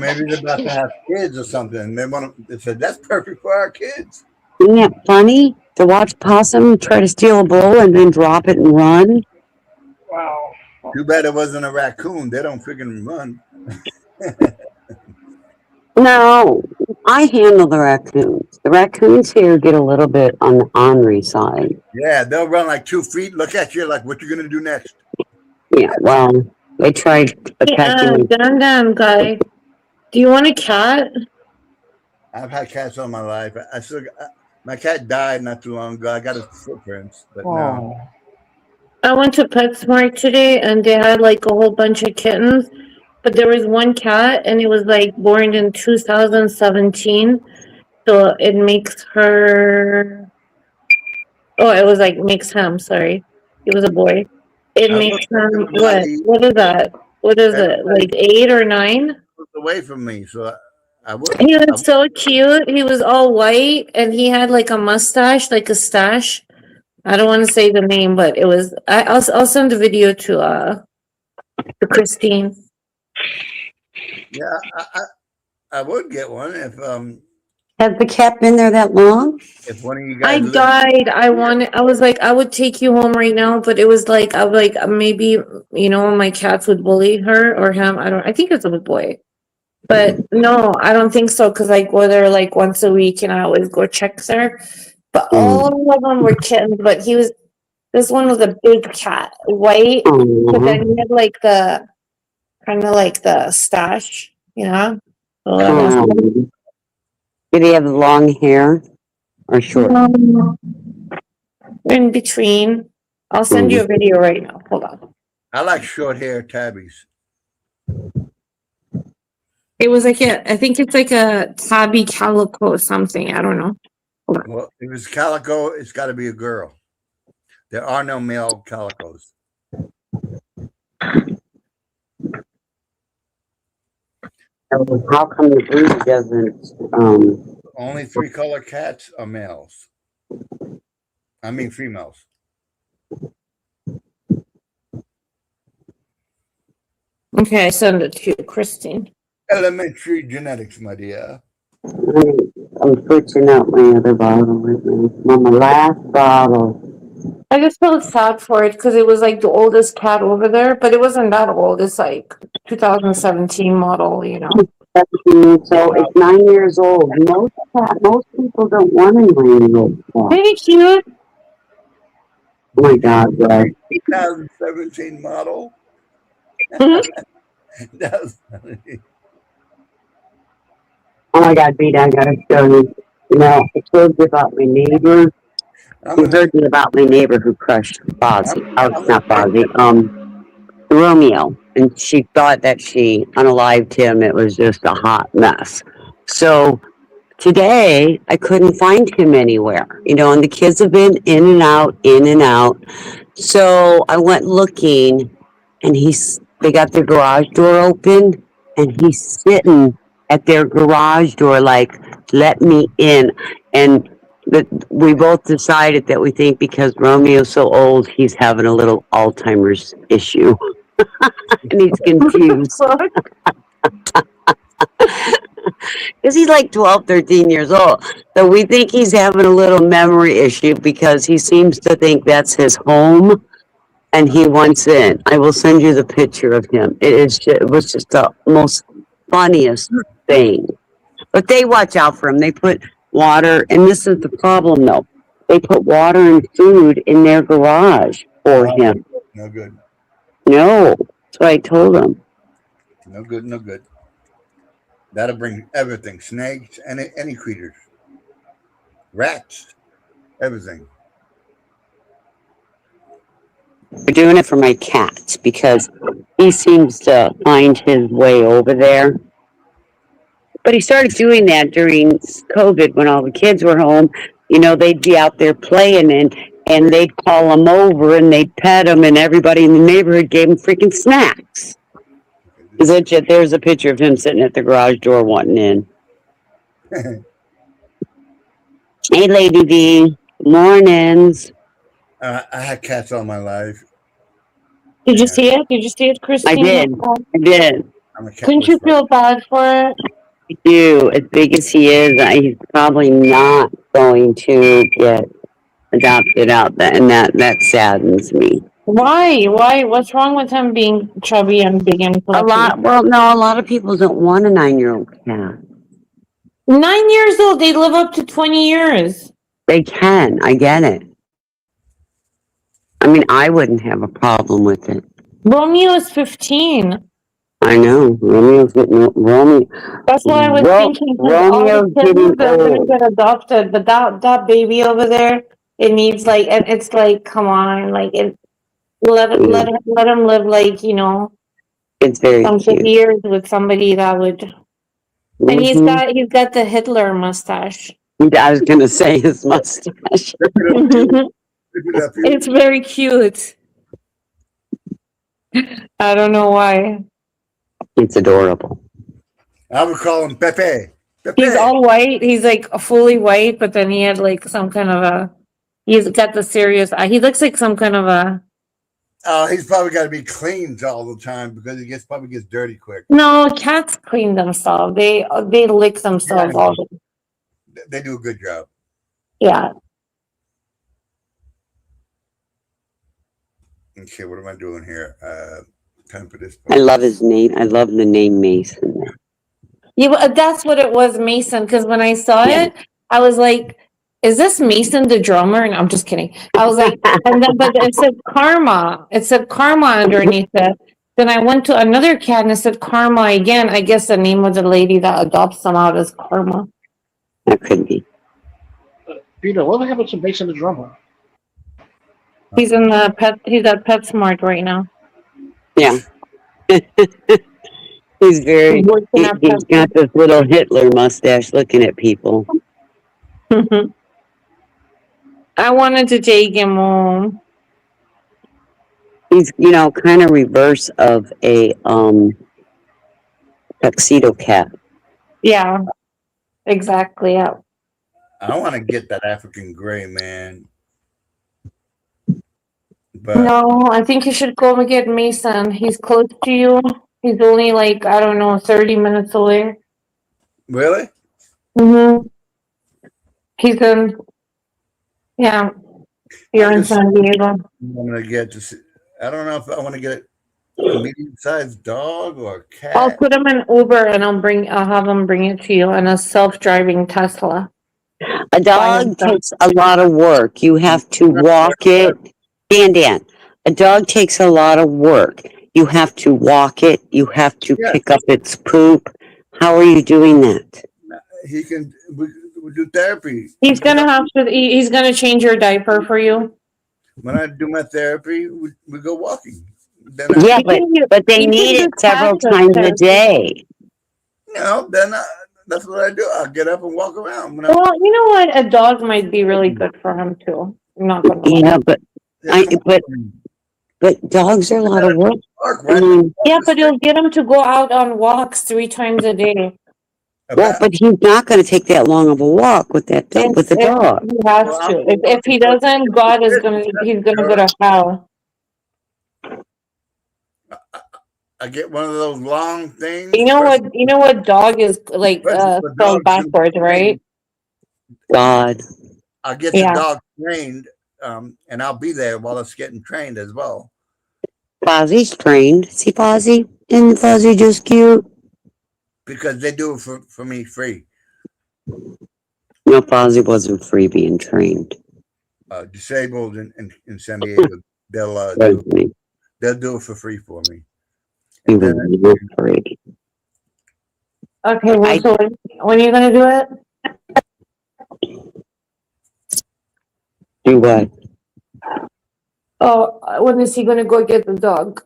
Maybe they're about to have kids or something. They said that's perfect for our kids. Isn't that funny to watch possum try to steal a bowl and then drop it and run? Wow. Too bad it wasn't a raccoon. They don't freaking run. No, I handle the raccoons. The raccoons here get a little bit on the ornery side. Yeah, they'll run like 2 feet. Look at you like, what you gonna do next? Yeah, well, they tried attacking me. Damn guy. Do you want a cat? I've had cats all my life. My cat died not too long ago. I got his footprints, but no. I went to PetSmart today and they had like a whole bunch of kittens, but there was one cat and it was like born in 2017. So it makes her. Oh, it was like makes him. Sorry, he was a boy. It makes him what? What is that? What is it? Like 8 or 9? Away from me, so I would. He was so cute. He was all white and he had like a mustache, like a stash. I don't want to say the name, but it was. I'll send the video to Christine. Yeah, I would get one if Has the cat been there that long? If one of you I guys died. I was like, I would take you home right now, but it was like, I was like, maybe, my cats would bully her or him. I think it's a boy. But no, I don't think so, because I go there like once a week and I always go check there. But all of them were kittens, but this one was a big cat, white, but then he had like the, kind of like the stash, So Did he have long hair or short? in between. I'll send you a video right now. Hold on. I like short hair tabbies. It was like I think it's like a tabby calico or something. I don't know. Well, if it's calico, it's got to be a girl. There are no male calicos. How come the breed doesn't? Only 3-color cats are males. I mean females. Okay, I send it to you, Christine. Elementary genetics, my dear. I'm switching out my other bottle right now. I'm on my last bottle. I just felt sad for it because it was like the oldest cat over there, but it wasn't that old. It's like 2017 model, you know. So it's 9 years old. Most people don't want a 9-year-old cat. Pretty cute. Oh my God, Greg. 2017 model. That's funny. Oh my God, Vita, I gotta show you. You know, I told you about my neighbor. You heard me about my neighbor who crushed Bozzy. Not Bozzy, Romeo. And she thought that she unalived him. It was just a hot mess. So today, I couldn't find him anywhere. You know, and the kids have been in and out, in and out. So I went looking, and they got their garage door open, and he's sitting at their garage door like, let me in. And we both decided that we think because Romeo's so old, he's having a little Alzheimer's issue. And he's confused. Because he's like 12, 13 years old. So we think he's having a little memory issue because he seems to think that's his home. And he wants in. I will send you the picture of him. It was just the most funniest thing. But they watch out for him. They put water, and this is the problem though. They put water and food in their garage for him. No good. No, that's what I told them. No good, no good. That'll bring everything. Snakes, any critters. Rats. Everything. We're doing it for my cat because he seems to find his way over there. But he started doing that during COVID when all the kids were home. You know, they'd be out there playing and they'd call him over and they'd pet him and everybody in the neighborhood gave him freaking snacks. There's a picture of him sitting at the garage door wanting in. Hey, Lady V. Mornings. I had cats all my life. Did you see it? Did you see it, Christine? I did. Couldn't you feel bad for it? I do. As big as he is, he's probably not going to get adopted out, and that saddens me. Why? What's wrong with him being chubby and big and fluffy? A lot of people don't want a 9-year-old cat. 9 years old, they live up to 20 years. They can. I get it. I mean, I wouldn't have a problem with it. Romeo is 15. I know. Romeo. That's what I was thinking. Romeo's getting old. Gonna get adopted, but that baby over there, it needs like, and it's like, come on, like let him live like, you know, it's very some cute. years with somebody that would. And he's got the Hitler mustache. I was gonna say his mustache. It's very cute. I don't know why. It's adorable. I would call him Pepe. He's all white. He's like fully white, but then he had like some kind of he's got the serious eye. He looks like some kind of a. Oh, he's probably got to be cleaned all the time because he probably gets dirty quick. No, cats clean themselves. They lick themselves all the. They do a good job. Yeah. Okay, what am I doing here? Time for this. I love his name. I love the name Mason. Yeah, that's what it was, Mason. Because when I saw it, I was like, "Is this Mason the drummer?" And I'm just kidding. I was like, and then but it said Karma. It said Karma underneath it. Then I went to another cat and it said Karma again. I guess the name of the lady that adopts them out is Karma. That could be. Peter, what happened to Mason the drummer? He's in the pet. He's at PetSmart right now. Yeah. He's very. He's got this little Hitler mustache, looking at people. I wanted to take him home. He's, kind of reverse of a tuxedo cat. Yeah, exactly. Yeah. I want to get that African gray, man. But no, I think you should go and get Mason. He's close to you. He's only like, I don't know, 30 minutes away. Really? Mm-hmm. He's in. Yeah, you're in San Diego. I'm gonna get to see, I don't know if I want to get a medium-sized dog or a cat. I'll put him in Uber and I'll have him bring it to you in a self-driving Tesla. A dog takes a lot of work. You have to walk it. Dan, a dog takes a lot of work. You have to walk it. You have to pick up its poop. How are you doing that? He can. We do therapy. He's gonna have to. He's gonna change your diaper for you. When I do my therapy, we go walking. Then but they need it several times a day. No, then that's what I do. I'll get up and walk around. Well, you know what? A dog might be really good for him too. I'm not gonna lie. Yeah, but dogs are a lot of work. Yeah, but you'll get him to go out on walks 3 times a day. Well, but he's not going to take that long of a walk with that with the dog. He has to. If he doesn't, God is gonna. He's gonna go to hell. I get one of those long things. You know what? You know what dog is like spelled backwards, right? God. I'll get the dog trained, and I'll be there while it's getting trained as well. Fozzie's trained. See Fozzie? Isn't Fozzie just cute? Because they do it for me free. No, Fozzie wasn't free being trained. Disabled in San Diego, they'll do it for free for me. He was free. Okay, well, so when are you gonna do it? Do what? Oh, when is he gonna go get the dog?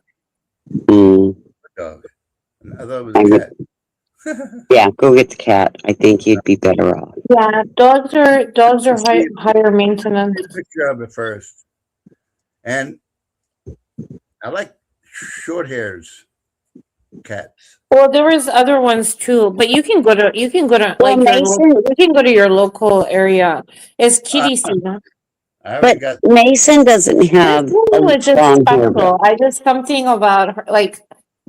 Dog. I thought it was a cat. Yeah, go get the cat. I think you'd be better off. Yeah, dogs are higher maintenance. Take a picture of it first. And I like short hairs cats. Well, there was other ones too, but you can go to like you can go to your local area. It's kitty season. But Mason doesn't have was just special. I just something about her, like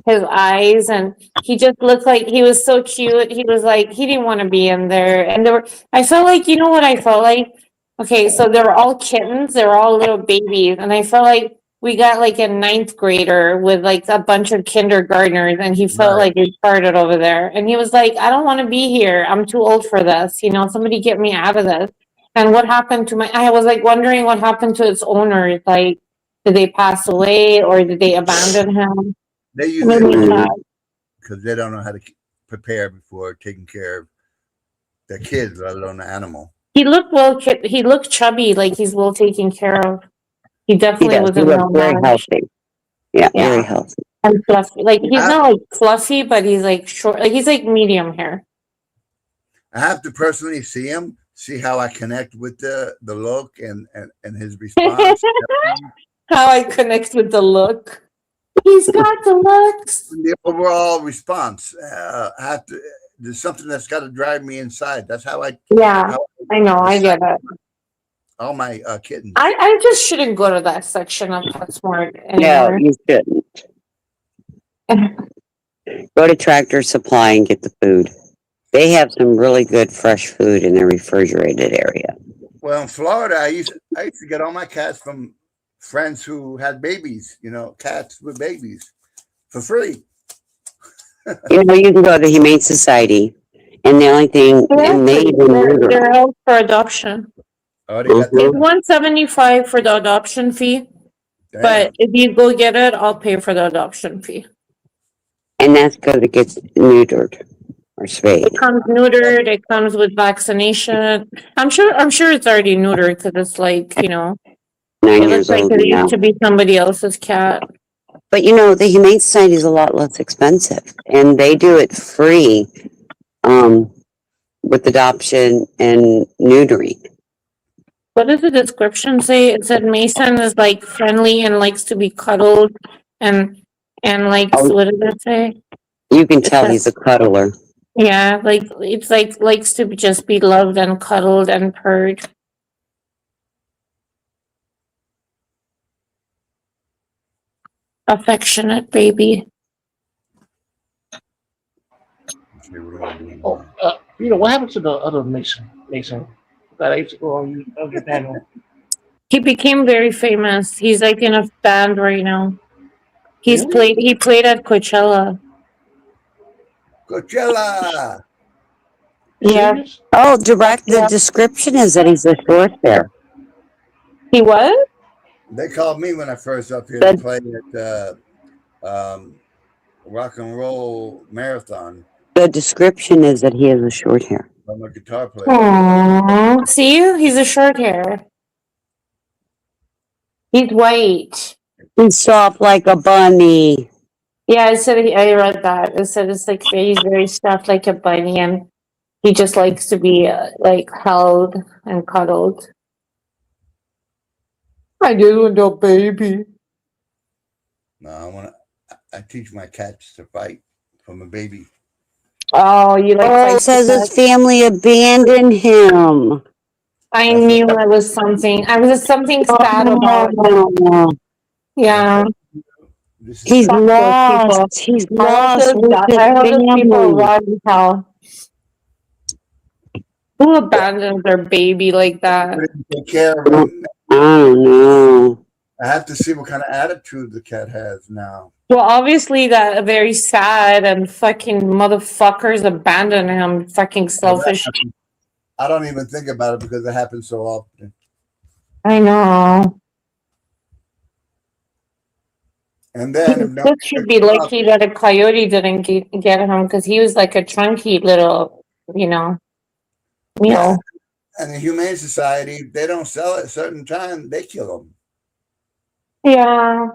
his eyes, and he just looked like he was so cute. He was like he didn't want to be in there, and there were. I felt like you know what I felt like. Okay, so they were all kittens. They were all little babies, and I felt like we got like a 9th grader with like a bunch of kindergartners, and he felt like he started over there, and he was like, "I don't want to be here. I'm too old for this. You know, somebody get me out of this." And what happened to I was like wondering what happened to its owners. Like, did they pass away or did they abandon him? They usually because they don't know how to prepare before taking care of their kids, let alone the animal. He looked he looked chubby, like he's well taken care of. He definitely was very healthy. Yeah, very healthy. And fluffy. Like he's not like fluffy, but he's like short. Like he's like medium hair. I have to personally see him. See how I connect with the look and his response. How I connect with the look. He's got the looks. The overall response. I have to. There's something that's got to drive me inside. That's how I. Yeah, I know. I get it. All my kittens. I just shouldn't go to that section of PetSmart anymore. No, you shouldn't. Go to Tractor Supply and get the food. They have some really good fresh food in their refrigerated area. Well, in Florida, I used to get all my cats from friends who had babies. You know, cats with babies for free. You know, you can go to the Humane Society, and the only thing they're out for adoption. Oh, it's $175 for the adoption fee. Damn. But if you go get it, I'll pay for the adoption fee. And that's because it gets neutered. Or spayed. It comes neutered. It comes with vaccination. I'm sure it's already neutered because it's like 9 years old. It used to be somebody else's cat. But the Humane Society is a lot less expensive, and they do it free, with adoption and neutering. What does the description say? It said Mason is like friendly and likes to be cuddled, and likes. What did it say? You can tell he's a cuddler. Yeah, like it's like likes to just be loved and cuddled and purred. Affectionate baby. You know what happened to the other Mason? That I used to go on your panel. He became very famous. He's like in a band right now. Really? He played at Coachella. Coachella. Yeah. Serious? Oh, direct. The Yeah. description is that he's a short hair. He was? They called me when I first up here to The, play at Rock and Roll Marathon. the description is that he has a short hair. I'm a guitar player. Aww. See? He's a short hair. He's white. He's soft like a bunny. Yeah, I read that. It said it's like he's very stuffed like a bunny and he just likes to be like held and cuddled. I do want a baby. No, I teach my cats to fight from a baby. Oh, you like Oh, it says his family abandoned him. I knew it was something. I was something sad about it. Yeah. He's Fuck those people. lost. He's lost with his I hope those people family. run to hell. Who abandons their baby like that? Take care of him. I don't know. I have to see what kind of attitude the cat has now. Well, obviously that very sad and fucking motherfuckers abandon him. Fucking selfish. I don't even think about it because it happens so often. I know. And then He should be lucky that a coyote didn't get him because he was like a chunky little, meal. Yeah. And the Humane Society, they don't sell it at a certain time, they kill them. Yeah.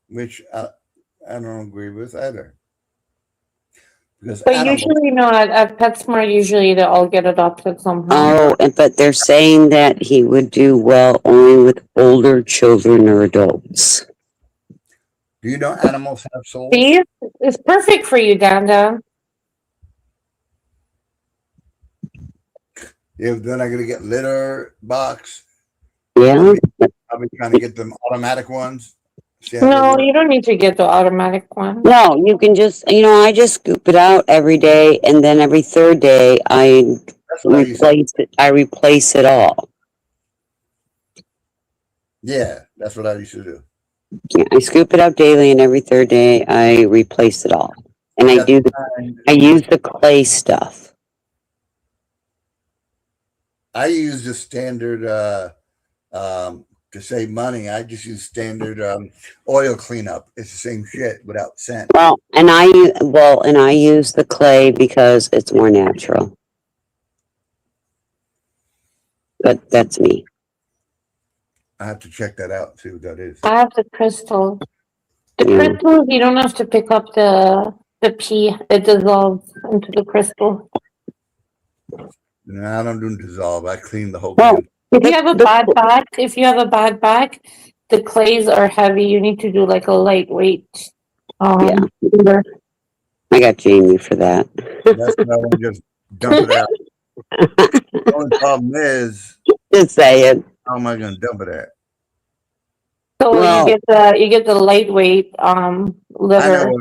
Which I don't agree with either. Because But usually, at PetSmart, usually they all get adopted somehow. Oh, but they're saying that he would do well only with older children or adults. Do you know animals have souls? See? It's perfect for you, Danda. If they're not going to get litter box. Yeah. I'll be trying to get them automatic ones. No, you don't need to get the automatic one. No, you can just, I just scoop it out every day, and then every third day I replace it. I replace it all. Yeah, that's what I used to do. Yeah, I scoop it out daily, and every third day I replace it all. And I use the clay stuff. I use the standard to save money. I just use standard oil cleanup. It's the same shit without scent. Well, and I use the clay because it's more natural. But that's me. I have to check that out, see what that is. I have the crystal. The crystal, you don't have to pick up the pee. It dissolves into the crystal. No, I don't do dissolve. I clean the whole thing. If you have a bad back, the clays are heavy. You need to do like a lightweight. I got Jamie for that. That's why I want to just dump it out. The only problem is, just saying. How am I going to dump it at? So you get the lightweight litter.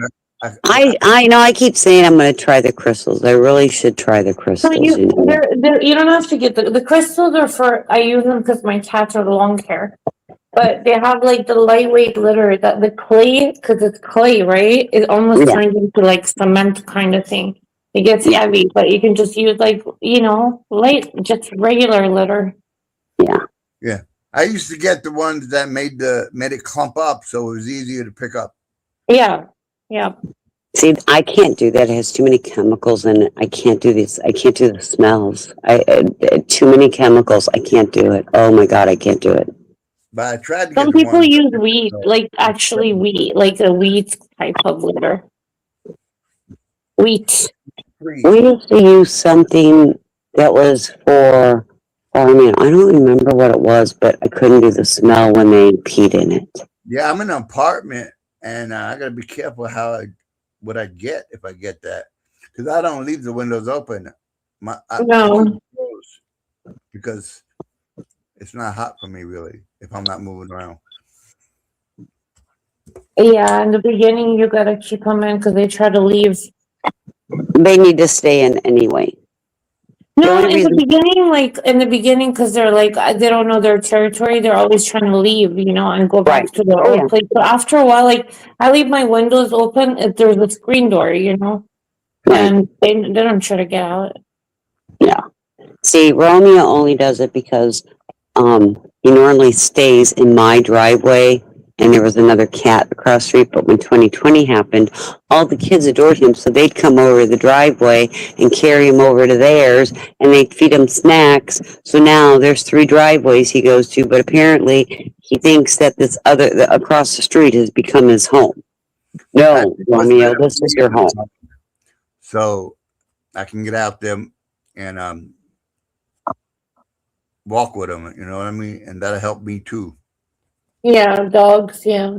I know. I keep saying I'm going to try the crystals. I really should try the crystals. So you don't have to get the crystals are for. I use them because my cats are long hair, but they have like the lightweight litter that the clay because it's clay, right? It almost turns into like cement kind of thing. It gets heavy, but you can just use like light, just regular litter. Yeah. I used to get the ones that made it clump up, so it was easier to pick up. Yeah. See, I can't do that. It has too many chemicals in it. I can't do this. I can't do the smells. Too many chemicals. I can't do it. Oh my God, I can't do it. But I tried to Some people use wheat, like actually wheat, like a wheat type of litter. Wheat. We used to use something that was for. I don't remember what it was, but I couldn't do the smell when they peed in it. Yeah, I'm in an apartment, and I got to be careful what I get if I get that, because I don't leave the windows open. No, because it's not hot for me really if I'm not moving around. Yeah, in the beginning you gotta keep them in because they try to leave. They need to stay in anyway. No, in the beginning, because they're like, they don't know their territory. They're always trying to leave, and go back to their old place. But after a while, like, I leave my windows open if there's a screen door, and they don't try to get out. Yeah. See, Romeo only does it because he normally stays in my driveway, and there was another cat across the street. But when 2020 happened, all the kids adored him, so they'd come over the driveway and carry him over to theirs, and they'd feed him snacks. So now there's 3 driveways he goes to, but apparently he thinks that this other across the street has become his home. No, Romeo, this is your home. So I can get out there and walk with them, you know what I mean? And that'll help me too. Yeah, dogs, yeah.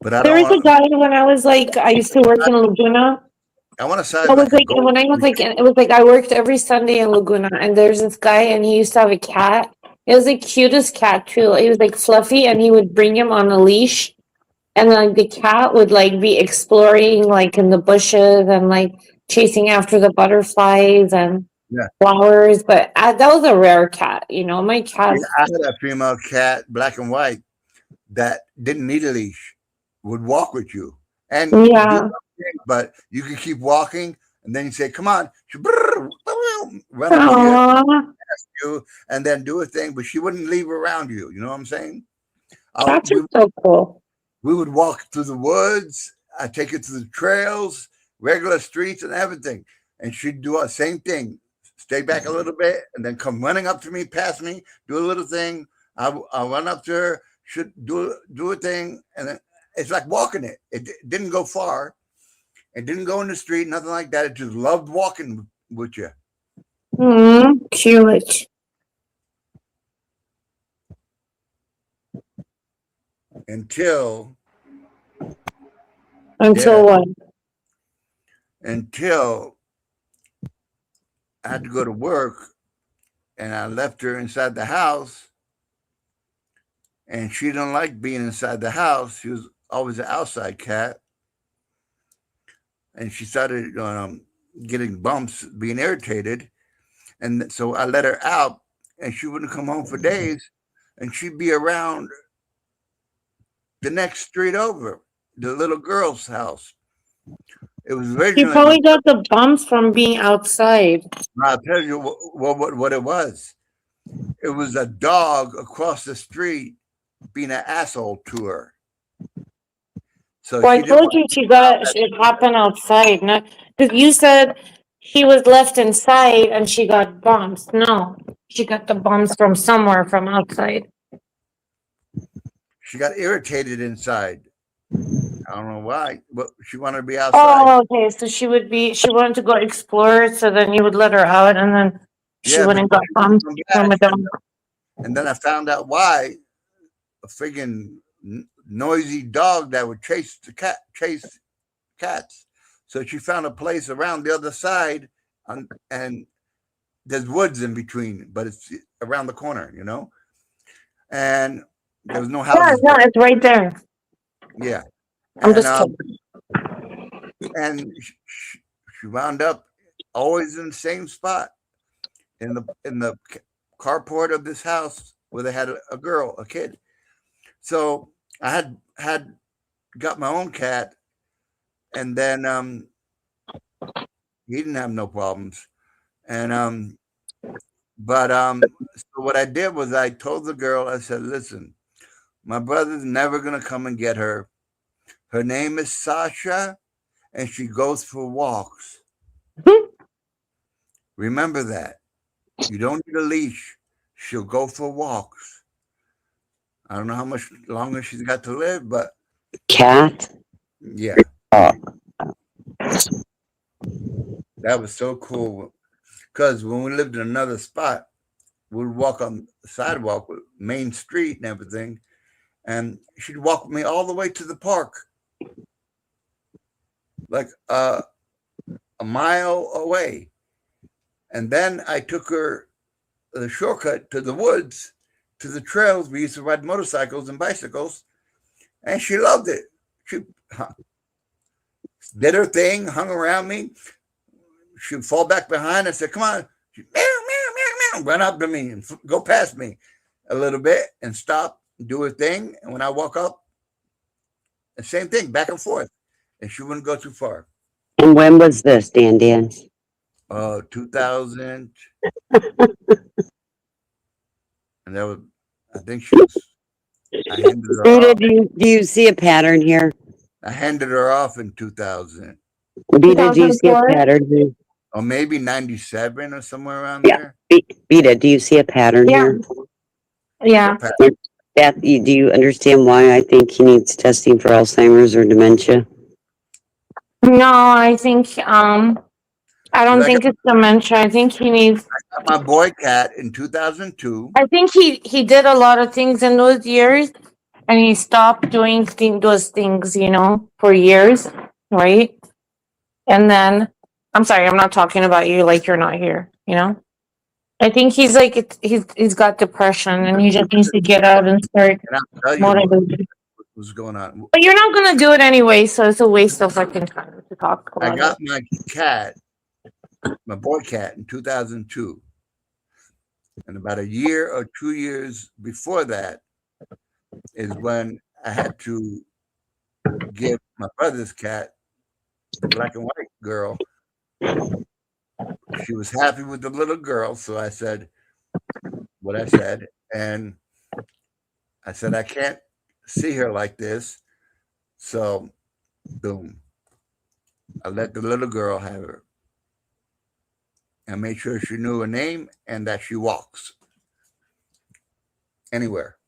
But there was a guy when I was like, I used to work in Laguna. I want to say when I was like, it was like I worked every Sunday in Laguna, and there's this guy, and he used to have a cat. It was the cutest cat too. He was like fluffy, and he would bring him on a leash, and like the cat would like be exploring like in the bushes and like chasing after the butterflies and flowers. But that was a rare cat, My cat. Yeah, I had a female cat, black and white, that didn't need a leash, would walk with you, and but you could keep walking, and then you say, "Come on," she run up you, and then do a thing, but she wouldn't leave around you. You know what I'm saying? That's so cool. We would walk through the woods. I'd take it to the trails, regular streets, and everything, and she'd do the same thing. Stay back a little bit, and then come running up to me, past me, do a little thing. I'll run up to her, should do a thing, and then it's like walking it. It didn't go far. It didn't go in the street, nothing like that. It just loved walking with you. Cute. Until what? Until I had to go to work, and I left her inside the house, and she didn't like being inside the house. She was always an outside cat, and she started getting bumps, being irritated, and so I let her out, and she wouldn't come home for days, and she'd be around the next street over, the little girl's house. It was originally. You probably got the bumps from being outside. I'll tell you what it was. It was a dog across the street being an asshole to her. So I told you it happened outside, because you said she was left inside and she got bumps. No, she got the bumps from somewhere from outside. She got irritated inside. I don't know why, but she wanted to be outside. Oh, okay. So she wanted to go explore. So then you would let her out, and then she wouldn't got bumps from a dog. And then I found out why. A friggin' noisy dog that would chase cats. So she found a place around the other side, and there's woods in between, but it's around the corner, And there was no houses. Yeah, it's right there. Yeah. I'm just kidding. And she wound up always in the same spot in the carport of this house where they had a kid. So I had got my own cat, and then he didn't have no problems. And so what I did was I told the girl, I said, listen, my brother's never gonna come and get her. Her name is Sasha, and she goes for walks. Remember that. You don't need a leash. She'll go for walks. I don't know how much longer she's got to live, but cat. Yeah. That was so cool. Because when we lived in another spot, we'd walk on the sidewalk with Main Street and everything, and she'd walk with me all the way to the park, like a mile away. And then I took her the shortcut to the woods, to the trails. We used to ride motorcycles and bicycles, and she loved it. did her thing, hung around me. She'd fall back behind and say, "Come on." She'd, meow, meow, meow, meow, run up to me and go past me a little bit and stop, do her thing. And when I walk up, the same thing, back and forth. And she wouldn't go too far. And when was this, Dan? 2000. And that was, I think she was, I handed her Rita, off. do you see a pattern here? I handed her off in 2000. Rita, do you see a pattern here? Or maybe 97 or somewhere around Yeah. there. Rita, do you see a pattern here? Yeah. Do you understand why I think he needs testing for Alzheimer's or dementia? No, I think I don't think it's dementia. I think he needs. I got my boy cat in 2002. I think he did a lot of things in those years, and he stopped doing those things, for years, right? And then, I'm sorry, I'm not talking about you like you're not here, I think he's like he's got depression, and he just needs to get out and start And I'll tell you motivating. what's going on. But you're not gonna do it anyway, so it's a waste of fucking time to talk about I got it. my cat, my boy cat, in 2002. And about a year or 2 years before that is when I had to give my brother's cat, the black and white girl. She was happy with the little girl, so I said what I said. And I said, I can't see her like this. So, boom. I let the little girl have her. I made sure she knew her name and that she walks anywhere.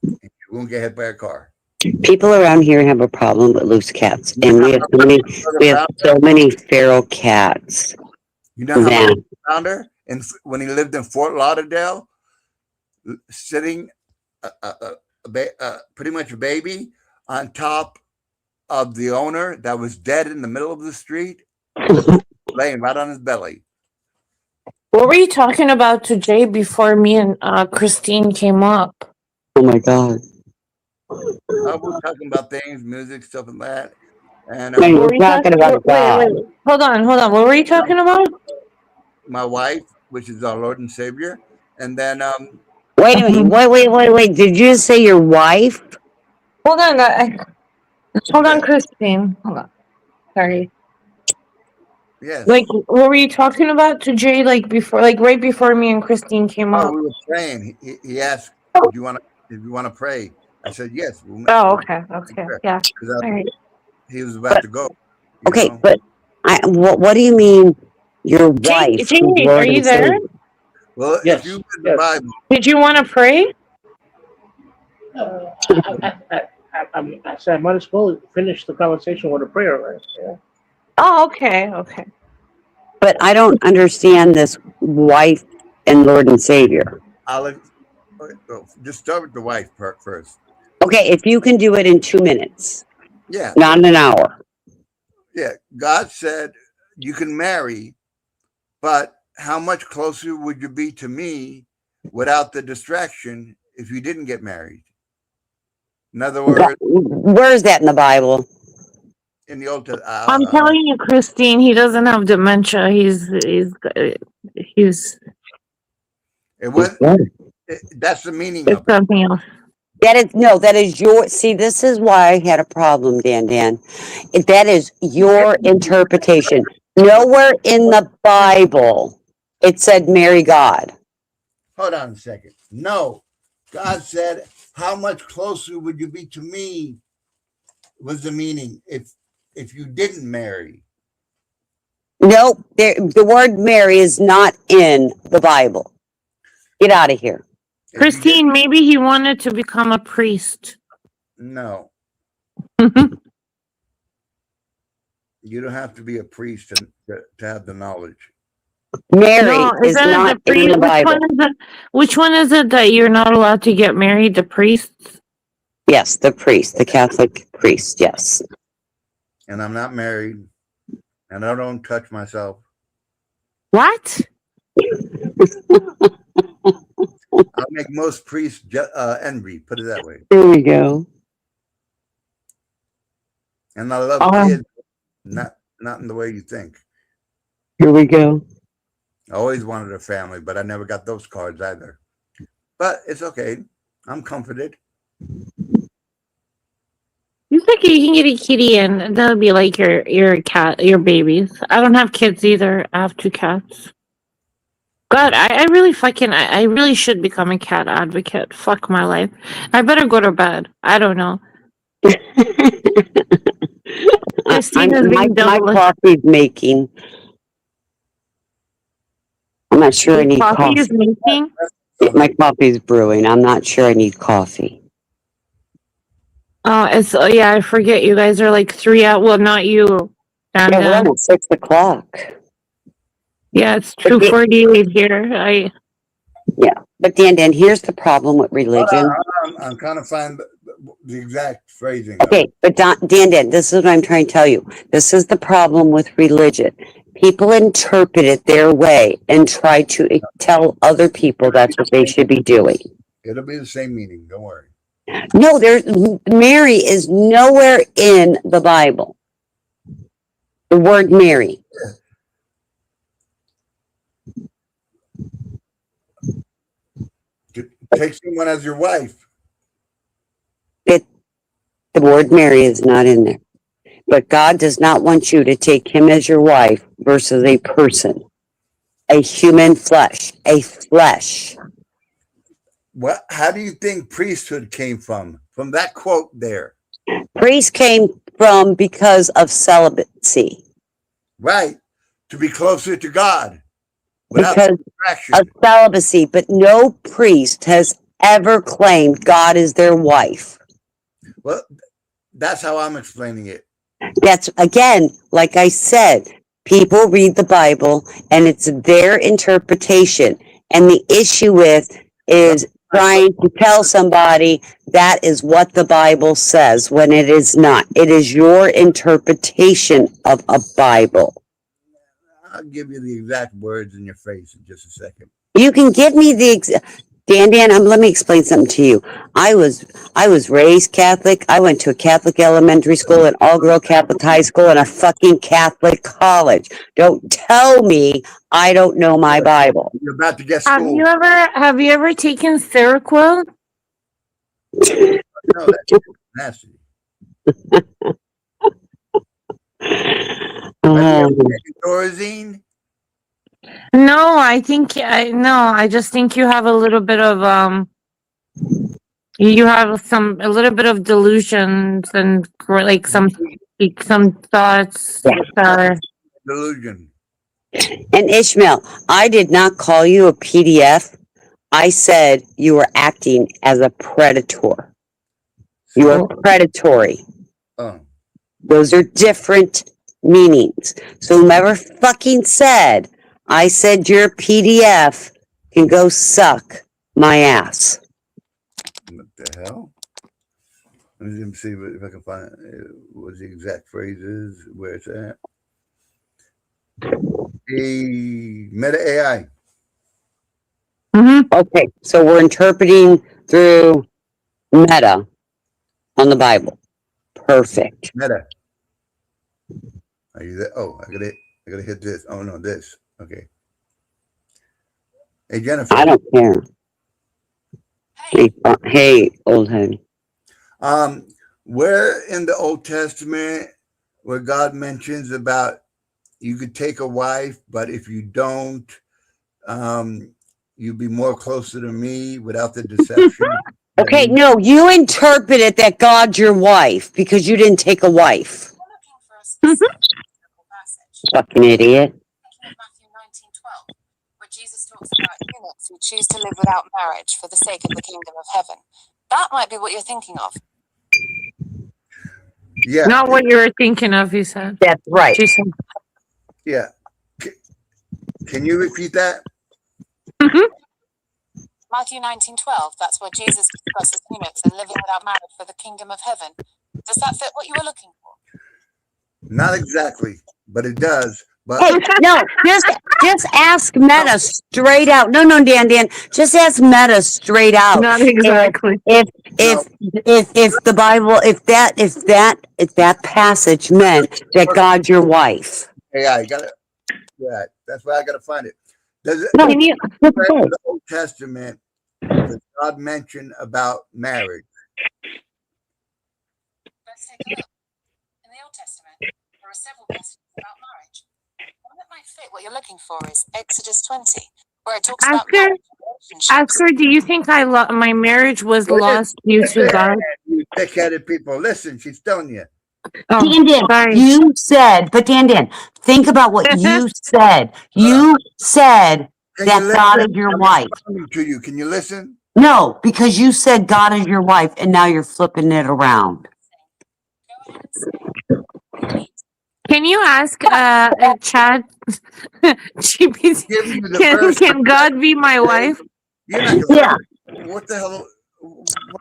And she won't get hit by a car. People around here have a problem with loose cats, and we have so many feral cats. You know how much he found her? And when he lived in Fort Lauderdale, sitting pretty much a baby on top of the owner that was dead in the middle of the street, laying right on his belly. What were you talking about to Jay before me and Christine came up? Oh my God. We're talking about things, music, stuff like that. And we're talking about God. Wait. Hold on. What were you talking about? My wife, which is our Lord and Savior. And then wait a minute. Wait. Did you say your wife? Hold on, Christine. Hold on. Sorry. Yes. Like, what were you talking about to Jay? Like before, like right before me and Christine came up. We were praying. He asked, "Do you want to pray?" I said, "Yes." Okay. Yeah. Right. He was about to go. Okay, know? But what do you mean, your wife? Jay, are you there? Well, yes. If you read the Bible, did you want to pray? I said I might as well finish the conversation with a prayer, right? Yeah. Oh, okay. But I don't understand this wife and Lord and Savior. I'll just start with the wife part first. Okay, if you can do it in 2 minutes. Yeah. Not in an hour. Yeah. God said you can marry, but how much closer would you be to me without the distraction if you didn't get married? In other words, where is that in the Bible? In the Old Testament. I'm telling you, Christine, he doesn't have dementia. He's. That's the meaning of something else. That is your. See, this is why I had a problem, Dan. That is your interpretation. Nowhere in the Bible it said marry God. Hold on a second. No, God said, "How much closer would you be to me?" Was the meaning if you didn't marry. Nope, the word marry is not in the Bible. Get out of here. Christine, maybe he wanted to become a priest. No. You don't have to be a priest to have the knowledge. Marry is not in the Bible. Which one is it that you're not allowed to get married? The priests? Yes, the priest, the Catholic priest, yes. And I'm not married, and I don't touch myself. What? I'll make most priests envy, put it that way. There we go. And I love kids, not in the way you think. Here we go. I always wanted a family, but I never got those cards either. But it's okay. I'm comforted. You think you can get a kitty and that'll be like your cat, your babies. I don't have kids either. I have 2 cats. God, I really I really should become a cat advocate. Fuck my life. I better go to bed. I don't know. Christina's my being double. coffee's making. I'm not sure I need coffee. Is making? My coffee's brewing. I'm not sure I need coffee. Yeah, I forget you guys are like 3 out. Well, not you. And we're on at 6 o'clock. Yeah, it's 2:48 here. Yeah, but Dan, here's the problem with religion. I'm trying to find the exact phrasing. Okay, but Dan, this is what I'm trying to tell you. This is the problem with religion. People interpret it their way and try to tell other people that's what they should be doing. It'll be the same meaning. Don't worry. No, Mary is nowhere in the Bible. The word Mary. Take someone as your wife. The word Mary is not in there. But God does not want you to take him as your wife versus a person. A human flesh. A flesh. How do you think priesthood came from? From that quote there. Priest came from because of celibacy. Right. To be closer to God. Because of celibacy. But no priest has ever claimed God is their wife. Well, that's how I'm explaining it. That's, again, like I said, people read the Bible and it's their interpretation. And the issue with is trying to tell somebody that is what the Bible says when it is not. It is your interpretation of a Bible. I'll give you the exact words in your face in just a second. You can give me the Dan, let me explain something to you. I was raised Catholic. I went to a Catholic elementary school, an all-girl Catholic high school, and a fucking Catholic college. Don't tell me I don't know my Bible. You're about to get schooled. Have you ever taken Seroquel? No, that's nasty. Thorazine? No, I just think you have a little bit of you have a little bit of delusions and like some thoughts that are delusion. And Ishmael, I did not call you a PDF. I said you were acting as a predator. You are predatory. Oh. Those are different meanings. So whomever fucking said I said your PDF can go suck my ass. What the hell? Let me see if I can find what the exact phrase is, where it's at. The Meta AI. Mm-hmm. Okay, so we're interpreting through Meta on the Bible. Perfect. Meta. Are you there? Oh, I gotta hit this. Oh no, this. Okay. Hey Jennifer. I don't care. Hey, old head. Where in the Old Testament where God mentions about you could take a wife, but if you don't, you'd be more closer to me without the deception. Okay, no, you interpreted that God's your wife because you didn't take a wife. Fucking idiot. Matthew 19:12, where Jesus talks about eunuchs who choose to live without marriage for the sake of the kingdom of heaven. That might be what you're thinking of. Yeah. Not what you were thinking of, he said. That's right. Yeah. Can you repeat that? Matthew 19:12, that's where Jesus discusses eunuchs and living without marriage for the kingdom of heaven. Does that fit what you were looking for? Not exactly, but it does. But Hey, no, just ask Meta straight out. No, Dan. Just ask Meta straight out. Not exactly. If the Bible, if that passage meant that God's your wife. hey, I got it. Yeah, that's why I got to find it. Does it No, Can you? in the Old Testament does God mention about marriage? Let's take a look. In the Old Testament, there are several passages about marriage. One that might fit what you're looking for is Exodus 20, where it talks about Oscar, marriage and relationships. Oscar, do you think my marriage was lost due to God? You thick-headed people. Listen, she's telling you. Oh, Dan, sorry. you said, but Dan, think about what you said. You said Can that you God listen? is your I'm wife. responding to you. Can you listen? No, because you said God is your wife, and now you're flipping it around. Go ahead and say what you need. Can you ask Chad GPT? Give you the verse. Can God be my wife? You're not gonna. Yeah, What the hell?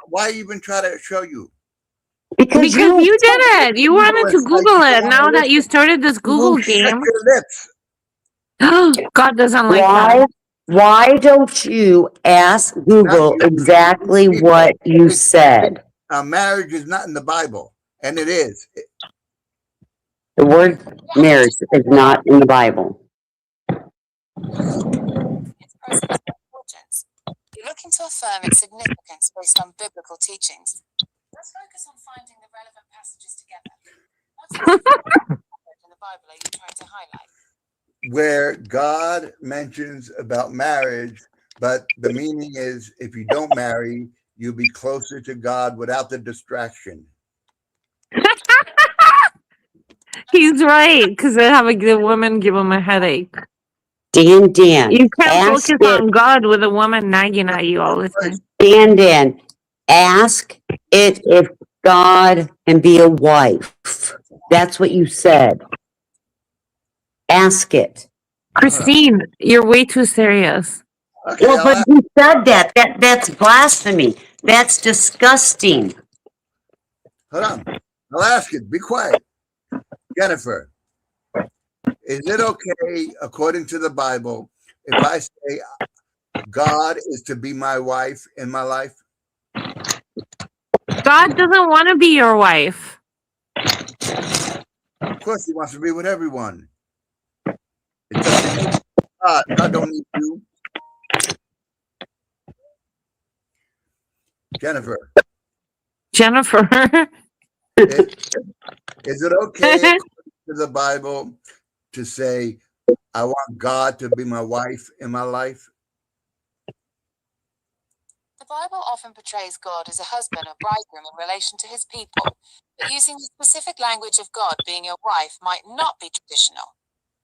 Why even try to show you? because Because you did it. You wanted to It's like Google you don't it. wanna Now that you listen. started this Google Shut game, your lips. God doesn't like that. why don't you ask Google Not you. exactly People. what you said? Marriage is not in the Bible, and it is. The word marriage is not in the Bible. Its presence or importance. You're looking to affirm its significance based on biblical teachings. Let's focus on finding the relevant passages together. What in the Bible are you trying to highlight? Where God mentions about marriage, but the meaning is if you don't marry, you'll be closer to God without the distraction. He's right, because they have the woman give him a headache. Dan, You can't ask focus it. on God with a woman nagging at you all the time. Dan, ask it if God can be a wife. That's what you said. Ask it. Christine, you're way too serious. Okay, Well, but you said that. That's blasphemy. That's disgusting. hold on. I'll ask it. Be quiet. Jennifer, is it okay, according to the Bible, if I say God is to be my wife in my life? God doesn't want to be your wife. Of course, he wants to be with everyone. It's up to you. God don't need you. Jennifer. Is it okay according to the Bible to say, I want God to be my wife in my life? The Bible often portrays God as a husband or bridegroom in relation to his people, but using the specific language of God being your wife might not be traditional.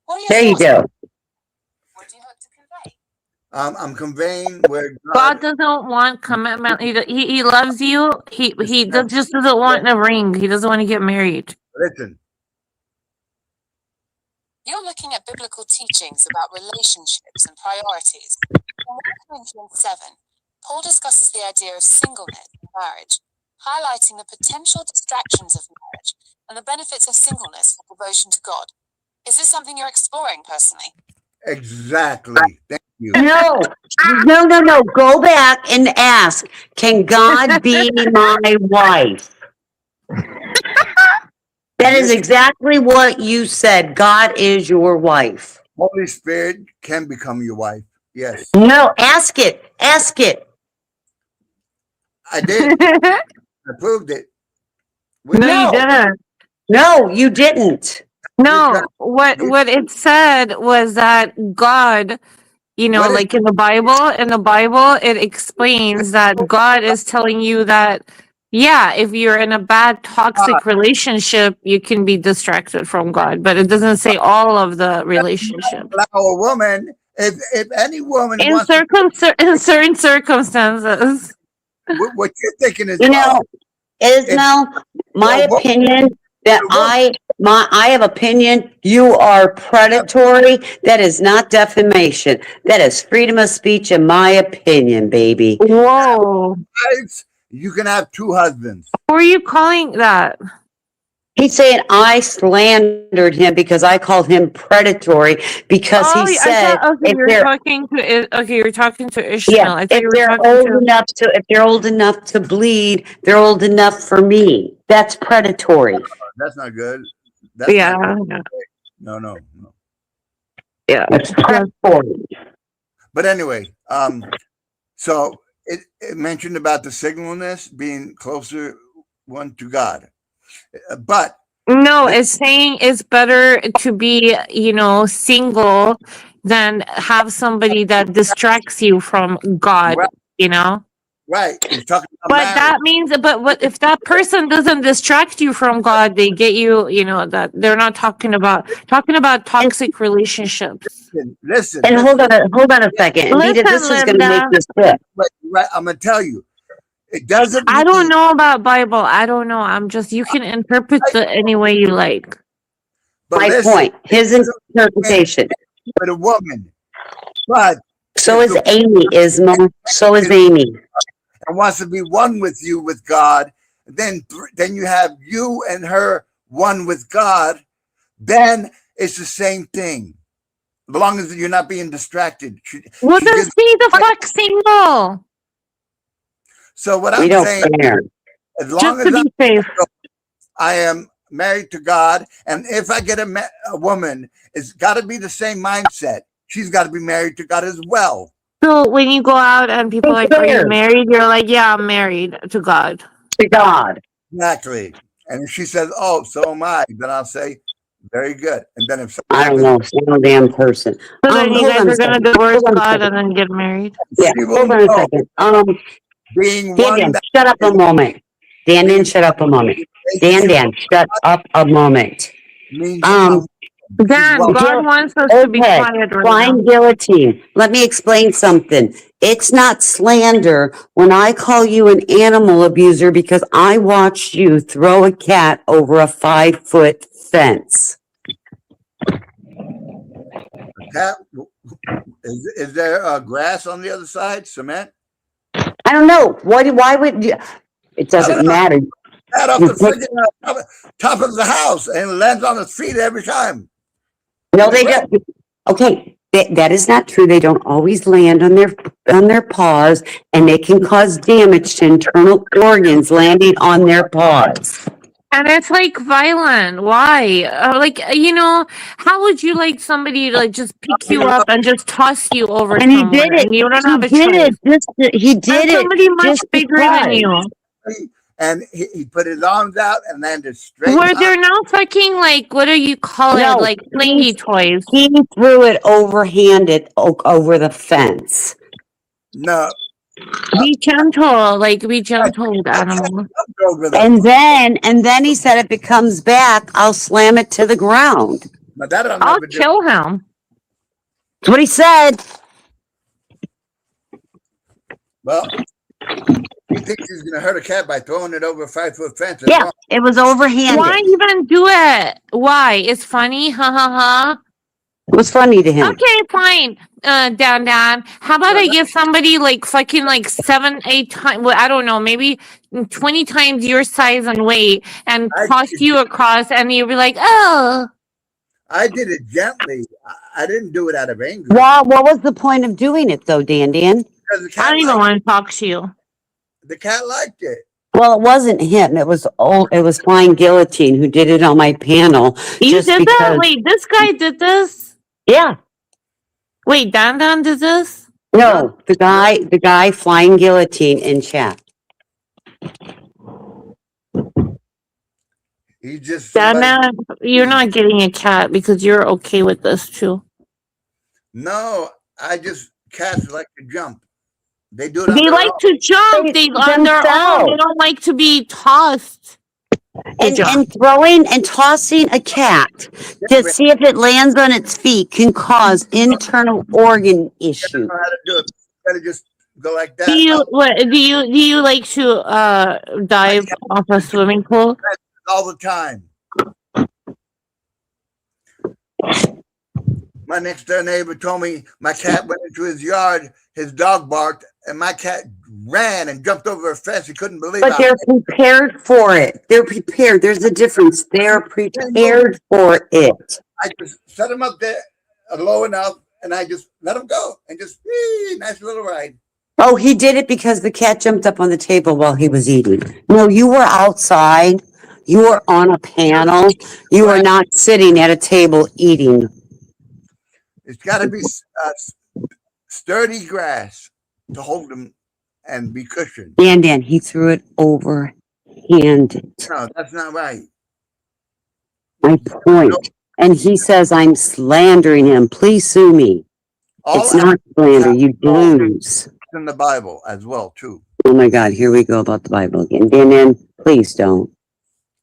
What are your There you thoughts? go. What do you hope to convey? I'm conveying where God doesn't want commitment. He loves you. He just doesn't want a ring. He doesn't want to get married. Listen. You're looking at biblical teachings about relationships and priorities. In 1 Corinthians 7, Paul discusses the idea of singleness in marriage, highlighting the potential distractions of marriage and the benefits of singleness for devotion to God. Is this something you're exploring personally? Exactly. Thank you. No. Go back and ask, can God be my wife? That is exactly what you said. God is your wife. Holy Spirit can become your wife. Yes. No, ask it. Ask it. I did. I proved it. No, you didn't. No, you didn't. No, what it said was that God, like in the Bible, it explains that God is telling you that, yeah, if you're in a bad toxic relationship, you can be distracted from God, but it doesn't say all of the relationship. Allow a woman, if any woman In wants certain circumstances. what you're thinking is wrong. Ismail, my opinion that I have opinion. You are predatory. That is not defamation. That is freedom of speech, in my opinion, baby. Whoa! You can have two husbands. Who are you calling that? He's saying I slandered him because I called him predatory because he I said thought, okay, if they're you're talking to yeah, Ishmael. I thought if you were they're talking old to. enough to if they're old enough to bleed, they're old enough for me. That's predatory. That's not good. That's Yeah, not good. yeah, No. yeah. That's Yeah. predatory. But anyway, so it mentioned about the singleness being closer one to God. But No, it's saying it's better to be, single than have somebody that distracts you from God, right, you know? right, he's talking about But marriage. that means, but what if that person doesn't distract you from God? They get you, that they're not talking about toxic relationships. Listen. And hold on a second. And Vita, Listen, this is gonna make Linda, this fit. Right, I'm gonna tell you, it doesn't I don't mean. know about Bible. I don't know. You can interpret it any way you like. But My listen, point. His interpretation. with a woman, but So if is the Amy, Ismo. So is Amy. and wants to be one with you with God, then you have you and her one with God. Then it's the same thing. As long as you're not being distracted. Well, She then gives. stay the fuck single. So what We I'm don't saying, care. as long Just to as be safe. I am married to God, and if I get a woman, it's got to be the same mindset. She's got to be married to God as well. So when you go out and people are like, "Are you married?" You're like, "Yeah, I'm married to God." To God. Exactly. And if she says, "Oh, so am I," then I'll say, "Very good." And then if something I don't happens, know. Some damn person. So then you Hold guys on a are gonna second. divorce Hold on a God second. and then get married. Yeah, she will hold on a know second. being Dan, one that shut up a is moment. Dan, shut up a moment. relationship Shut up a moment. means Um, she's Dan, welcome. God wants us to be okay, quiet right now. flying guillotine. Let me explain something. It's not slander when I call you an animal abuser because I watched you throw a cat over a 5-foot fence. Cat, is there grass on the other side? Cement? I don't know. Why would you? It I don't doesn't know. matter. Cat off You the pick, freaking top of the house and lands on his feet every time. no, they don't. Okay, that is not true. They don't always land on their paws, and they can cause damage to internal organs landing on their paws. And it's like violent. Why? How would you like somebody to like just pick you up and just toss you over And he somewhere did it. and you don't He have a did choice? it. He And did it somebody much just bigger than because. you. And he put his arms out and landed straight Where on. they're now fucking like, what do you call it? No, Like clingy toys. he threw it overhanded over the fence. No. Be gentle, be gentle with animals. And then he said, if it comes back, I'll slam it to the ground. But that I'll I'll never do. kill him. That's what he said. Well, he thinks he's going to hurt a cat by throwing it over a 5-foot fence. Yeah, it was overhanded. Why even do it? Why? It's funny. Ha ha ha. It was funny to him. Okay, fine. Dan. How about I give somebody like fucking like 7, 8 times? Well, I don't know, maybe 20 times your size and weight, and toss you across, and you'll be like, oh. I did it gently. I didn't do it out of anger. Well, what was the point of doing it though, Dan? Because the cat I don't even want to talk to you. The cat liked it. Well, it wasn't him. It was Flying Guillotine who did it on my panel. You did that? Wait, this guy did this? Yeah. Wait, Dan did this? No, the guy Flying Guillotine in chat. He just Dan, you're not getting a cat because you're okay with this too. No, cats like to jump. They do it. They like to jump. They on their own. They don't like to be tossed. And throwing and tossing a cat to see if it lands on its feet can cause internal organ issues. You know how to do it. You gotta just go like that. Do you like to dive off a swimming pool? All the time. My next door neighbor told me my cat went into his yard, his dog barked, and my cat ran and jumped over a fence. He couldn't believe But how they're prepared for it. They're prepared. There's a difference. They're prepared for it. I just set him up there low enough, and I just let him go and just nice little ride. Oh, he did it because the cat jumped up on the table while he was eating. No, you were outside. You were on a panel. You were not sitting at a table eating. It's got to be sturdy grass to hold him and be cushioned. Dan, he threw it overhanded. No, that's not right. My point. And he says I'm slandering him. Please sue me. It's not slander. You lose. It's in the Bible as well, too. Oh my God, here we go about the Bible again. Dan, please don't.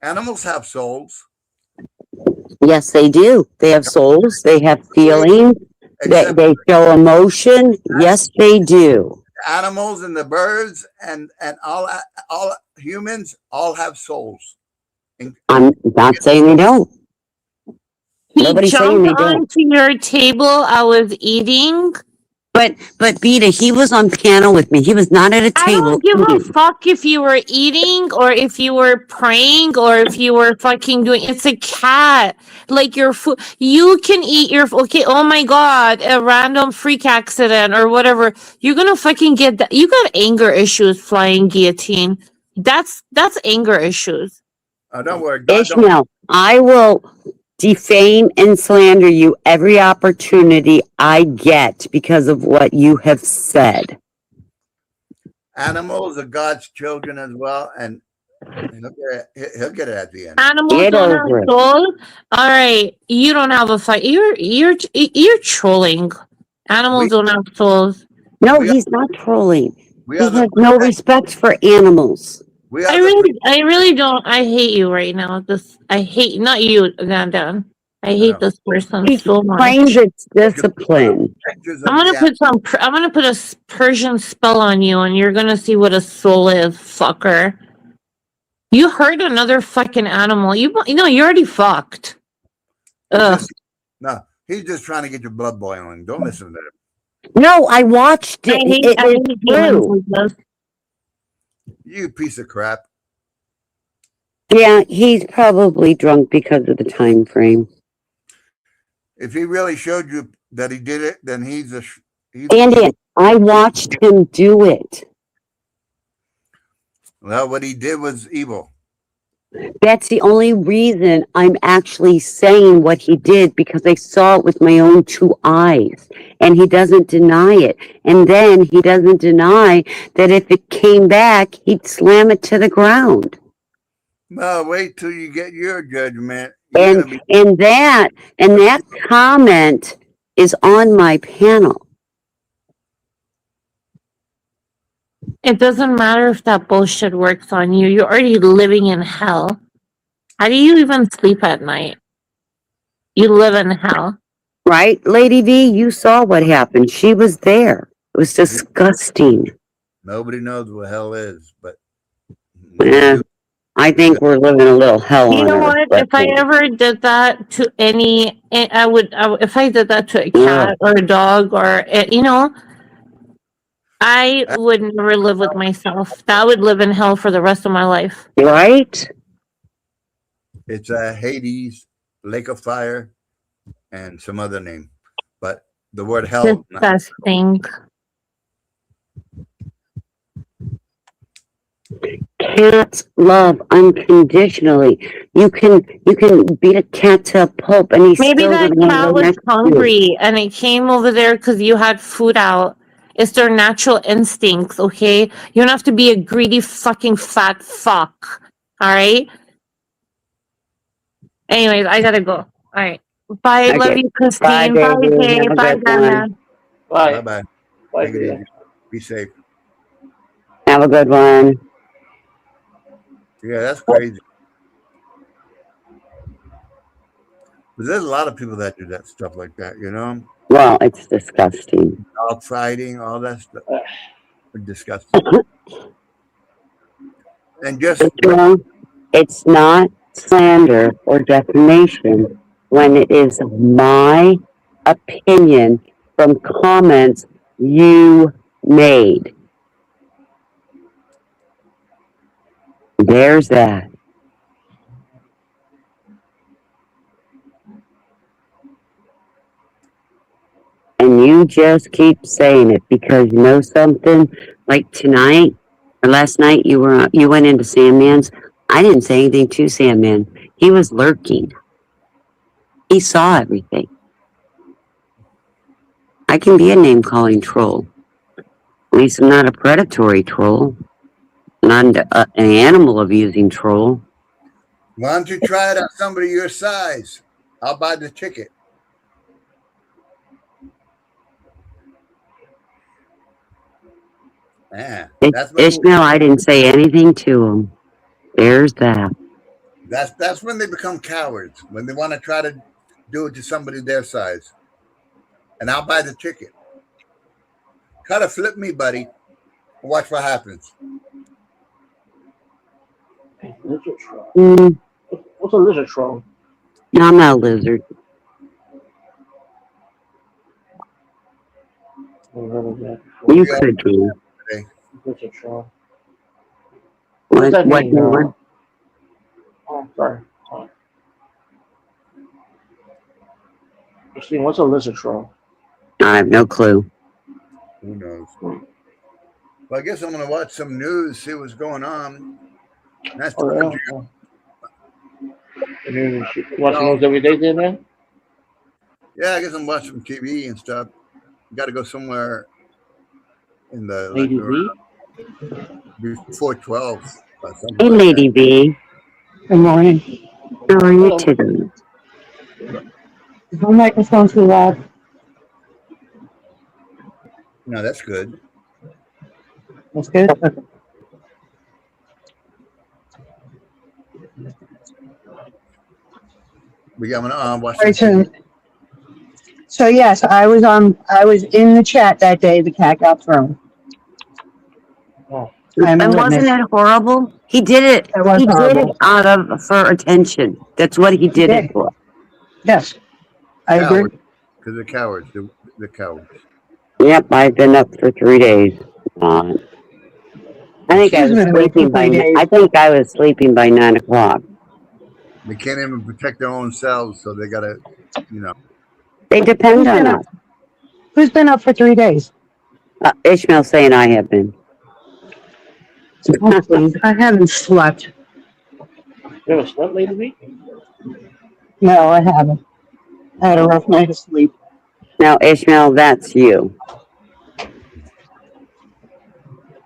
Animals have souls. Yes, they do. They have souls. They have feelings. They show emotion. Yes, they do. Animals and the birds and all humans all have souls. I'm not saying they don't. He Nobody's saying jumped they don't. onto your table. I was eating. But Beta, he was on panel with me. He was not at a table. I don't give a fuck if you were eating or if you were praying or if you were fucking doing. It's a cat. Like your food, you can eat your. Okay, oh my God, a random freak accident or whatever. You're gonna fucking get that. You got anger issues, flying guillotine. That's anger issues. Oh, don't worry, Ishmael, I will defame and slander you every opportunity I get because of what you have said. Animals are God's children as well, and he'll get it at the end. Animals don't have souls. All right, you don't have a fight. You're trolling. Animals don't have souls. No, he's not trolling. He has no respect for animals. I really don't. I hate you right now. I hate not you, Dan. I hate this person so much. Claims it's discipline. I'm gonna put a Persian spell on you, and you're gonna see what a soul is, fucker. You hurt another fucking animal. You know you're already fucked. Ugh. No, he's just trying to get your blood boiling. Don't listen to him. No, I watched it. I hate humans like this. You piece of crap. Yeah, he's probably drunk because of the time frame. If he really showed you that he did it, then he's Andy, I watched him do it. Well, what he did was evil. That's the only reason I'm actually saying what he did, because I saw it with my own two eyes, and he doesn't deny it. And then he doesn't deny that if it came back, he'd slam it to the ground. No, wait till you get your judgment. And that comment is on my panel. It doesn't matter if that bullshit works on you. You're already living in hell. How do you even sleep at night? You live in hell. Right, Lady V? You saw what happened. She was there. It was disgusting. Nobody knows what hell is, but yeah, I think we're living a little hell on You know Earth. what? If I ever did that to I would if I did that to a cat or a dog or I would never live with myself. That would live in hell for the rest of my life. Right? It's a Hades, Lake of Fire, and some other name. But the word hell. Disgusting. Cats love unconditionally. You can beat a cat to a pulp, and he's Maybe still that gonna cat go was next to you. hungry and it came over there because you had food out. It's their natural instincts, okay? You don't have to be a greedy fucking fat fuck. Alright? Anyways, I gotta go. Alright. Bye. Okay. Love you, Christine. Bye, baby. Kay. Have a Bye, good Dana. one. Bye. Bye. Bye. Take it easy. Be safe. Have a good one. Yeah, that's crazy. But there's a lot of people that do that stuff like that, Well, it's disgusting. Dog fighting, all that stuff. Disgusting. And just it's not slander or defamation when it is my opinion from comments you made. There's that. And you just keep saying it because you know something? Like tonight or last night you went into Sandman's. I didn't say anything to Sandman. He was lurking. He saw everything. I can be a name calling troll. At least I'm not a predatory troll. Not an animal abusing troll. Why don't you try it on somebody your size? I'll buy the ticket. Yeah, Ishmael, I didn't say anything to him. There's that. That's when they become cowards, when they want to try to do it to somebody their size. And I'll buy the ticket. Try to flip me, buddy. Watch what happens. Lizard troll. What's a lizard troll? No, I'm not a lizard. You could be. Lizard troll. What does that mean? Oh, sorry. Christine, what's a lizard troll? I have no clue. Who knows? Well, I guess I'm going to watch some news, see what's going on. Nice talking to you. I mean, watching news every day, then, man? Yeah, I guess I'm watching some TV and stuff. Got to go somewhere in the Lady V? Before 12. Hey, Lady V. Good morning. How are you today? My microphone's too loud. No, that's good. That's good. We got to watch Right, so yes, I was in the chat that day the cat got thrown. Oh. And wasn't it horrible? He did it. He did it for attention. That's what he did it for. Yes, I agree. Because they're cowards. They're cowards. Yep, I've been up for 3 days. I think I was sleeping by. I think I was sleeping by 9 o'clock. They can't even protect their own selves, so they gotta, They depend on us. Who's been up for 3 days? Ishmael saying I have been. Oh, please. I haven't slept. You ever slept, Lady V? No, I haven't. I had a rough night of sleep. Now, Ishmael, that's you.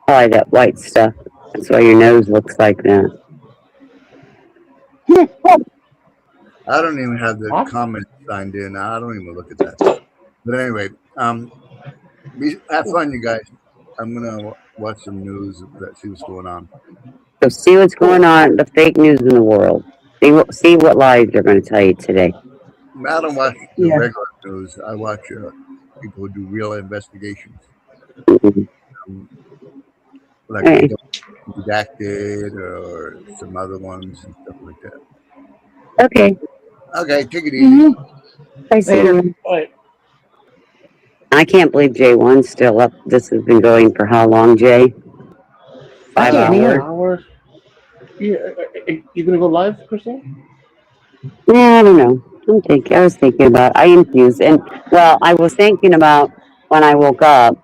Probably that white stuff. That's why your nose looks like that. I don't even have the comments signed in. I don't even look at that. But anyway, have fun, you guys. I'm gonna watch some news, see what's going on. So see what's going on, the fake news in the world. See what lies they're going to tell you today. I don't watch the regular news. I watch people who do real investigations. Like Redacted or some other ones and stuff like that. Okay. Okay, take it easy. I see you. I can't believe J1's still up. This has been going for how long, Jay? 5 hours? Yeah, you gonna go live, Christine? Yeah, I don't know. I was thinking about. I infused, and well, I was thinking about when I woke up,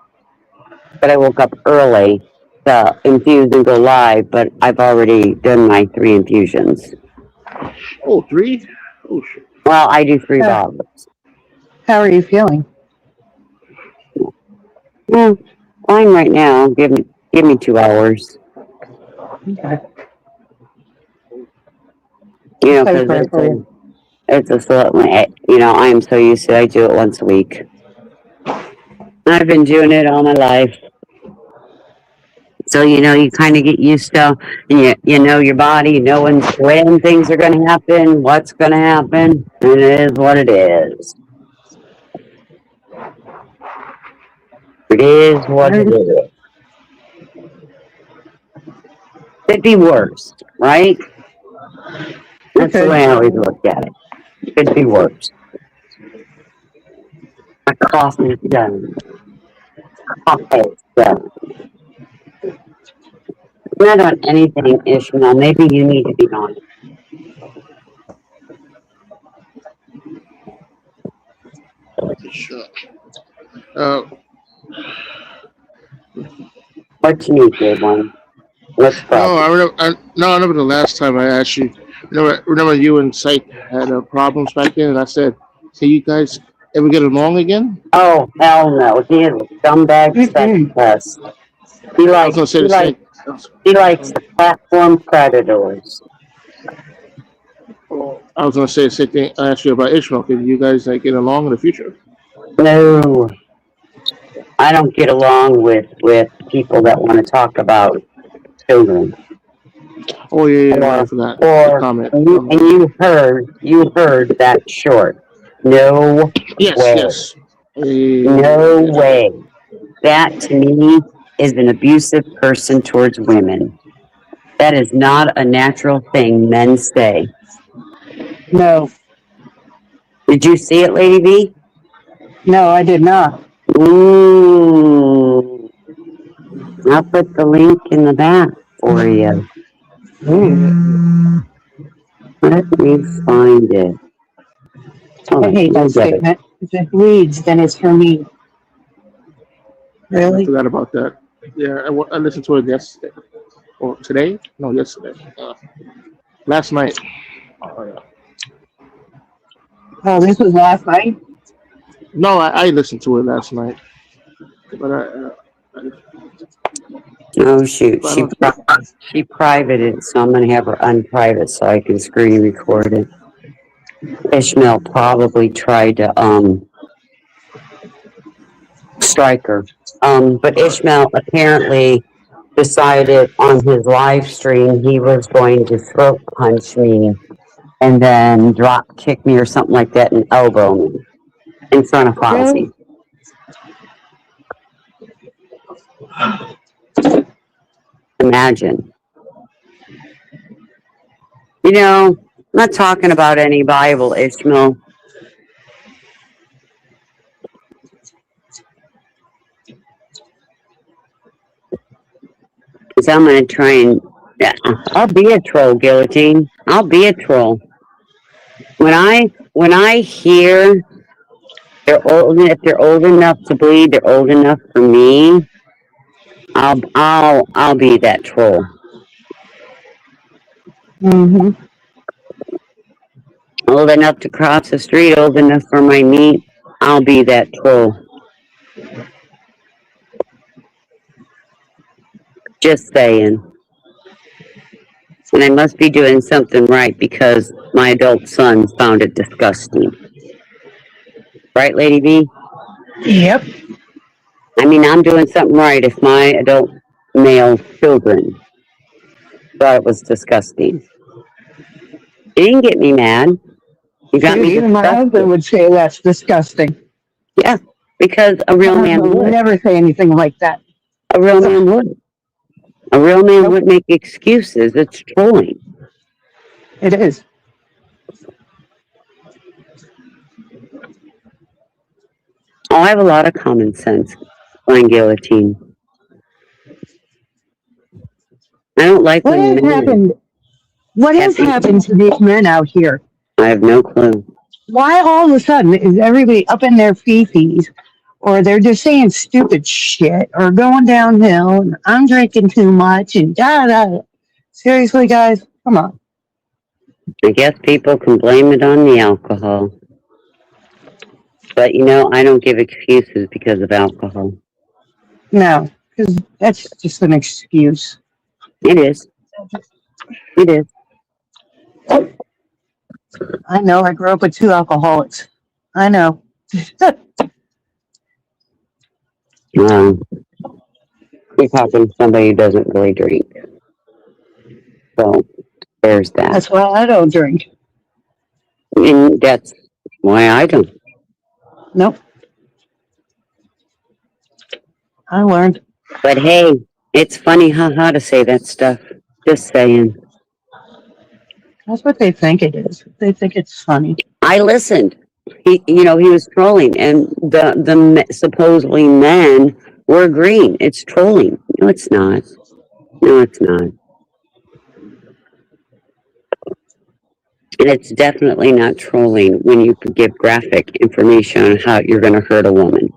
but I woke up early to infuse and go live. But I've already done my 3 infusions. Oh, 3? Oh shit. Well, I do 3 bottles. How are you feeling? Yeah, fine right now. Give me 2 hours. Okay. You know, because it's a slow. You know, I am so used to it. I do it once a week. I've been doing it all my life. So, you know, you kind of get used to, and you know your body, you know when things are going to happen, what's going to happen, and it is what it is. It is what it is. Could be worse, right? That's the way I always look at it. Could be worse. My coffee is done. Coffee is done. Not on anything, Ishmael. Maybe you need to be on it. Sure. What you need, dear one? What's the No, problem? I remember the last time I actually remember you and Psych had problems back then, and I said, "Can you guys ever get along again?" Oh, hell no. He is a scumbag psychopath. He I was likes, gonna say he the likes, same. he likes the platform predators. I was gonna say the same thing. I asked you about Ishmael. Can you guys like get along in the future? No, I don't get along with people that want to talk about children. Oh yeah, right. I Or, forgot the or, comment. and you heard that short. No Yes, way. yes. Yeah, No I did. way. That to me is an abusive person towards women. That is not a natural thing men say. No, Did you see it, Lady V? no, I did not. Ooh. I'll put the link in the back for you. Ooh. Let me find it. I Oh, hate you'll that get it. statement. If it bleeds, then it's for me. I Really? forgot about that. Yeah, I listened to it yesterday or today. No, yesterday. Last night. Oh, yeah. Oh, this was last night? No, I listened to it last night, but Oh shoot, I don't. she privated, so I'm gonna have her unprivate so I can screen record it. Ishmael probably tried to strike her. But Ishmael apparently decided on his live stream he was going to throat punch me and then drop kick me or something like that and elbow me in front of Really? Fozzie. Imagine. You know, I'm not talking about any Bible, Ishmael. Because I'm going to try and. Yeah, I'll be a troll, Guillotine. I'll be a troll. When I hear if they're old enough to bleed, they're old enough for me. I'll be that troll. Mm-hmm. Old enough to cross the street, old enough for my meat. I'll be that troll. Just saying. And I must be doing something right because my adult son found it disgusting. Right, Lady V? Yep. I mean, I'm doing something right if my adult male children thought it was disgusting. It didn't get me mad. You got Shoot, me even my husband disgusted. would say that's disgusting. Yeah, because a real My man husband would would. never say anything like that. A real Ugh. man would. A real man Nope. would make excuses. It's trolling. It is. Oh, I have a lot of common sense. Flying guillotine. I don't like What when has men happened? What has have happened to these men out here? I have no clue. Why all of a sudden is everybody up in their fifis, or they're just saying stupid shit, or going downhill, and I'm drinking too much, and da da da. Seriously, guys, come on. I guess people can blame it on the alcohol. But you know, I don't give excuses because of alcohol. No, because that's just an excuse. It is. It is. I know. I grew up with two alcoholics. I know. You're talking to somebody who doesn't really drink. So there's that. That's why I don't drink. And that's why I don't. Nope. I learned. But hey, it's funny how to say that stuff. Just saying. That's what they think it is. They think it's funny. I listened. He was trolling, and the supposedly men were agreeing. It's trolling. No, it's not. No, it's not. And it's definitely not trolling when you give graphic information on how you're going to hurt a woman.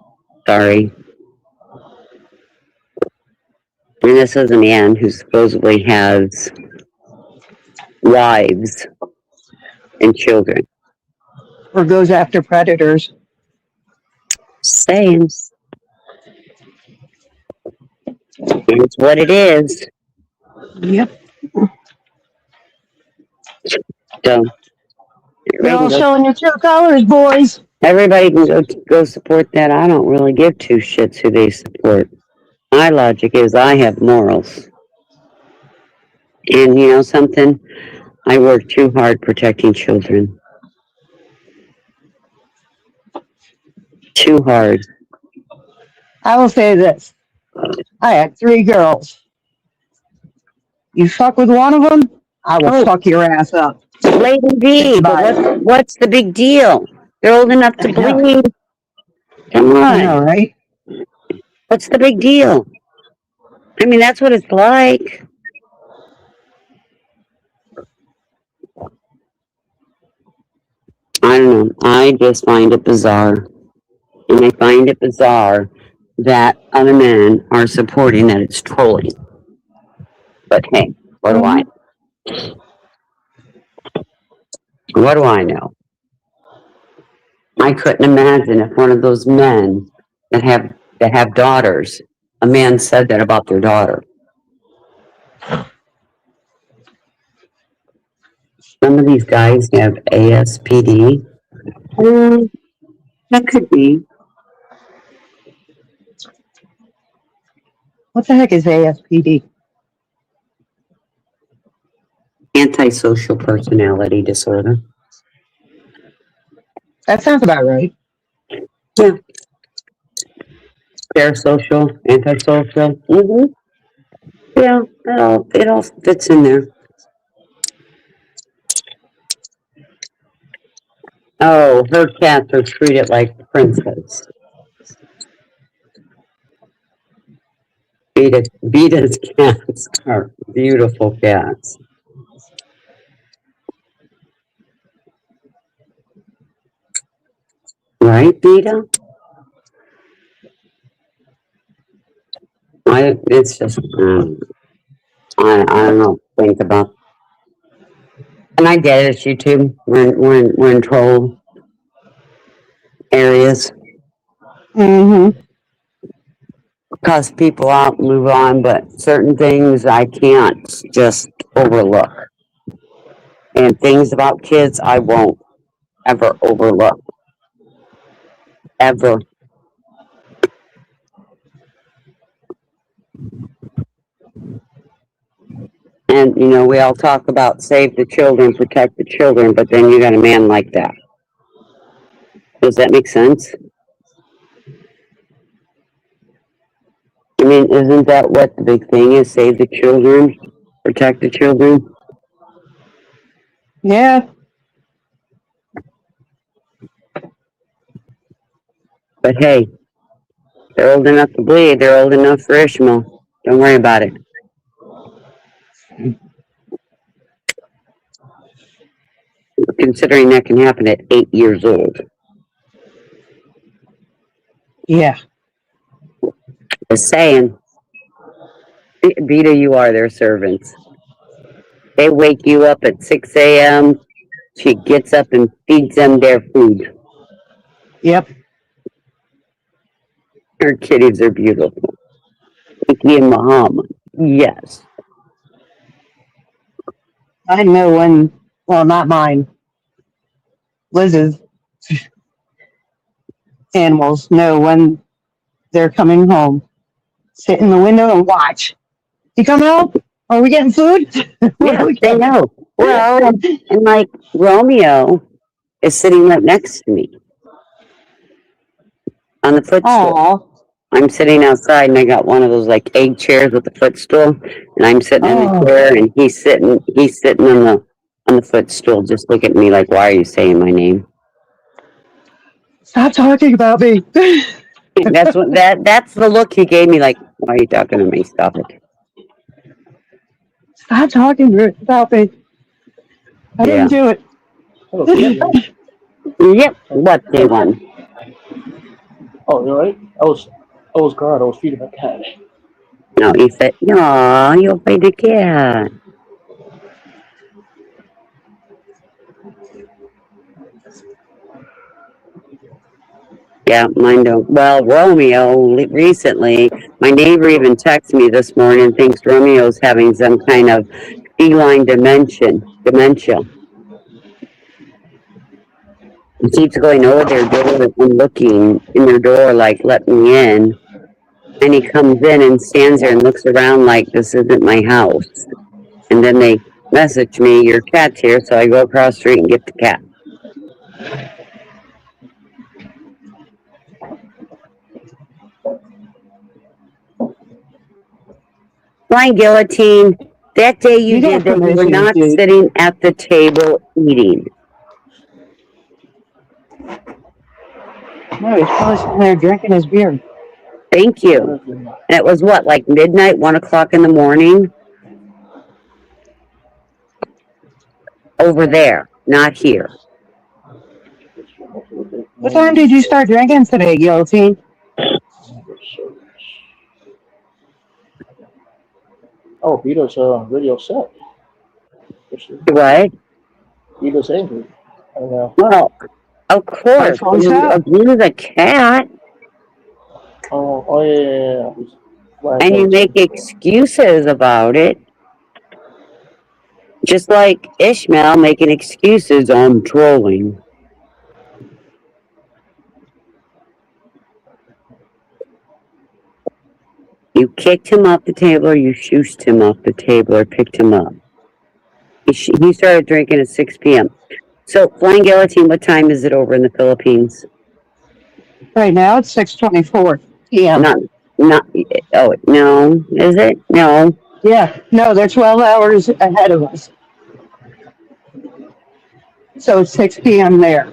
Sorry. And this is a man who supposedly has wives and children. Or goes after predators. Saying. It's what it is. Yep. So, You're all showing your true colors, boys. everybody can go support that. I don't really give two shits who they support. My logic is I have morals. And you know something? I work too hard protecting children. Too hard. I will say this. I had 3 girls. You fuck with one of them, I will fuck your ass up. Lady B, but what's the big deal? They're old enough to bleed. Come on. I know, right? What's the big deal? I mean, that's what it's like. I don't know. I just find it bizarre. And I find it bizarre that other men are supporting that it's trolling. But hey, what do I? What do I know? I couldn't imagine if one of those men that have daughters, a man said that about their daughter. Some of these guys have ASPD. That could be. What the heck is ASPD? Antisocial personality disorder. That sounds about right. Yeah. Parasocial, antisocial. Mm-hmm. Yeah, it all fits in there. Oh, her cats are treated like princess. Vita's cats are beautiful cats. Right, Vita? It's just, I don't know, think about. And I get it, YouTube, we're in troll areas. Mm-hmm. Cuss people out, move on, but certain things I can't just overlook. And things about kids I won't ever overlook. Ever. And, you know, we all talk about save the children, protect the children, but then you got a man like that. Does that make sense? I mean, isn't that what the big thing is? Save the children, protect the children? Yeah. But hey, they're old enough to bleed. They're old enough for Ishmael. Don't worry about it. Considering that can happen at 8 years old. Yeah. Just saying. Vita, you are their servants. They wake you up at 6 a.m. She gets up and feeds them their food. Yep. Her kitties are beautiful. Mickey and Muhammad. Yes. I know when, well, not mine. Liz's animals know when they're coming home. Sit in the window and watch. You come out? Are we getting food? Yeah, they know. Well, and like Romeo is sitting right next to me on the footstool. Aww. I'm sitting outside and I got one of those like egg chairs with the footstool, and I'm sitting in the chair and he's sitting on the footstool, just looking at me like, why are you saying my name? Stop talking about me. That's the look he gave me, like, why are you talking to me? Stop it. Stop talking about me. I Yeah. didn't do it. Hello, Katie. Yep. What day one? Oh, you're right. I was God. I was feeding my cat. No, he said, no, you'll feed the cat. Yeah, mine don't. Well, Romeo, recently, my neighbor even texted me this morning and thinks Romeo's having some kind of feline dementia. He keeps going over their door and looking in their door like, let me in. And he comes in and stands there and looks around like, this isn't my house. And then they message me, your cat's here, so I go across the street and get the cat. Flying guillotine, that day you did got that, you were permission, not dude. sitting at the table eating. No, he's probably sitting there drinking his beer. Thank you. And it was what, like midnight, 1 o'clock in the morning? Over there, not here. What time did you start drinking today, Guillotine? Oh, Vito's really upset. What? Vito's angry. I know. Well, of course, when you abuse a cat. Oh yeah. And you make excuses about it. Just like Ishmael making excuses on trolling. You kicked him off the table, or you shooshed him off the table, or picked him up. He started drinking at 6 p.m. So, Flying Guillotine, what time is it over in the Philippines? Right now it's 6:24 p.m. Not. Oh no, is it? No. Yeah, no, they're 12 hours ahead of us. So it's 6 p.m. there.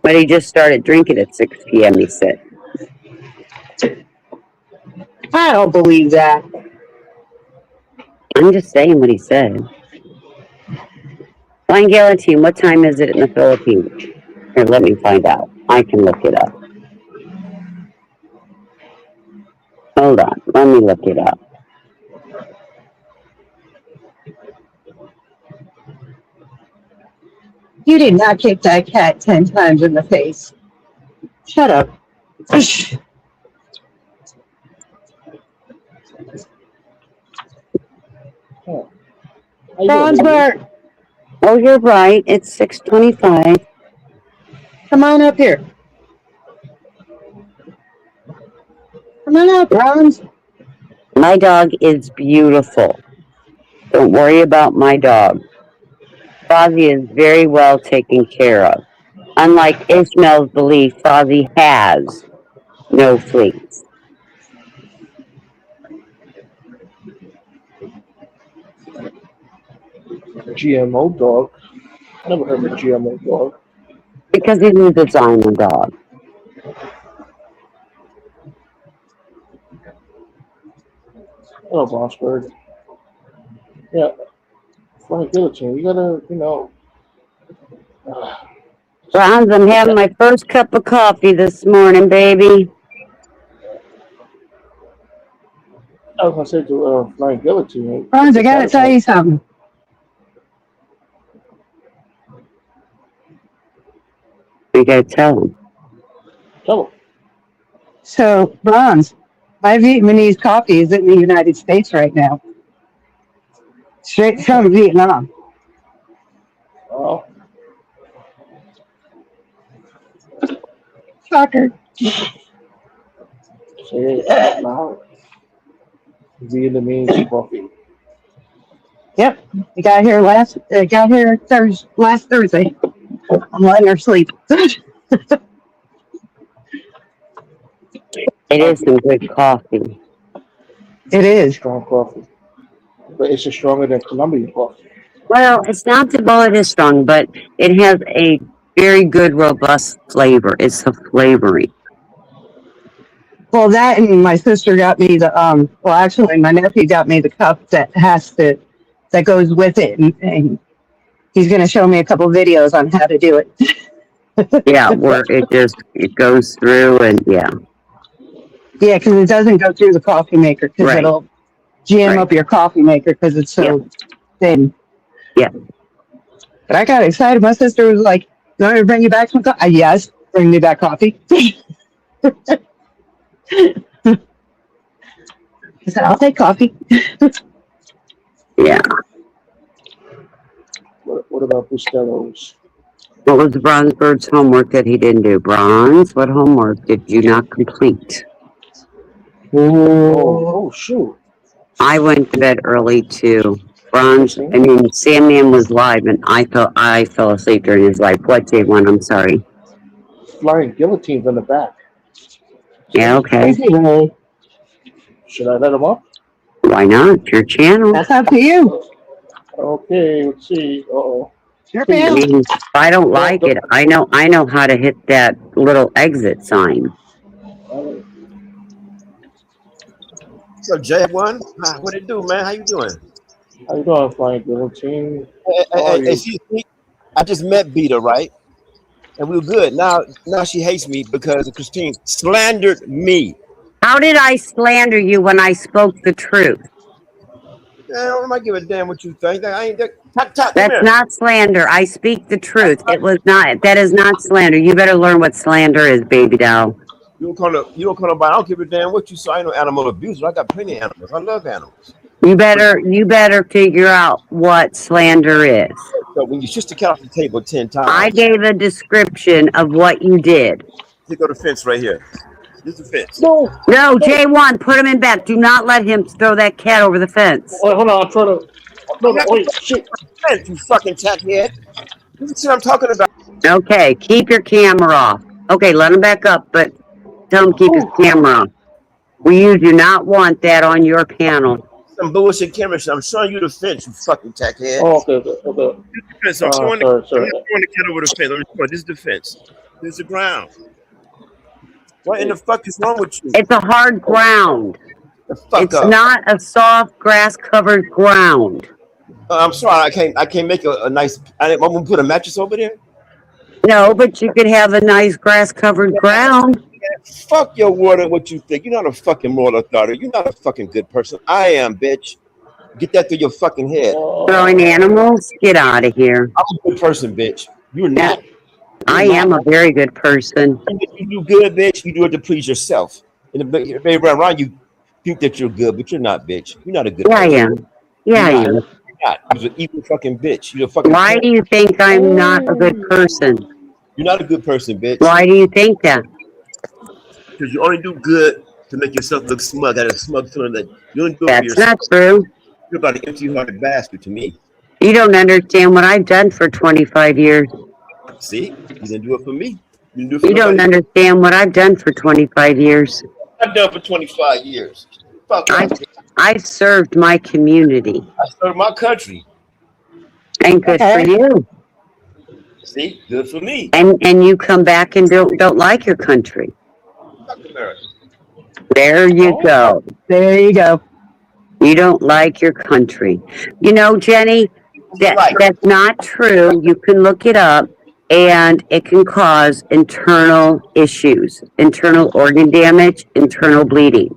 But he just started drinking at 6 p.m., he said. I don't believe that. I'm just saying what he said. Flying Guillotine, what time is it in the Philippines? Here, let me find out. I can look it up. Hold on, let me look it up. You did not kick that cat 10 times in the face. Shut up. Bronsberg, Oh, you're right. It's 6:25. come on up here. Come on up, Bronze. My dog is beautiful. Don't worry about my dog. Fozzie is very well taken care of. Unlike Ishmael's belief, Fozzie has no fleas. GMO dog. Never heard of a GMO dog. Because he's a designer dog. Oh, Bossberg. Yeah. Flying Guillotine. You gotta, Bronze, I'm having my first cup of coffee this morning, baby. I was gonna say to Flying Guillotine. Bronze, I gotta tell you something. You gotta tell him. Tell him. So, Bronze, my Vietnamese coffee is in the United States right now. Straight from Vietnam. Oh. Shocker. Say it now. Vietnamese coffee. Yep, it got here last Thursday. I'm letting her sleep. It is some good coffee. It is. Strong coffee. But it's stronger than Colombian coffee. Well, it's not that well it is strong, but it has a very good, robust flavor. It's the flavoring. Well, that and my sister got me the actually my nephew got me the cup that has the that goes with it, and he's going to show me a couple videos on how to do it. Yeah, where it goes through and yeah. Yeah, because it doesn't go through the coffee maker because Right. it'll jam Right. up your coffee maker because it's so thin. Yeah. But I got excited. My sister was like, "You want me to bring you back some coffee?" Yes, bring me back coffee. I said, "I'll take coffee." Yeah. What about Bustello's? What was Bronzebird's homework that he didn't do? Bronze, what homework did you not complete? Oh, shoot. I went to bed early too. Sandman was live and I fell asleep during his live. What, J1? I'm sorry. Flying guillotines on the back. Yeah, okay. Should I let him up? Why not? It's your channel. That's up to you. Okay, let's see. Uh-oh. Your I channel. mean, if I don't like it, I know how to hit that little exit sign. So J1, what it do, man? How you doing? How you doing, Flying Guillotine? Excuse me. I just met Beta, right? And we were good. Now she hates me because Christine slandered me. How did I slander you when I spoke the truth? I don't give a damn what you think. That's not slander. I speak the truth. It was not. That is not slander. You better learn what slander is, baby doll. You don't call nobody. I don't give a damn what you say. I ain't no animal abuser. I got plenty of animals. I love animals. You better figure out what slander is. So when you shift the cat off the table 10 times. I gave a description of what you did. Here go the fence right here. This is the fence. No, J1, put him in back. Do not let him throw that cat over the fence. Wait, hold on. I'm trying to. No, wait, shit. Fence, you fucking tackhead. This is what I'm talking about. Okay, keep your camera off. Okay, let him back up, but tell him keep his camera off. You do not want that on your panel. Some bullshit camera. I'm showing you the fence, you fucking tackhead. Oh, okay. I'm showing the cat over the fence. This is the fence. This is the ground. What in the fuck is wrong with you? It's a hard ground. It's not a soft grass-covered ground. I'm sorry, I can't make a nice. I'm gonna put a mattress over there. No, but you could have a nice grass-covered ground. Fuck your word and what you think. You're not a fucking moral authority. You're not a fucking good person. I am, bitch. Get that through your fucking head. Throwing animals? Get out of here. I'm a good person, bitch. You're not. I am a very good person. You do good, bitch. You do it to please yourself. And everybody around you think that you're good, but you're not, bitch. You're not a good person. I am. Yeah, I am. You're not. You're an evil fucking bitch. You're a fucking. Why do you think I'm not a good person? You're not a good person, bitch. Why do you think that? Because you only do good to make yourself look smug. Got a smug feeling that you don't do it for That's yourself. not true. You're about an empty-hearted bastard to me. You don't understand what I've done for 25 years. See, you didn't do it for me. You don't understand what I've done for 25 years. I've done for 25 years. Fuck I served my community. I served my country. And good for you. See, good for me. And you come back and don't like your country. Fuck America. There you go. There you go. You don't like your country. You know, Jenny, that's not true. You can look it up, and it can cause internal issues, internal organ damage, internal bleeding.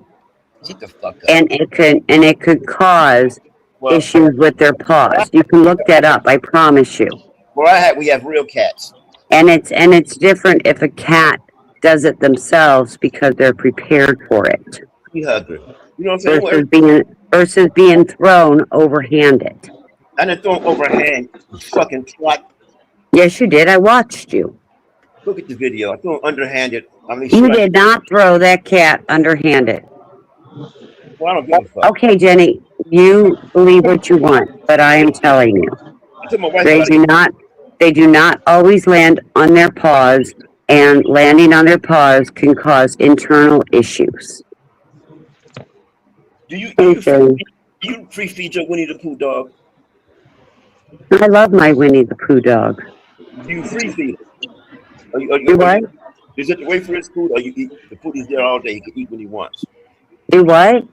Get the fuck up. And it could cause issues with their paws. You can look that up, I promise you. Where we have real cats. And it's different if a cat does it themselves because they're prepared for it. We hug her. You know what I'm saying? Versus being thrown overhanded. I didn't throw him overhand, you fucking twat. Yes, you did. I watched you. Look at the video. I threw him underhanded. You did not throw that cat underhanded. Well, I don't give a fuck. Okay, Jenny, you believe what you want, but I am telling you, they do not always land on their paws, and landing on their paws can cause internal issues. Do you free feed your Winnie the Pooh dog? I love my Winnie the Pooh dog. Do you free feed it? Do what? Is it the way for his food, or you eat the food? He's there all day. He can eat when he wants. Do what?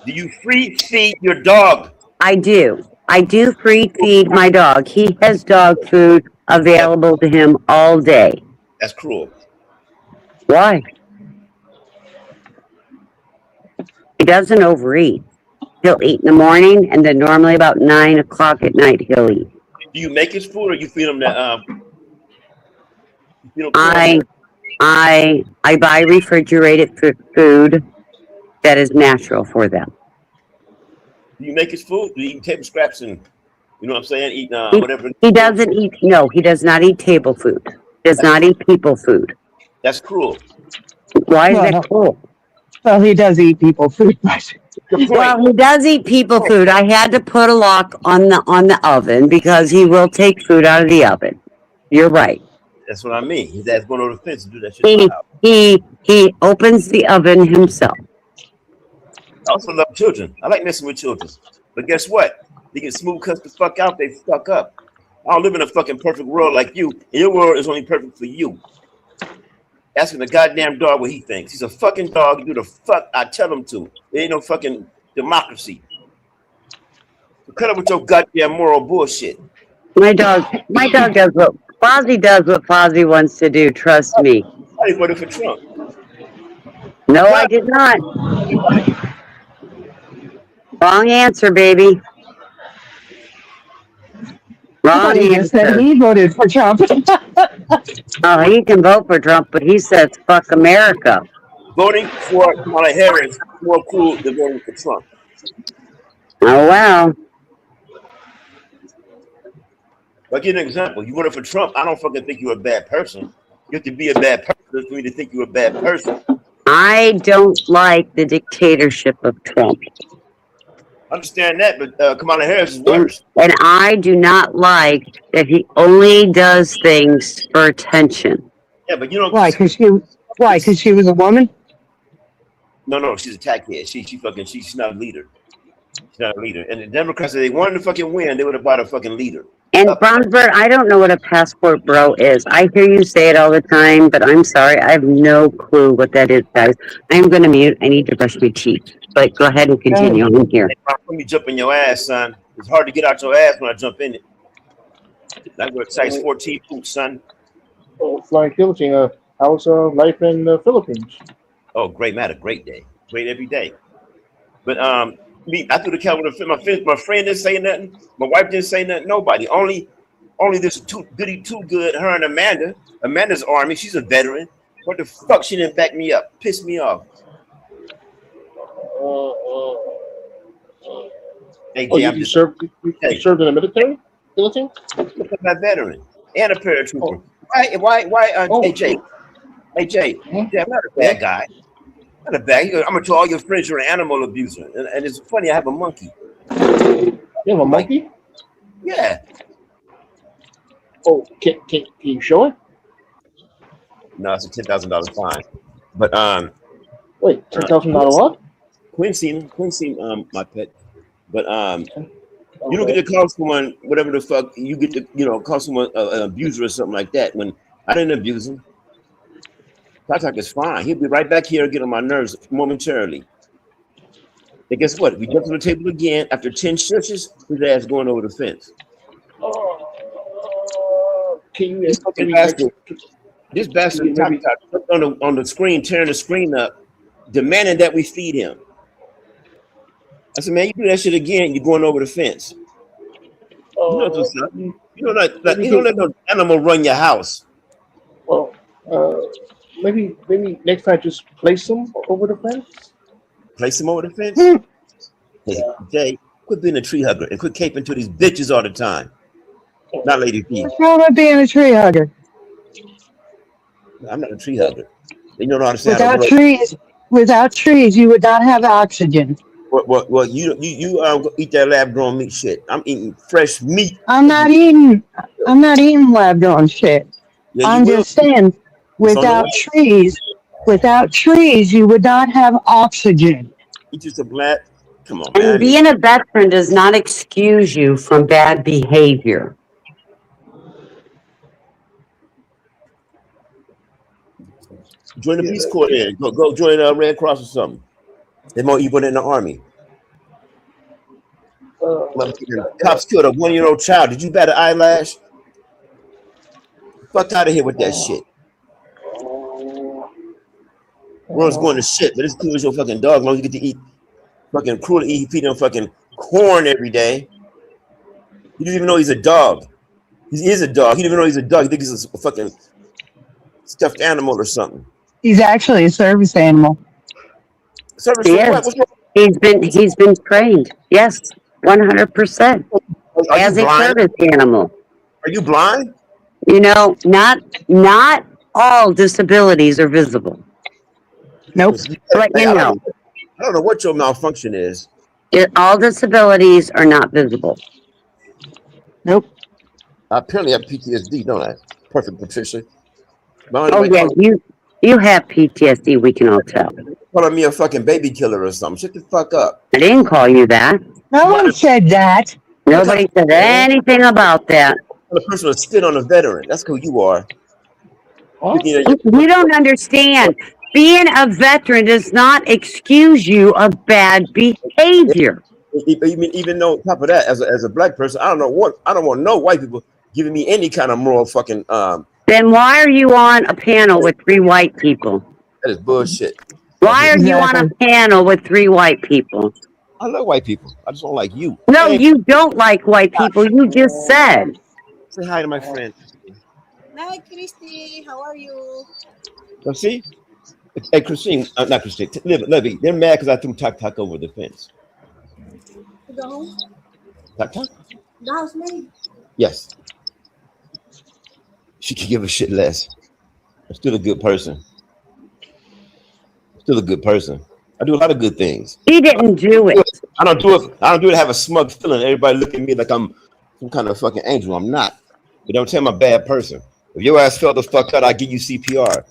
Do you free feed your dog? I do. I do free feed my dog. He has dog food available to him all day. That's cruel. Why? He doesn't overeat. He'll eat in the morning, and then normally about 9 o'clock at night he'll eat. Do you make his food, or you feed him that? I buy refrigerated food that is natural for them. Do you make his food? Do you eat table scraps and you know what I'm saying? Eat whatever. He doesn't eat. No, he does not eat table food. Does not eat people food. That's cruel. Why is that cruel? Well, he does eat people food. Well, he does eat people food. I had to put a lock on the oven because he will take food out of the oven. You're right. That's what I mean. His ass going over the fence to do that shit. He opens the oven himself. I also love children. I like messing with children. But guess what? They get smooth cuss the fuck out, they fuck up. I don't live in a fucking perfect world like you. And your world is only perfect for you. Asking the goddamn dog what he thinks. He's a fucking dog. You do the fuck I tell him to. There ain't no fucking democracy. So cut up with your goddamn moral bullshit. My dog does what Fozzie wants to do. Trust me. I voted for Trump. No, I did not. Wrong answer, baby. Wrong answer. Said he voted for Trump. Oh, he can vote for Trump, but he says fuck America. Voting for Kamala Harris is more cool than voting for Trump. Oh, wow. I'll give you an example. You voted for Trump. I don't fucking think you're a bad person. You have to be a bad person for me to think you're a bad person. I don't like the dictatorship of Trump. Understand that, but Kamala Harris is worse. And I do not like that he only does things for attention. Yeah, but you know why? Because she was a woman. No, she's a tackhead. She's not a leader. She's not a leader. And the Democrats, if they wanted to fucking win, they would have bought a fucking leader. And Brownsburg, I don't know what a passport bro is. I hear you say it all the time, but I'm sorry, I have no clue what that is, guys. I'm going to mute. I need to brush my teeth. But go ahead and continue on here. Let me jump in your ass, son. It's hard to get out your ass when I jump in it. That's what size 14 boots, son. Oh, Flying Guillotine, how's life in the Philippines? Oh, great, man. A great day. Great every day. But I threw the cat with my friend didn't say nothing. My wife didn't say nothing. Nobody. Only this too good. Her and Amanda. Amanda's Army. She's a veteran. What the fuck? She didn't back me up. Pissed me off. Hey, you served in the military? Guillotine? Look at my veteran and a paratrooper. Why? Hey, Jay. Hey, Jay. I'm not a bad guy. Not a bad. I'm gonna tell all your friends you're an animal abuser, and it's funny. I have a monkey. You have a monkey? Yeah. Oh, can you show it? No, it's a $10,000 fine. But wait, $10,000 what? Quinn seen my pet, but you don't get to call someone whatever the fuck you get to call someone an abuser or something like that. When I didn't abuse him. Tatak is fine. He'll be right back here and get on my nerves momentarily. And guess what? We jump on the table again. After 10 shushes, his ass going over the fence. This bastard Tatak on the screen, tearing the screen up, demanding that we feed him. I said, man, you do that shit again, you're going over the fence. You know what's up. You don't let no animal run your house. Well, maybe next time just place them over the fence. Place them over the fence? Hey, Jay, quit being a tree hugger and quit caping to these bitches all the time. Not Lady P. What's wrong with being a tree hugger? I'm not a tree hugger. You don't know how to say Without trees, you would not have oxygen. Well, you eat that lab grown meat shit. I'm eating fresh meat. I'm not eating lab grown shit. Yeah, I'm just saying, without trees, you would not have oxygen. You just a black. Come on, man. And being a veteran does not excuse you from bad behavior. Join the Peace Corps then. Go join Red Cross or something. They want you put in the Army. Cops killed a 1-year-old child. Did you bat an eyelash? Fuck out of here with that shit. World's going to shit, but it's cool as your fucking dog. As long as you get to eat fucking cruelty, eat feed him fucking corn every day. He doesn't even know he's a dog. He is a dog. He doesn't even know he's a dog. He thinks he's a fucking stuffed animal or something. He's actually a service animal. Service He for what? is. What's wrong? He's been trained. Yes, 100%. Are you As a blind? service animal. Are you blind? You know, not all disabilities are visible. Nope. Let you know. I don't know what your malfunction is. All disabilities are not visible. Nope. I apparently have PTSD, don't I? Perfect, Patricia. Oh yeah, you have PTSD. We can all tell. Calling me a fucking baby killer or something. Shut the fuck up. I didn't call you that. No one said that. Nobody said anything about that. The person would spit on a veteran. That's who you are. You don't understand. Being a veteran does not excuse you of bad behavior. Even though, on top of that, as a black person, I don't want no white people giving me any kind of moral fucking. Then why are you on a panel with 3 white people? That is bullshit. Why are you on a panel with 3 white people? I love white people. I just don't like you. No, you don't like white people. You just said. Say hi to my friend. Hi, Christy. How are you? So see, hey Christine, not Christine, Levy. They're mad because I threw Tok over the fence. To the home? Tok? The housemaid? Yes. She could give a shit less. I'm still a good person. Still a good person. I do a lot of good things. He didn't do it. I don't do it to have a smug feeling. Everybody look at me like I'm some kind of fucking angel. I'm not. But don't tell me I'm a bad person. If your ass fell the fuck out, I give you CPR.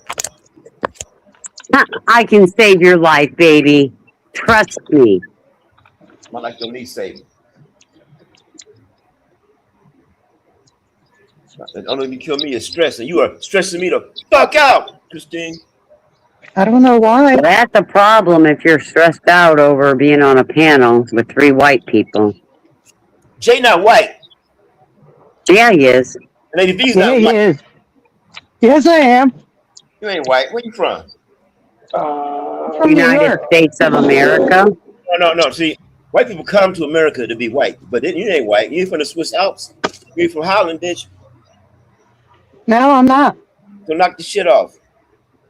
I can save your life, baby. Trust me. I like your knee saving. The only thing you kill me is stress, and you are stressing me the fuck out, Christine. I don't know why. Well, that's a problem if you're stressed out over being on a panel with 3 white people. Jay not white. Yeah, he is. And Lady V's Yeah, not he white. is. Yes, I am. You ain't white. Where you from? From New United York. States of America. No. See, white people come to America to be white, but then you ain't white. You ain't from the Swiss Alps. You ain't from Holland, bitch. No, I'm not. So knock the shit off.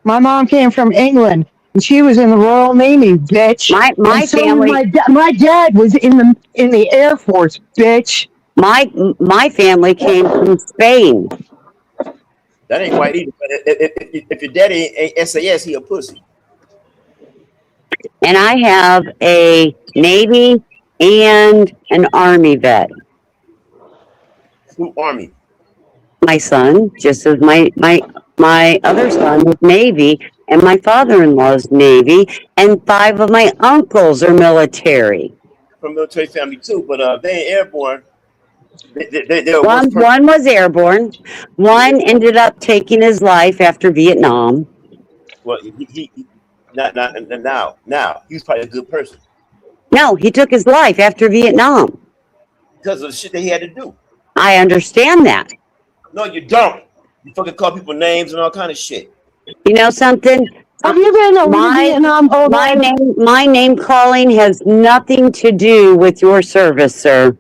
My mom came from England, and she was in the Royal Navy, bitch. My and so family. My dad was in the Air Force, bitch. My family came from Spain. That ain't white either. But if your daddy ain't SAS, he a pussy. And I have a Navy and an Army vet. Who Army? My son, just as my other son is Navy, and my father-in-law's Navy, and 5 of my uncles are military. From military family too, but they ain't airborne. One was airborne. One ended up taking his life after Vietnam. Well, he now he's probably a good person No, he took his life after Vietnam. because of the shit that he had to do. I understand that. No, you don't. You fucking call people names and all kind of shit. You know something? Have you been to Vietnam? My name calling has nothing to do with your service, sir.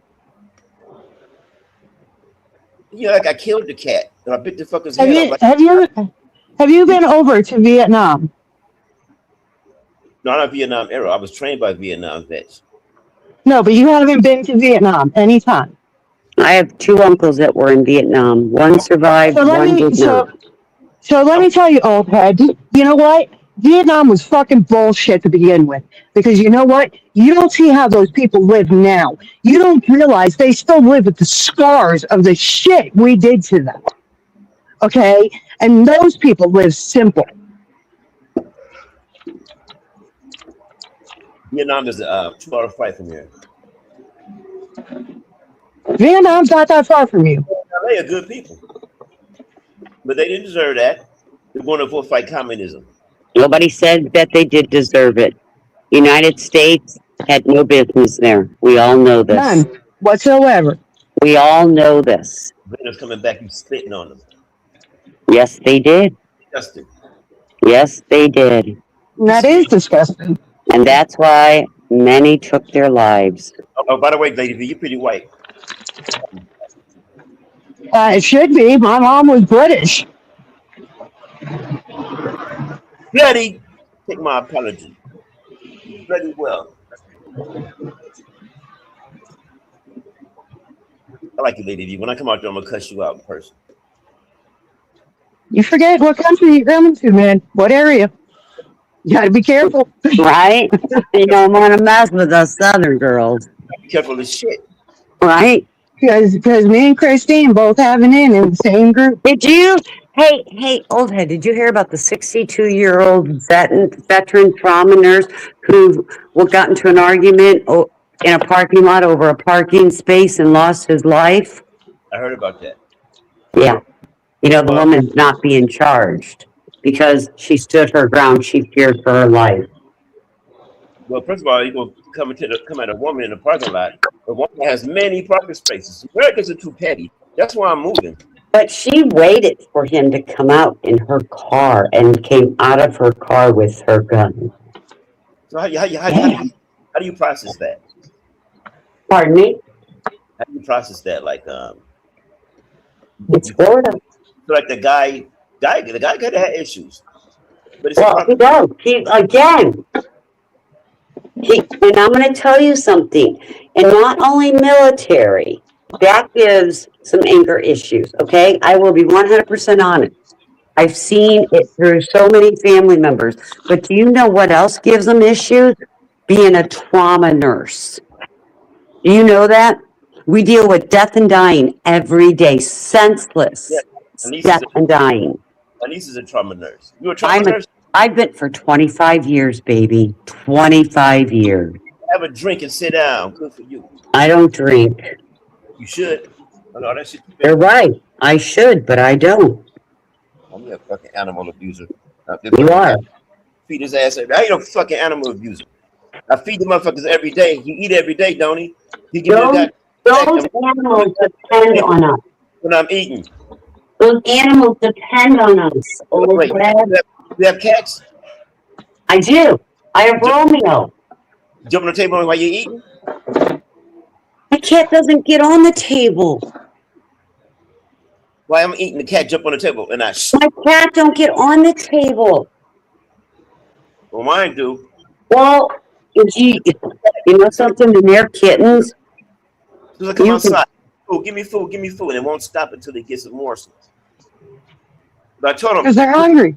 You know, like I killed the cat and I bit the fucker's Have head off. you have you been over to Vietnam? No, I'm not Vietnam era. I was trained by Vietnam vets. No, but you haven't been to Vietnam anytime. I have 2 uncles that were in Vietnam. One survived, one did not. So let me tell you, old head, you know what? Vietnam was fucking bullshit to begin with. Because you know what? You don't see how those people live now. You don't realize they still live with the scars of the shit we did to them. Okay? And those people live simple. Vietnam is a 2-hour flight from here. Vietnam's not that far from you. They are good people. But they didn't deserve that. They're going to fight communism. Nobody said that they did deserve it. United States had no business there. We all know this. whatsoever. We all know this. Rainer's coming back, you spitting on them. Yes, they did. Disgusting. Yes, they did. That is disgusting. And that's why many took their lives. Oh, by the way, Lady V, you're pretty white. It should be. My mom was British. Bloody, take my apology. Bloody well. I like you, Lady V. When I come out there, I'm gonna cuss you out in person. You forget what country you're coming to, man. What area? You gotta be careful. Right? You don't want to mess with us Southern girls. Be careful of shit. Right? Because me and Christine both have an in the same group. Did you? Hey, old head, did you hear about the 62-year-old veteran trauma nurse who got into an argument in a parking lot over a parking space and lost his life? I heard about that. Yeah. You know, the woman's not being charged because she stood her ground. She feared for her life. Well, first of all, you go come at a woman in the parking lot. A woman has many parking spaces. Americans are too petty. That's why I'm moving. But she waited for him to come out in her car and came out of her car with her gun. So how do you process that? Pardon me? How do you process that? Like It's Florida. So like the guy could have had issues. But it's He does. And I'm going to tell you something. And not only military, that gives some anger issues, okay? I will be 100% honest. I've seen it through so many family members. But do you know what else gives them issues? Being a trauma nurse. Do you know that? We deal with death and dying every day. Senseless death and dying. My niece is a trauma nurse. You a trauma nurse? I've been for 25 years, baby. 25 years. Have a drink and sit down. Good for you. I don't drink. You should. I know that shit. You're right. I should, but I don't. I'm a fucking animal abuser. You are. Feed his ass. I ain't no fucking animal abuser. I feed the motherfuckers every day. He eat every day, don't he? He give me that. Those animals depend on us. When I'm eating. Those animals depend on us. Wait, you have cats? I do. I have Romeo. Jump on the table while you're eating? My cat doesn't get on the table. While I'm eating, the cat jump on the table and I. My cat don't get on the table. Well, mine do. Well, if you know something, when they're kittens. So I come outside. Oh, give me food, and it won't stop until they get some morsels. But I told them because they're hungry.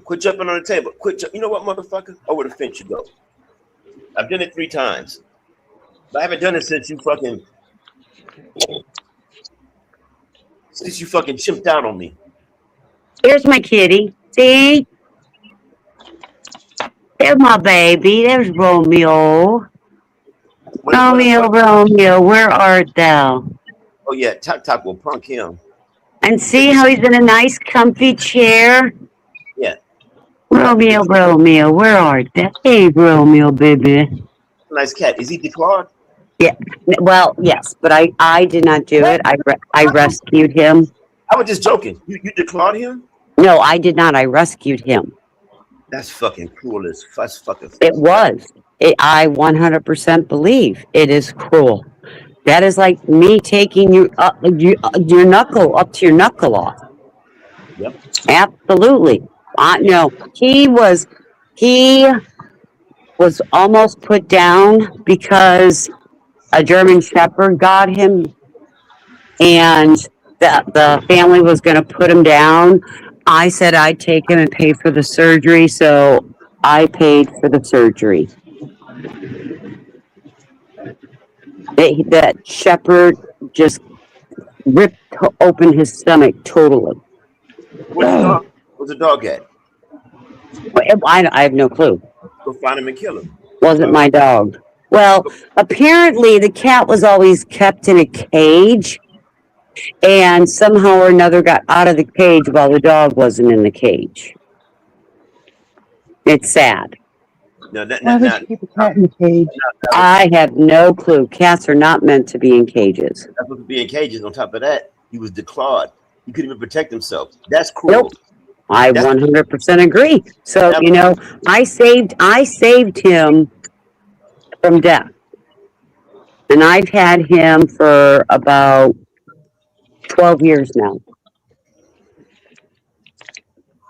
Quit jumping on the table. You know what, motherfucker? Over the fence you go. I've done it 3 times. But I haven't done it since you fucking chimped out on me. Here's my kitty. See? There's my baby. There's Romeo. Romeo, where art thou? Oh yeah, Top will punk him. And see how he's in a nice comfy chair? Yeah. Romeo, where art thou? Hey, Romeo, baby. Nice cat. Is he declawed? Yeah. Well, yes, but I did not do it. I rescued him. I was just joking. You declawed him? No, I did not. I rescued him. That's fucking cruel as fucking. It was. I 100% believe it is cruel. That is like me taking your knuckle up to your knuckle off. Yep. Absolutely. No, he was almost put down because a German Shepherd got him, and the family was going to put him down. I said I'd take him and pay for the surgery, so I paid for the surgery. That Shepherd just ripped open his stomach totally. Where's the dog at? I have no clue. Go find him and kill him. Wasn't my dog. Well, apparently the cat was always kept in a cage, and somehow or another got out of the cage while the dog wasn't in the cage. It's sad. No, that, Why not, would not, you keep a cat in a cage? I have no clue. Cats are not meant to be in cages. that's supposed to be in cages. On top of that, he was declawed. He couldn't even protect himself. That's Nope. cruel. I That's 100% agree. So, that, you know, I saved him from death. And I've had him for about 12 years now.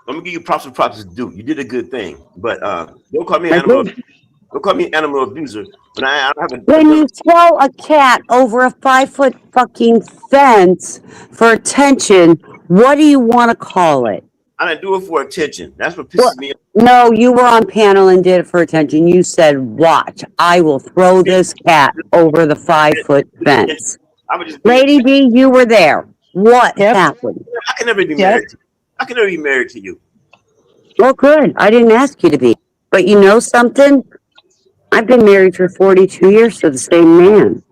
I'm gonna give you props for props is due. You did a good thing, but don't call me an I animal. did. Don't call me an animal abuser. When I have When you throw a cat over a 5-foot fucking fence for attention, what do you want to call it? I didn't do it for attention. That's what Well, pisses me off. no, you were on panel and did it for attention. You said, watch, I will throw this cat over the 5-foot fence. I would just be. Lady B, you were there. What happened? I can never be married. To you. I can never be married to you. Well, good. I didn't ask you to be. But you know something? I've been married for 42 years to the same man.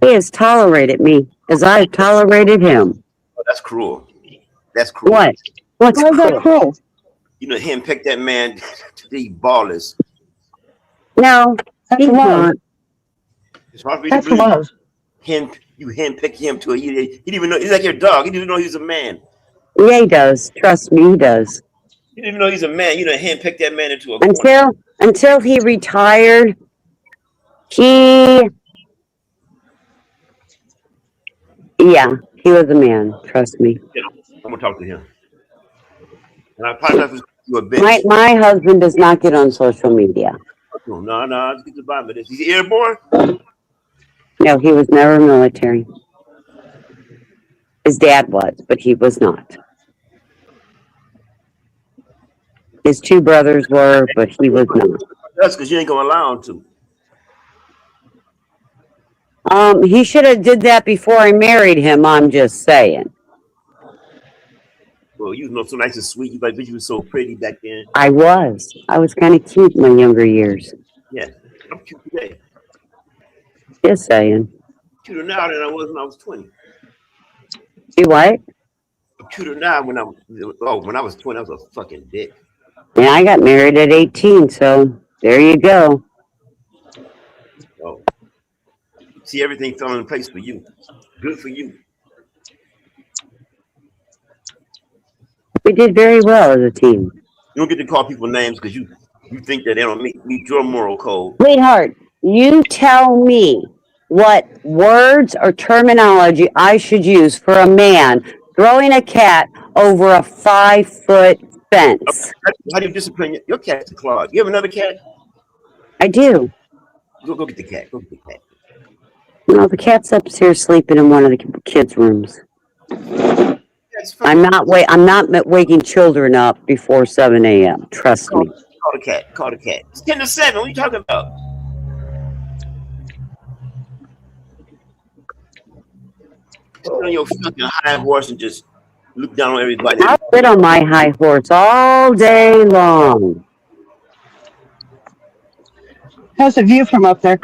He has tolerated me as I have tolerated him. Oh, that's cruel. That's cruel. What? What's Why is that cruel? You know, him pick that man to be ballers. No, That's he's love. not. It's hard for me That's to believe love. you handpicked him to a. He didn't even know. He's like your dog. He didn't even know he's a man. Yeah, he does. Trust me, he does. You didn't even know he's a man. You know, handpicked that man into a corner. Until he retired, he was a man. Trust me. You know, I'm gonna talk to him. And I apologize for you a bitch. My husband does not get on social media. No, let's get to the bottom of this. He's airborne? No, he was never military. His dad was, but he was not. His two brothers were, but he was not. That's because you ain't gonna allow him to. He should have did that before I married him. I'm just saying. Well, you know, so nice and sweet. You like, bitch, you was so pretty back then. I was kind of cute in my younger years. Yeah, I'm cute today. Just saying. Cuter now than I was when I was 20. You what? I'm cuter now when I was 20, I was a fucking dick. Yeah, I got married at 18, so there you go. Oh, see, everything fell in place for you. Good for you. We did very well as a team. You don't get to call people names because you think that they don't meet your moral code. Sweetheart, you tell me what words or terminology I should use for a man throwing a cat over a 5-foot fence. How do you discipline your cat's clawed? You have another cat? I do. Go get the cat. Go get the cat. No, the cat's upstairs sleeping in one of the kids' rooms. I'm not waking children up before 7 a.m. Trust me. Call the cat. Call the cat. It's 10 to 7. What are you talking about? Sit on your fucking high horse and just look down on everybody. I'll sit on my high horse all day long. How's the view from up there?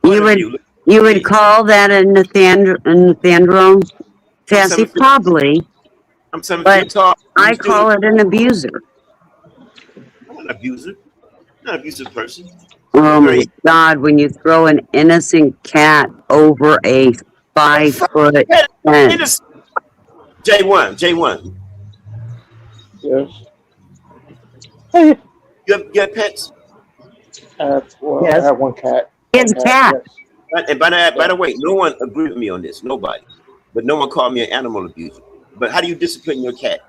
You would call that a Nathandrome fancy? Probably. I'm 7 but feet tall. I call it an abuser. I'm not an abuser. I'm not an abusive person. Oh my God, when you throw an innocent cat over a 5-foot fence. J1. Yes. You have pets? Well, I have one cat. It's a cat. Yes. And by the way, no one agreed with me on this. Nobody. But no one called me an animal abuser. But how do you discipline your cat?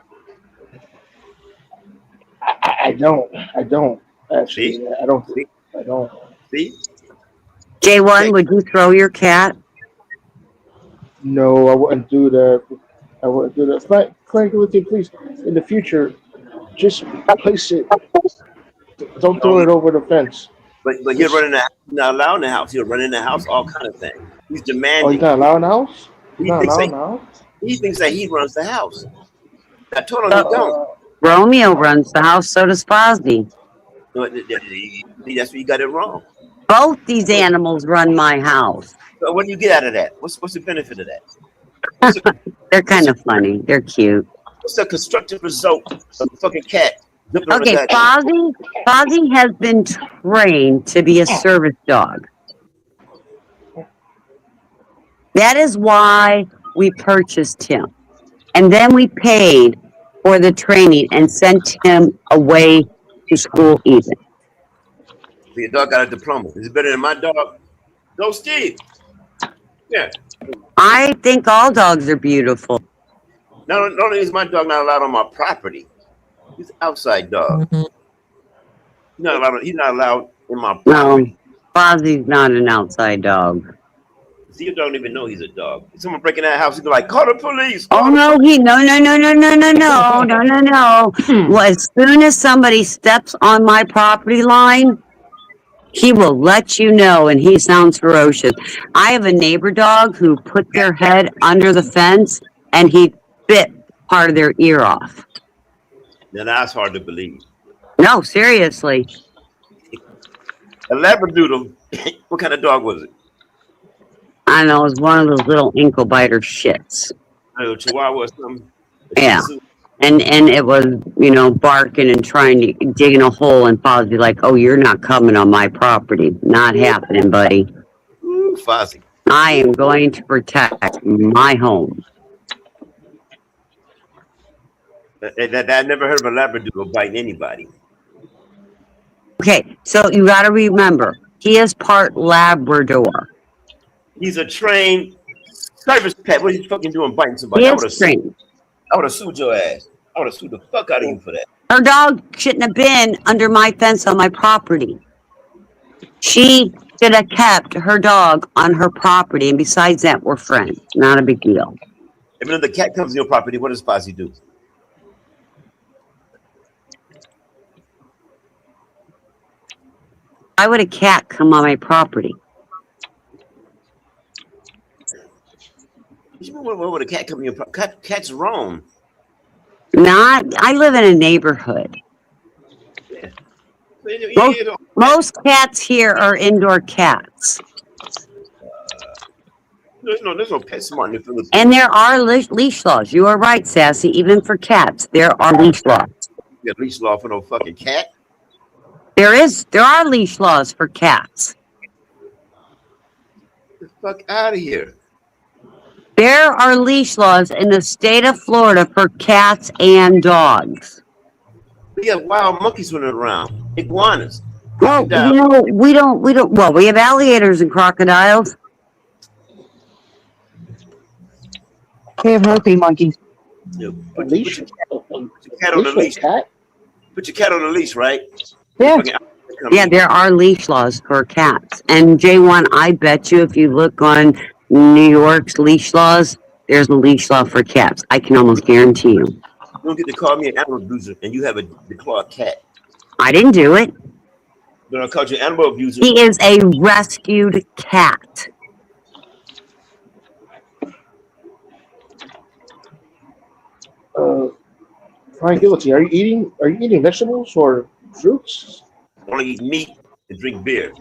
I don't actually. See? I don't. See? J1, would you throw your cat? No, I wouldn't do that. Frankie, please, in the future, just place it. Don't throw it over the fence. But he'll run in the house. He's not allowed in the house. He'll run in the house, all kind of things. He's demanding. Oh, he's not allowed in the house? He thinks that he runs the house. I told him he don't. Romeo runs the house, so does Fosby. That's where you got it wrong. Both these animals run my house. So what do you get out of that? What's the benefit of that? They're kind of funny. They're cute. What's the constructive result of a fucking cat Jumping on the Okay, back. Fozzie has been trained to be a service dog. That is why we purchased him. And then we paid for the training and sent him away to school even. So your dog got a diploma. Is it better than my dog? Go, Steve. Yeah. I think all dogs are beautiful. Not only is my dog not allowed on my property, he's an outside dog. He's not allowed in my property. No, Fozzie's not an outside dog. See, you don't even know he's a dog. If someone breaking that house, he'd be like, call the police. Oh no, no. Well, as soon as somebody steps on my property line, he will let you know, and he sounds ferocious. I have a neighbor dog who put their head under the fence, and he bit part of their ear off. Now that's hard to believe. No, seriously. A Labradoodle. What kind of dog was it? I know, it was one of those little ankle biter shits. A Chihuahua or something? Yeah. And it was, barking and trying to dig in a hole, and Fozzie like, oh, you're not coming on my property. Not happening, buddy. Ooh, Fozzie. I am going to protect my home. I never heard of a Labradoodle biting anybody. Okay, so you got to remember, he is part Labrador. He's a trained service pet. What are you fucking doing biting somebody? He is trained. I would have sued your ass. I would have sued the fuck out of you for that. Her dog shouldn't have been under my fence on my property. She should have kept her dog on her property, and besides that, we're friends. Not a big deal. If the cat comes to your property, what does Fozzie do? Why would a cat come on my property? What would a cat come to your property? Cats roam. I live in a neighborhood. Yeah. Most cats here are indoor cats. There's no pet smart in the Philippines. And there are leash laws. You are right, Sassy. Even for cats, there are leash laws. You got leash law for no fucking cat? There are leash laws for cats. Get the fuck out of here. There are leash laws in the state of Florida for cats and dogs. We have wild monkeys running around, iguanas. Well, we don't. Well, we have alligators and crocodiles. They have herpy monkeys. Put your cat on the leash. Put your cat on the leash, right? Yeah. Yeah, there are leash laws for cats. And J1, I bet you if you look on New York's leash laws, there's a leash law for cats. I can almost guarantee you. You don't get to call me an animal abuser and you have a declawed cat. I didn't do it. Then I called you an animal abuser. He is a rescued cat. Tranquility. Are you eating vegetables or fruits? I only eat meat and drink beer.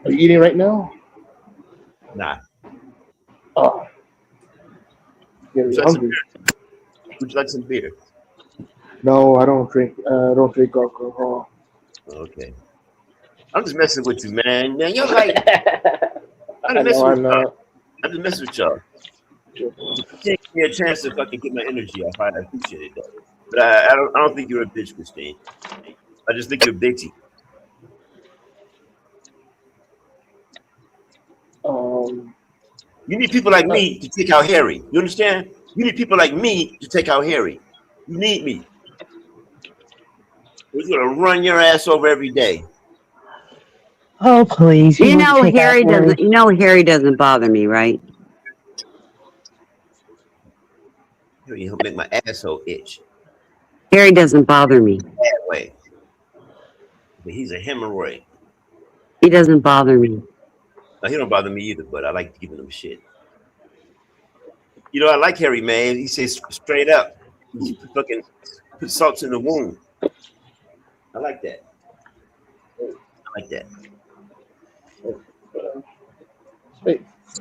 Are you eating right now? Nah. Oh. You're hungry. Would you like some beer? No, I don't drink. I don't drink alcohol. Okay. I'm just messing with you, man. Man, you're like. I'm just messing with y'all. You can't give me a chance to fucking get my energy off. I appreciate it though. But I don't think you're a bitch, Christine. I just think you're bitchy. You need people like me to take out Harry. You understand? You need people like me to take out Harry. You need me. We're gonna run your ass over every day. Oh please! Harry doesn't. Harry doesn't bother me, right? He'll make my asshole itch. Harry doesn't bother me. That way. But he's a hemorrhoid. He doesn't bother me. No, he don't bother me either, but I like giving him shit. I like Harry, man. He says straight up. He fucking put salts in the wound. I like that.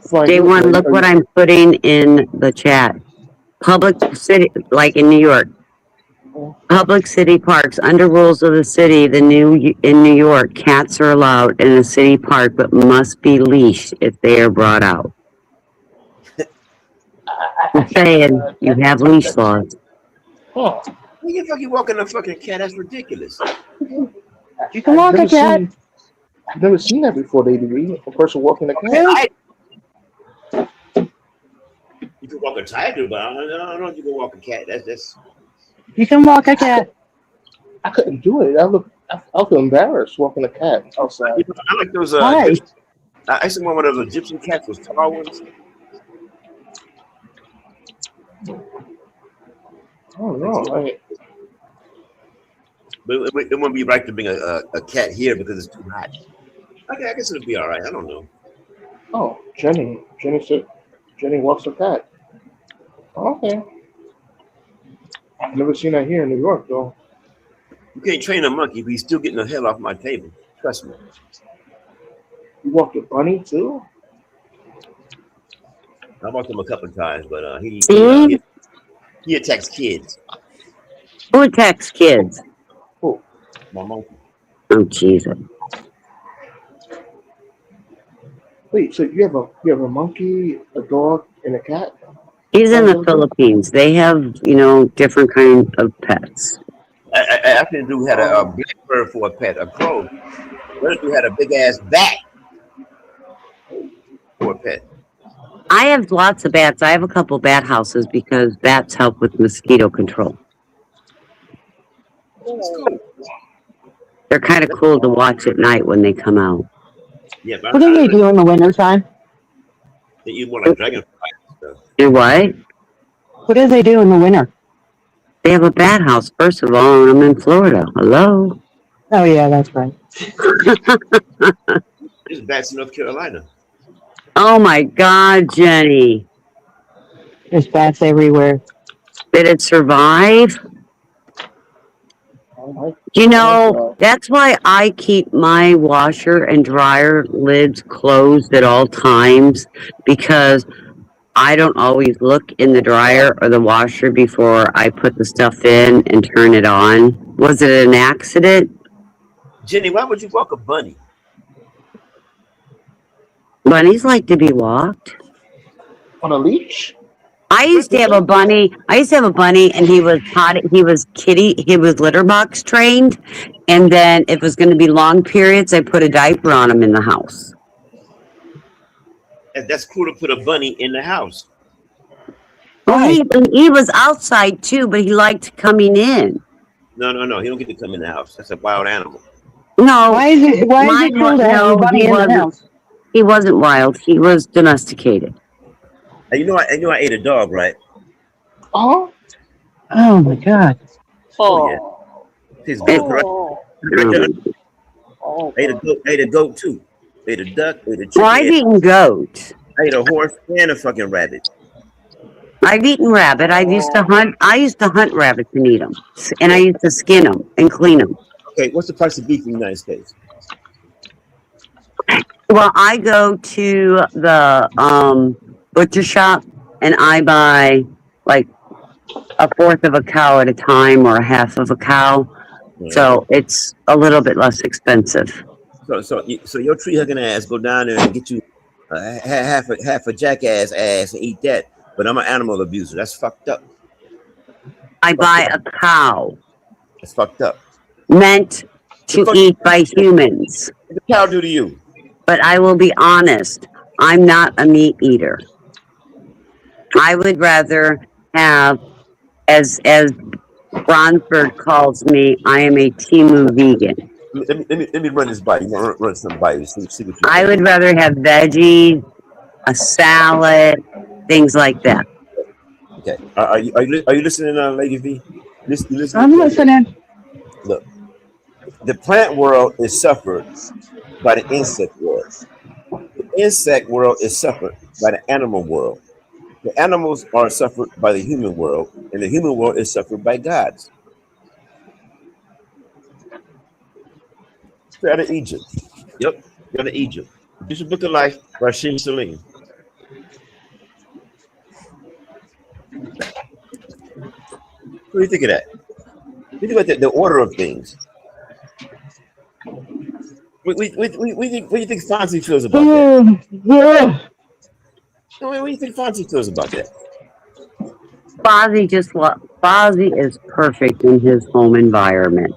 J1, look what I'm putting in the chat. Public city, like in New York. Public city parks. Under rules of the city, in New York, cats are allowed in a city park, but must be leashed if they are brought out. I'm saying you have leash laws. Huh. You fucking walking a fucking cat? That's ridiculous. You can walk a cat. I've never seen that before, Lady B. A person walking a cat. You can walk a tiger, but I don't know if you can walk a cat. That's. You can walk a cat. I couldn't do it. I feel embarrassed walking a cat outside. I like those. Why? I used to want one of those Egyptian cats, those tall ones. I don't know. But it wouldn't be right to bring a cat here because it's too hot. Okay, I guess it'll be all right. I don't know. Oh, Jenny said Jenny walks a cat. Okay. I've never seen that here in New York, though. You can't train a monkey, but he's still getting the hell off my table. Trust me. You walked a bunny, too? I walked him a couple of times, but he attacks kids. Who attacks kids? Who? My monkey. Oh, Jesus. Wait, so you have a monkey, a dog, and a cat? He's in the Philippines. They have, different kinds of pets. I actually do had a blackbird for a pet, a crow. What if you had a big ass bat for a pet? I have lots of bats. I have a couple bat houses because bats help with mosquito control. They're kind of cool to watch at night when they come out. Yeah, but What do they do in the wintertime? They eat more like dragonflies and stuff. Do what? What do they do in the winter? They have a bat house, first of all, and I'm in Florida. Hello? Oh, yeah, that's right. There's bats in North Carolina. Oh, my God, Jenny. There's bats everywhere. Did it survive? That's why I keep my washer and dryer lids closed at all times, because I don't always look in the dryer or the washer before I put the stuff in and turn it on. Was it an accident? Jenny, why would you walk a bunny? Bunnies like to be walked. On a leash? I used to have a bunny, and he was litter box trained, and then if it was going to be long periods, I put a diaper on him in the house. That's cool to put a bunny in the house. Well, he was outside too, but he liked coming in. No. He don't get to come in the house. That's a wild animal. No. Why is it cool to have a bunny in the house? He wasn't wild. He was domesticated. You know I ate a dog, right? Oh. Oh my God. Oh yeah. Tastes good, right? Ate a goat too. Ate a duck. Ate a chicken. Well, I've eaten goat. I ate a horse and a fucking rabbit. I've eaten rabbit. I used to hunt rabbits and eat them, and I used to skin them and clean them. Okay, what's the price of beef in the United States? Well, I go to the butcher shop and I buy like a fourth of a cow at a time or a half of a cow, so it's a little bit less expensive. So your tree hugging ass go down there and get you half a jackass ass and eat that. But I'm an animal abuser. That's fucked up. I buy a cow. That's fucked up. Meant to eat by humans. What the cow do to you? But I will be honest, I'm not a meat eater. I would rather have, as Bronford calls me, I am a Timu vegan. Let me run this by you. Run something by you. See what you I would rather have veggies, a salad, things like that. Okay. Are you listening, Lady V? Listen. I'm listening. Look, the plant world is suffered by the insect world. The insect world is suffered by the animal world. The animals are suffered by the human world, and the human world is suffered by gods. Straight out of Egypt. Yep, out of Egypt. This is Book of Life, Rashim Salim. What do you think of that? Think about the order of things. What do you think Fonzie feels about that? What do you think Fonzie feels about that? Fozzie is perfect in his home environment.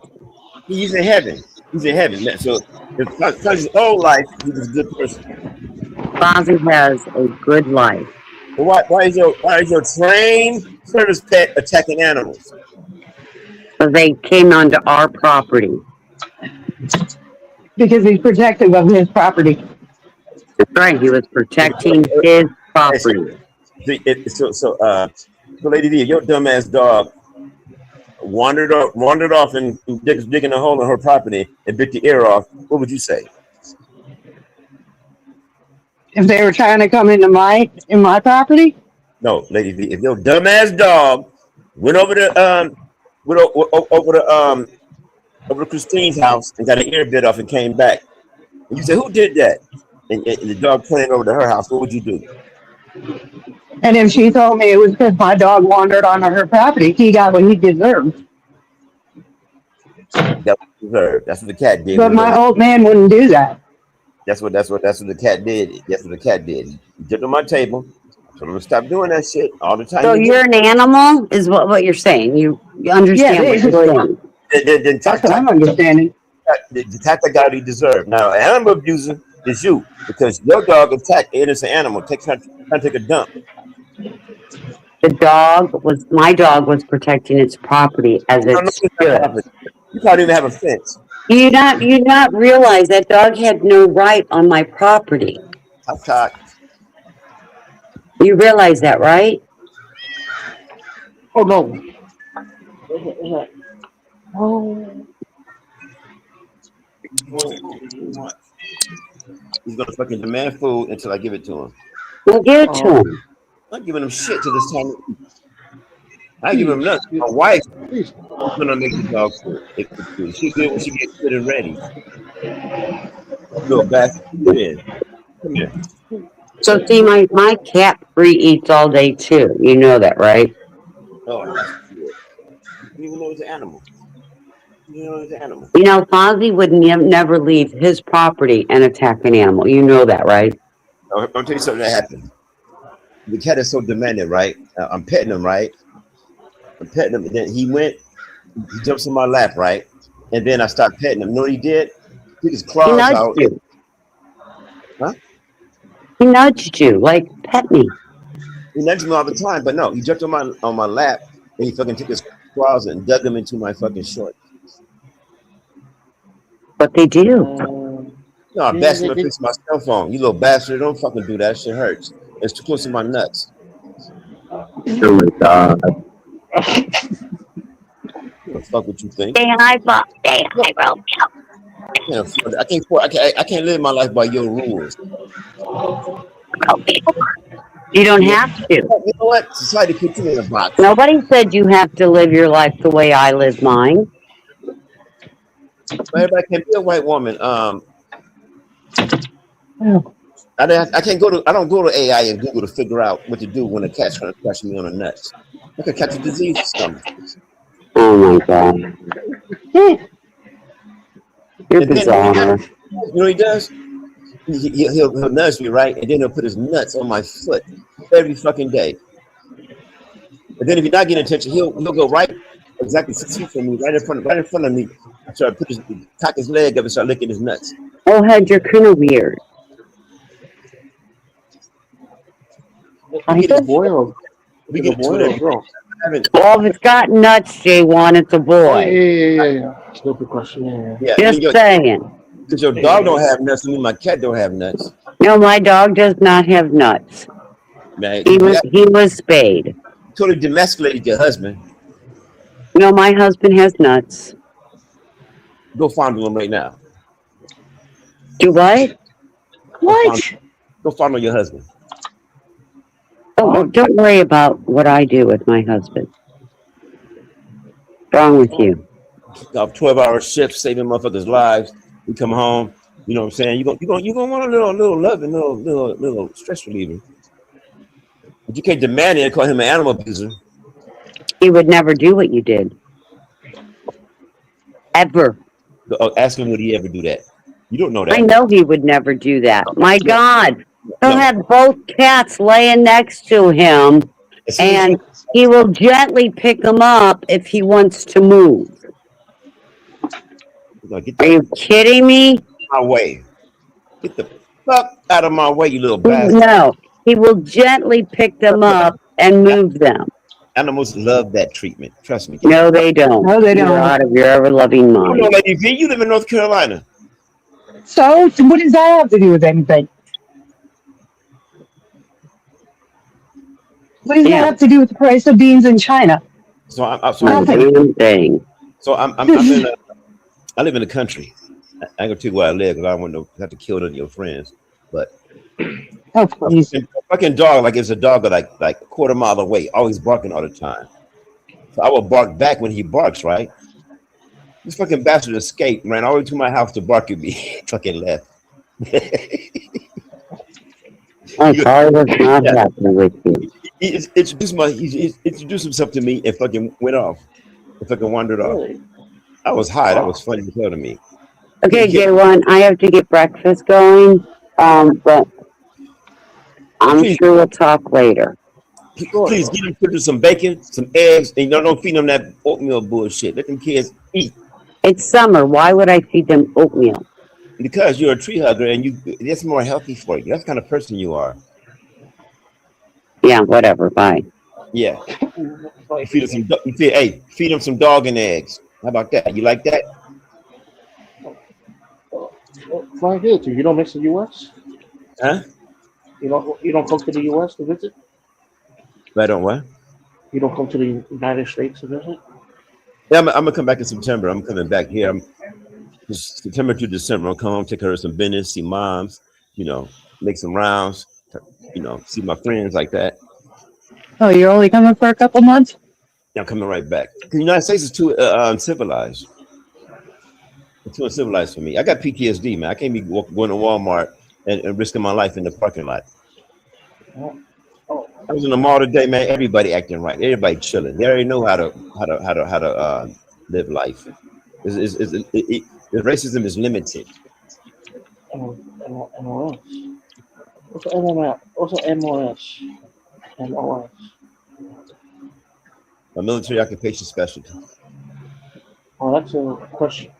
He's in heaven. He's in heaven. So if Fonzie's whole life, he was a good person. Fozzie has a good life. But why is your trained service pet attacking animals? So they came onto our property. Because he's protective of his property. That's right. He was protecting his property. So Lady D, your dumbass dog wandered off and digging a hole in her property and bit the ear off. What would you say? If they were trying to come into my property? No, Lady D, if your dumbass dog went over to over to Christine's house and got an ear bit off and came back, and you said, "Who did that?" And the dog playing over to her house, what would you do? And if she told me it was because my dog wandered onto her property, he got what he deserved. That's what he deserved. That's what the cat did. But my old man wouldn't do that. That's what the cat did. That's what the cat did. He jumped on my table. I told him to stop doing that shit all the time. So you're an animal, is what you're saying. You understand what you're saying. Then that's what I'm understanding. The attack the guy he deserved. Now, an animal abuser is you because your dog attacked an innocent animal, trying to take a dump. My dog was protecting its property as it stood. You can't even have a fence. You not realize that dog had no right on my property. You realize that, right? Oh no. Oh. He's gonna fucking demand food until I give it to him. Well, give it to him. I'm not giving him shit to this time. I give him nuts. My wife is gonna make the dog food. She good when she gets good and ready. Little bastard. Come here. So see, my cat free eats all day too. You know that, right? Oh, that's good. You even know it's an animal. You know, Fozzie would never leave his property and attack an animal. You know that, right? I'll tell you something that happened. The cat is so demanding, right? I'm petting him, right? I'm petting him, and then he jumps in my lap, right? And then I stopped petting him. You know what he did? He took his claws out. You. Huh? He nudged you, like, pet me. He nudged me all the time, but no, he jumped on my lap and he fucking took his claws and dug them into my fucking shorts. What they do? No, I bastard to fix my cell phone. You little bastard, don't fucking do that. Shit hurts. It's too close to my nuts. Oh my god. What the fuck would you think? Say hi, Bob. Say hi, Romeo. I can't live my life by your rules. You don't have to. You know what? Society puts you in a box. Nobody said you have to live your life the way I live mine. Everybody can be a white woman. I don't go to AI and Google to figure out what to do when a cat's trying to crush me on the nuts. I could catch a disease or something. Oh my god. You're bizarre. You know what he does? He'll nudge me, right? And then he'll put his nuts on my foot every fucking day. And then if you're not getting attention, he'll go right exactly 6 feet from me, right in front of me. So I cock his leg up and start licking his nuts. Oh, Head, you're kind of weird. We get a boy or we get a boy or girl? Well, if it's got nuts, J1, it's a boy. Yeah. Stupid question. Yeah. Just saying. Because your dog don't have nuts, I mean my cat don't have nuts. No, my dog does not have nuts. Man, he was spayed. Totally demasculated your husband. No, my husband has nuts. Go fondle him right now. Do what? What? Go fondle your husband. Oh, don't worry about what I do with my husband. What's wrong with you? 12-hour shifts, saving motherfuckers' lives. We come home, you know what I'm saying? You're gonna want a little loving, little stress reliever. But you can't demand it and call him an animal abuser. He would never do what you did. Ever. Ask him, would he ever do that? You don't know I that. know he would never do that. My No. God. He'll No. have both cats laying next to him, As soon as and he will gently pick them up if he wants to move. get Are you kidding me? my way. Get the fuck out of my way, you little bastard. No. He will gently pick them up and move them. Animals love that treatment. Trust me. No, they don't. No, they You're don't. out of your ever-loving You know, mind. Lady V, you live in North Carolina. So what does that have to do with anything? What does that Yeah. have to do with the price of beans in China? So I'm Not a damn thing. So I live in the country. I ain't gonna tell you where I live because I don't want to have to kill none of your friends. But Oh, please. a fucking dog, like it's a dog like a quarter mile away, always barking all the time. So I will bark back when he barks, right? This fucking bastard escaped, ran all the way to my house to bark at me. Fucking left. I was not happy with you. He introduced himself to me and fucking went off. And fucking wandered off. I was high. That was funny as hell to me. Okay, J1, I have to get breakfast going. But I'm sure we'll talk later. Please give them some bacon, some eggs, and don't feed them that oatmeal bullshit. Let them kids eat. It's summer. Why would I feed them oatmeal? Because you're a tree hugger and that's more healthy for you. That's the kind of person you are. Yeah, whatever. Bye. Yeah. You feed them feed them some dog and eggs. How about that? You like that? Fly here too. You don't mix the U.S. Huh? You don't come to the U.S. to visit. I don't what? You don't come to the United States to visit. Yeah, I'm gonna come back in September. I'm coming back here. September to December. I'll come home, take care of some business, see moms, make some rounds, see my friends like that. Oh, you're only coming for a couple months? Yeah, I'm coming right back. The United States is too uncivilized. It's too uncivilized for me. I got PTSD, man. I can't be going to Walmart and risking my life in the parking lot. I was in the mall today, man. Everybody acting right. Everybody chilling. They already know how to live life. The racism is limited. MOS. What's MOS? What's MOS? MOS. A military occupation specialty. Oh, that's a question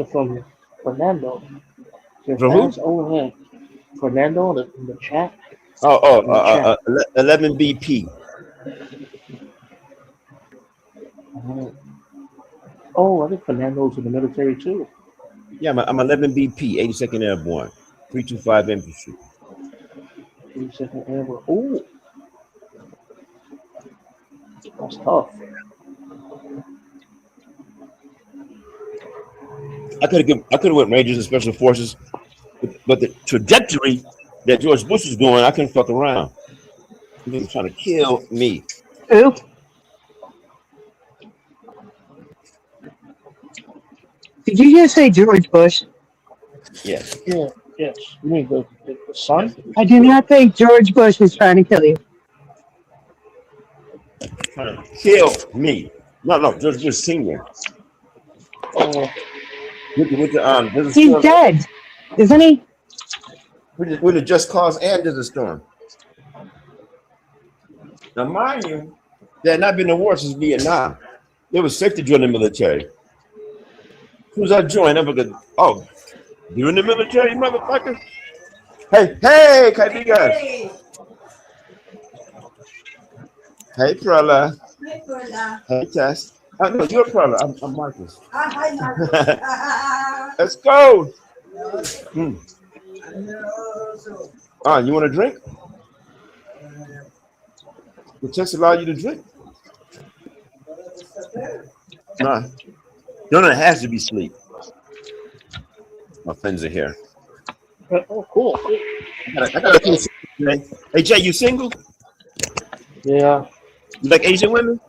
from Fernando. From who? Overhead. Fernando in the chat. 11 BP. Oh, I think Fernando's in the military too. Yeah, I'm 11 BP, 82nd Airborne, 325 Infantry. 82nd Airborne. Oh, that's tough. I could have went Rangers and Special Forces, but the trajectory that George Bush was going, I couldn't fuck around. He was trying to kill me. Who? Did you just say George Bush? Yes. Yeah, yes. You mean the son? I do not think George Bush was trying to kill you. Trying to kill me. No, George Bush Sr. Oh. He's dead, isn't he? With the Just Cause and Desert Storm. Now, mind you, there had not been a war since Vietnam. It was safe to join the military. As soon as I joined, I'm like, oh, you're in the military, motherfucker? Hey, Kaibigas. Hey. Hey, Prala. Hey, Perla. Hey, Tess. No, you're Prala. I'm Marcus. Hi, Marcus. Let's go. You want a drink? Will Tess allow you to drink? Nah. No, it has to be sleep. My friends are here. Oh, cool. I got a single today. Hey, Jay, you single? Yeah. You like Asian women?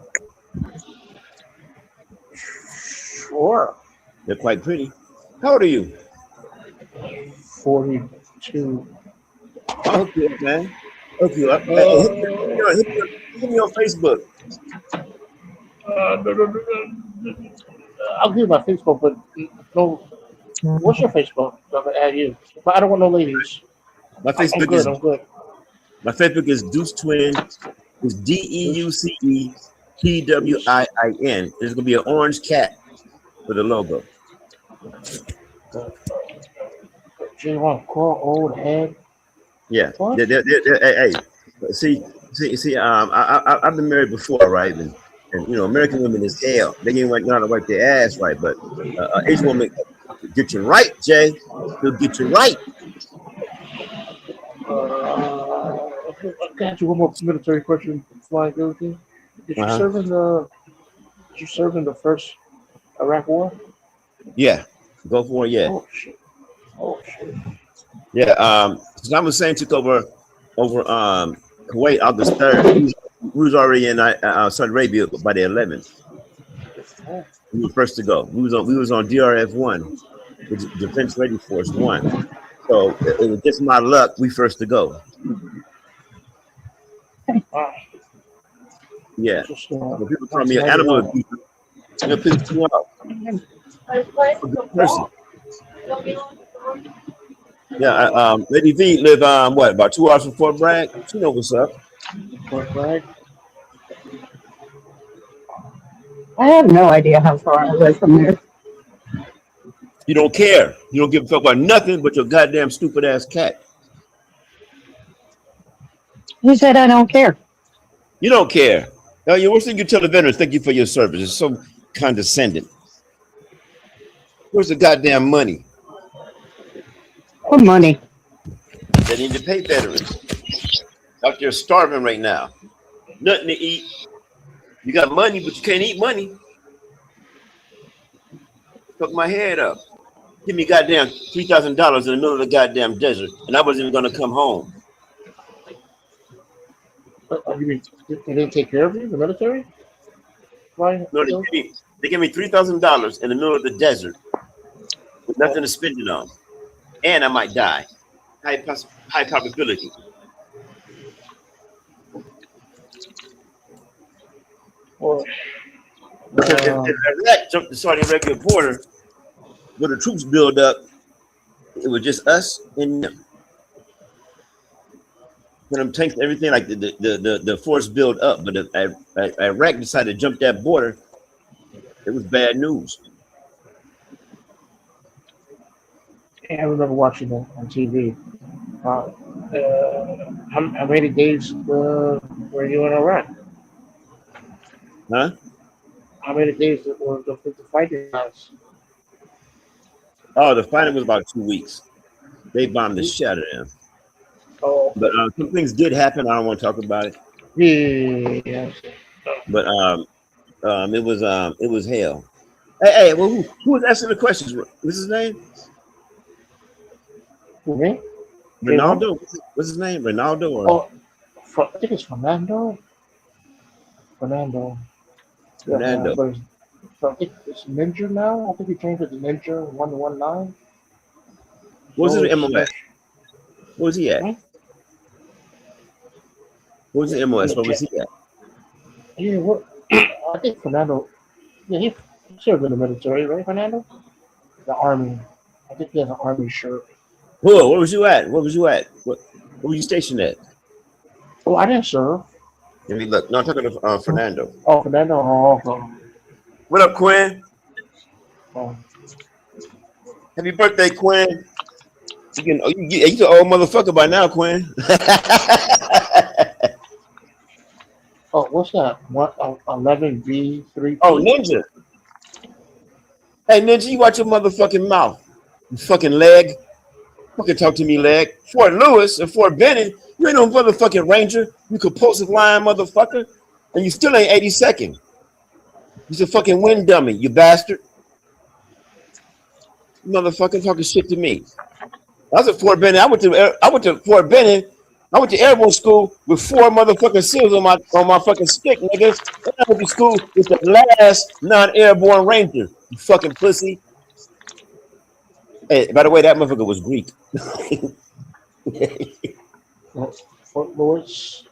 Sure. They're quite pretty. How old are you? 42. I'll hook you up, man. Hook you up. Hit me on Facebook. I'll give you my Facebook, but no. What's your Facebook? I'm gonna add you. But I don't want no ladies. My I'm Facebook good. is I'm good. Deuce Twin. It's DEUCETWIIN. There's gonna be an orange cat for the logo. J1 call old head. Yeah. What? Hey, see. I've been married before, right? And you know, American women is hell. They ain't know how to wipe their ass right, but Asian woman get you right, Jay. He'll get you right. I got you one more military question before I go with you. Did you Uh-huh. serve in the? Did you serve in the first Iraq War? Yeah. Go for it. Yeah. Oh shit! Oh shit! Yeah. Saddam Hussein took over Kuwait August 3rd. We was already in Saudi Arabia by the 11th. Oh, We were first to go. We was on DRF 1, which is Defense Ready Force 1. So it was just my luck. We first to go. wow. Yeah. Just When people call me an animal 1991. abuser, it'll piss me off. I'm a good person. Yeah. Lady V live what, about 2 hours from Fort Bragg? She know what's up. Fort Bragg. I have no idea how far I live from there. You don't care. You don't give a fuck about nothing but your goddamn stupid ass cat. Who said I don't care? You don't care. Now, you worst thing you tell the veterans, thank you for your service. It's so condescending. Where's the goddamn money? What money? They need to pay veterans. Out there starving right now. Nothing to eat. You got money, but you can't eat money. Fuck my head up. Give me goddamn $3,000 in the middle of the goddamn desert, and I wasn't even gonna come home. You mean they didn't take care of you, the military? Why? No, they give me $3,000 in the middle of the desert with nothing to spend it on, and I might die. High probability. Well, Because if Iraq jumped the Saudi Arabia border, where the troops build up, it was just us and them. When them tanks, everything like the force build up, but if Iraq decided to jump that border, it was bad news. I remember watching that on TV. How many days were you in Iraq? Huh? How many days were the fighting guys? Oh, the fighting was about 2 weeks. They bombed the shit out of them. Oh, But some things did happen. I don't want to talk about it. yeah. But it was hell. Hey, well, who was asking the questions? What's his name? Who, me? Ronaldo. What's his name? Ronaldo or? Oh, I think it's Fernando. Fernando. Yeah, Fernando. but I think it's Ninja now. I think he changed it to Ninja 119. What was his MOS? Where was he at? Huh? What was the MOS? Where was he at? Yeah, what? I think Fernando. Yeah, he served in the military, right, Fernando? The army. I think he has an army shirt. Whoa, where was you at? Where was you at? Where were you stationed at? Oh, I didn't serve. Let me look. No, I'm talking to Fernando. Oh, Fernando. Oh, okay. What up, Quinn? Oh. Happy birthday, Quinn. You're an old motherfucker by now, Quinn. Oh, what's that? What? 11V3. Oh, Ninja. Hey, Ninja, you watch your motherfucking mouth. You fucking leg. Fucking talk to me, leg. Fort Lewis and Fort Benning, you ain't no motherfucking ranger. You compulsive lying motherfucker. And you still ain't 82nd. You's a fucking wind dummy, you bastard. You motherfucking talking shit to me. I was at Fort Benning. I went to Fort Benning. I went to airborne school with 4 motherfucking seals on my fucking stick, nigga. And I went to school with the last non-airborne ranger. You fucking pussy. Hey, by the way, that motherfucker was Greek. Fort Lewis.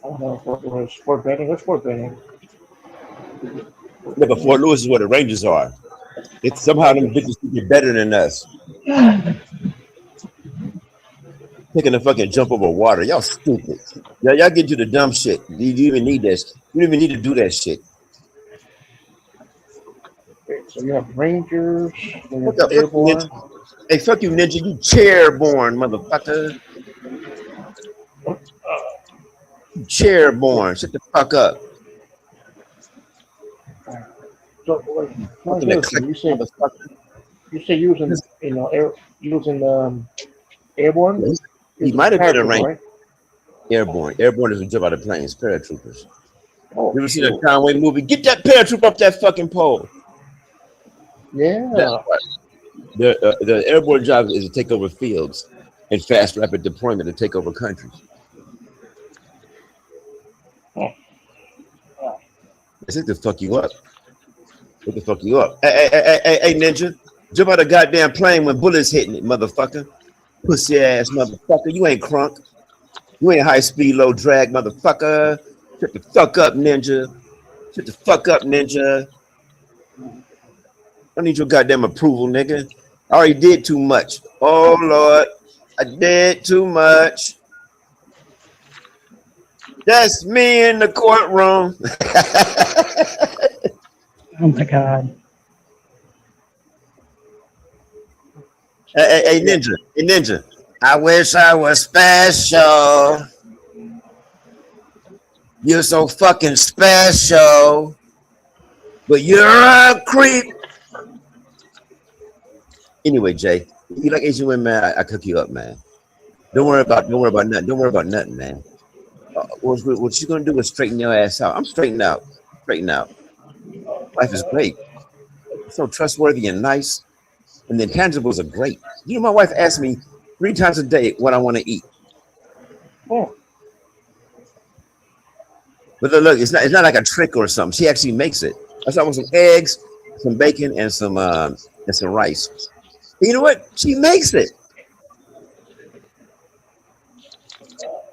I don't know Fort Lewis. Fort Benning. What's Fort Benning? Yeah, but Fort Lewis is where the Rangers are. It's somehow them bitches think they're better than us. Taking a fucking jump over water. Y'all stupid. Y'all get to the dumb shit. You even need this. You don't even need to do that shit. Okay, so you have Rangers, then you Fuck have up, fuck you, Airborne. ninja. Hey, fuck you, ninja. You chairborne, motherfucker. You chairborne. Shut the fuck up. So, like Fucking this, eclectic motherfucker. you say using, using Airborne? He Using might have been a paratrooper, rank right? airborne. Airborne is a jump out of planes. Paratroopers. Oh, You ever seen a shit. Conway movie? Get that paratrooper up that fucking pole. Yeah. That's what. The airborne job is to take over fields and fast rapid deployment to take over countries. It's it to fuck you up. It to fuck you up. Hey, ninja. Jump out a goddamn plane when bullets hitting it, motherfucker. Pussy ass motherfucker. You ain't crunk. You ain't high speed, low drag, motherfucker. Shut the fuck up, ninja. Shut the fuck up, ninja. I need your goddamn approval, nigga. I already did too much. Oh, Lord. I did too much. That's me in the courtroom. Oh my God. Hey, ninja. Hey, ninja. I wish I was special. You're so fucking special. But you're a creep. Anyway, Jay, you like Asian women, man? I cook you up, man. Don't worry about nothing. Don't worry about nothing, man. What you gonna do is straighten your ass out. I'm straightened out. Straighten out. Life is great. It's so trustworthy and nice. And the intangibles are great. You know, my wife asks me 3 times a day what I want to eat. Oh. But look, it's not like a trick or something. She actually makes it. I want some eggs, some bacon, and some rice. And you know what? She makes it.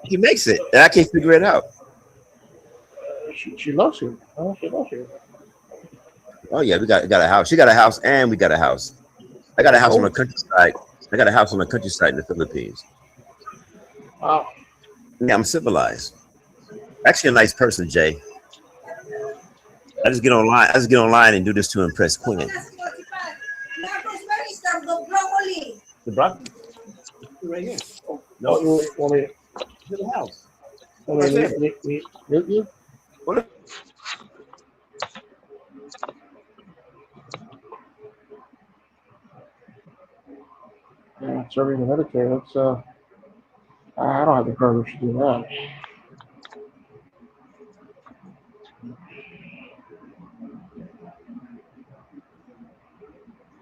She makes it, and I can't figure it out. She loves you. Oh, she loves you. Oh yeah, we got a house. She got a house, and we got a house. I got a house on the countryside. I got a house on the countryside in the Philippines. Wow. Yeah, I'm civilized. Actually, a nice person, Jay. I just get online. And do this to impress Quinn. The broccoli right here. No, you want me to the house. Want me to mute you? Yeah, serving the Medicare. That's I don't have the courage to do that.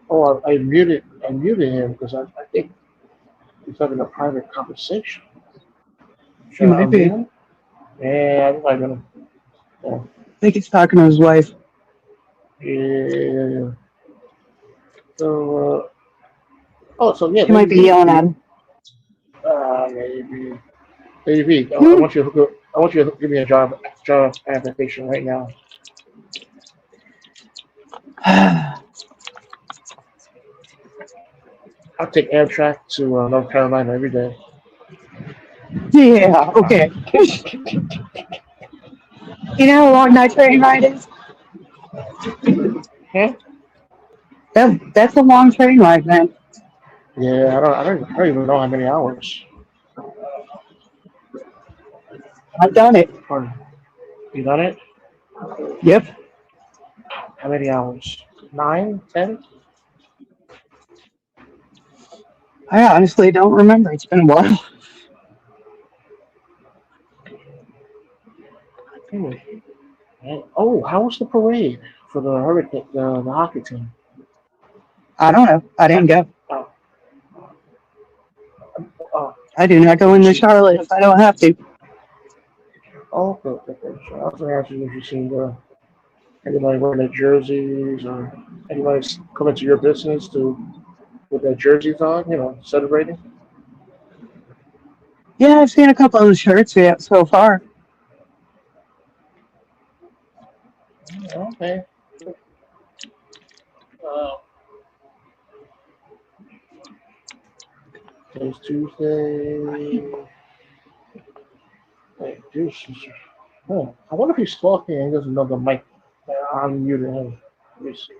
Oh, I muted him because I think he's having a private conversation. He might be. Him? Yeah, I'm not gonna. Yeah. I think he's talking to his wife. Yeah. So, so yeah. He might be yelling at him. Maybe. Maybe. I want you to hook up. I want you to give me a job application right now. I'll take Amtrak to North Carolina every day. Yeah, okay. You know how long that train ride is? Huh? That's a long train ride, man. Yeah, I don't even know how many hours. I've done it. You done it? Yep. How many hours? 9, 10? I honestly don't remember. It's been a while. Oh, how was the parade for the Hurricane, the hockey team? I don't know. I didn't go. I do not go into Charlotte if I don't have to. Oh, okay. So I was going to ask you if you seen anybody wearing their jerseys or anybody coming to your business with their jerseys on, celebrating. Yeah, I've seen a couple of the shirts yet so far. Okay. Uh, Today's Tuesday. Wait, Jesus. Oh, I wonder if he's talking and he doesn't know the mic. I'm muted him. Let me see.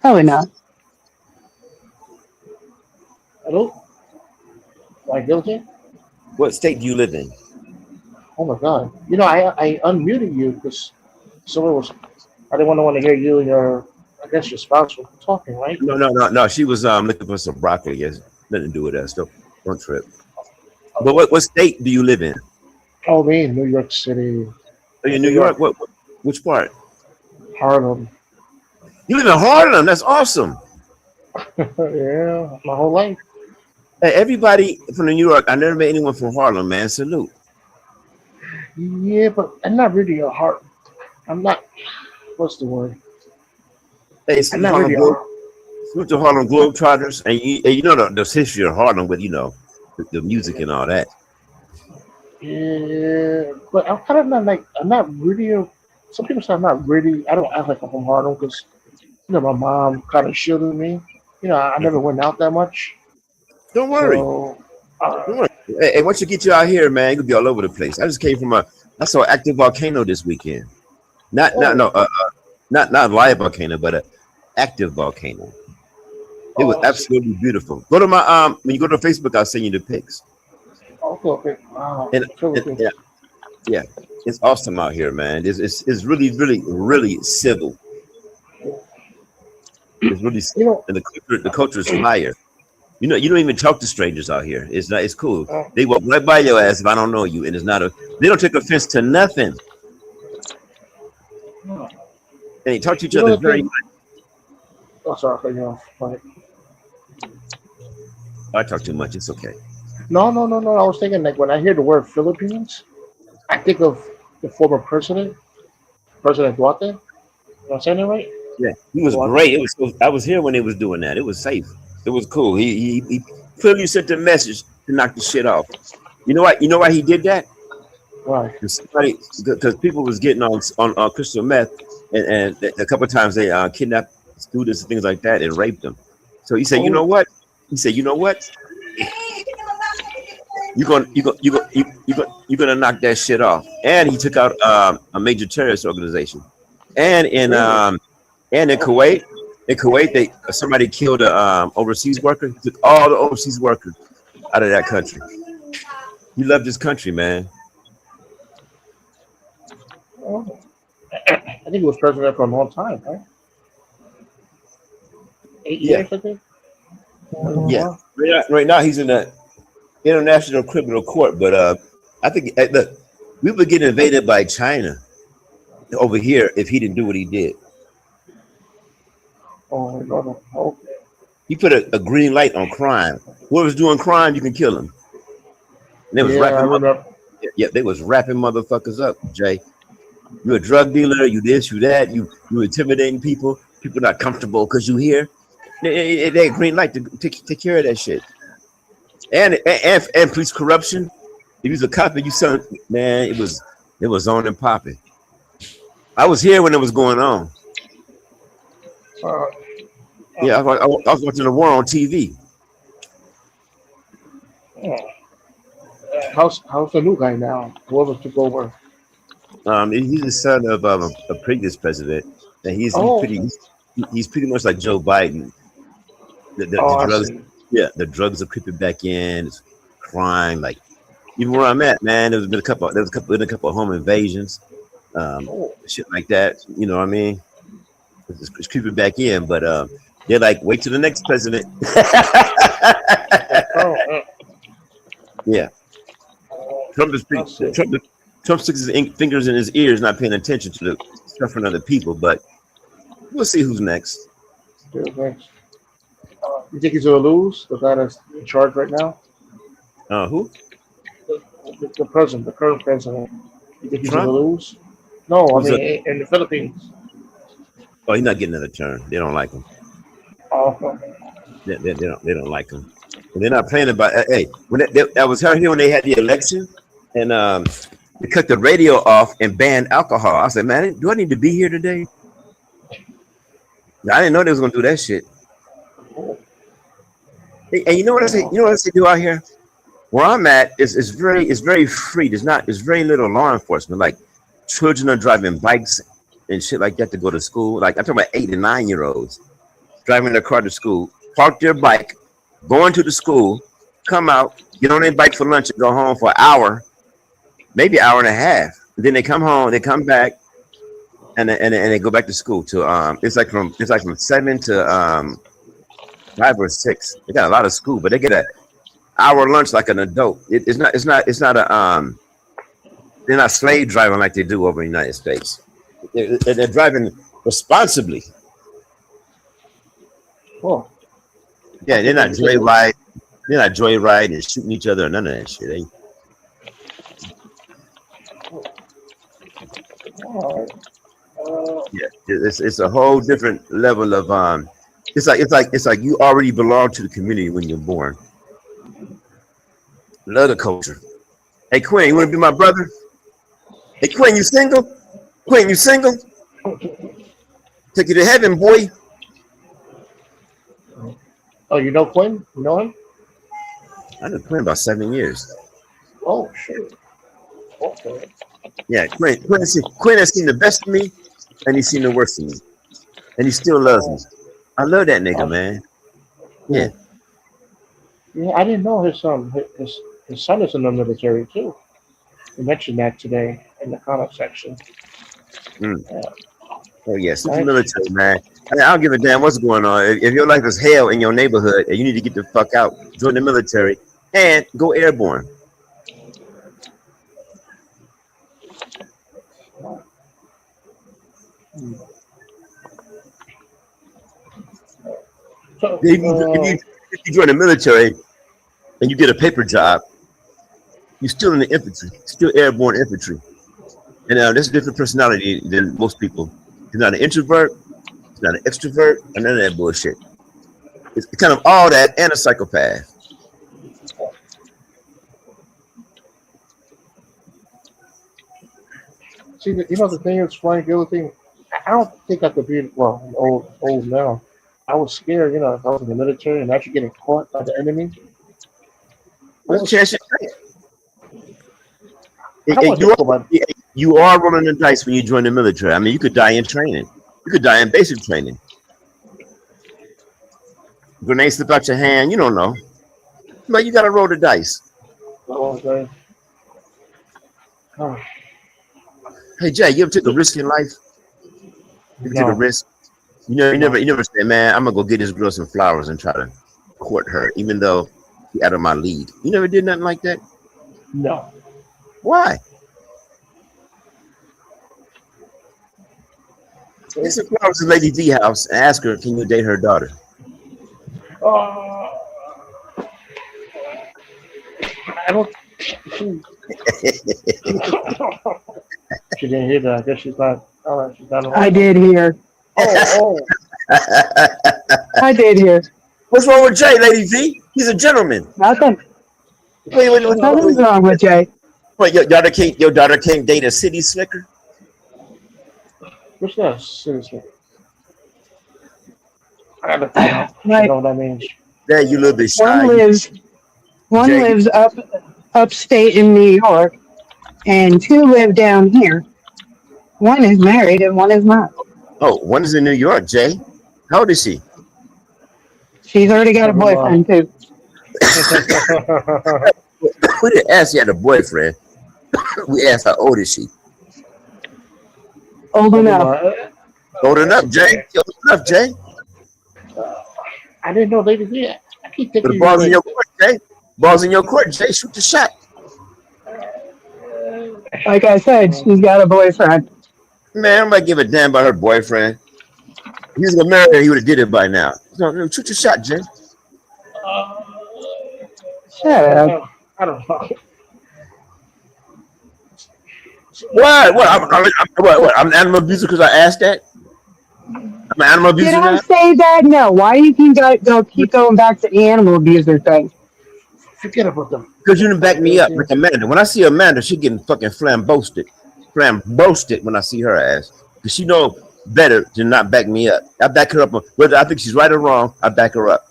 Probably not. Hello? Am I guilty? What state do you live in? Oh my God. You know, I unmuted you because someone was. I didn't want to hear you and your. I guess your spouse were talking, right? No. She was looking for some broccoli. Yes, nothing to do with us. Don't trip. But what state do you live in? Oh, me, New York City. Are you in New New York? York. Which part? Harlem. You live in Harlem. That's awesome. Yeah, my whole life. Hey, everybody from New York. I never met anyone from Harlem, man. Salute. Yeah, but I'm not really a heart. I'm not. What's the word? Hey, I'm salute not Harlem really a Globe. heart. Salute to Harlem Globetrotters, and you know the history of Harlem with the music and all that. Yeah, but I'm kind of not like. I'm not really a. Some people say I'm not really. I don't act like I'm from Harlem because my mom kind of shielded me. I never went out that much. Don't worry. So, Don't worry. Hey, once you get you out here, man, you'll be all over the place. I just came from I saw an active volcano this weekend. Not oh, no not a live volcano, but a active volcano. It was oh, I see. absolutely beautiful. Go to my when you go to Facebook, I'll send you the pics. Okay, okay. Wow, And, Philippines. yeah, it's awesome out here, man. It's really civil. It's really You know, and the culture is fire. You don't even talk to strangers out here. It's cool. uh, They walk right by your ass if I don't know you, and it's not they don't take offense to nothing. uh, And they talk to each you know other the very thing. Oh, sorry, I cut you off. Go ahead. I talk too much. It's okay. No, no, no, no. I was thinking like when I hear the word Philippines, I think of the former president, President Duarte. Am I saying that right? Yeah, he was Duarte. great. It was. I was here when they was doing that. It was safe. It was cool. He clearly sent a message to knock the shit off. You know what? You know why he did that? Right. Because people was getting on crystal meth, and a couple of times they kidnapped students and things like that and raped them. So he said, you know Oh, what? He said, you know what? You're gonna knock that shit off. And he took out a major terrorist organization. And really? in Oh, shit. Kuwait, somebody killed a overseas worker. He took all the overseas workers out of that country. He loved his country, man. Oh. I think he was president for a long time, right? 8 Yeah, years, I think. yeah. Wow. Right now he's in the International Criminal Court, but I think look, we would get invaded by China over here if he didn't do what he did. Oh, my God. Okay. He put a green light on crime. Whoever's doing crime, you can kill him. And they was Yeah, I remember. yeah, they was wrapping motherfuckers up, Jay. You a drug dealer, you this, you that, you intimidating people. People not comfortable because you here. They green light to take care of that shit. And police corruption. If you was a cop and you selling, man, it was on and popping. I was here when it was going on. Uh, Yeah, I was watching the war on TV. yeah. How's the new guy now? Whoever took over. He's the son of a previous president, and Oh, he's pretty much like Joe Biden. The oh, I drugs, see. yeah, the drugs are creeping back in. It's crime, like even where I'm at, man. Been a couple of home invasions, Oh, shit like that. You know what I mean? It's creeping back in, but they're like, wait till the next president. oh, Yeah, Trump is I see. Trump sticks his fingers in his ears, not paying attention to the suffering of other people. But we'll see who's next. Yeah, thanks. You think he's gonna lose? The guy that's in charge right now, Who? the president, the current president. You think he's gonna Trump? lose? No, I Who's mean up? in the Philippines. Oh, he's not getting another turn. They don't like him. Oh, okay. They don't like him. And they're not playing about. Hey, I was here when they had the election, and they cut the radio off and banned alcohol. I said, man, do I need to be here today? I didn't know they was gonna do that shit. And you know what I say? You know what I say do out here? Where I'm at is very free. There's very little law enforcement. Like children are driving bikes and shit like that to go to school. Like I'm talking about 8 and 9 year olds driving their car to school, park their bike, go into the school, come out, get on their bike for lunch, and go home for an hour, maybe an hour and a half. And then they come home, they come back, and they go back to school. To it's like from 7 to 5 or 6. They got a lot of school, but they get an hour lunch like an adult. It's not a they're not slave driving like they do over in the United States. They're driving responsibly. Oh. Yeah, they're not joyriding and shooting each other or none of that shit. Yeah, it's a whole different level of It's like you already belong to the community when you're born. Love the culture. Hey Quinn, you want to be my brother? Hey Quinn, you single? Quinn, you single? Take you to heaven, boy. Oh, you know Quinn? You know him? I know Quinn about 7 years. Oh shit. Okay. Yeah, Quinn has seen the best of me, and he's seen the worst of me, and he still loves me. I love that nigga, man. Yeah. Yeah, I didn't know his son is in the military too. He mentioned that today in the comment section. Oh yes, he's the military, man. I don't give a damn what's going on. If your life is hell in your neighborhood and you need to get the fuck out, join the military and go airborne. So, if you join the military and you get a paper job, you're still in the infantry, still airborne infantry. And there's a different personality than most people. He's not an introvert, he's not an extrovert, and none of that bullshit. It's kind of all that and a psychopath. See, the thing is, Frank, the other thing, I don't think I could be, well, I'm old now. I was scared, if I was in the military and actually getting caught by the enemy. There's a chance you are rolling the dice when you join the military. I mean, you could die in training. You could die in basic training. Grenade slip out your hand, you don't know. But you got to roll the dice. Okay. Oh. Hey Jay, you ever took a risk in life? You ever took a risk? You never say, man, I'm gonna go get this girl some flowers and try to court her, even though she's out of my league. You never did nothing like that? No. Why? Get some flowers to Lady V house and ask her, can you date her daughter? I don't. She didn't hear that. I guess she's not. All right, she's not. I did hear. Oh. I did hear. What's wrong with Jay, Lady V? He's a gentleman. Nothing. Nothing's wrong with Jay. What, your daughter can't date a city slicker? What's that? Seriously. I gotta find out. You know what I mean? Yeah, you little bit shy. One lives upstate in New York, and 2 live down here. One is married and one is not. Oh, one is in New York, Jay. How old is she? She's already got a boyfriend too. We didn't ask you had a boyfriend. We asked how old is she? Old enough. Old enough, Jay. Old enough, Jay. I didn't know Lady V. I keep thinking. The ball's in your court, Jay. Ball's in your court, Jay. Shoot the shot. Like I said, she's got a boyfriend. Man, I'm gonna give a damn about her boyfriend. If he was gonna marry her, he would have did it by now. So, shoot your shot, Jay. Shut up. I don't know. What? I'm an animal abuser because I asked that? I'm an animal abuser Did I now? say that? No. Why do you keep going back to the animal abuser thing? Forget about them. Because you didn't back me up like Amanda. When I see Amanda, she getting fucking flambosted when I see her ass. Because she know better to not back me up. I back her up. Whether I think she's right or wrong, I back her up.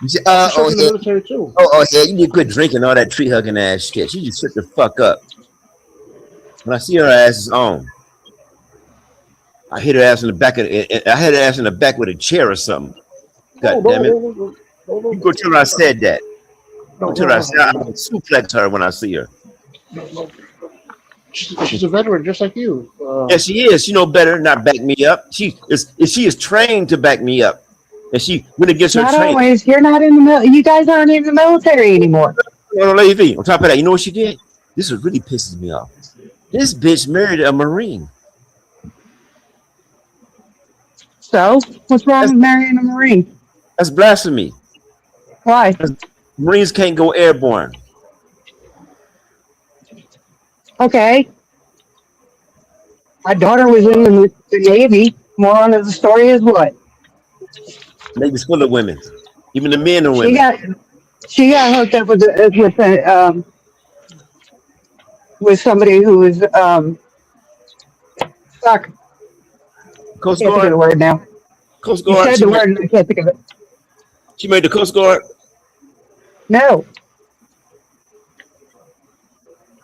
You say, She served in the military too. Yeah, you need to quit drinking all that tree hugging ass shit. She just shut the fuck up. When I see her ass is on, I hit her ass in the back I hit her ass in the back with a chair or something. God damn it! You go tell her I said that. Go tell her I said I'm gonna suplex her when I see her. She's a veteran, just like you. Yeah, she is. She know better, not back me up. She is trained to back me up, and she when it gets her Not training. always. You're not in the you guys aren't in the military anymore. No, lady. On top of that, you know what she did? This is really pisses me off. This bitch married a Marine. So what's wrong with marrying a Marine? That's blasphemy. Why? Marines can't go airborne. Okay. My daughter was in the Navy. Moral of the story is what? Navy's full of women. Even the men are women. She got hooked up with somebody who was fuck. Coast Can't think of the word now. Coast You Guard. said the word and I can't think of it. She made the Coast Guard. No.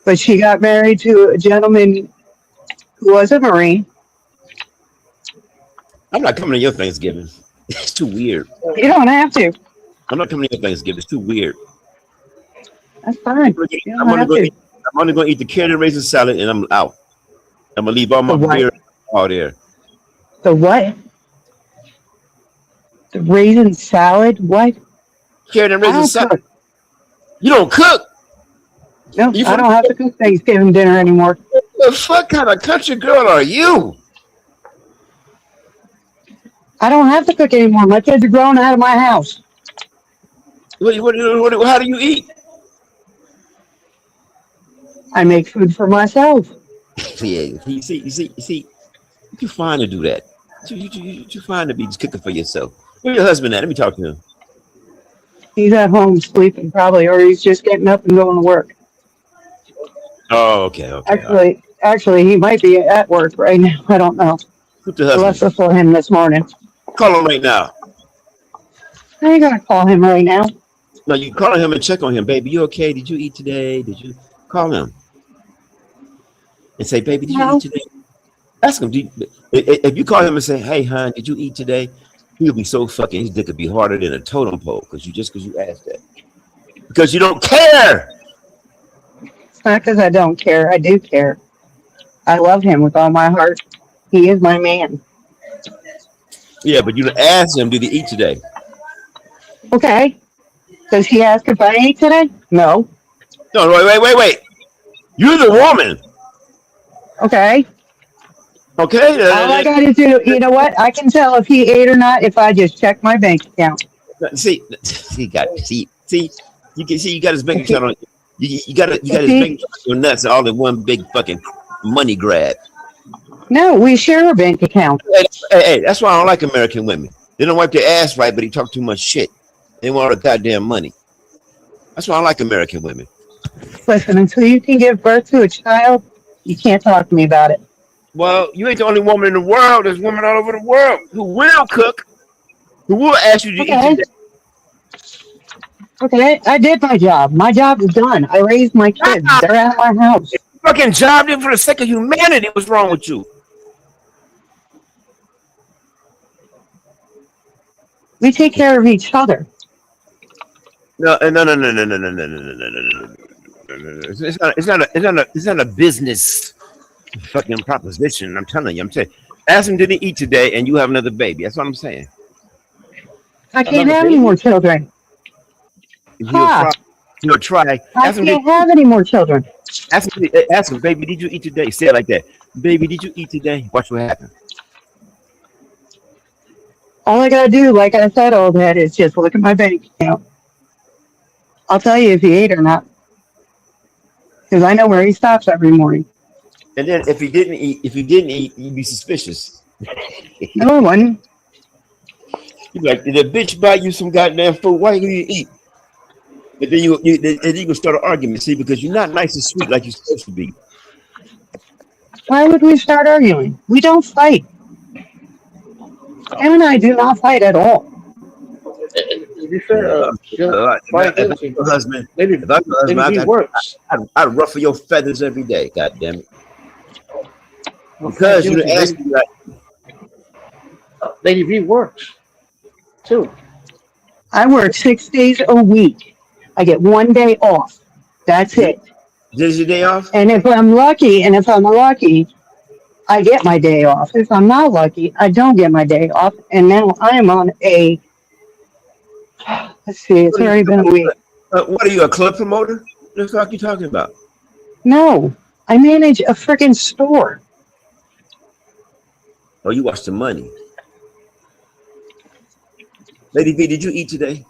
But she got married to a gentleman who was a Marine. I'm not coming to your Thanksgiving. It's too weird. You don't have to. I'm not coming to your Thanksgiving. It's too weird. That's fine. You don't have to. I'm only going to eat the carrot and raisin salad, and I'm out. I'm going to leave all my beer out there. The what? The raisin salad? What? Carrot and raisin salad. You don't cook? No, I don't have to cook Thanksgiving dinner anymore. What the fuck kind of country girl are you? I don't have to cook anymore. My kids are grown out of my house. How do you eat? I make food for myself. Yeah, you see, you're fine to do that. You're fine to be just cooking for yourself. Where's your husband at? Let me talk to him. He's at home sleeping probably, or he's just getting up and going to work. Oh, okay. Actually, he might be at work right now. I don't know. Who's the husband? Alexa saw him this morning. Call him right now. I ain't gonna call him right now. No, you call him and check on him, baby. You okay? Did you eat today? Did you call him and say, baby, did you eat today? Ask him. If you call him and say, hey, hon, did you eat today? He'll be so fucking. His dick could be harder than a totem pole because you asked that. Because you don't care. It's not because I don't care. I do care. I love him with all my heart. He is my man. Yeah, but you asked him, did he eat today? Okay. Does he ask if I ate today? No. No, wait. You're the woman. Okay. Okay. All I got to do, you know what? I can tell if he ate or not if I just check my bank account. See, you got his bank account on. You got his bank account on your nuts all in one big fucking money grab. No, we share a bank account. Hey, that's why I don't like American women. They don't wipe their ass right, but they talk too much shit. They want all the goddamn money. That's why I like American women. Listen, until you can give birth to a child, you can't talk to me about it. Well, you ain't the only woman in the world. There's women all over the world who will cook, who will ask you to eat today. Okay, I did my job. My job is done. I raised my kids. They're out of my house. Fucking job did for the sake of humanity. What's wrong with you? We take care of each other. No. It's not a business fucking proposition. I'm telling you. I'm saying, ask him did he eat today, and you have another baby. That's what I'm saying. I can't have any more children. You'll try. I can't have any more children. Ask him, baby, did you eat today? Say it like that. Baby, did you eat today? Watch what happens. All I gotta do, like I said, old head, is just look at my bank account. I'll tell you if he ate or not. Because I know where he stops every morning. And then if he didn't eat, you'd be suspicious. No, I wouldn't. You'd be like, did a bitch buy you some goddamn food? Why didn't you eat? But then you can start an argument, see, because you're not nice and sweet like you're supposed to be. Why would we start arguing? We don't fight. Him and I do not fight at all. To be fair, Brian If I Davidson, your husband, Lady, if I your husband, Lady V works. I'd ruffle your feathers every day. God damn it! Well, Because you Davidson, asked me like, Lady V works too. I work 6 days a week. I get 1 day off. That's it. "This is your day off?" And if I'm lucky, I get my day off. If I'm not lucky, I don't get my day off. And now I am on a, let's see, it's already been a week. What are you, a club promoter? What the fuck are you talking about? No, I manage a freaking store. Oh, you watch the money. Lady V, did you eat today?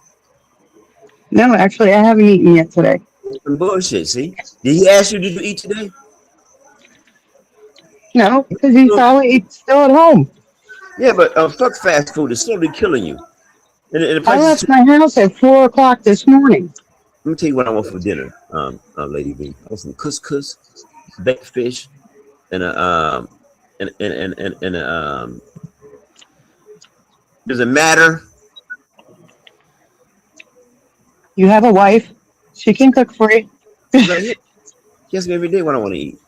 No, actually, I haven't eaten yet today. Some bullshit, see? Did he ask you, did you eat today? No, because he's probably still at home. Yeah, but fuck fast food. It's slowly killing you. And the I left my house at 4 o'clock this morning. Let me tell you what I want for dinner, Lady V. I want some couscous, baked fish, and a does it matter? You have a wife. She can cook for you. She asks me every day what I want to eat.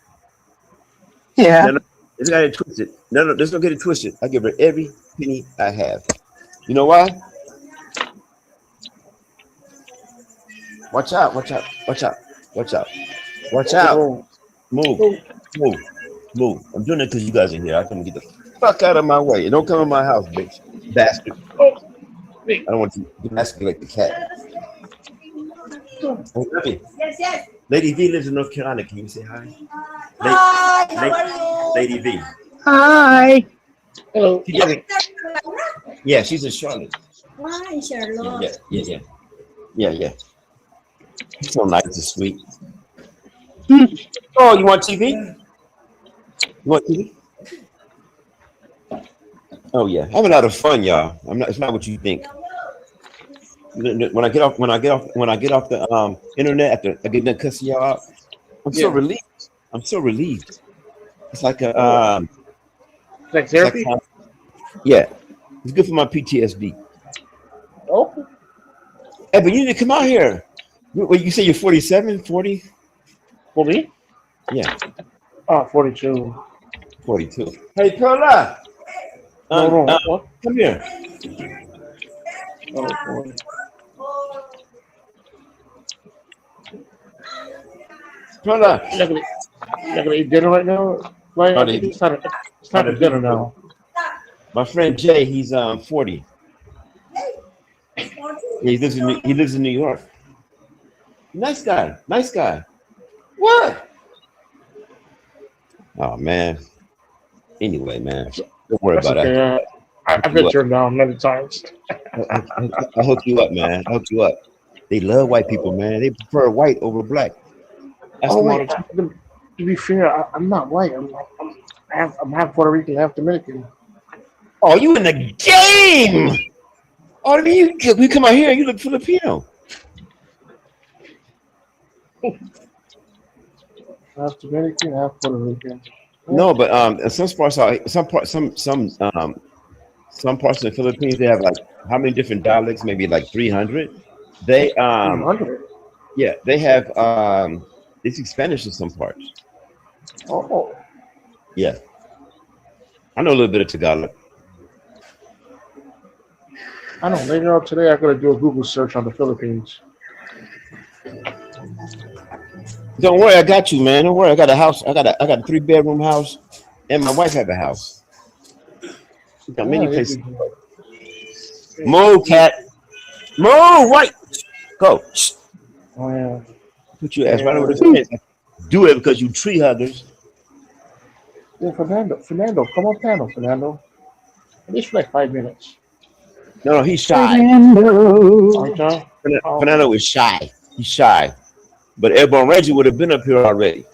Yeah. No, it's got it twisted. No, let's not get it twisted. I give her every penny I have. You know why? Watch out, watch out, watch out, watch out, watch out. Move, move, move. I'm doing it because you guys are here. I can get the fuck out of my way. Don't come in my house, bitch. Bastard. I don't want you to emasculate the cat. Oh, Yes. Lady V lives in North Carolina. Can you say hi? Hi, how are you? Lady V. Hi. Hello. Yeah, she's in Charlotte. Hi, Charlotte. Yeah. She's so nice and sweet. Oh, you want TV? You want TV? Oh yeah, having a lot of fun, y'all. It's not what you think. When I get off the internet after I get done cussing y'all out, I'm so relieved. I'm so relieved. It's like a like therapy. Yeah, it's good for my PTSD. Okay. Hey, but you need to come out here. What you say? You're 47, 40? For me? Yeah. 42. 42. Hey, Perla. What? Come here. Perla. You're not gonna eat dinner right now? Like, I think it's time for dinner now. My friend Jay, he's 40. Yeah, he lives in New York. Nice guy. What? Oh man. Anyway, man, don't worry about it. I've been turned down many times. I'll hook you up, man. I'll hook you up. They love white people, man. They prefer white over black. Wait, to be fair, I'm not white. I'm half Puerto Rican, half Dominican. Oh, you in the game? Oh, we come out here and you look Filipino. Half Dominican, half Puerto Rican. No, but some parts of the Philippines, they have like how many different dialects? Maybe like 300. They 300. Yeah, they have they speak Spanish in some parts. Oh. Yeah. I know a little bit of Tagalog. I know. Later on today, I'm gonna do a Google search on the Philippines. Don't worry, I got you, man. Don't worry, I got a house. I got a 3-bedroom house, and my wife have a house. We got many places. Move, cat. Move, right. Go. Oh yeah. Put your ass right over the fence. Do it because you tree huggers. Yeah, Fernando, come on, Fernando. At least for like 5 minutes. No, he's shy. Fernando is shy. He's shy. But Airborne Reggie would have been up here already.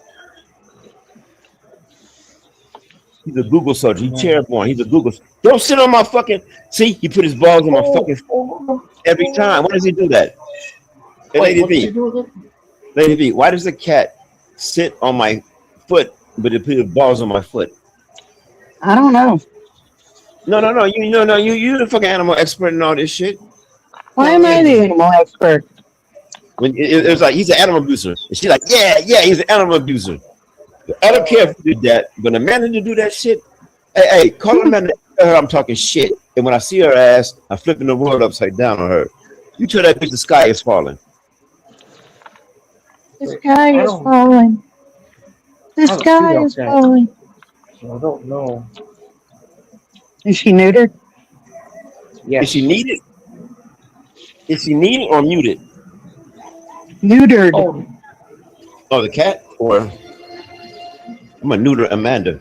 He's a Google searcher. He's chairborne. He's a Google. Don't sit on my fucking. See, he put his balls on my fucking every time. Why does he do that? Hey, Lady V. Lady V, why does the cat sit on my foot but it put balls on my foot. I don't know. No. You're the fucking animal expert and all this shit. Why am I the animal expert? When it was like he's an animal abuser, and she's like, yeah, he's an animal abuser. I don't care if you did that, but a man to do that shit, hey, call a man. Tell her I'm talking shit, and when I see her ass, I'm flipping the world upside down on her. You tell that bitch the sky is falling. The sky is falling. The sky is falling. So I don't know. Is she neutered? Yes. Is she needed? Is she needed or muted? Neutered. Oh, the cat? Or I'm gonna neuter Amanda.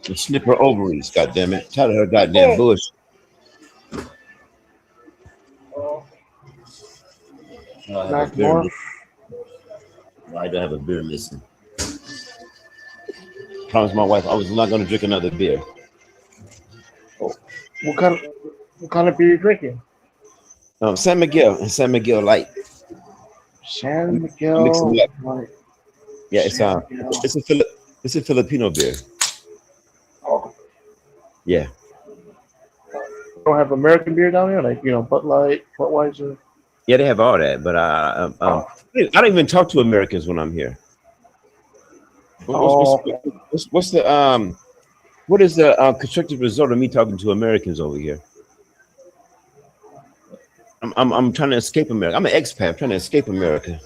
And snip her ovaries, goddammit. Tell her goddamn bush. I have a beer missing. I don't have a beer missing. Promised my wife I was not gonna drink another beer. What kind of beer are you drinking? San Miguel and San Miguel Light. San Miguel Light. Yeah, it's a Filipino beer. Oh. Yeah. You don't have American beer down here, like Bud Light, Budweiser. Yeah, they have all that, but I don't even talk to Americans when I'm here. What's the what is the constructive result of me talking to Americans over here? I'm trying to escape America. I'm an expat. I'm trying to escape America.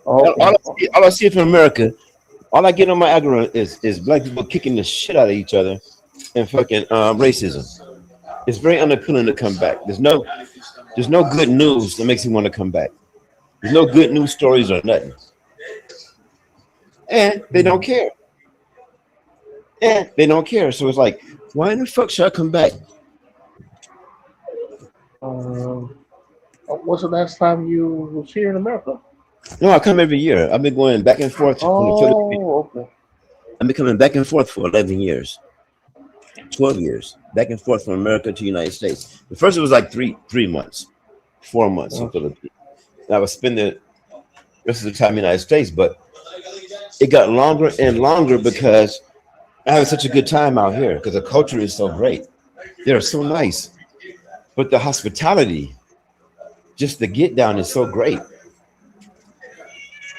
All I see from America, all I get on my algorithm is black people kicking the shit out of each other and fucking racism. It's very unappealing to come back. There's no good news that makes me want to come back. There's no good news stories or nothing. And they don't care. So it's like, why in the fuck should I come back? What's the last time you was here in America? No, I come every year. I've been going back and forth from the Philippines. Okay. I've been coming back and forth for 11 years. 12 years. Back and forth from America to the United States. The first it was like 3 months. 4 months in the Philippines. I was spending the rest of the time in the United States, but it got longer and longer because I had such a good time out here because the culture is so great. They're so nice. But the hospitality, just the get down is so great.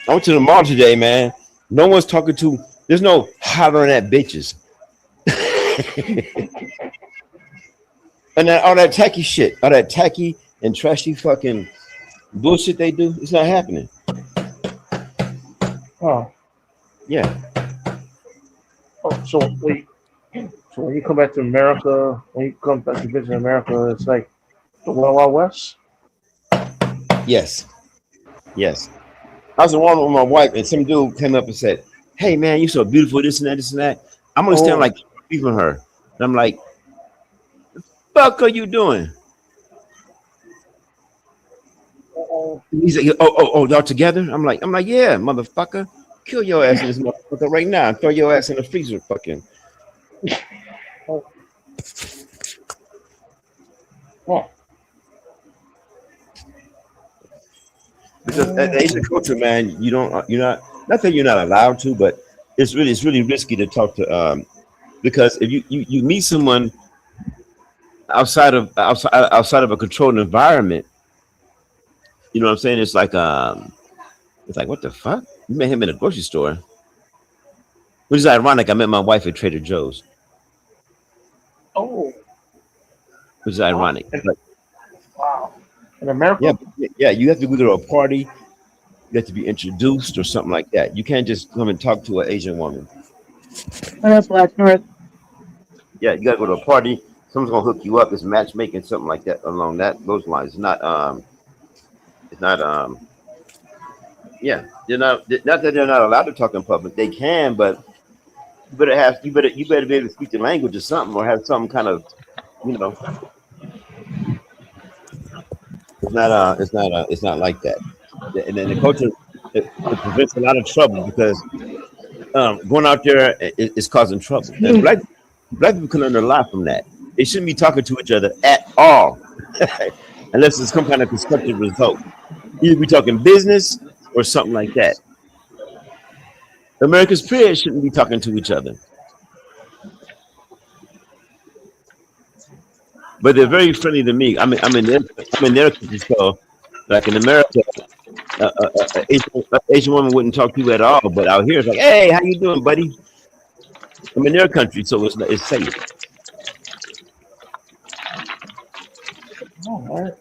I went to the mall today, man. No one's talking to, there's no hollering at bitches. And all that tacky shit, all that tacky and trashy fucking bullshit they do, it's not happening. Oh. Yeah. Oh, so when you come back to America, when you come back to visit America, it's like the Wild West? Yes. I was in Walmart with my wife, and some dude came up and said, "Hey, man, you're so beautiful, this and that. I'm going to stand like leaving her. And I'm like, the fuck are you doing? He's like, oh, y'all together? I'm like, yeah, motherfucker. Kill your ass in this motherfucker right now and throw your ass in the freezer, fucking. Because the Asian culture, man, you're not that you're not allowed to, but it's really risky to talk to because if you meet someone outside of a controlled environment, you know what I'm saying? It's like what the fuck? You met him in a grocery store. Which is ironic. I met my wife at Trader Joe's. Oh. Which is ironic. Wow. In America? Yeah, you have to go to a party, you have to be introduced or something like that. You can't just come and talk to an Asian woman. Oh, that's Black North. Yeah, you gotta go to a party, someone's gonna hook you up, it's matchmaking, something like that along those lines. It's not not that they're not allowed to talk in public. They can, but you better be able to speak the language or something, or have some kind of, it's not like that. And then the culture it prevents a lot of trouble because going out there is causing trouble. And black people can learn a lot from that. They shouldn't be talking to each other at all unless it's some kind of constructive result. Either we talking business or something like that. America's peers shouldn't be talking to each other, but they're very friendly to me. I'm in their country, so like in America, Asian woman wouldn't talk to you at all. But out here, it's like, hey, how you doing, buddy? I'm in their country, so it's safe. All right.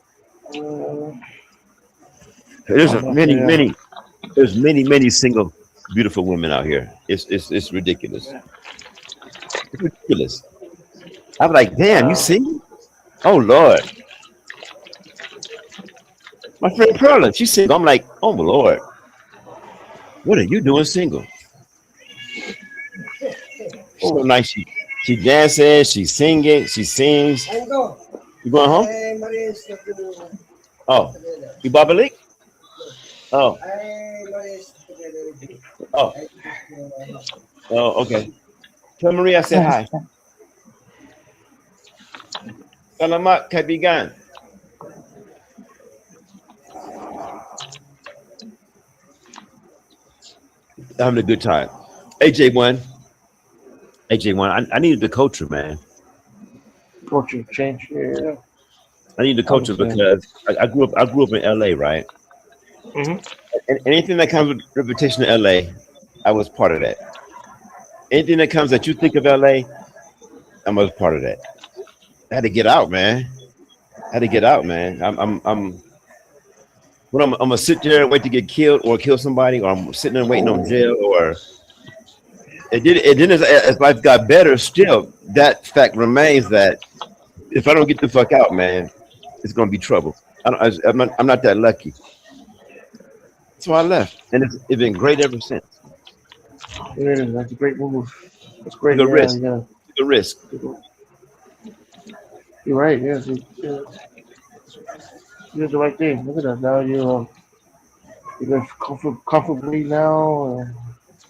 There's many single beautiful women out here. It's ridiculous. It's ridiculous. I'm like, damn, you single? Oh Lord. My friend Perla, she's single. I'm like, oh my Lord. What are you doing single? So nice. She dances, she singing, she sings. You going home? Oh, you Babalik? Oh. Oh. Oh, okay. Tell Maria I said hi. Salamat kaibigan. Having a good time. AJ1. I needed the culture, man. Culture change. Yeah. I need the culture because I grew up in LA, right? Mm-hmm. And anything that comes with reputation in LA, I was part of that. Anything that comes that you think of LA, I was part of that. I had to get out, man. I'm gonna sit there and wait to get killed or kill somebody, or I'm sitting there waiting on jail, or it did as life got better. Still, that fact remains that if I don't get the fuck out, man, it's gonna be trouble. I'm not that lucky. So I left, and it's been great ever since. Yeah, that's a great move. That's great. The risk. Yeah. The risk. You're right. Yes. You did the right thing. Look at that. Now you live comfortably now.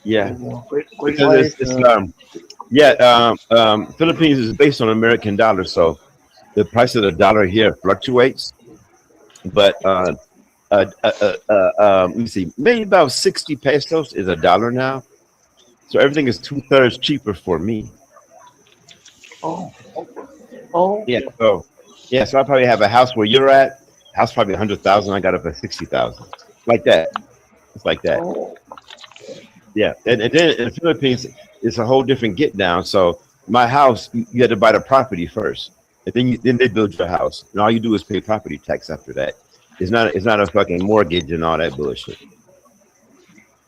Yeah. Great Because life. Philippines is based on American dollar, so the price of the dollar here fluctuates. But let me see, maybe about 60 pesos is a dollar now. So everything is 2/3 cheaper for me. Oh. Yeah. So I probably have a house where you're at. House probably 100,000. I got it for 60,000. Like that. It's like that. Oh. Yeah. And then in the Philippines, it's a whole different get down. So my house, you had to buy the property first, and then they build your house. And all you do is pay property tax after that. It's not a fucking mortgage and all that bullshit.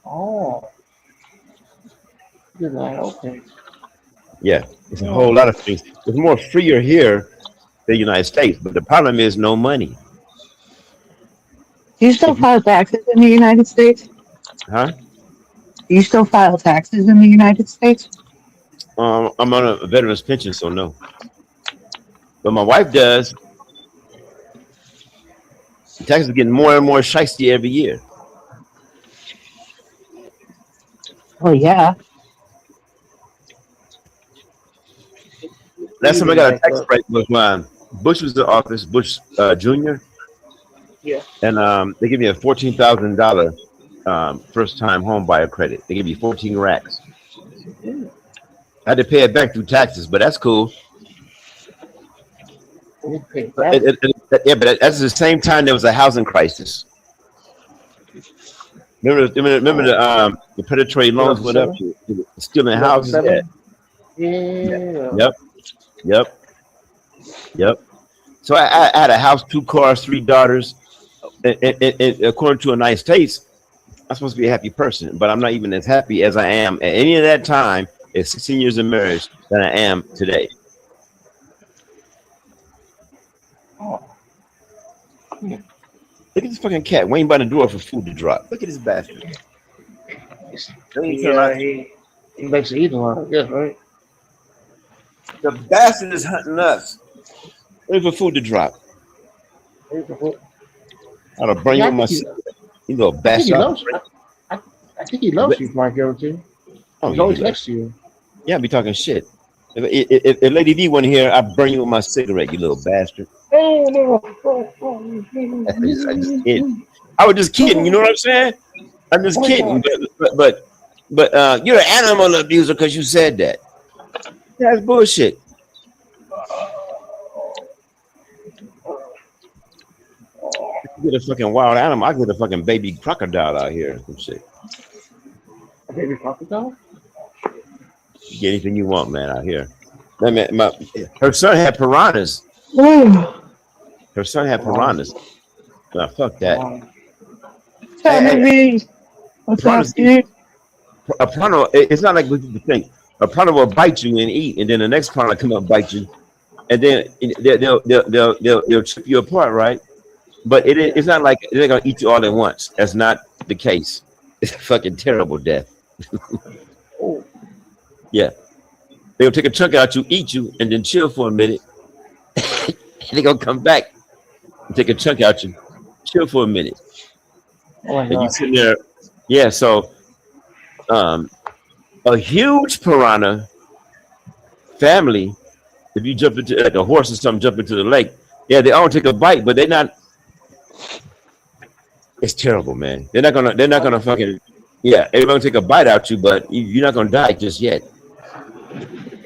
Oh. Okay. Yeah, it's a whole lot of things. It's more freer here than the United States, but the problem is no money. Do you still file taxes in the United States? Huh? Do you still file taxes in the United States? I'm on a veteran's pension, so no. But my wife does. The taxes are getting more and more shiesty every year. Oh yeah. Last time I got a tax break was when Bush was in office, Bush Jr. Yeah. And they give me a $14,000 first time home buyer credit. They give me 14 racks. I had to pay it back through taxes, but that's cool. Yeah, but at the same time there was a housing crisis. Remember the predatory loans went up, stealing houses. Yeah. Yep. So I had a house, 2 cars, 3 daughters. And according to the United States, I'm supposed to be a happy person, but I'm not even as happy as I am at any of that time at 16 years of marriage than I am today. Look at this fucking cat waiting by the door for food to drop. Look at this bastard. He likes to eat a lot. Yeah, right. The bastard is hunting us. Waiting for food to drop. I'll bring you my cigarette. You little bastard. I think he loves you, Mike Everton. Oh, He's always next to you. Yeah, I'll be talking shit. If Lady D wasn't here, I'd burn you with my cigarette, you little bastard. Oh, no. I was just kidding. You know what I'm saying? I'm just kidding. But But you're an animal abuser because you said that. That's bullshit. You get a fucking wild animal. I get a fucking baby crocodile out here and some shit. A baby crocodile? You get anything you want, man, out here. Her son had piranhas. Her son had piranhas. Nah, fuck that. What's up, dude? A piranha, it's not like what you think. A piranha will bite you and eat, and then the next piranha come up and bite you, and then they'll chip you apart, right? But it's not like they're gonna eat you all at once. That's not the case. It's a fucking terrible death. Yeah, they'll take a chunk out you, eat you, and then chill for a minute. And they're gonna come back and take a chunk out you, chill for a minute, and you sit there. Yeah, so a huge piranha family, if you jump into like a horse or something, jump into the lake, yeah, they all take a bite, but they're not. It's terrible, man. They're not gonna fucking, yeah, they're gonna take a bite out you, but you're not gonna die just yet.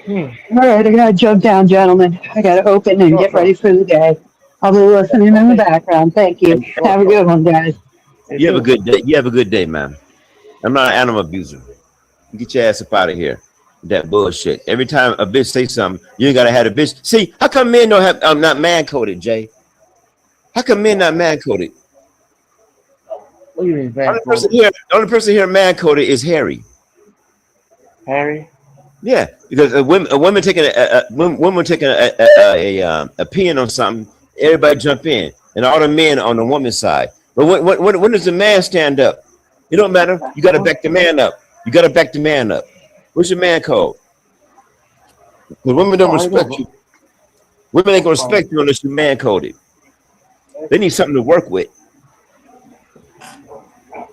All right, I gotta jump down, gentlemen. I gotta open and get ready for the day. I'll be listening in the background. Thank you. Have a good one, guys. You have a good day. You have a good day, man. I'm not an animal abuser. You get your ass up out of here. That bullshit. Every time a bitch say something, you ain't gotta have a bitch. See, how come men don't have? I'm not man coded, Jay. How come men not man coded? What do you mean, The only person here man coded is Harry. Harry? Yeah, because a woman taking a pin on something, everybody jump in, and all the men on the woman's side. But when does the man stand up? It don't matter. You got to back the man up. You got to back the man up. What's your man code? The women don't respect you. Women ain't gonna respect you unless you're man coded. They need something to work with.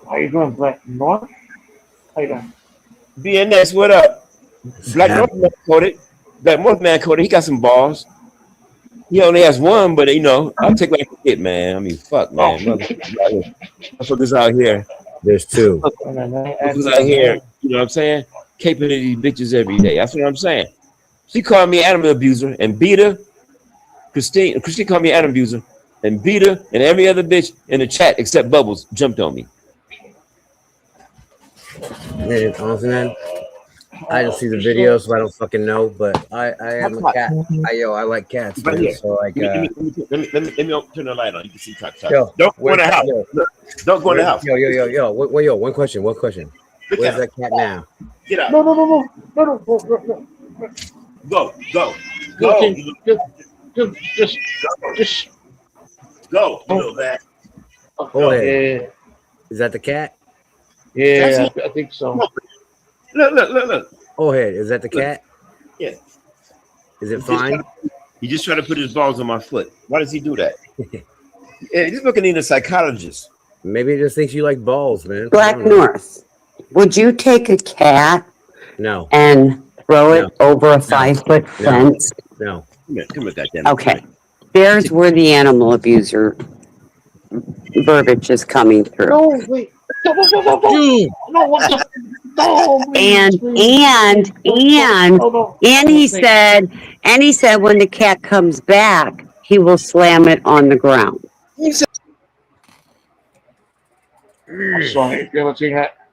How you doing, Black North? How you doing? BNS, what up? Black North man coded. Black North man coded. He got some balls. He only has one, but I'll take what I can get, man. I mean, fuck, man. Motherfuckers out here. There's two. Motherfuckers out here, you know what I'm saying? Caping these bitches every day. That's what I'm saying. She called me an animal abuser and beat her. Christine called me an animal abuser and beat her, and every other bitch in the chat except Bubbles jumped on me. Man, honestly, I don't see the videos, so I don't fucking know. But I am a cat. I like cats. Man, so like, let me turn the light on. You can see Talk. Don't go in the house. Don't go in the house. Yo. One question. Where's that cat now? Get out. No. Go. Just go. You know that. Oh, yeah. Is that the cat? Yeah, I think so. Look. Oh, hey, is that the cat? Yeah. Is it fine? He just trying to put his balls on my foot. Why does he do that? Yeah, he's looking at a psychologist. Maybe he just thinks you like balls, man. Black North, would you take a cat and throw it over a 5-foot fence? No. Come here, goddamn. Okay. There's where the animal abuser verbiage is coming through. No, wait. No, what the? No, and he said when the cat comes back, he will slam it on the ground. I'm sorry,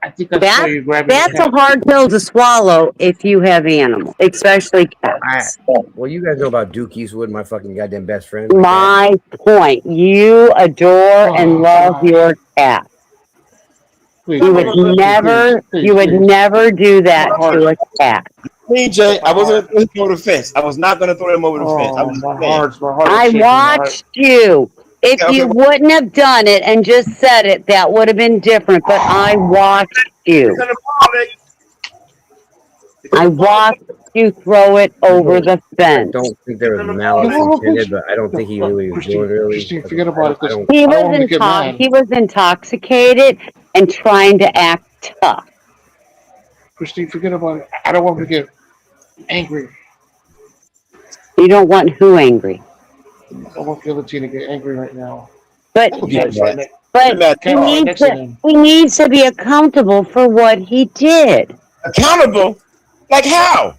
I think that's why you grab That's a hard pill to swallow if you have animals, especially cats. Well, you guys know about Duke Eastwood, my fucking goddamn best friend. My point. You adore and love your cat. You would never do that to a cat. Me, Jay, I wasn't going to throw the fence. I was not going to throw him over the fence. I watched you. If you wouldn't have done it and just said it, that would have been different. But I watched you. I watched you throw it over the fence. I don't think there was malice intended, but I don't think he knew what he was doing, really. Forget about it. He was intoxicated and trying to act tough. Christine, forget about it. I don't want him to get angry. You don't want who angry? I want the other team to get angry right now. But But he needs to be accountable for what he did. Accountable? Like how?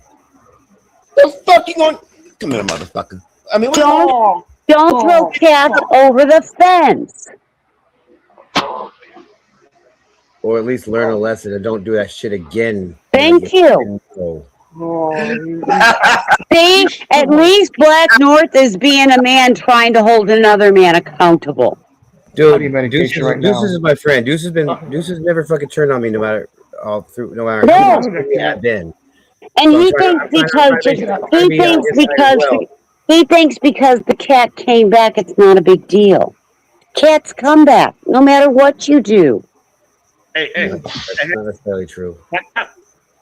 The fuck you going? Come here, motherfucker. I mean, Don't throw cats over the fence. Or at least learn a lesson and don't do that shit again. Thank you. See, at least Black North is being a man trying to hold another man accountable. Dude, Deuces is my friend. Deuces never fucking turned on me no matter how long been. And he thinks because the cat came back, it's not a big deal. Cats come back no matter what you do. That's not necessarily true.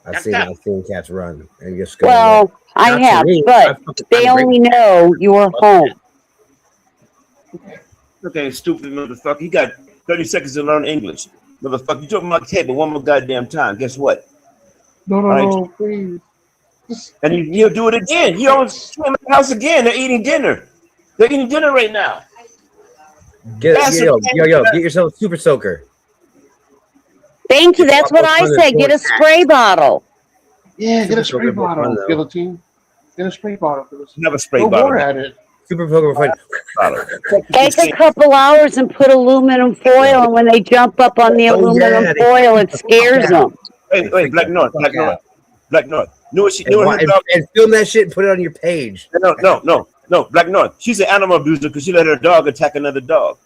I've seen cats run and just go. Well, I have, but they only know you're home. Okay, stupid motherfucker. You got 30 seconds to learn English. Motherfucker, you took my table one more goddamn time. Guess what? No, please. And he'll do it again. He always came in the house again. They're eating dinner. They're eating dinner right now. Get yourself a super soaker. Thank you. That's what I said. Get a spray bottle. Yeah, get a spray bottle, Guillotine. Get a spray bottle. Have a spray bottle. More at it. Super Pokemon Take a couple hours and put aluminum foil, and when they jump up on the aluminum foil, it scares them. Wait, Black North. Know what she and film that shit and put it on your page. No, Black North. She's an animal abuser because she let her dog attack another dog.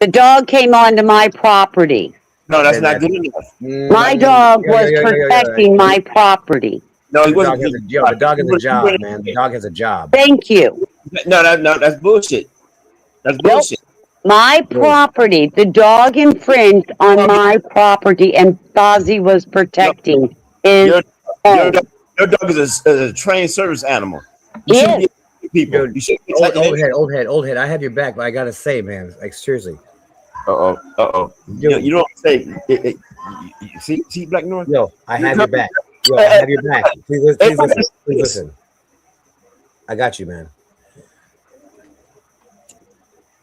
The dog came onto my property. No, that's not good enough. My dog was protecting my property. No, the dog has a job, man. The dog has a job. Thank you. No, that's bullshit. That's bullshit. My property. The dog infringed on my property, and Fozzie was protecting his Your dog is a trained service animal. Yeah. People. Old head. I have your back, but I gotta say, man, like seriously. You don't say. See, Black North. Yo, I have your back. I have your back. Please listen. I got you, man.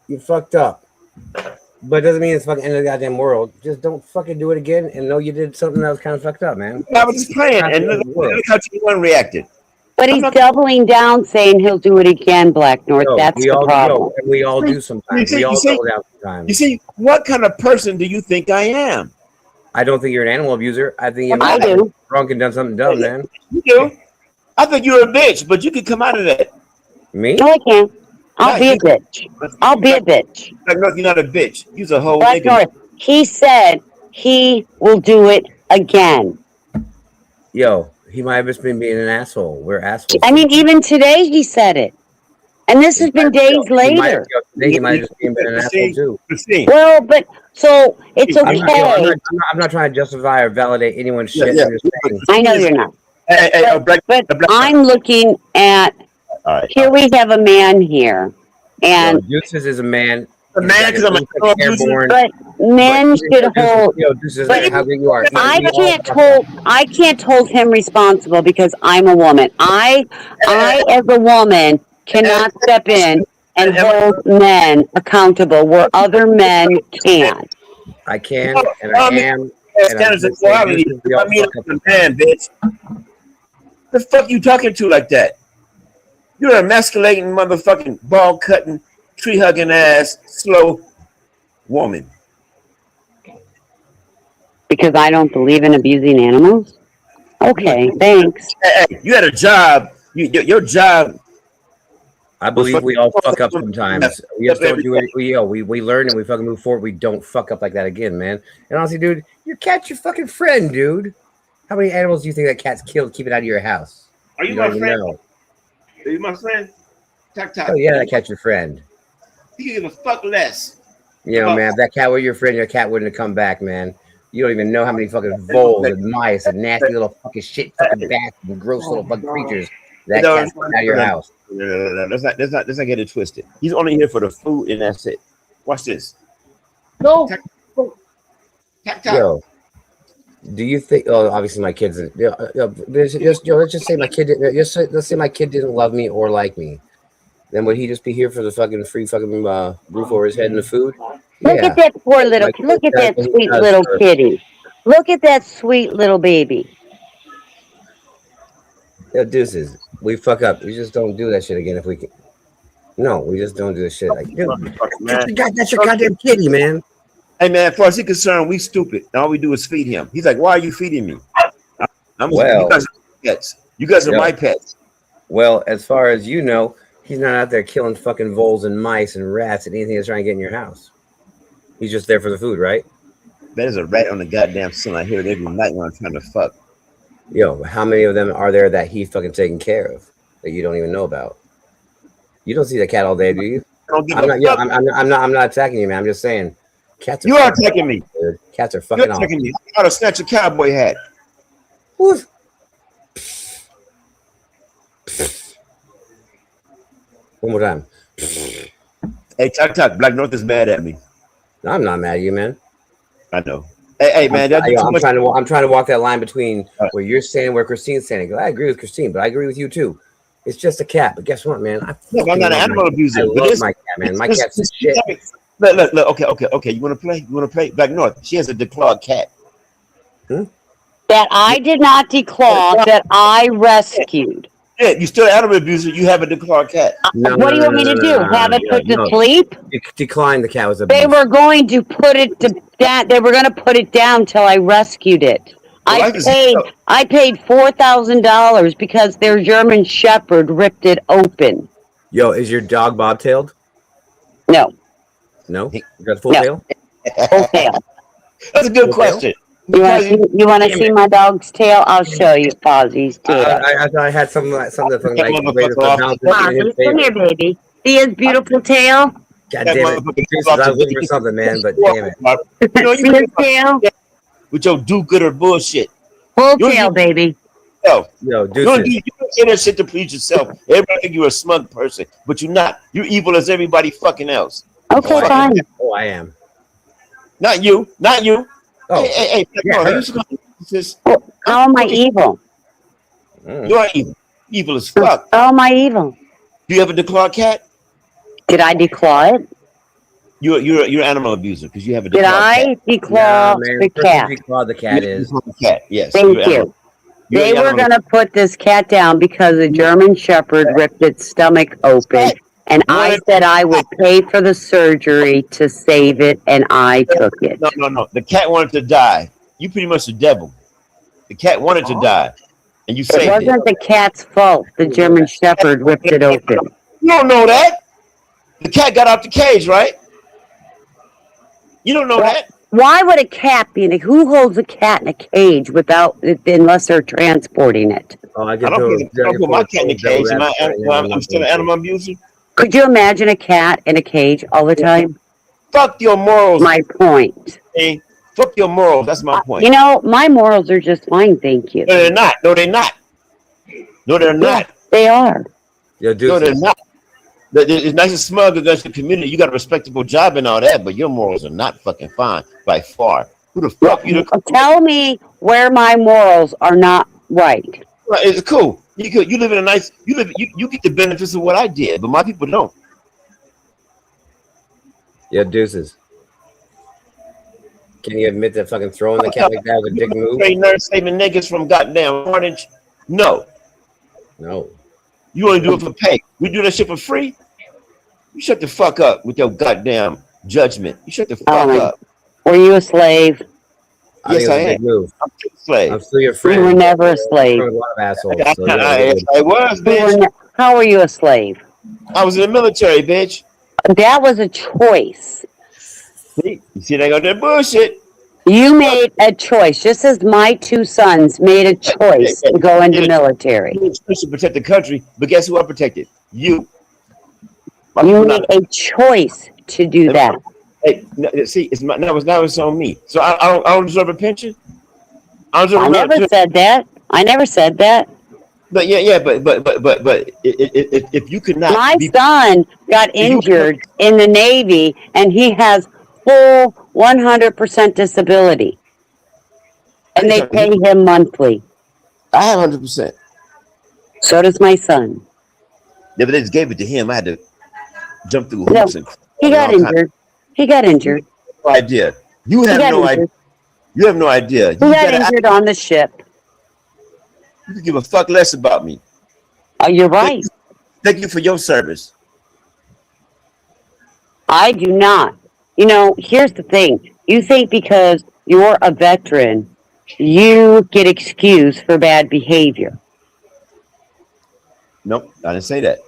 You fucked up, but it doesn't mean it's fucking end of the goddamn world. Just don't fucking do it again, and know you did something that was kind of fucked up, man. I was just playing, and look how one reacted. But he's doubling down, saying he'll do it again, Black North. That's the problem. We all do sometimes. We all double down sometimes. You see, what kind of person do you think I am? I don't think you're an animal abuser. I think you're drunk and done something dumb, man. You do. I think you're a bitch, but you can come out of that. Me? No, I can't. I'll be a bitch. I'll be a bitch. Black North, you're not a bitch. You're a whole Black nigga. North, he said he will do it again. Yo, he might have just been being an asshole. We're assholes. I mean, even today he said it. And this has been days later. He might have just been an asshole too. Well, but so it's okay. I'm not trying to justify or validate anyone's shit. I know you're not. But I'm looking at. Here we have a man here, and Deuces is a man. A man, because I'm airborne. But men should hold. But how good you are. I can't hold him responsible because I'm a woman. I as a woman cannot step in and hold men accountable where other men can. I can, and I am. Standards of quality. I mean, I'm a man, bitch. The fuck you talking to like that? You're an emasculating motherfucking ball cutting, tree hugging ass, slow woman. Because I don't believe in abusing animals? Okay, thanks. Hey, you had a job. Your job. I believe we all fuck up sometimes. We just don't do it. We learn and we fucking move forward. We don't fuck up like that again, man. And honestly, dude, your cat's your fucking friend, dude. How many animals do you think that cat's killed? Keep it out of your house. Are you my friend? Are you my friend? Talk. Oh yeah, that cat's your friend. You can give a fuck less. You know, man, if that cat were your friend, your cat wouldn't have come back, man. You don't even know how many fucking voles and mice and nasty little fucking shit fucking bats and gross little fucking creatures that cat's out of your house. No. Let's not get it twisted. He's only here for the food and that's it. Watch this. No. Yo, do you think? Oh, obviously my kids. Let's just say my kid. Let's say my kid didn't love me or like me. Then would he just be here for the fucking free fucking roof over his head and the food? Look at that poor little. Look at that sweet little kitty. Look at that sweet little baby. Yo, deuces. We fuck up. We just don't do that shit again if we can. No, we just don't do this shit. Like, dude, that's your goddamn kitty, man. Hey man, as far as he's concerned, we stupid. And all we do is feed him. He's like, "Why are you feeding me?" You guys are pets. You guys are my pets. Well, as far as you know, he's not out there killing fucking voles and mice and rats and anything that's trying to get in your house. He's just there for the food, right? There's a rat on the goddamn ceiling. I hear it every night when I'm trying to fuck. Yo, how many of them are there that he's fucking taking care of that you don't even know about? You don't see the cat all day, do you? I'm not attacking you, man. I'm just saying, cats. You are attacking me. Dude. Cats are fucking You're attacking me. I gotta snatch a cowboy hat. What? One more time. Hey, talk. Black North is mad at me. No, I'm not mad at you, man. I know. Hey, man. I'm trying to walk that line between where you're standing, where Christine's standing. I agree with Christine, but I agree with you too. It's just a cat, but guess what, man? I'm not an animal abuser. I love my cat, man. My cat's shit. Look. Okay. You want to play? Black North. She has a declawed cat. That I did not declaw. That I rescued. Yeah, you still an animal abuser. You have a declawed cat. What do you want me to do? Have it put to sleep? Decline the cat was a. They were going to put it to that. They were going to put it down till I rescued it. I paid $4,000 because their German Shepherd ripped it open. Yo, is your dog bobtailed? No. No? You got full tail? Full tail. That's a good question. You want to see my dog's tail? I'll show you Fozzie's tail. I had something like come here, baby. See his beautiful tail? God damn it. I was looking for something, man, but damn it. See his tail? With your do-gooder bullshit. Full tail, baby. Yo, dude. You don't say that shit to please yourself. Everybody think you're a smug person, but you're not. You're evil as everybody fucking else. Okay, fine. I am. Not you. Oh. Hey, how am I evil? You are evil. Evil as fuck. How am I evil? Do you have a declawed cat? Did I declaw it? You're an animal abuser because you have a declawed Did I cat. declaw the cat? Declaw the cat is. Yes. Thank you. They were going to put this cat down because a German Shepherd ripped its stomach open. And I said I would pay for the surgery to save it, and I took it. No. The cat wanted to die. You pretty much the devil. The cat wanted to die, and you saved it. It wasn't the cat's fault. The German Shepherd ripped it open. You don't know that. The cat got out the cage, right? You don't know that. Why would a cat be in a... Who holds a cat in a cage unless they're transporting it? Oh, I don't put my cat in a cage. I'm still an animal abuser. Could you imagine a cat in a cage all the time? Fuck your morals. My point. Hey, fuck your morals. That's my point. You know, my morals are just fine, thank you. No, they're not. No, they're not. They are. No, they're not. It's nice and smug against the community. You got a respectable job and all that, but your morals are not fucking fine by far. Who the fuck you? Tell me where my morals are not right. It's cool. You live in a nice. You get the benefits of what I did, but my people don't. Yeah, deuces. Can you admit that fucking throwing the cat like that was a dick move? Nurse saving niggas from goddamn carnage. No. You only do it for pay. We do that shit for free. You shut the fuck up with your goddamn judgment. You shut the fuck up. Were you a slave? Yes, I am. I'm still a slave. I'm still your friend. You were never a slave. A lot of assholes. I was, bitch. How were you a slave? I was in the military, bitch. That was a choice. See, they got that bullshit. You made a choice, just as my two sons made a choice to go into the military. You're supposed to protect the country, but guess who I protected? You. You made a choice to do that. Hey, see, now it's on me. So I don't deserve a pension. I never said that. I never said that. But but if you could not, my son got injured in the Navy, and he has full 100% disability, and they pay him monthly. I have 100%. So does my son. Yeah, but they just gave it to him. I had to jump through hoops and he got injured. He got injured. No idea. You He have got no idea. injured. You have no idea. He got injured on the ship. You can give a fuck less about me. Oh, you're right. Thank you for your service. I do not. You know, here's the thing. You think because you're a veteran, you get excused for bad behavior. Nope, I didn't say that.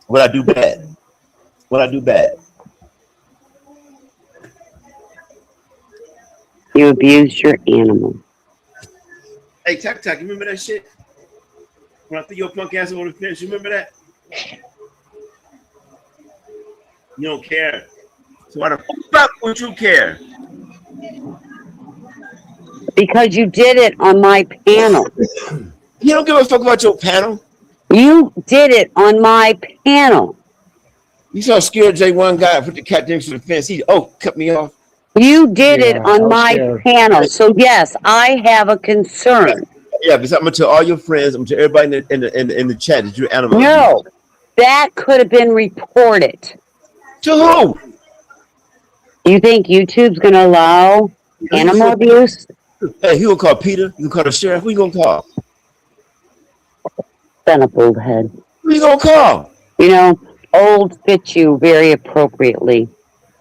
What I do bad? What I do bad? You abused your animal. Hey, Tack, you remember that shit? When I threw your punk ass over the fence, you remember that? You don't care. So why the fuck would you care? Because you did it on my panel. You don't give a fuck about your panel. You did it on my panel. You saw scared J1 guy put the cat next to the fence. He cut me off. You did it on my panel. So yes, I have a concern. Yeah, because I'm gonna tell all your friends, I'm gonna tell everybody in the chat that you're animal. No, that could have been reported. To who? You think YouTube's gonna allow animal abuse? Hey, you gonna call Peter? You gonna call the sheriff? Who you gonna call? Son of old head. Who you gonna call? You know, old fits you very appropriately.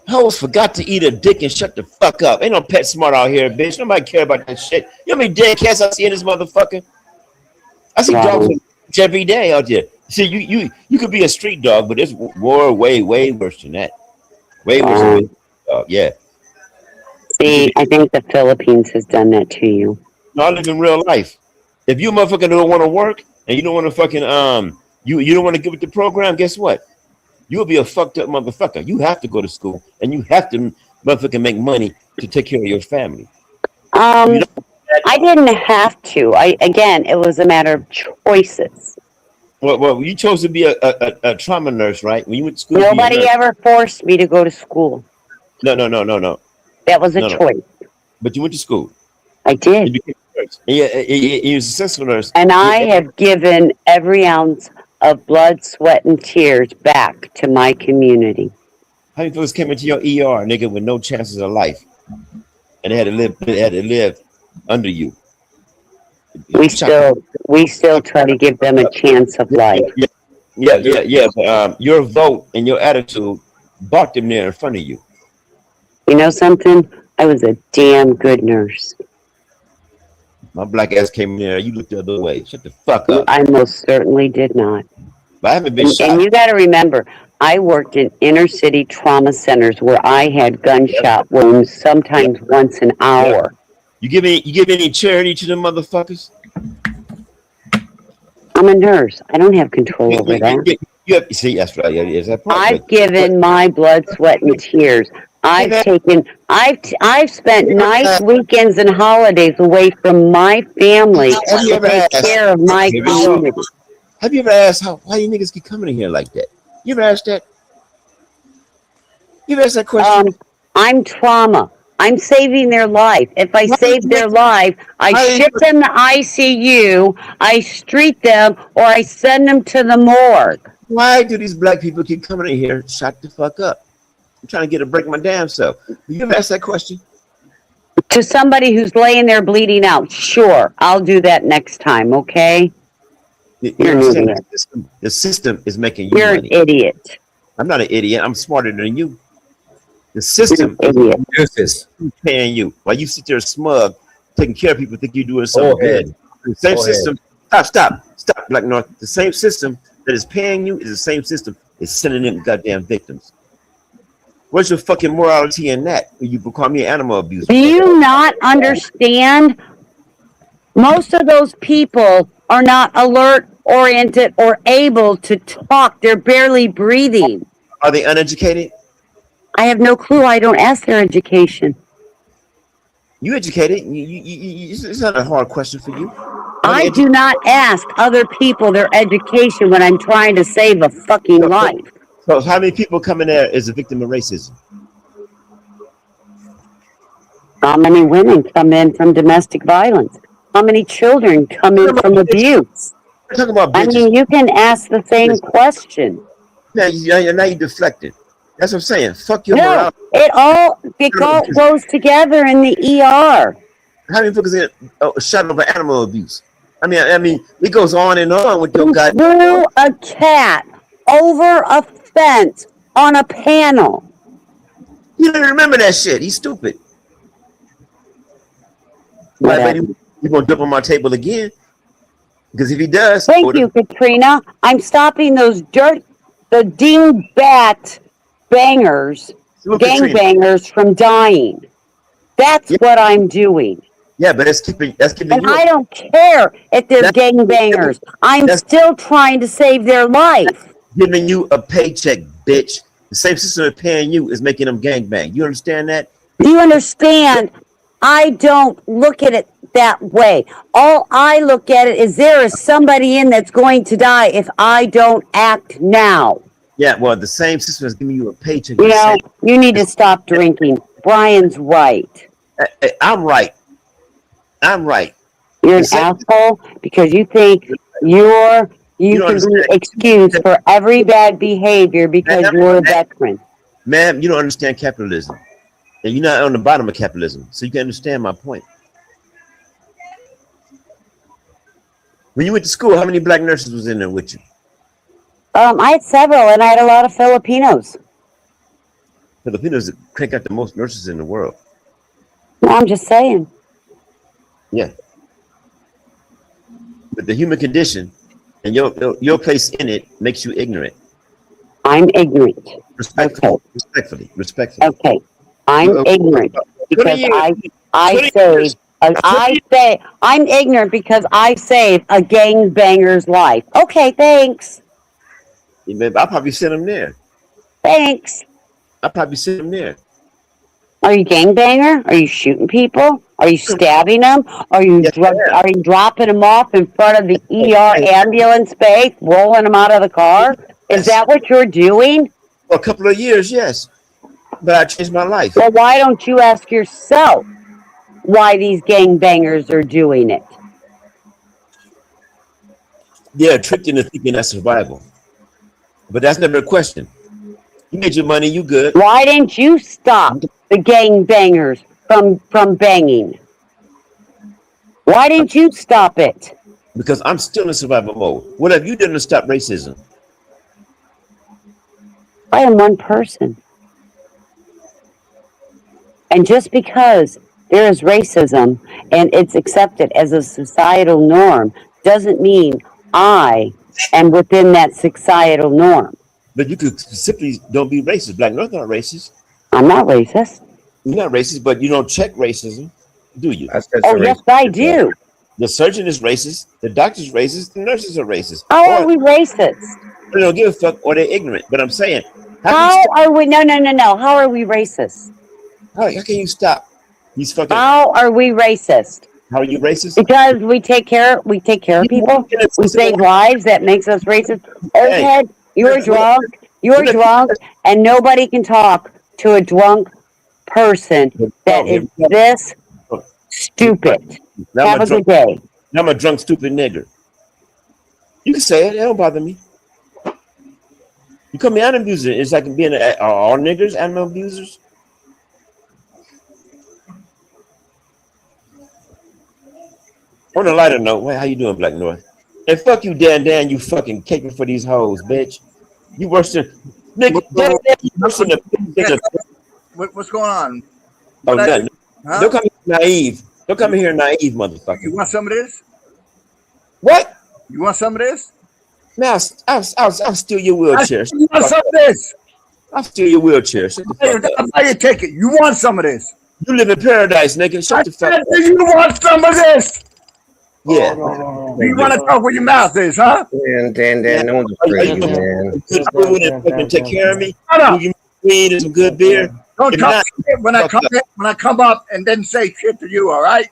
Hoes forgot to eat a dick and shut the fuck up. Ain't no pet smart out here, bitch. Nobody care about that shit. You know how many dead cats I see in this motherfucker? I see dogs every day out there. See, you could be a street dog, but it's way worse than that. Way worse than that. Yeah. See, I think the Philippines has done that to you. No, I live in real life. If you motherfucker don't want to work and you don't want to fucking you don't want to give it the program, guess what? You'll be a fucked up motherfucker. You have to go to school and you have to motherfucking make money to take care of your family. I didn't have to. Again, it was a matter of choices. Well, you chose to be a trauma nurse, right? When you went to school. Nobody ever forced me to go to school. No. That was a choice. But you went to school. I did. You became a nurse. You was a successful nurse. And I have given every ounce of blood, sweat, and tears back to my community. How many folks came into your ER, nigga, with no chances of life, and they had to live under you? We still try to give them a chance of life. Yeah. But your vote and your attitude brought them there in front of you. You know something? I was a damn good nurse. My black ass came in there. You looked the other way. Shut the fuck up. I most certainly did not. But I haven't been shot. And you got to remember, I worked in inner city trauma centers where I had gunshot wounds sometimes once an hour. You give any charity to them motherfuckers? I'm a nurse. I don't have control over that. See, that's right. Is that I've given my blood, sweat, and tears. I've spent nights, weekends, and holidays away from my family to take care of my community. Have you ever asked why you niggas keep coming in here like that? You ever asked that? You ever asked that question? I'm trauma. I'm saving their life. If I save their life, I ship them to ICU, I street them, or I send them to the morgue. Why do these black people keep coming in here? Shut the fuck up. I'm trying to get to break my damn self. You ever ask that question? To somebody who's laying there bleeding out, sure, I'll do that next time, okay? You're an idiot. The system is making you money. You're an idiot. I'm not an idiot. I'm smarter than you. The system is paying you. While you sit there smug, taking care of people, think you're doing something good. The same system. Stop, Black North. The same system that is paying you is the same system is sending in goddamn victims. Where's your fucking morality in that? You call me an animal abuser. Do you not understand? Most of those people are not alert, oriented, or able to talk. They're barely breathing. Are they uneducated? I have no clue. I don't ask their education. You educated. It's not a hard question for you. I do not ask other people their education when I'm trying to save a fucking life. So how many people come in there is a victim of racism? How many women come in from domestic violence? How many children come in from abuse? We're talking about bitches. I mean, you can ask the same question. Now you're deflecting. That's what I'm saying. Fuck your No, morale. it all goes together in the ER. How many fuckers get shot over animal abuse? I mean, it goes on and on with your He guy. threw a cat over a fence on a panel. You don't remember that shit. He's stupid. But I bet he won't jump on my table again. Because if he does, thank you, Katrina. I'm stopping those the dingbat bangers, gangbangers from dying. That's what I'm doing. Yeah, but that's keeping and I don't care if they're gangbangers. I'm still trying to save their life. Giving you a paycheck, bitch. The same system of paying you is making them gangbang. You understand that? Do you understand? I don't look at it that way. All I look at it is there is somebody in that's going to die if I don't act now. Yeah, well, the same system is giving you a paycheck. You know, you need to stop drinking. Brian's right. I'm right. I'm right. You're an asshole because you think you can be excused for every bad behavior because you're a veteran. Ma'am, you don't understand capitalism. And you're not on the bottom of capitalism. So you can understand my point. When you went to school, how many black nurses was in there with you? I had several, and I had a lot of Filipinos. Filipinos crank out the most nurses in the world. No, I'm just saying. Yeah. But the human condition and your place in it makes you ignorant. I'm ignorant. Respectfully. Okay. Respectfully. Okay. I'm ignorant because I'm ignorant because I saved a gangbanger's life. Okay, thanks. I'll probably send him there. Thanks. I'll probably send him there. Are you gangbanger? Are you shooting people? Are you stabbing them? Are you dropping them off in front of the ER ambulance bay, rolling them out of the car? Is that what you're doing? For a couple of years, yes. But I changed my life. Well, why don't you ask yourself why these gangbangers are doing it? Yeah, tricked into thinking that's survival. But that's never a question. You made your money, you good. Why didn't you stop the gangbangers from banging? Why didn't you stop it? Because I'm still in survival mode. What have you done to stop racism? I am one person. And just because there is racism and it's accepted as a societal norm doesn't mean I am within that societal norm. But you could simply don't be racist. Black North not racist. I'm not racist. You're not racist, but you don't check racism, do you? Oh, yes, I do. The surgeon is racist. The doctor's racist. The nurses are racist. How are we racist? They don't give a fuck or they're ignorant. But I'm saying, how are we? No. How are we racist? How can you stop these fucking? How are we racist? How are you racist? Because we take care of people. We save lives. That makes us racist. Okay, you're drunk. You're drunk, and nobody can talk to a drunk person that is this stupid. Have a good day. I'm a drunk, stupid nigger. You can say it. It don't bother me. You call me animal abuser. It's like being all niggers animal abusers. On a lighter note, how you doing, Black North? And fuck you, Dan, you fucking caping for these hoes, bitch. You worse than nigga. What's going on? Oh, nothing. Huh? Don't come here naive. Don't come here naive, motherfucker. You want some of this? What? You want some of this? Man, I'll steal your wheelchair. You want some of this? I'll steal your wheelchair. I'll buy your ticket. You want some of this? You live in paradise, nigga. Shut the fuck up. You want some of this? Yeah. You want to talk where your mouth is, huh? Dan, no one's afraid, man. Good food and fucking take care of me. You give me weed and some good beer. Don't talk shit when I come up and then say shit to you, all right?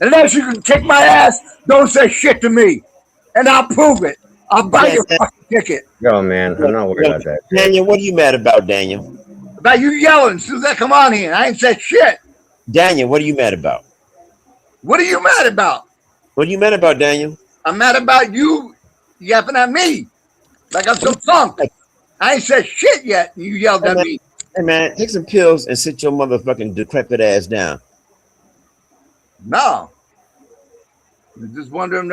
Unless you can kick my ass, don't say shit to me. And I'll prove it. I'll buy your fucking ticket. Yo, man, I'm not worried about that. Daniel, what are you mad about, Daniel? About you yelling as soon as I come on here. I ain't said shit. Daniel, what are you mad about? What are you mad about? What are you mad about, Daniel? I'm mad about you yapping at me. Like I'm some punk. I ain't said shit yet. You yelled at me. Hey man, take some pills and sit your motherfucking decrepit ass down. No. I'm just wondering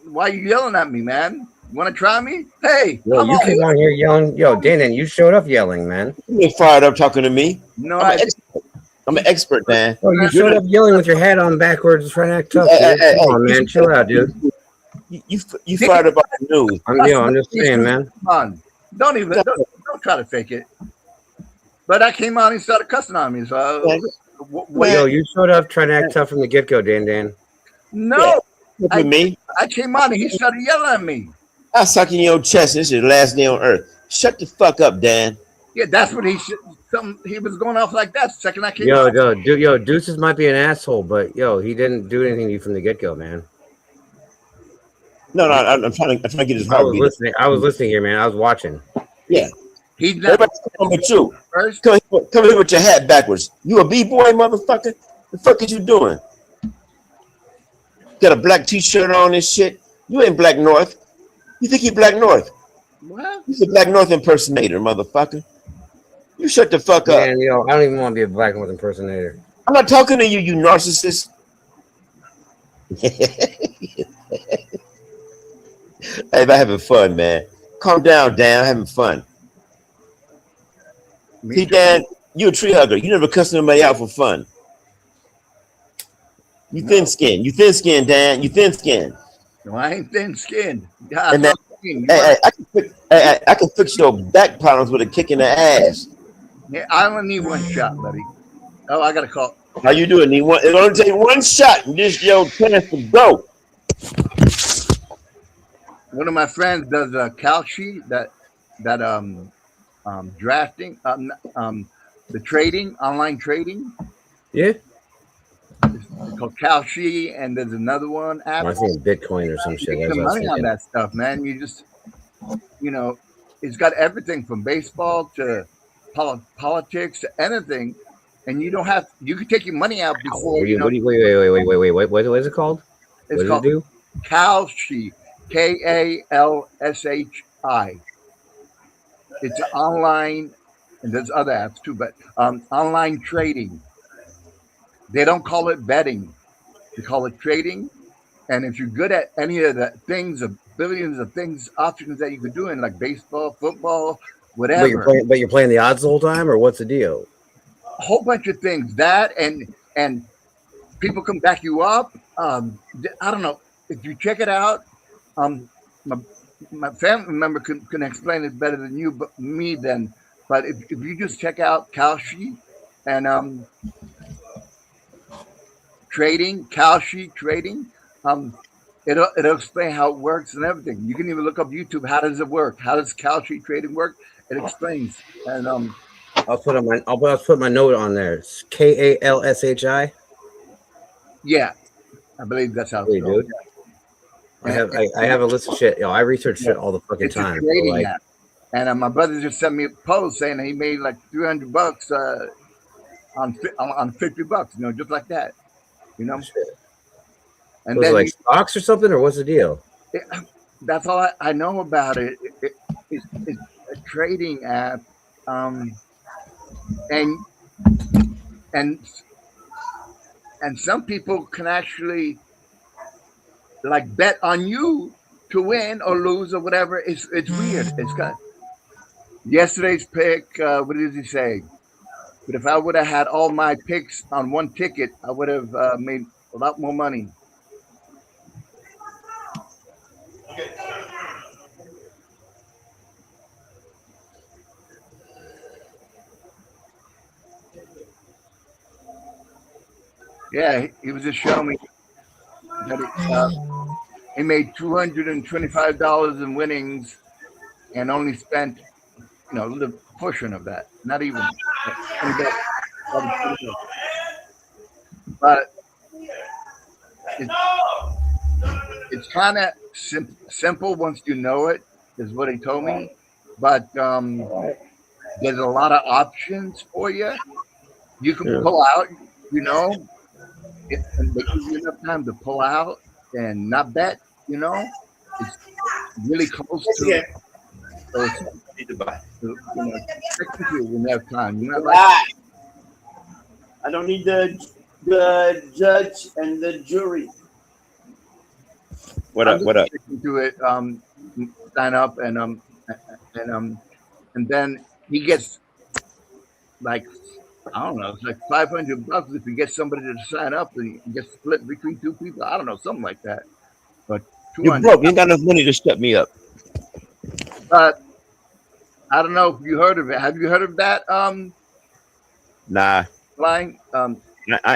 why you yelling at me, man. You want to try me? Hey, Yo, you came on here yelling. Yo, Dan, you showed up yelling, man. You get fired up talking to me. No, I'm an expert, man. Oh, you showed up yelling with your hat on backwards, trying to act tough, dude. Come on, man, chill out, dude. You fired up about the news. I'm just saying, man. Come on, don't try to fake it. But I came on and started cussing on me. So, Yo, you showed up trying to act tough from the get go, Dan. No, with me. I came on and he started yelling at me. I suck in your chest. This is the last day on earth. Shut the fuck up, Dan. Yeah, that's what he was going off like that. Second I came. Yo, Deuces might be an asshole, but yo, he didn't do anything to you from the get go, man. No, I'm trying to get his heart beating. I was listening here, man. I was watching. Yeah. He's not with you. Come here with your hat backwards. You a b-boy, motherfucker? The fuck is you doing? Got a black t-shirt on and shit. You ain't Black North. You think you Black North? What? He's a Black North impersonator, motherfucker. You shut the fuck up. Man, yo, I don't even want to be a Black North impersonator. I'm not talking to you, you narcissist. Hey, I'm having fun, man. Calm down, Dan. I'm having fun. See, Dan, you a tree hugger. You never cuss somebody out for fun. You thin skinned. You thin skinned, Dan. You thin skinned. No, I ain't thin skinned. And then, I can fix your back problems with a kick in the ass. Yeah, I only need one shot, buddy. Oh, I got a call. How you doing? It only take one shot and this your chance to go. One of my friends does Kalshi, that drafting, the trading, online trading. Yeah. It's called Kalshi, and there's another one app. I think Bitcoin or some shit. You get some money on that stuff, man. You just, it's got everything from baseball to politics to anything, and you don't have. You can take your money out before. Wait. What is it called? It's called Kalshi. Kalshi. It's online, and there's other apps too, but online trading. They don't call it betting; they call it trading. And if you're good at any of the things, of billions of things, options that you could do in, like baseball, football, whatever. But you're playing the odds the whole time, or what's the deal? A whole bunch of things. That and people can back you up. I don't know if you check it out. My family member can explain it better than you, but But if you just check out Kalshi and trading, Kalshi trading, it'll explain how it works and everything. You can even look up YouTube. How does it work? How does Kalshi trading work? It explains. And I'll put my note on there. It's Kalshi. Yeah, I believe that's how it's dude. I have a list of shit. Yo, I research shit all the fucking time. It's a trading app. And my brother just sent me a post saying that he made like $300 on $50, just like that, And was then it like stocks or something, or what's the deal? That's all I know about it. It's a trading app, and some people can actually like bet on you to win or lose or whatever. It's weird. It's got yesterday's pick. What did he say? But if I would have had all my picks on one ticket, I would have made a lot more money. Yeah, he was just showing me that he made $225 in winnings and only spent, a little portion of that. Not even. But it's kind of simple once you know it, is what he told me. But there's a lot of options for you. You can pull out, and they give you enough time to pull out and not bet, It's really close to it. So need to buy. check into it when you have time. You're not Why? I don't need the judge and the jury. What up? What up? Into it, sign up and then he gets like I don't know, it's like $500 if you get somebody to sign up and it gets split between two people. I don't know, something like that. But You 200. broke. You ain't got enough money to shut me up. But I don't know if you heard of it. Have you heard of that? Nah. Line. I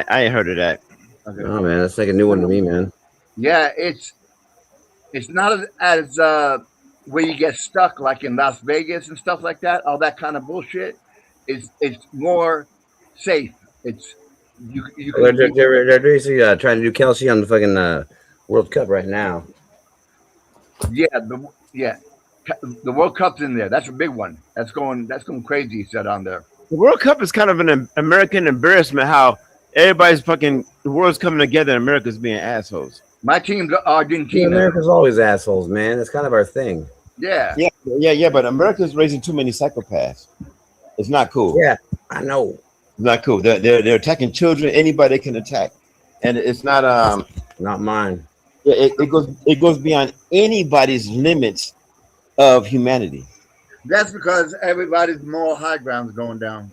ain't heard of that. Okay. Oh man, that's like a new one to me, man. Yeah, it's not as where you get stuck like in Las Vegas and stuff like that. All that kind of bullshit. It's more safe. It's you can. They're basically trying to do Kelsey on the fucking World Cup right now. Yeah, the World Cup's in there. That's a big one. That's going crazy. He said on there. The World Cup is kind of an American embarrassment. How everybody's fucking the world's coming together and America's being assholes. My team's Argentina. Yeah, America's always assholes, man. That's kind of our thing. Yeah. But America's raising too many psychopaths. It's not cool. Yeah, I know. It's not cool. They're attacking children. Anybody they can attack, and it's not not mine. Yeah, it goes beyond anybody's limits of humanity. That's because everybody's moral high ground's going down.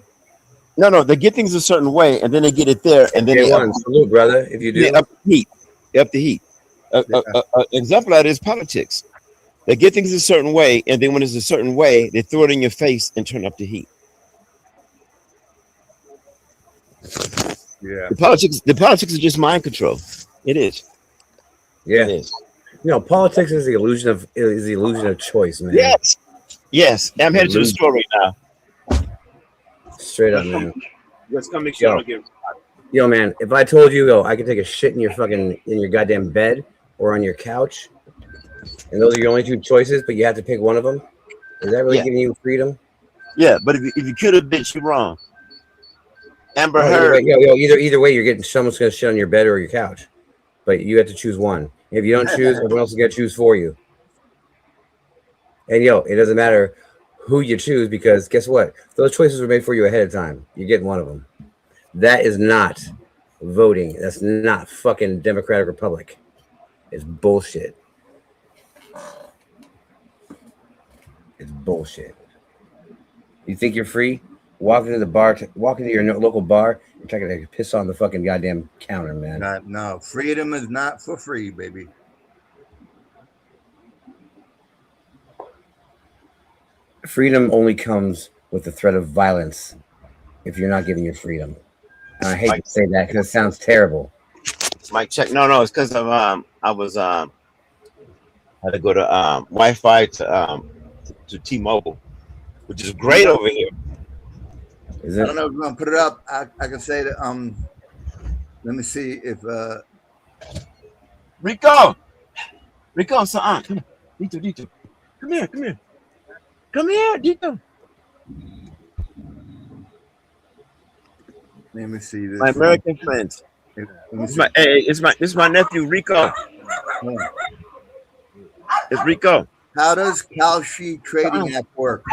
No, they get things a certain way, and then they get it there, and then they salute, brother. If you do, up the heat. Up the heat. Example of that is politics. They get things a certain way, and then when it's a certain way, they throw it in your face and turn up the heat. Yeah. The politics is just mind control. It is. Yeah. It is. You know, politics is the illusion of choice, man. Yes. I'm headed to the store right now. Straight up, man. Let's come make sure I don't get. Yo, man, if I told you, I could take a shit in your goddamn bed or on your couch, and those are your only two choices, but you have to pick one of them, is that really giving you freedom? Yeah, but if you kill a bitch, you're wrong. Amber Heard. Either way, you're getting someone's gonna shit on your bed or your couch, but you have to choose one. If you don't choose, everyone else is gonna choose for you. And it doesn't matter who you choose because guess what? Those choices were made for you ahead of time. You're getting one of them. That is not voting. That's not fucking Democratic Republic. It's bullshit. It's bullshit. You think you're free? Walk into the bar, walk into your local bar, and try to piss on the fucking goddamn counter, man. No, freedom is not for free, baby. Freedom only comes with the threat of violence if you're not giving your freedom. And I hate to say that because it sounds terrible. Mic check. No, it's because of I was had to go to Wi-Fi to T-Mobile, which is great over here. Is it? I don't know if you're gonna put it up. I can say that let me see if Rico, son, come here. Dito. Come here, Dito. Let me see this. My American friends. This is my nephew Rico. It's Rico. How does Kalshi trading app work?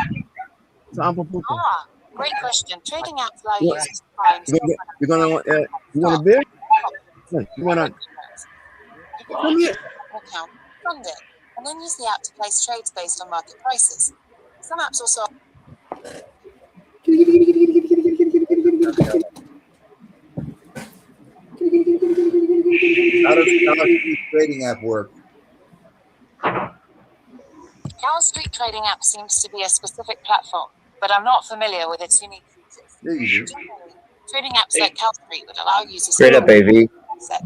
Great question. Trading apps allow users to buy and sell. You want a beer? You want to? Come here. Account, fund it, and then use the app to place trades based on market prices. Some apps also. How does Kalshi trading app work? Cal Street Trading app seems to be a specific platform, but I'm not familiar with its unique features. Generally, trading apps like Cal Street would allow users Straight up, baby.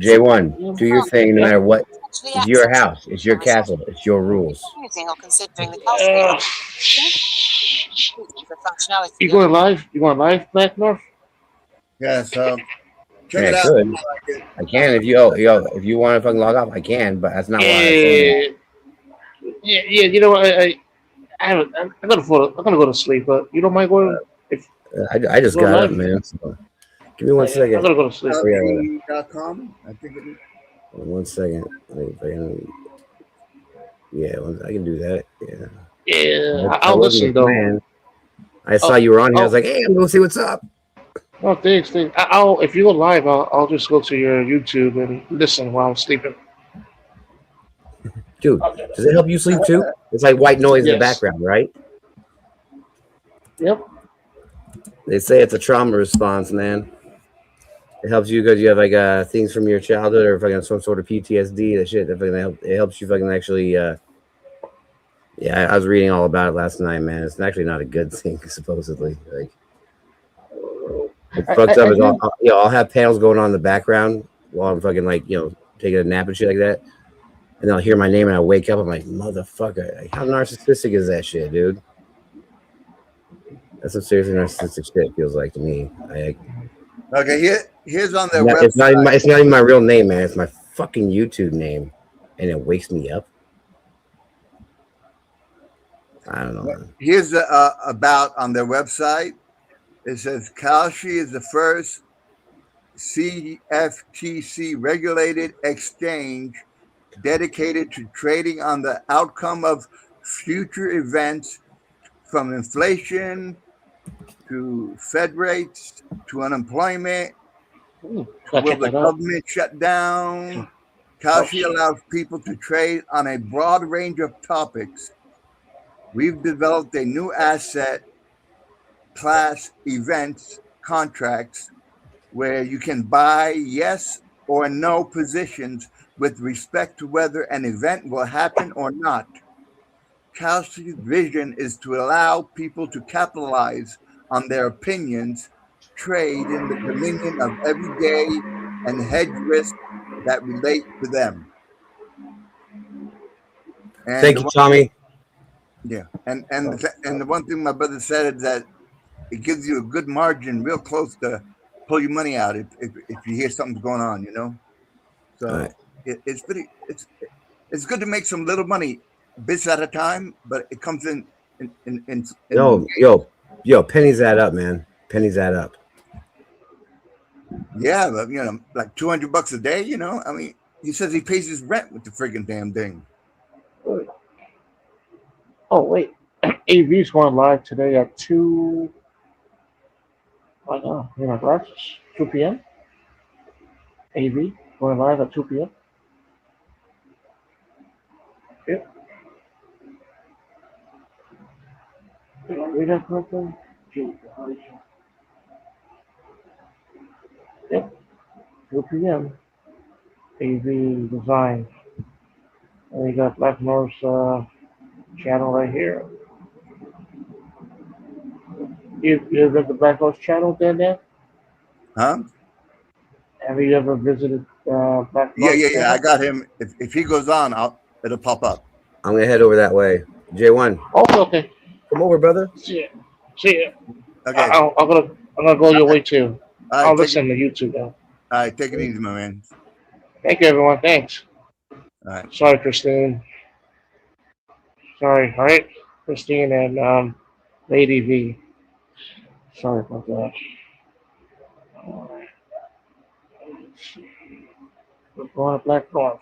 J1, do your thing no matter what. It's your house. It's your castle. It's your rules. Using or considering the Cal Street for functionality. You going live, Black North? Yeah, so check Yeah, it I out. could. I can if you if you want to fucking log off, I can, but that's not why I'm saying Yeah. You know what? I'm gonna go to sleep, but you don't mind going? I just got up, man. So. Give me 1 second. I'm gonna go to sleep. .com, I think it is. 1 second. Yeah, I can do that. Yeah. Yeah, That I'll wasn't the listen though. plan. I saw you were on here. I was like, hey, I'm gonna see what's up. Oh, thanks. I'll if you go live, I'll just go to your YouTube and listen while I'm sleeping. Dude, does it help you sleep too? It's like white noise in the Yes. background, right? Yep. They say it's a trauma response, man. It helps you because you have like things from your childhood or fucking some sort of PTSD. That shit. It helps you fucking actually. Yeah, I was reading all about it last night, man. It's actually not a good thing, supposedly. Like, it's fucked up. I Is did. I'll have panels going on in the background while I'm fucking like taking a nap and shit like that, and then I'll hear my name and I wake up. I'm like, motherfucker! Like, how narcissistic is that shit, dude? That's some seriously narcissistic shit. It feels like to me. Okay, here's on their It's not even website. it's not even my real name, man. It's my fucking YouTube name, and it wakes me up. I don't know, man. Here's about on their website. It says Kalshi is the first CFTC regulated exchange dedicated to trading on the outcome of future events from inflation to Fed rates to unemployment. Will the government shut down? Kalshi allows people to trade on a broad range of topics. We've developed a new asset class, events contracts, where you can buy yes or no positions with respect to whether an event will happen or not. Kalshi's vision is to allow people to capitalize on their opinions, trade in the dominion of everyday and hedge risks that relate to them. And Thank you, Tommy. and the one thing my brother said is that it gives you a good margin, real close to pull your money out if you hear something's going on, So Right. it's good to make some little money, bits at a time, but it comes in. Yo, pennies add up, man. Pennies add up. Yeah, but like $200 a day. I mean, he says he pays his rent with the friggin' damn thing. Oh wait, AV's going live today at 2. Right now, my glasses. 2 p.m. AV going live at 2 p.m. Yep. Did I read that correctly? Yep. 2 p.m. AV design. And we got Black North's channel right here. You read the Black North channel, Dan? Huh? Have you ever visited Black North? Yeah. I got him. If he goes on, it'll pop up. I'm gonna head over that way. J1. Okay. Come over, brother. See ya. Okay. I'm gonna go your way too. Right, I'll listen to YouTube now. All right, take it easy, my man. Thank you, everyone. Thanks. All right. Sorry, Christine. Sorry. All right, Christine and Lady V. Sorry about that. All right. Let's see. We're going to Black North.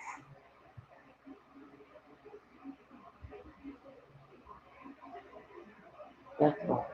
Black North.